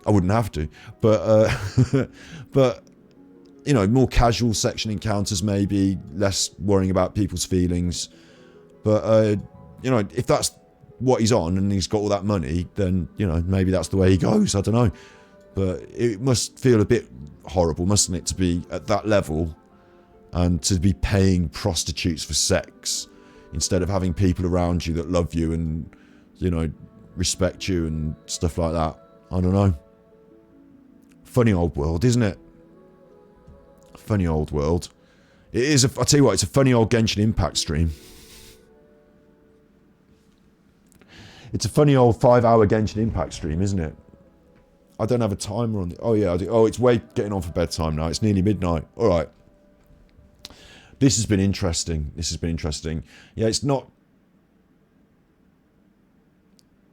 wouldn't have to. But but more casual section encounters, maybe less worrying about people's feelings. But if that's what he's on and he's got all that money, then, you know, maybe that's the way he goes. I don't know. But it must feel a bit horrible, mustn't it, to be at that level and to be paying prostitutes for sex instead of having people around you that love you and, you know, respect you and stuff like that. I don't know. Funny old world, isn't it? Funny old world. It is, I'll tell you what, it's a funny old Genshin Impact stream. It's a funny old 5-hour Genshin Impact stream, isn't it? I don't have a timer on the... Oh, yeah, I do. Oh, it's way getting on for bedtime now. It's nearly midnight. All right. This has been interesting. Yeah, it's not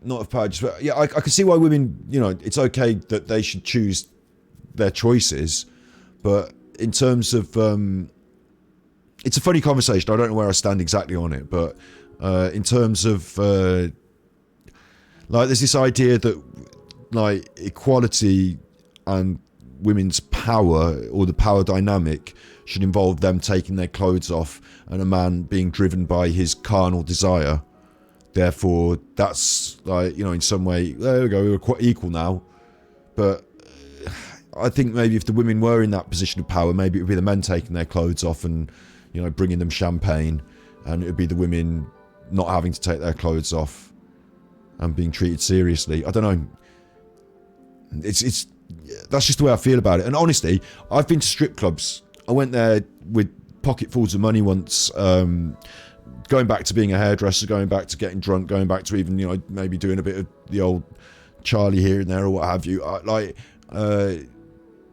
of power. Just, yeah, I can see why women, you know, it's okay that they should choose their choices. But in terms of... it's a funny conversation. I don't know where I stand exactly on it. But in terms of... like, there's this idea that... like equality and women's power, or the power dynamic, should involve them taking their clothes off and a man being driven by his carnal desire. Therefore, that's like, you know, in some way, there we go, we're quite equal now. But I think maybe if the women were in that position of power, maybe it would be the men taking their clothes off and, you know, bringing them champagne, and it would be the women not having to take their clothes off and being treated seriously. I don't know. It's that's just the way I feel about it. And honestly, I've been to strip clubs. I went there with pocketfuls of money once, going back to being a hairdresser, going back to getting drunk, going back to even, you know, maybe doing a bit of the old Charlie here and there or what have you.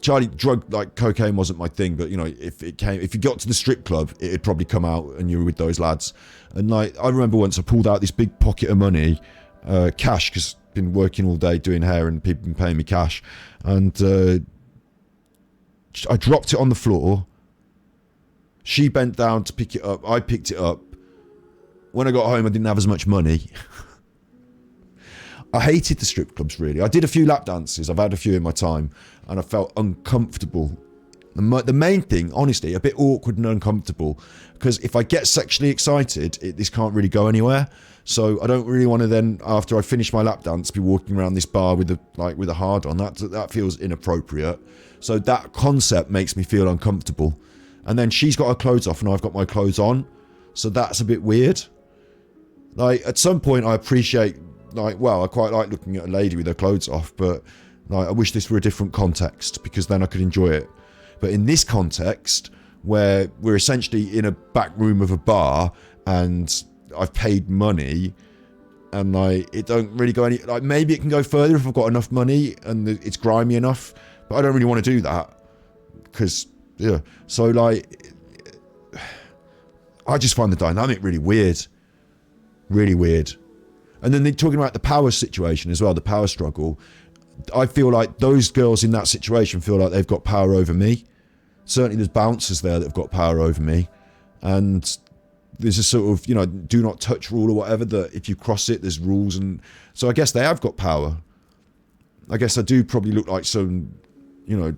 Charlie, drug like cocaine wasn't my thing, but you know, if you got to the strip club, it'd probably come out and you were with those lads. And like, I remember once I pulled out this big pocket of money, cash, because been working all day doing hair and people been paying me cash, and I dropped it on the floor. She bent down to pick it up. I picked it up. When I got home, I didn't have as much money. I hated the strip clubs, really. I did a few lap dances. I've had a few in my time, and I felt uncomfortable. The main thing, honestly, a bit awkward and uncomfortable, because if I get sexually excited, this can't really go anywhere. So I don't really want to then, after I finish my lap dance, be walking around this bar with a hard on. That feels inappropriate. So that concept makes me feel uncomfortable. And then she's got her clothes off and I've got my clothes on. So that's a bit weird. Like, at some point I appreciate, like, well, I quite like looking at a lady with her clothes off, but like, I wish this were a different context, because then I could enjoy it. But in this context, where we're essentially in a back room of a bar and I've paid money, and like, it don't really go any, like, maybe it can go further if I've got enough money and it's grimy enough, but I don't really want to do that, because, yeah. So like, I just find the dynamic really weird. Really weird. And then they're talking about the power situation as well, the power struggle. I feel like those girls in that situation feel like they've got power over me. Certainly there's bouncers there that have got power over me. And there's a sort of, you know, do not touch rule or whatever, that if you cross it, there's rules. And so I guess they have got power. I guess I do probably look like some, you know,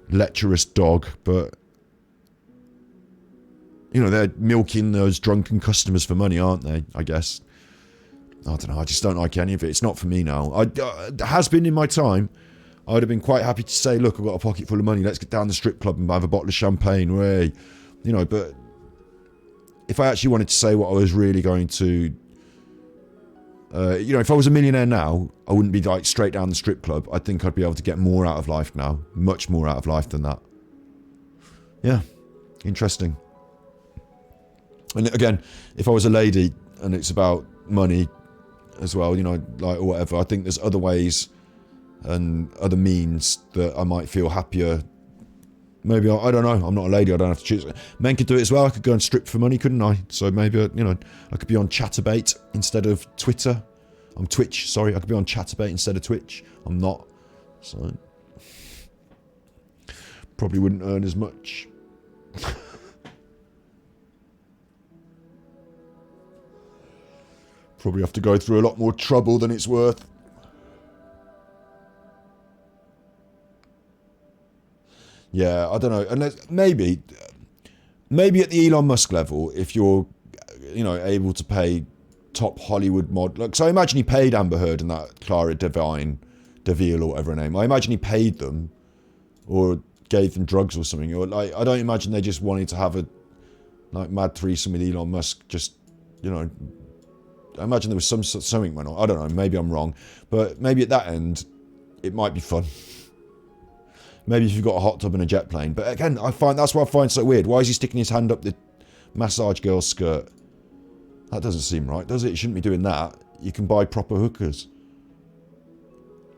lecherous dog, but, you know, they're milking those drunken customers for money, aren't they? I guess. I don't know. I just don't like any of it. It's not for me now. It has been in my time. I would have been quite happy to say, look, I've got a pocket full of money. Let's get down the strip club and have a bottle of champagne. Way, you know, but if I actually wanted to say what I was really going to, you know, if I was a millionaire now, I wouldn't be like straight down the strip club. I think I'd be able to get more out of life now. Much more out of life than that. Yeah. Interesting. And again, if I was a lady and it's about money as well, you know, like, or whatever, I think there's other ways and other means that I might feel happier. Maybe, I don't know, I'm not a lady, I don't have to choose. Men could do it as well. I could go and strip for money, couldn't I? So maybe, you know, I could be on Chatterbait instead of Twitter. I'm Twitch, sorry. I could be on Chatterbait instead of Twitch. I'm not. So probably wouldn't earn as much. Probably have to go through a lot more trouble than it's worth. Yeah, I don't know. Unless maybe at the Elon Musk level, if you're, you know, able to pay top Hollywood mod. Like, so I imagine he paid Amber Heard and that Clara Deville or whatever her name. I imagine he paid them or gave them drugs or something. Or like, I don't imagine they just wanted to have a like mad threesome with Elon Musk. Just, you know, I imagine there was something went on. I don't know. Maybe I'm wrong, but maybe at that end, it might be fun. Maybe if you've got a hot tub and a jet plane. But again, that's what I find so weird. Why is he sticking his hand up the massage girl's skirt? That doesn't seem right, does it? You shouldn't be doing that. You can buy proper hookers.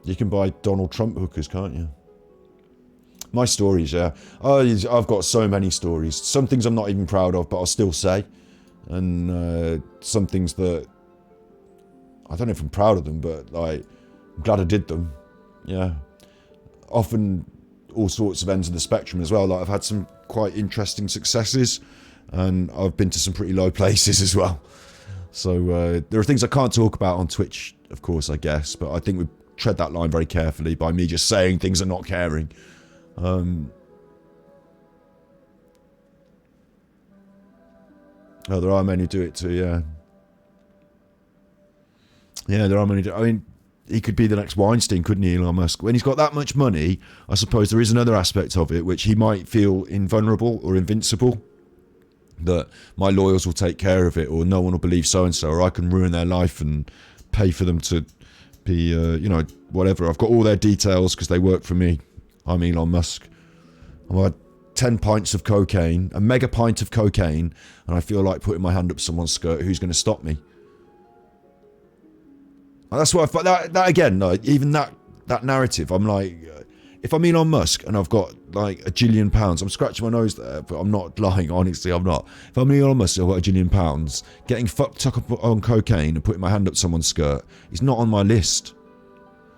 You can buy Donald Trump hookers, can't you? My stories, yeah. Oh, I've got so many stories. Some things I'm not even proud of, but I'll still say. And some things that... I don't know if I'm proud of them, but like, I'm glad I did them. Yeah. Often all sorts of ends of the spectrum as well. Like, I've had some quite interesting successes, and I've been to some pretty low places as well. So there are things I can't talk about on Twitch, of course, I guess, but I think we tread that line very carefully by me just saying things and not caring. Oh, there are many who do it too, yeah. Yeah, there are many. I mean, he could be the next Weinstein, couldn't he, Elon Musk? When he's got that much money, I suppose there is another aspect of it, which he might feel invulnerable or invincible. That my lawyers will take care of it, or no one will believe so-and-so, or I can ruin their life and pay for them to be, you know, whatever. I've got all their details because they work for me. I'm Elon Musk. I've had 10 pints of cocaine, a mega pint of cocaine, and I feel like putting my hand up someone's skirt. Who's going to stop me? And that's what that again, like, even that narrative, I'm like, if I'm Elon Musk and I've got like £1 jillion, I'm scratching my nose there, but I'm not lying, honestly, I'm not. If I'm Elon Musk and I've got £1 jillion, getting fucked up on cocaine and putting my hand up someone's skirt is not on my list.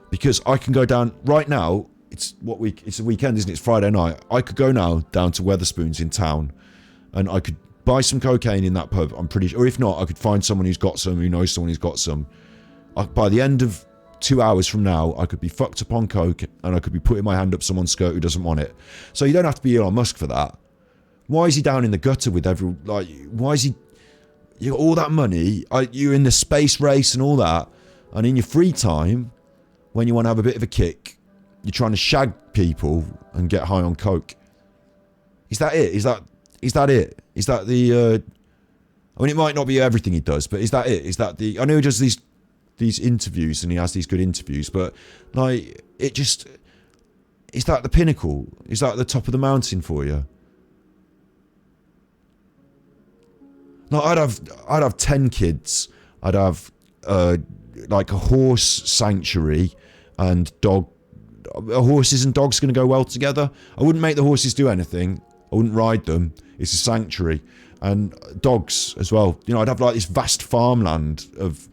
Because I can go down, right now, it's a weekend, isn't it? It's Friday night. I could go now down to Wetherspoons in town and I could buy some cocaine in that pub, I'm pretty sure. Or if not, I could find someone who's got some, who knows someone who's got some. By the end of 2 hours from now, I could be fucked up on coke and I could be putting my hand up someone's skirt who doesn't want it. So you don't have to be Elon Musk for that. Why is he down in the gutter with why is he... You got all that money, you're in the space race and all that, and in your free time, when you want to have a bit of a kick, you're trying to shag people and get high on coke. Is that it? Is that it? Is that the... I mean, it might not be everything he does, but is that it? Is that the... I know he does these interviews and he has these good interviews, but like, it just... Is that the pinnacle? Is that the top of the mountain for you? No, I'd have 10 kids. I'd have like a horse sanctuary and dog. Horses and dogs going to go well together. I wouldn't make the horses do anything. I wouldn't ride them. It's a sanctuary. And dogs as well. You know, I'd have like this vast farmland of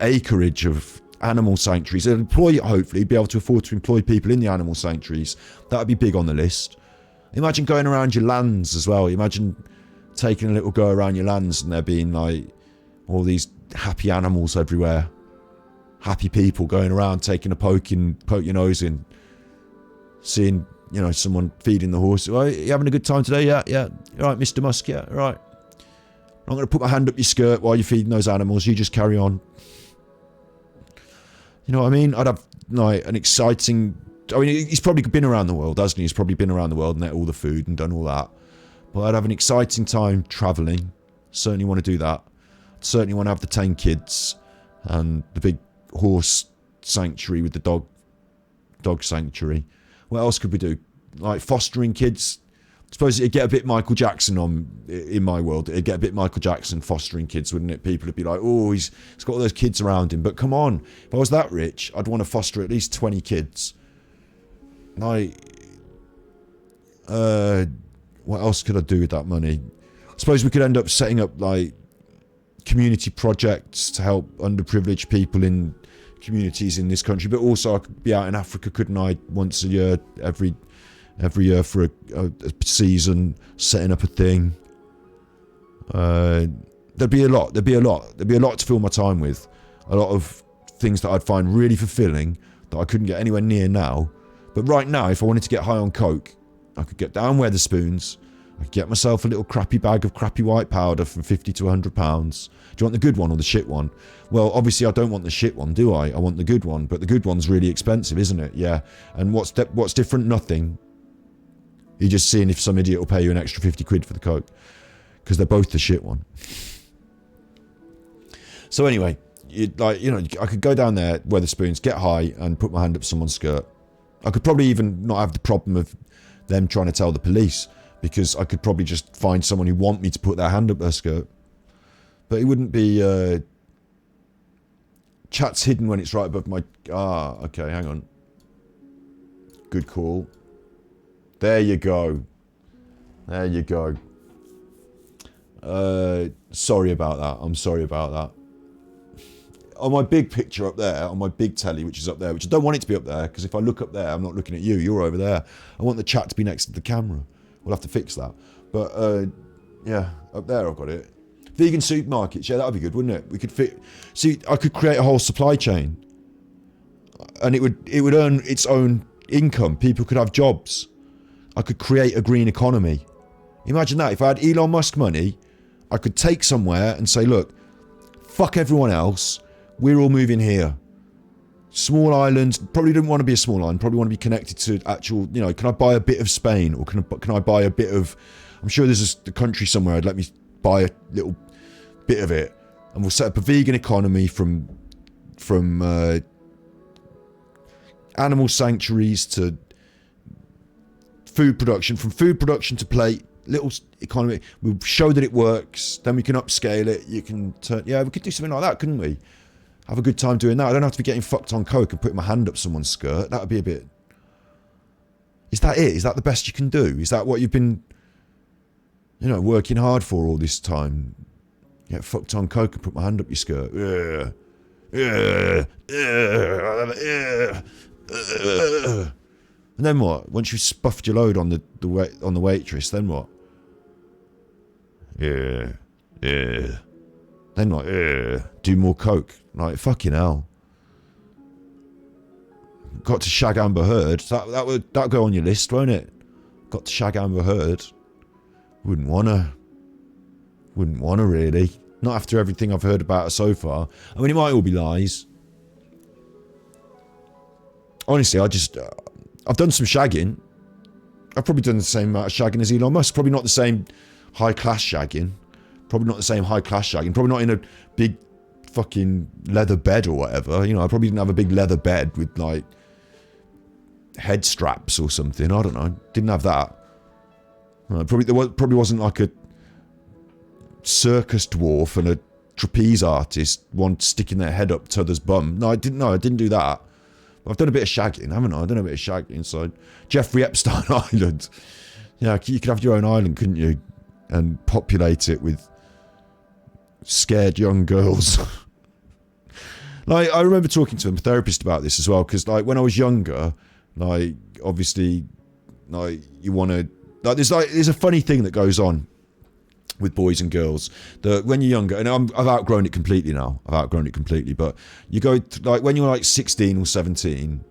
acreage of animal sanctuaries. I'd hopefully be able to afford to employ people in the animal sanctuaries. That would be big on the list. Imagine going around your lands as well. Imagine taking a little go around your lands and there being like all these happy animals everywhere. Happy people going around taking a poke your nose in. Seeing, you know, someone feeding the horse. Oh, you having a good time today? Yeah. All right, Mr. Musk, yeah, all right. I'm going to put my hand up your skirt while you're feeding those animals. You just carry on. You know what I mean? I'd have like an exciting... I mean, he's probably been around the world, hasn't he? He's probably been around the world and ate all the food and done all that. But I'd have an exciting time travelling. Certainly want to do that. Certainly want to have the 10 kids and the big horse sanctuary with the dog sanctuary. What else could we do? Like fostering kids. I suppose it'd get a bit Michael Jackson on in my world. It'd get a bit Michael Jackson fostering kids, wouldn't it? People would be like, oh, he's got all those kids around him. But come on, if I was that rich, I'd want to foster at least 20 kids. Like, what else could I do with that money? I suppose we could end up setting up like community projects to help underprivileged people in communities in this country. But also I could be out in Africa, couldn't I? Once a year, every year for a season, setting up a thing. There'd be a lot to fill my time with. A lot of things that I'd find really fulfilling that I couldn't get anywhere near now. But right now, if I wanted to get high on coke, I could get down Wetherspoons, I could get myself a little crappy bag of crappy white powder from 50 to 100 pounds. Do you want the good one or the shit one? Well, obviously I don't want the shit one, do I? I want the good one, but the good one's really expensive, isn't it? Yeah. And what's different? Nothing. You're just seeing if some idiot will pay you an extra 50 quid for the coke. Because they're both the shit one. So anyway, I could go down there, Weatherspoons, get high, and put my hand up someone's skirt. I could probably even not have the problem of them trying to tell the police, because I could probably just find someone who want me to put their hand up their skirt. But it wouldn't be... chat's hidden when it's right above my... Ah, okay, hang on. Good call. There you go. There you go. Sorry about that. I'm sorry about that. On my big picture up there, on my big telly, which is up there, which I don't want it to be up there, because if I look up there, I'm not looking at you, you're over there. I want the chat to be next to the camera. We'll have to fix that. But, yeah, up there I've got it. Vegan supermarkets, yeah, that would be good, wouldn't it? We could fit... See, I could create a whole supply chain. And it would earn its own income. People could have jobs. I could create a green economy. Imagine that. If I had Elon Musk money, I could take somewhere and say, look, fuck everyone else. We're all moving here. Small island. Probably didn't want to be a small island. Probably want to be connected to actual, can I buy a bit of Spain? Or can I buy a bit of... I'm sure there's a country somewhere I'd let me buy a little bit of it. And we'll set up a vegan economy from animal sanctuaries to food production. From food production to plate. Little economy. We'll show that it works. Then we can upscale it. You can turn... Yeah, we could do something like that, couldn't we? Have a good time doing that. I don't have to be getting fucked on coke and putting my hand up someone's skirt. That would be a bit... Is that it? Is that the best you can do? Is that what you've been, working hard for all this time? Get fucked on coke and put my hand up your skirt. And then what? Once you've spuffed your load on the waitress, then what? Then what? Do more coke. Like, fucking hell. Got to shag Amber Hurd. That'd go on your list, won't it? Got to shag Amber Hurd. Wouldn't wanna really. Not after everything I've heard about her so far. I mean, it might all be lies. Honestly, I've done some shagging. I've probably done the same amount of shagging as Elon Musk. Probably not the same high-class shagging. Probably not the same high-class shagging. Probably not in a big fucking leather bed or whatever. I probably didn't have a big leather bed with, like, head straps or something. I don't know. Didn't have that. Probably wasn't like a circus dwarf and a trapeze artist, one sticking their head up to other's bum. No, I didn't do that. I've done a bit of shagging, haven't I? I've done a bit of shagging. So, Jeffrey Epstein Island. Yeah, you could have your own island, couldn't you? And populate it with scared young girls. Like, I remember talking to a therapist about this as well, because, like, when I was younger, like, obviously, like, you want to... there's a funny thing that goes on with boys and girls, that when you're younger, and I've outgrown it completely now. But you go, like, when you're like 16 or 17,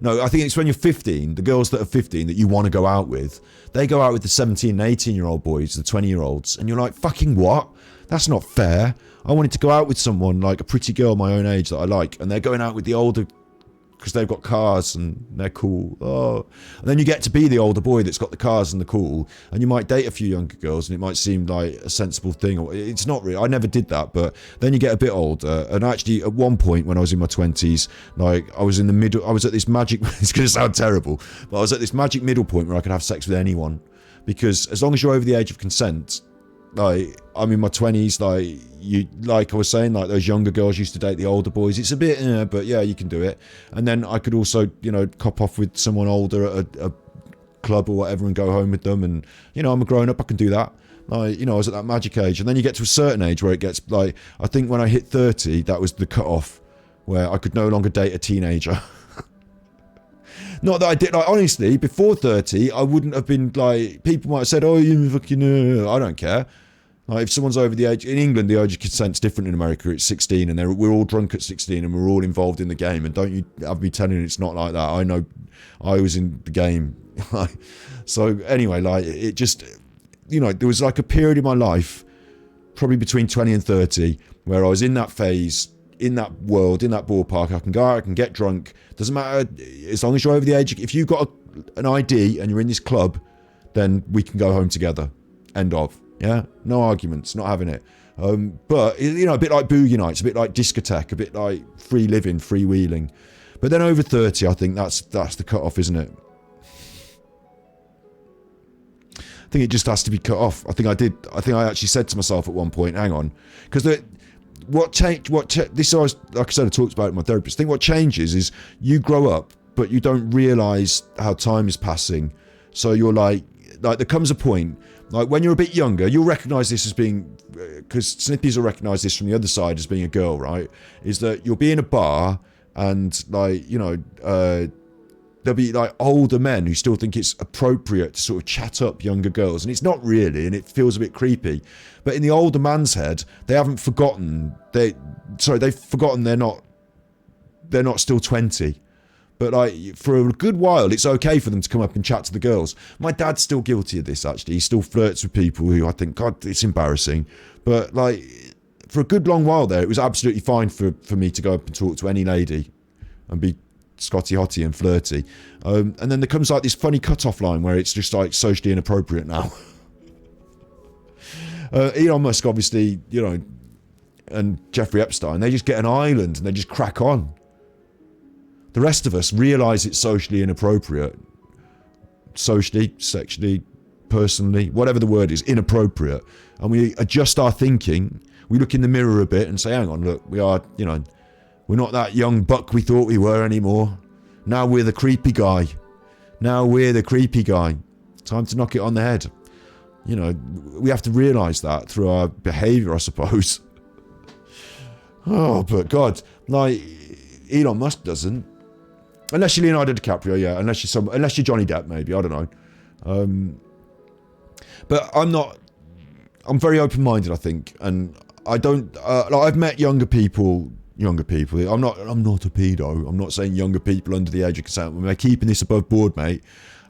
no, I think it's when you're 15, the girls that are 15 that you want to go out with, they go out with the 17 and 18-year-old boys, the 20-year-olds, and you're like, fucking what? That's not fair. I wanted to go out with someone, like a pretty girl my own age that I like, and they're going out with the older, because they've got cars and they're cool. Oh, and then you get to be the older boy that's got the cars and the cool, and you might date a few younger girls, and it might seem like a sensible thing. It's not really. I never did that, but then you get a bit older. And actually, at one point when I was in my 20s, like, I was in the middle. I was at this magic. It's going to sound terrible, but I was at this magic middle point where I could have sex with anyone, because as long as you're over the age of consent. Like, I'm in my 20s, like I was saying, like, those younger girls used to date the older boys. It's a bit, but yeah, you can do it. And then I could also, cop off with someone older at a club or whatever and go home with them. And, I'm a grown up, I can do that. Like, I was at that magic age. And then you get to a certain age where it gets, like, I think when I hit 30, that was the cut-off, where I could no longer date a teenager. Not that I did, like, honestly, before 30, I wouldn't have been, like, people might have said, oh, you fucking, I don't care. Like, if someone's over the age... In England, the age of consent's different. In America, it's 16, and we're all drunk at 16, and we're all involved in the game. And don't you have me telling you it's not like that. I know I was in the game. So, anyway, like, it just... you know, there was like a period in my life, probably between 20 and 30, where I was in that phase, in that world, in that ballpark. I can go out, I can get drunk. Doesn't matter, as long as you're over the age. If you've got an ID and you're in this club, then we can go home together. End of. Yeah? No arguments, not having it. But, you know, a bit like boogie nights, a bit like discotheque, a bit like free living, freewheeling. But then over 30, I think that's the cut-off, isn't it? I think it just has to be cut off. I think I actually said to myself at one point, hang on, because this is, like I said, I talked about it with my therapist. I think what changes is you grow up, but you don't realise how time is passing. So you're like there comes a point, like when you're a bit younger, you'll recognise this as being, because Snippies will recognise this from the other side as being a girl, right? Is that you'll be in a bar and, like, you know, there'll be like older men who still think it's appropriate to sort of chat up younger girls, and it's not really, and it feels a bit creepy. But in the older man's head, they haven't forgotten. They've forgotten they're not still 20. But like for a good while, it's okay for them to come up and chat to the girls. My dad's still guilty of this. Actually, he still flirts with people who I think, God, it's embarrassing. But like for a good long while there, it was absolutely fine for me to go up and talk to any lady and be Scotty Hottie and flirty, and then there comes like this funny cut-off line where it's just like socially inappropriate now. Elon Musk, obviously, you know, and Jeffrey Epstein, they just get an island and they just crack on. The rest of us realise it's socially inappropriate, socially, sexually, personally, whatever the word is, inappropriate, and we adjust our thinking. We look in the mirror a bit and say, hang on, look, we are, you know, we're not that young buck we thought we were anymore. Now we're the creepy guy. Time to knock it on the head. You know, we have to realise that through our behaviour, I suppose. Oh, but God, like, Elon Musk doesn't. Unless you're Leonardo DiCaprio, yeah. Unless you're Johnny Depp, maybe. I don't know. But I'm very open-minded, I think. And I don't, like, I've met younger people. I'm not a pedo. I'm not saying younger people under the age of consent. We're keeping this above board, mate.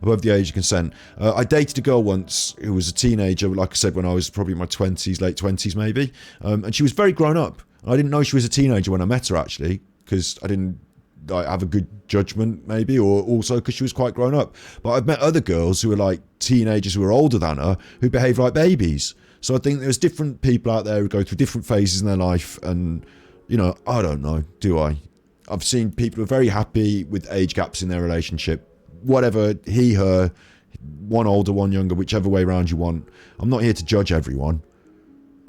Above the age of consent. I dated a girl once who was a teenager, like I said, when I was probably in my 20s, late 20s maybe. And she was very grown up. I didn't know she was a teenager when I met her, actually, because I didn't like have a good judgment, maybe, or also because she was quite grown up. But I've met other girls who are like teenagers who are older than her who behave like babies. So I think there's different people out there who go through different phases in their life, and you know, I don't know, do I? I've seen people who are very happy with age gaps in their relationship. Whatever, he, her, one older, one younger, whichever way around you want. I'm not here to judge everyone.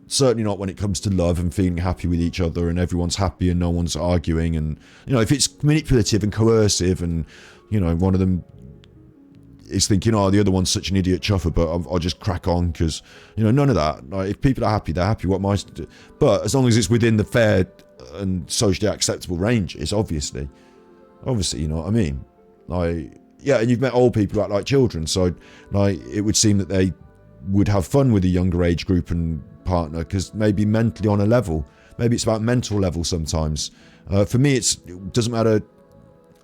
Certainly not when it comes to love and feeling happy with each other and everyone's happy and no one's arguing. And, you know, if it's manipulative and coercive and, you know, one of them is thinking, oh, the other one's such an idiot chuffer, but I'll just crack on because, you know, none of that. Like, if people are happy, they're happy. What am I to do? But as long as it's within the fair and socially acceptable ranges, obviously, you know what I mean? Like, yeah, and you've met old people who act like children, so like it would seem that they would have fun with a younger age group and partner because maybe mentally on a level. Maybe it's about mental level sometimes. For me, it doesn't matter.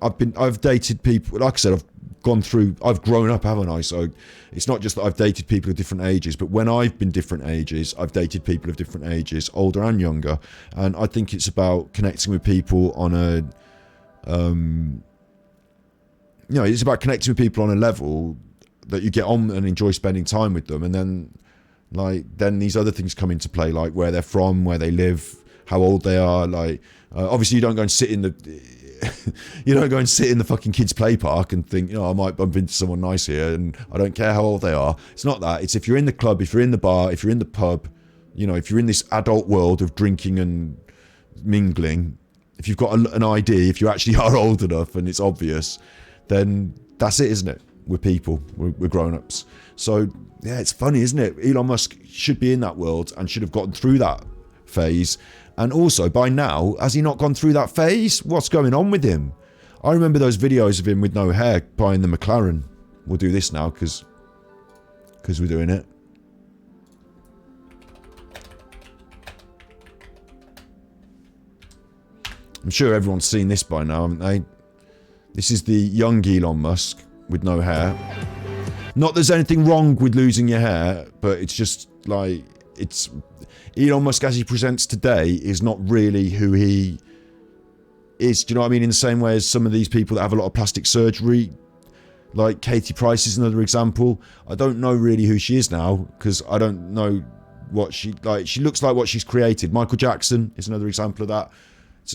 I've dated people, like I said, I've grown up, haven't I? So it's not just that I've dated people of different ages, but when I've been different ages, I've dated people of different ages, older and younger. And I think it's about connecting with people on a, you know, it's about connecting with people on a level that you get on and enjoy spending time with them. And then these other things come into play, like where they're from, where they live, how old they are. Like, obviously you don't go and sit in the fucking kids' play park and think, you know, I might bump into someone nice here and I don't care how old they are. It's not that. It's if you're in the club, if you're in the bar, if you're in the pub, you know, if you're in this adult world of drinking and mingling, if you've got an ID, if you actually are old enough and it's obvious, then that's it, isn't it? We're people, we're grown-ups. So, yeah, it's funny, isn't it? Elon Musk should be in that world and should have gotten through that phase. And also, by now, has he not gone through that phase? What's going on with him? I remember those videos of him with no hair buying the McLaren. We'll do this now because we're doing it. I'm sure everyone's seen this by now, haven't they? This is the young Elon Musk with no hair. Not there's anything wrong with losing your hair, but it's just like, it's... Elon Musk as he presents today is not really who he is. Do you know what I mean? In the same way as some of these people that have a lot of plastic surgery, like Katie Price is another example. I don't know really who she is now, because I don't know what she... Like, she looks like what she's created. Michael Jackson is another example of that.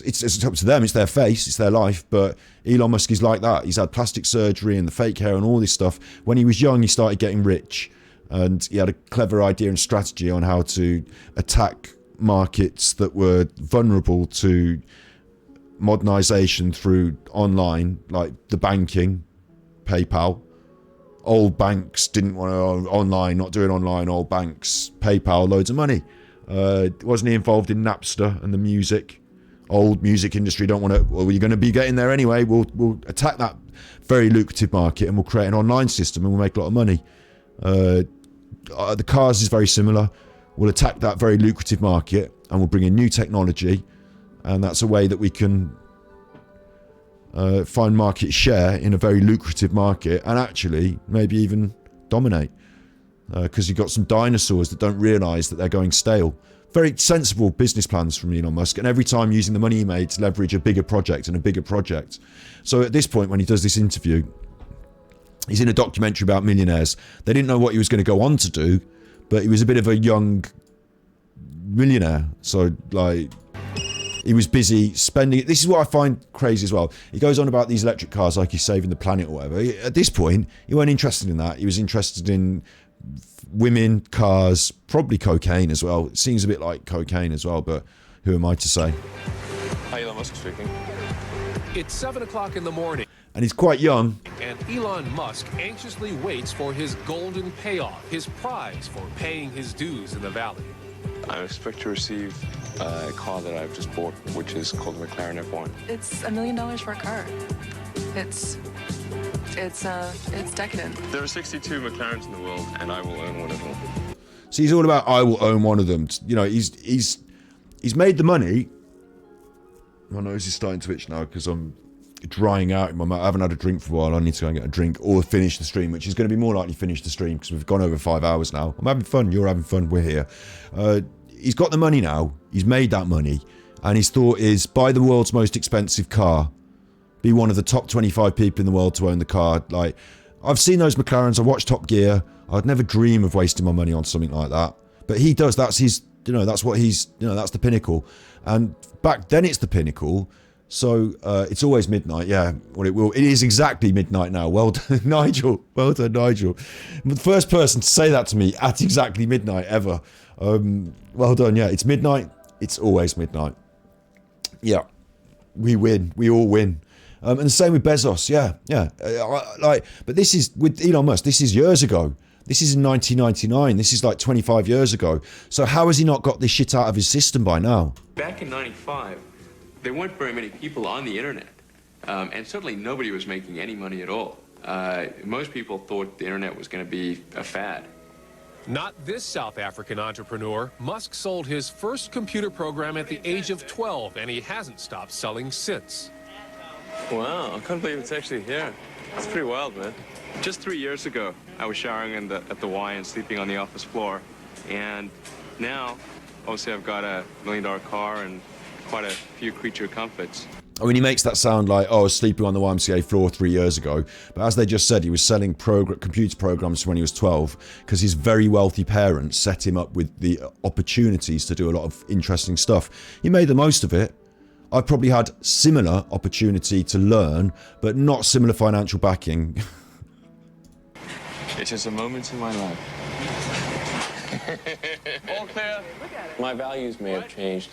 It's up to them, it's their face, it's their life, but Elon Musk is like that. He's had plastic surgery and the fake hair and all this stuff. When he was young, he started getting rich, and he had a clever idea and strategy on how to attack markets that were vulnerable to modernization through online, like the banking, PayPal. Old banks didn't want to online, not doing online. Old banks, PayPal, loads of money. Wasn't he involved in Napster and the music? Old music industry don't want to... Well, you're going to be getting there anyway. We'll attack that very lucrative market, and we'll create an online system, and we'll make a lot of money. The cars is very similar. We'll attack that very lucrative market, and we'll bring in new technology, and that's a way that we can find market share in a very lucrative market, and actually maybe even dominate, because you've got some dinosaurs that don't realise that they're going stale. Very sensible business plans from Elon Musk, and every time using the money he made to leverage a bigger project and a bigger project. So at this point, when he does this interview, he's in a documentary about millionaires. They didn't know what he was going to go on to do, but he was a bit of a young millionaire. So, like, he was busy spending it. This is what I find crazy as well. He goes on about these electric cars like he's saving the planet or whatever. At this point, he wasn't interested in that. He was interested in women, cars, probably cocaine as well. It seems a bit like cocaine as well, but who am I to say? Hi, Elon Musk speaking. It's 7 o'clock in the morning. And he's quite young. And Elon Musk anxiously waits for his golden payoff, his prize for paying his dues in the valley. I expect to receive a car that I've just bought, which is called the McLaren F1. It's $1 million for a car. It's decadent. There are 62 McLarens in the world, and I will own one of them. So he's all about, I will own one of them. You know, he's made the money. My nose is starting to itch now because I'm drying out in my mouth. I haven't had a drink for a while. I need to go and get a drink or finish the stream, which is going to be more likely finish the stream because we've gone over 5 hours now. I'm having fun. You're having fun. We're here. He's got the money now. He's made that money. And his thought is, buy the world's most expensive car. Be one of the top 25 people in the world to own the car. Like, I've seen those McLarens. I watched Top Gear. I'd never dream of wasting my money on something like that. But he does. That's his, that's what he's, that's the pinnacle. And back then it's the pinnacle. So it's always midnight. Yeah, well, it is exactly midnight now. Well done, Nigel. Well done, Nigel. I'm the first person to say that to me at exactly midnight ever. Well done. Yeah, it's midnight. It's always midnight. Yeah, we win. We all win. And the same with Bezos. Yeah. But this is with Elon Musk. This is years ago. This is in 1999. This is like 25 years ago. So how has he not got this shit out of his system by now? Back in '95, there weren't very many people on the internet, and certainly nobody was making any money at all. Most people thought the internet was going to be a fad. Not this South African entrepreneur. Musk sold his first computer program at the age of 12, and he hasn't stopped selling since. Wow, I can't believe it's actually here. It's pretty wild, man. Just 3 years ago, I was showering at the Y and sleeping on the office floor. And now, obviously, I've got a $1 million car and quite a few creature comforts. I mean, he makes that sound like, I was sleeping on the YMCA floor 3 years ago. But as they just said, he was selling computer programs when he was 12 because his very wealthy parents set him up with the opportunities to do a lot of interesting stuff. He made the most of it. I've probably had similar opportunity to learn, but not similar financial backing. It's just a moment in my life. All clear. My values may have changed,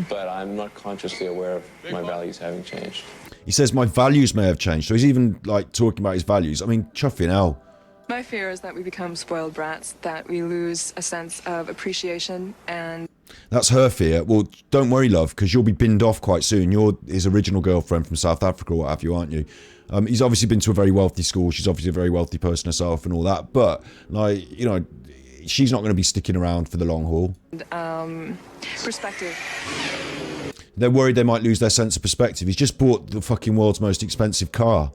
but I'm not consciously aware of my values having changed. He says my values may have changed, so he's even like talking about his values. I mean, chuffing hell. My fear is that we become spoiled brats, that we lose a sense of appreciation and... That's her fear. Well, don't worry, love, because you'll be binned off quite soon. You're his original girlfriend from South Africa or what have you, aren't you? He's obviously been to a very wealthy school. She's obviously a very wealthy person herself and all that. But, like, she's not going to be sticking around for the long haul. Perspective. They're worried they might lose their sense of perspective. He's just bought the fucking world's most expensive car.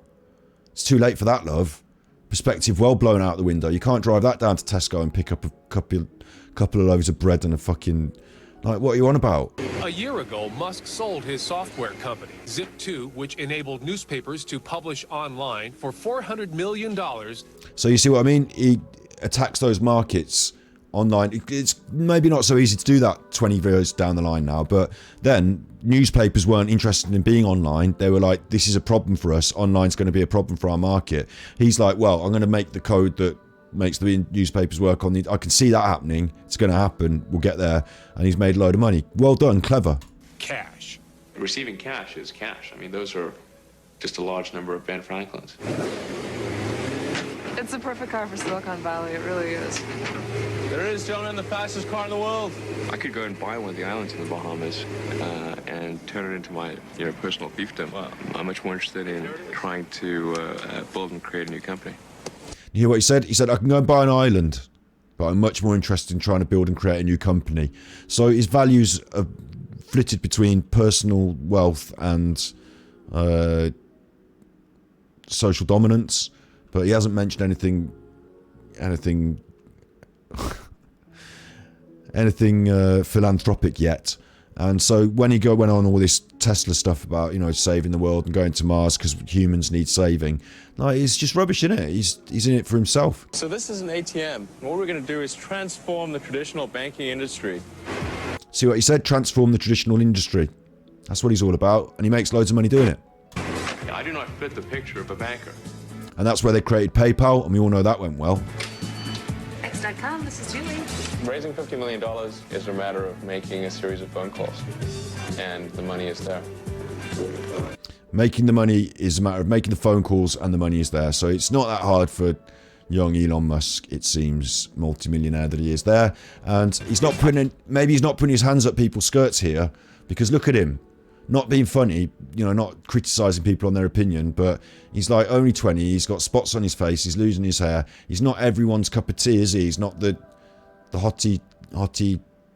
It's too late for that, love. perspective well blown out the window. You can't drive that down to Tesco and pick up a couple of loaves of bread and a fucking... Like, what are you on about? A year ago, Musk sold his software company, Zip2, which enabled newspapers to publish online for $400 million. So you see what I mean? He attacks those markets online. It's maybe not so easy to do that 20 years down the line now, but then newspapers weren't interested in being online. They were like, this is a problem for us. Online's going to be a problem for our market. He's like, well, I'm going to make the code that makes the newspapers work on the... I can see that happening. It's going to happen. We'll get there. And he's made a load of money. Well done. Clever. Cash. Receiving cash is cash. I mean, those are just a large number of Ben Franklins. It's a perfect car for Silicon Valley. It really is. There it is, gentlemen, the fastest car in the world. I could go and buy one of the islands in the Bahamas and turn it into my personal fiefdom. I'm much more interested in trying to build and create a new company. You hear what he said? He said, I can go and buy an island, but I'm much more interested in trying to build and create a new company. So his values are flitted between personal wealth and social dominance, but he hasn't mentioned anything philanthropic yet. And so when he went on all this Tesla stuff about, you know, saving the world and going to Mars because humans need saving, like, it's just rubbish, isn't it? He's in it for himself. So this is an ATM. What we're going to do is transform the traditional banking industry. See what he said? Transform the traditional industry. That's what he's all about, and he makes loads of money doing it. Yeah, I do not fit the picture of a banker. And that's where they created PayPal, and we all know that went well. X.com, this is Julie. Raising $50 million is a matter of making a series of phone calls, and the money is there. Making the money is a matter of making the phone calls, and the money is there. So it's not that hard for young Elon Musk, it seems, multimillionaire that he is there. And he's not putting maybe he's not putting his hands up people's skirts here, because look at him. Not being funny, you know, not criticising people on their opinion, but he's like only 20, he's got spots on his face, he's losing his hair. He's not everyone's cup of tea, is he? He's not the hottie,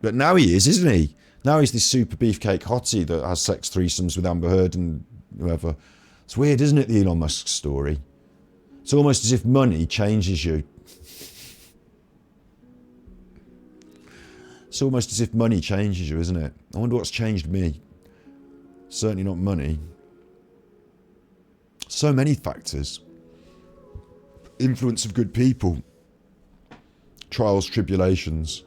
but now he is, isn't he? Now he's this super beefcake hottie that has sex threesomes with Amber Heard and whoever. It's weird, isn't it, the Elon Musk story? It's almost as if money changes you. It's almost as if money changes you, isn't it? I wonder what's changed me. Certainly not money. So many factors. Influence of good people. Trials, tribulations.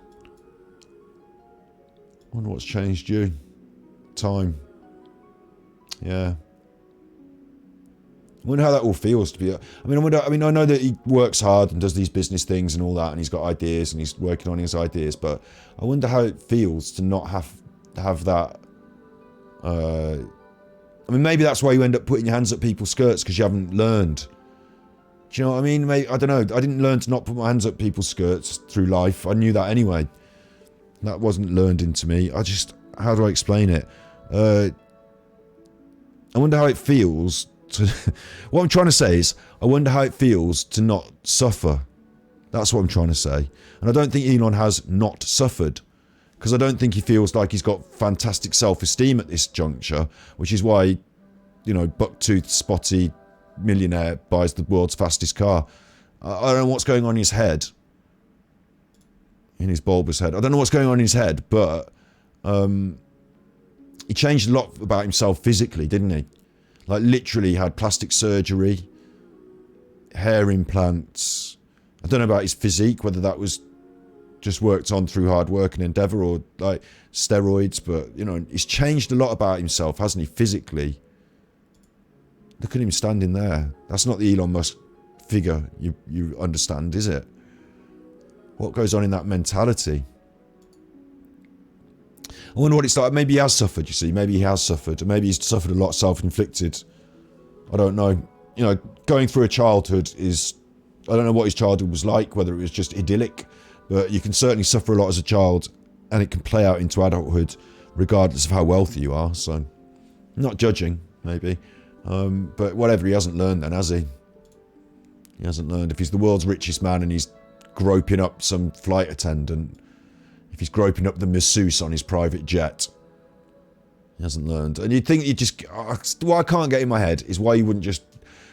I wonder what's changed you. Time. Yeah. I wonder how that all feels to be... I know that he works hard and does these business things and all that, and he's got ideas and he's working on his ideas, but I wonder how it feels to not have that... maybe that's why you end up putting your hands up people's skirts, because you haven't learned. Do you know what I mean? I don't know. I didn't learn to not put my hands up people's skirts through life. I knew that anyway. That wasn't learned into me. How do I explain it? I wonder how it feels to... What I'm trying to say is, I wonder how it feels to not suffer. That's what I'm trying to say. And I don't think Elon has not suffered, because I don't think he feels like he's got fantastic self-esteem at this juncture, which is why, you know, buck-toothed, spotty millionaire buys the world's fastest car. I don't know what's going on in his head. In his bulbous head. I don't know what's going on in his head, but he changed a lot about himself physically, didn't he? Like, literally had plastic surgery, hair implants. I don't know about his physique, whether that was just worked on through hard work and endeavour, or like steroids, but you know, he's changed a lot about himself, hasn't he, physically? Look at him standing there. That's not the Elon Musk figure you understand, is it? What goes on in that mentality? I wonder what it's like. Maybe he has suffered, you see. Maybe he has suffered. And maybe he's suffered a lot self-inflicted. I don't know. You know, going through a childhood is... I don't know what his childhood was like, whether it was just idyllic, but you can certainly suffer a lot as a child, and it can play out into adulthood, regardless of how wealthy you are. So, I'm not judging, maybe. But whatever, he hasn't learned then, has he? He hasn't learned. If he's the world's richest man and he's groping up some flight attendant, if he's groping up the masseuse on his private jet, he hasn't learned. And you'd think you just... What I can't get in my head is why you wouldn't just...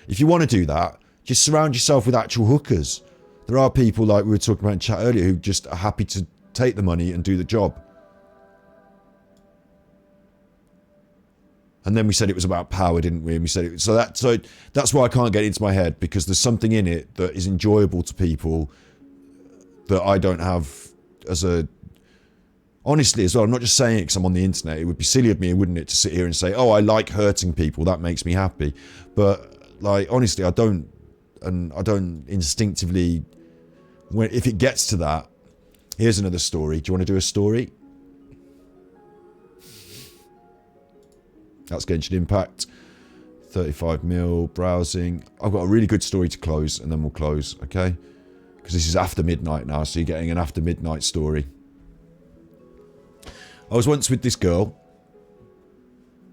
If you want to do that, Just surround yourself with actual hookers. There are people, like we were talking about in chat earlier, who just are happy to take the money and do the job. And then we said it was about power, didn't we? And we said it. So that's why I can't get it into my head, because there's something in it that is enjoyable to people that I don't have as a... Honestly, as well, I'm not just saying it because I'm on the internet. It would be silly of me, wouldn't it, to sit here and say, oh, I like hurting people. That makes me happy. But, like, honestly, I don't... And I don't instinctively... if it gets to that... Here's another story. Do you want to do a story? That's Genshin Impact. 35 mil, browsing. I've got a really good story to close, and then we'll close, okay? Because this is after midnight now, so you're getting an after midnight story. I was once with this girl,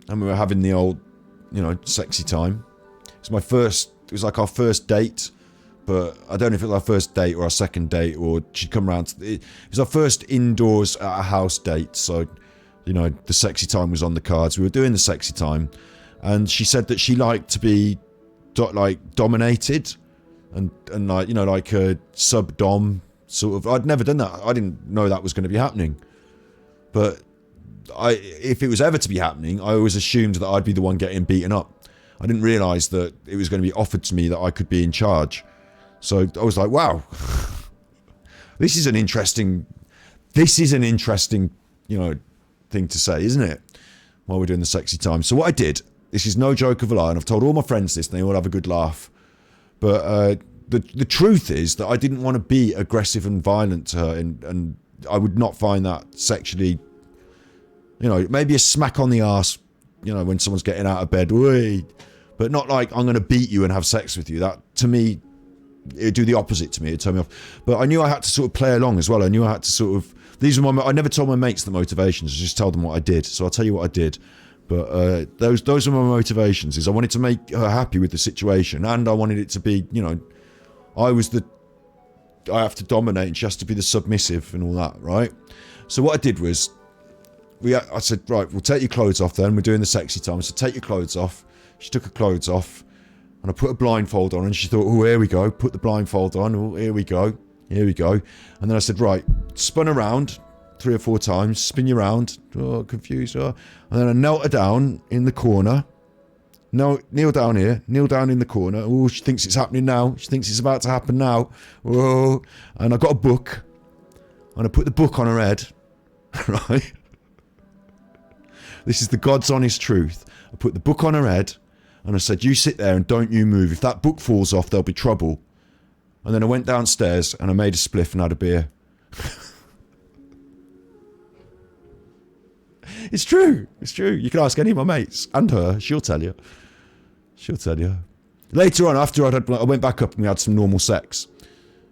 and we were having the old, you know, sexy time. It was like our first date, but I don't know if it was our first date or our second date, or she'd come around. It was our first indoors at a house date, so, you know, the sexy time was on the cards. We were doing the sexy time, and she said that she liked to be, dominated, and like, you know, like a sub-dom sort of. I'd never done that. I didn't know that was going to be happening. But if it was ever to be happening, I always assumed that I'd be the one getting beaten up. I didn't realise that it was going to be offered to me that I could be in charge. So I was like, wow, this is an interesting, you know, thing to say, isn't it? While we're doing the sexy time. So what I did, this is no joke of a lie, and I've told all my friends this, and they all have a good laugh. But the truth is that I didn't want to be aggressive and violent to her, and I would not find that sexually, you know, maybe a smack on the arse, you know, when someone's getting out of bed, but not like I'm going to beat you and have sex with you. That, to me, it would do the opposite to me. It'd turn me off. But I knew I had to sort of play along as well. I knew I had to sort of, I never told my mates the motivations. I just told them what I did. So I'll tell you what I did. But those were my motivations. Is I wanted to make her happy with the situation, and I wanted it to be, you know, I have to dominate, and she has to be the submissive and all that, right? So what I did was, I said, right, we'll take your clothes off then. We're doing the sexy time. So take your clothes off. She took her clothes off, and I put a blindfold on, and she thought, oh, here we go. Put the blindfold on. Oh, here we go. Here we go. And then I said, right, spun around 3 or 4 times, spin you around. Oh, confused. Oh. And then I knelt her down in the corner. No, kneel down here. Kneel down in the corner. Oh, she thinks it's happening now. She thinks it's about to happen now. Oh. And I got a book, and I put the book on her head. Right? This is the God's honest truth. I put the book on her head, and I said, you sit there and don't you move. If that book falls off, there'll be trouble. And then I went downstairs, and I made a spliff and had a beer. It's true. It's true. You can ask any of my mates and her. She'll tell you. She'll tell you. Later on, after I went back up and we had some normal sex.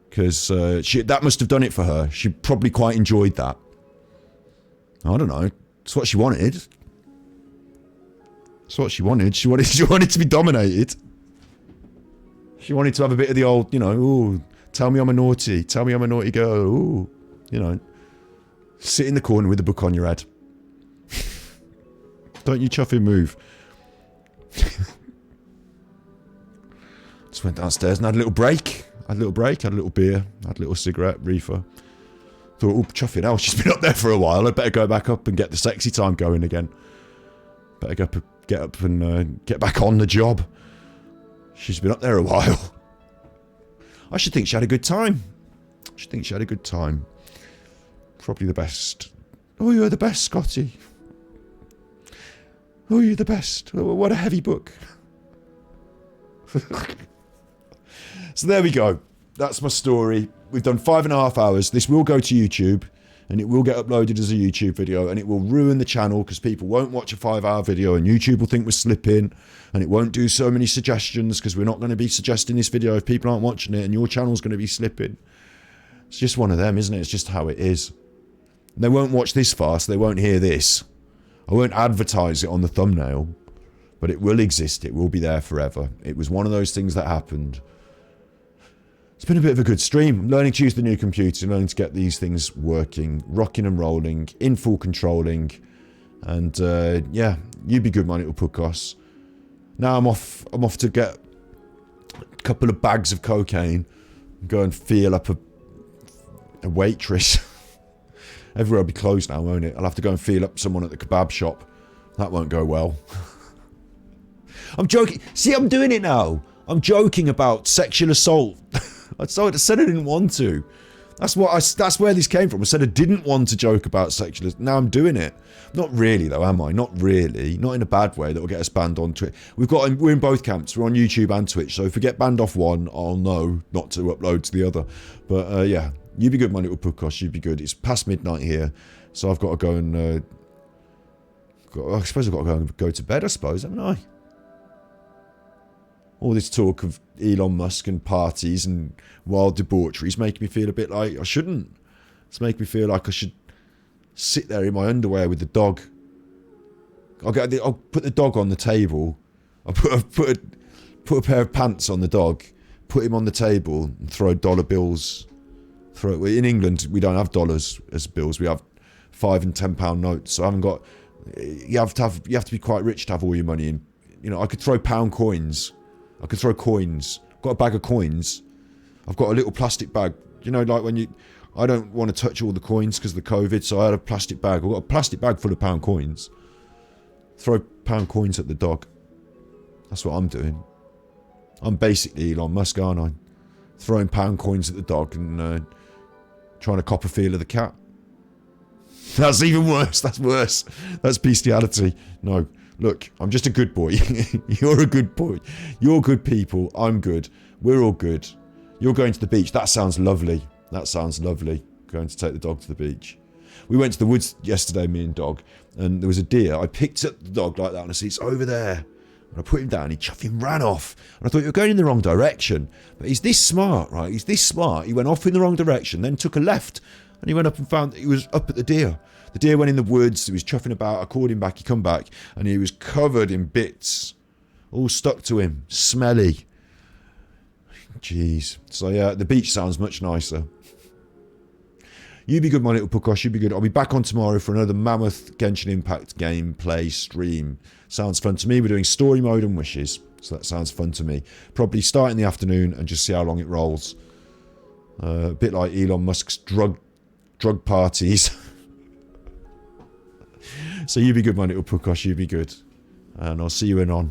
Because that must have done it for her. She probably quite enjoyed that. I don't know. It's what she wanted. It's what she wanted. She wanted to be dominated. She wanted to have a bit of the old, you know, ooh, tell me I'm a naughty. Tell me I'm a naughty girl. Ooh, you know. Sit in the corner with the book on your head. Don't you chuffy move. Just went downstairs and had a little break. Had a little beer. Had a little cigarette, reefer. Thought, oh, chuffy now. She's been up there for a while. I'd better go back up and get the sexy time going again. Better get up and get back on the job. She's been up there a while. I should think she had a good time. Probably the best. Oh, you're the best, Scotty. Oh, you're the best. What a heavy book. So there we go. That's my story. We've done 5.5 hours. This will go to YouTube, and it will get uploaded as a YouTube video, and it will ruin the channel because people won't watch a 5-hour video, and YouTube will think we're slipping, and it won't do so many suggestions because we're not going to be suggesting this video if people aren't watching it, and your channel's going to be slipping. It's just one of them, isn't it? It's just how it is. They won't watch this far, so they won't hear this. I won't advertise it on the thumbnail, but it will exist. It will be there forever. It was one of those things that happened. It's been a bit of a good stream. Learning to use the new computer, learning to get these things working, rocking and rolling, in full controlling. And yeah, you be good, my little podcast. Now I'm off to couple of bags of cocaine, go and feel up a waitress. Everywhere will be closed now, won't it? I'll have to go and feel up someone at the kebab shop. That won't go well. I'm joking. See, I'm doing it now. I'm joking about sexual assault. I said I didn't want to. That's where this came from. I said I didn't want to joke about sexual assault. Now I'm doing it. Not really though, am I? Not really. Not in a bad way that will get us banned on Twitch. We're in both camps. We're on YouTube and Twitch. So if we get banned off one, I'll know not to upload to the other. But yeah, you be good, my little podcast. You be good. It's past midnight here, so I've got to go and. I suppose I've got to go to bed. I suppose, haven't I? All this talk of Elon Musk and parties and wild debaucheries make me feel a bit like I shouldn't. It's making me feel like I should sit there in my underwear with the dog. I'll put the dog on the table. I'll put a pair of pants on the dog, put him on the table and throw dollar bills. In England, we don't have dollars as bills. We have £5 and £10 notes. So I haven't got. You have to be quite rich to have all your money in. You know, I could throw pound coins. I could throw coins. I've got a bag of coins. I've got a little plastic bag. You know, like when you. I don't want to touch all the coins because of the COVID, so I had a plastic bag. I've got a plastic bag full of pound coins. Throw pound coins at the dog. That's what I'm doing. I'm basically Elon Musk, aren't I? Throwing pound coins at the dog and trying to cop a feel of the cat. That's even worse. That's worse. That's bestiality. No. Look, I'm just a good boy. You're a good boy. You're good people. I'm good. We're all good. You're going to the beach. That sounds lovely. That sounds lovely. Going to take the dog to the beach. We went to the woods yesterday, me and dog, and there was a deer. I picked up the dog like that and I said, it's over there. And I put him down. He chuffed him, ran off. And I thought, you're going in the wrong direction. But he's this smart, right? He's this smart. He went off in the wrong direction, then took a left. And he went up and found that he was up at the deer. The deer went in the woods. He was chuffing about. I called him back. He come back. And he was covered in bits. All stuck to him. Smelly. Jeez. So yeah, the beach sounds much nicer. You be good, my little puckosh. You be good. I'll be back on tomorrow for another mammoth Genshin Impact gameplay stream. Sounds fun to me. We're doing story mode and wishes. So that sounds fun to me. Probably start in the afternoon and just see how long it rolls. A bit like Elon Musk's drug parties. So you be good, my little puckosh. You be good. And I'll see you in on.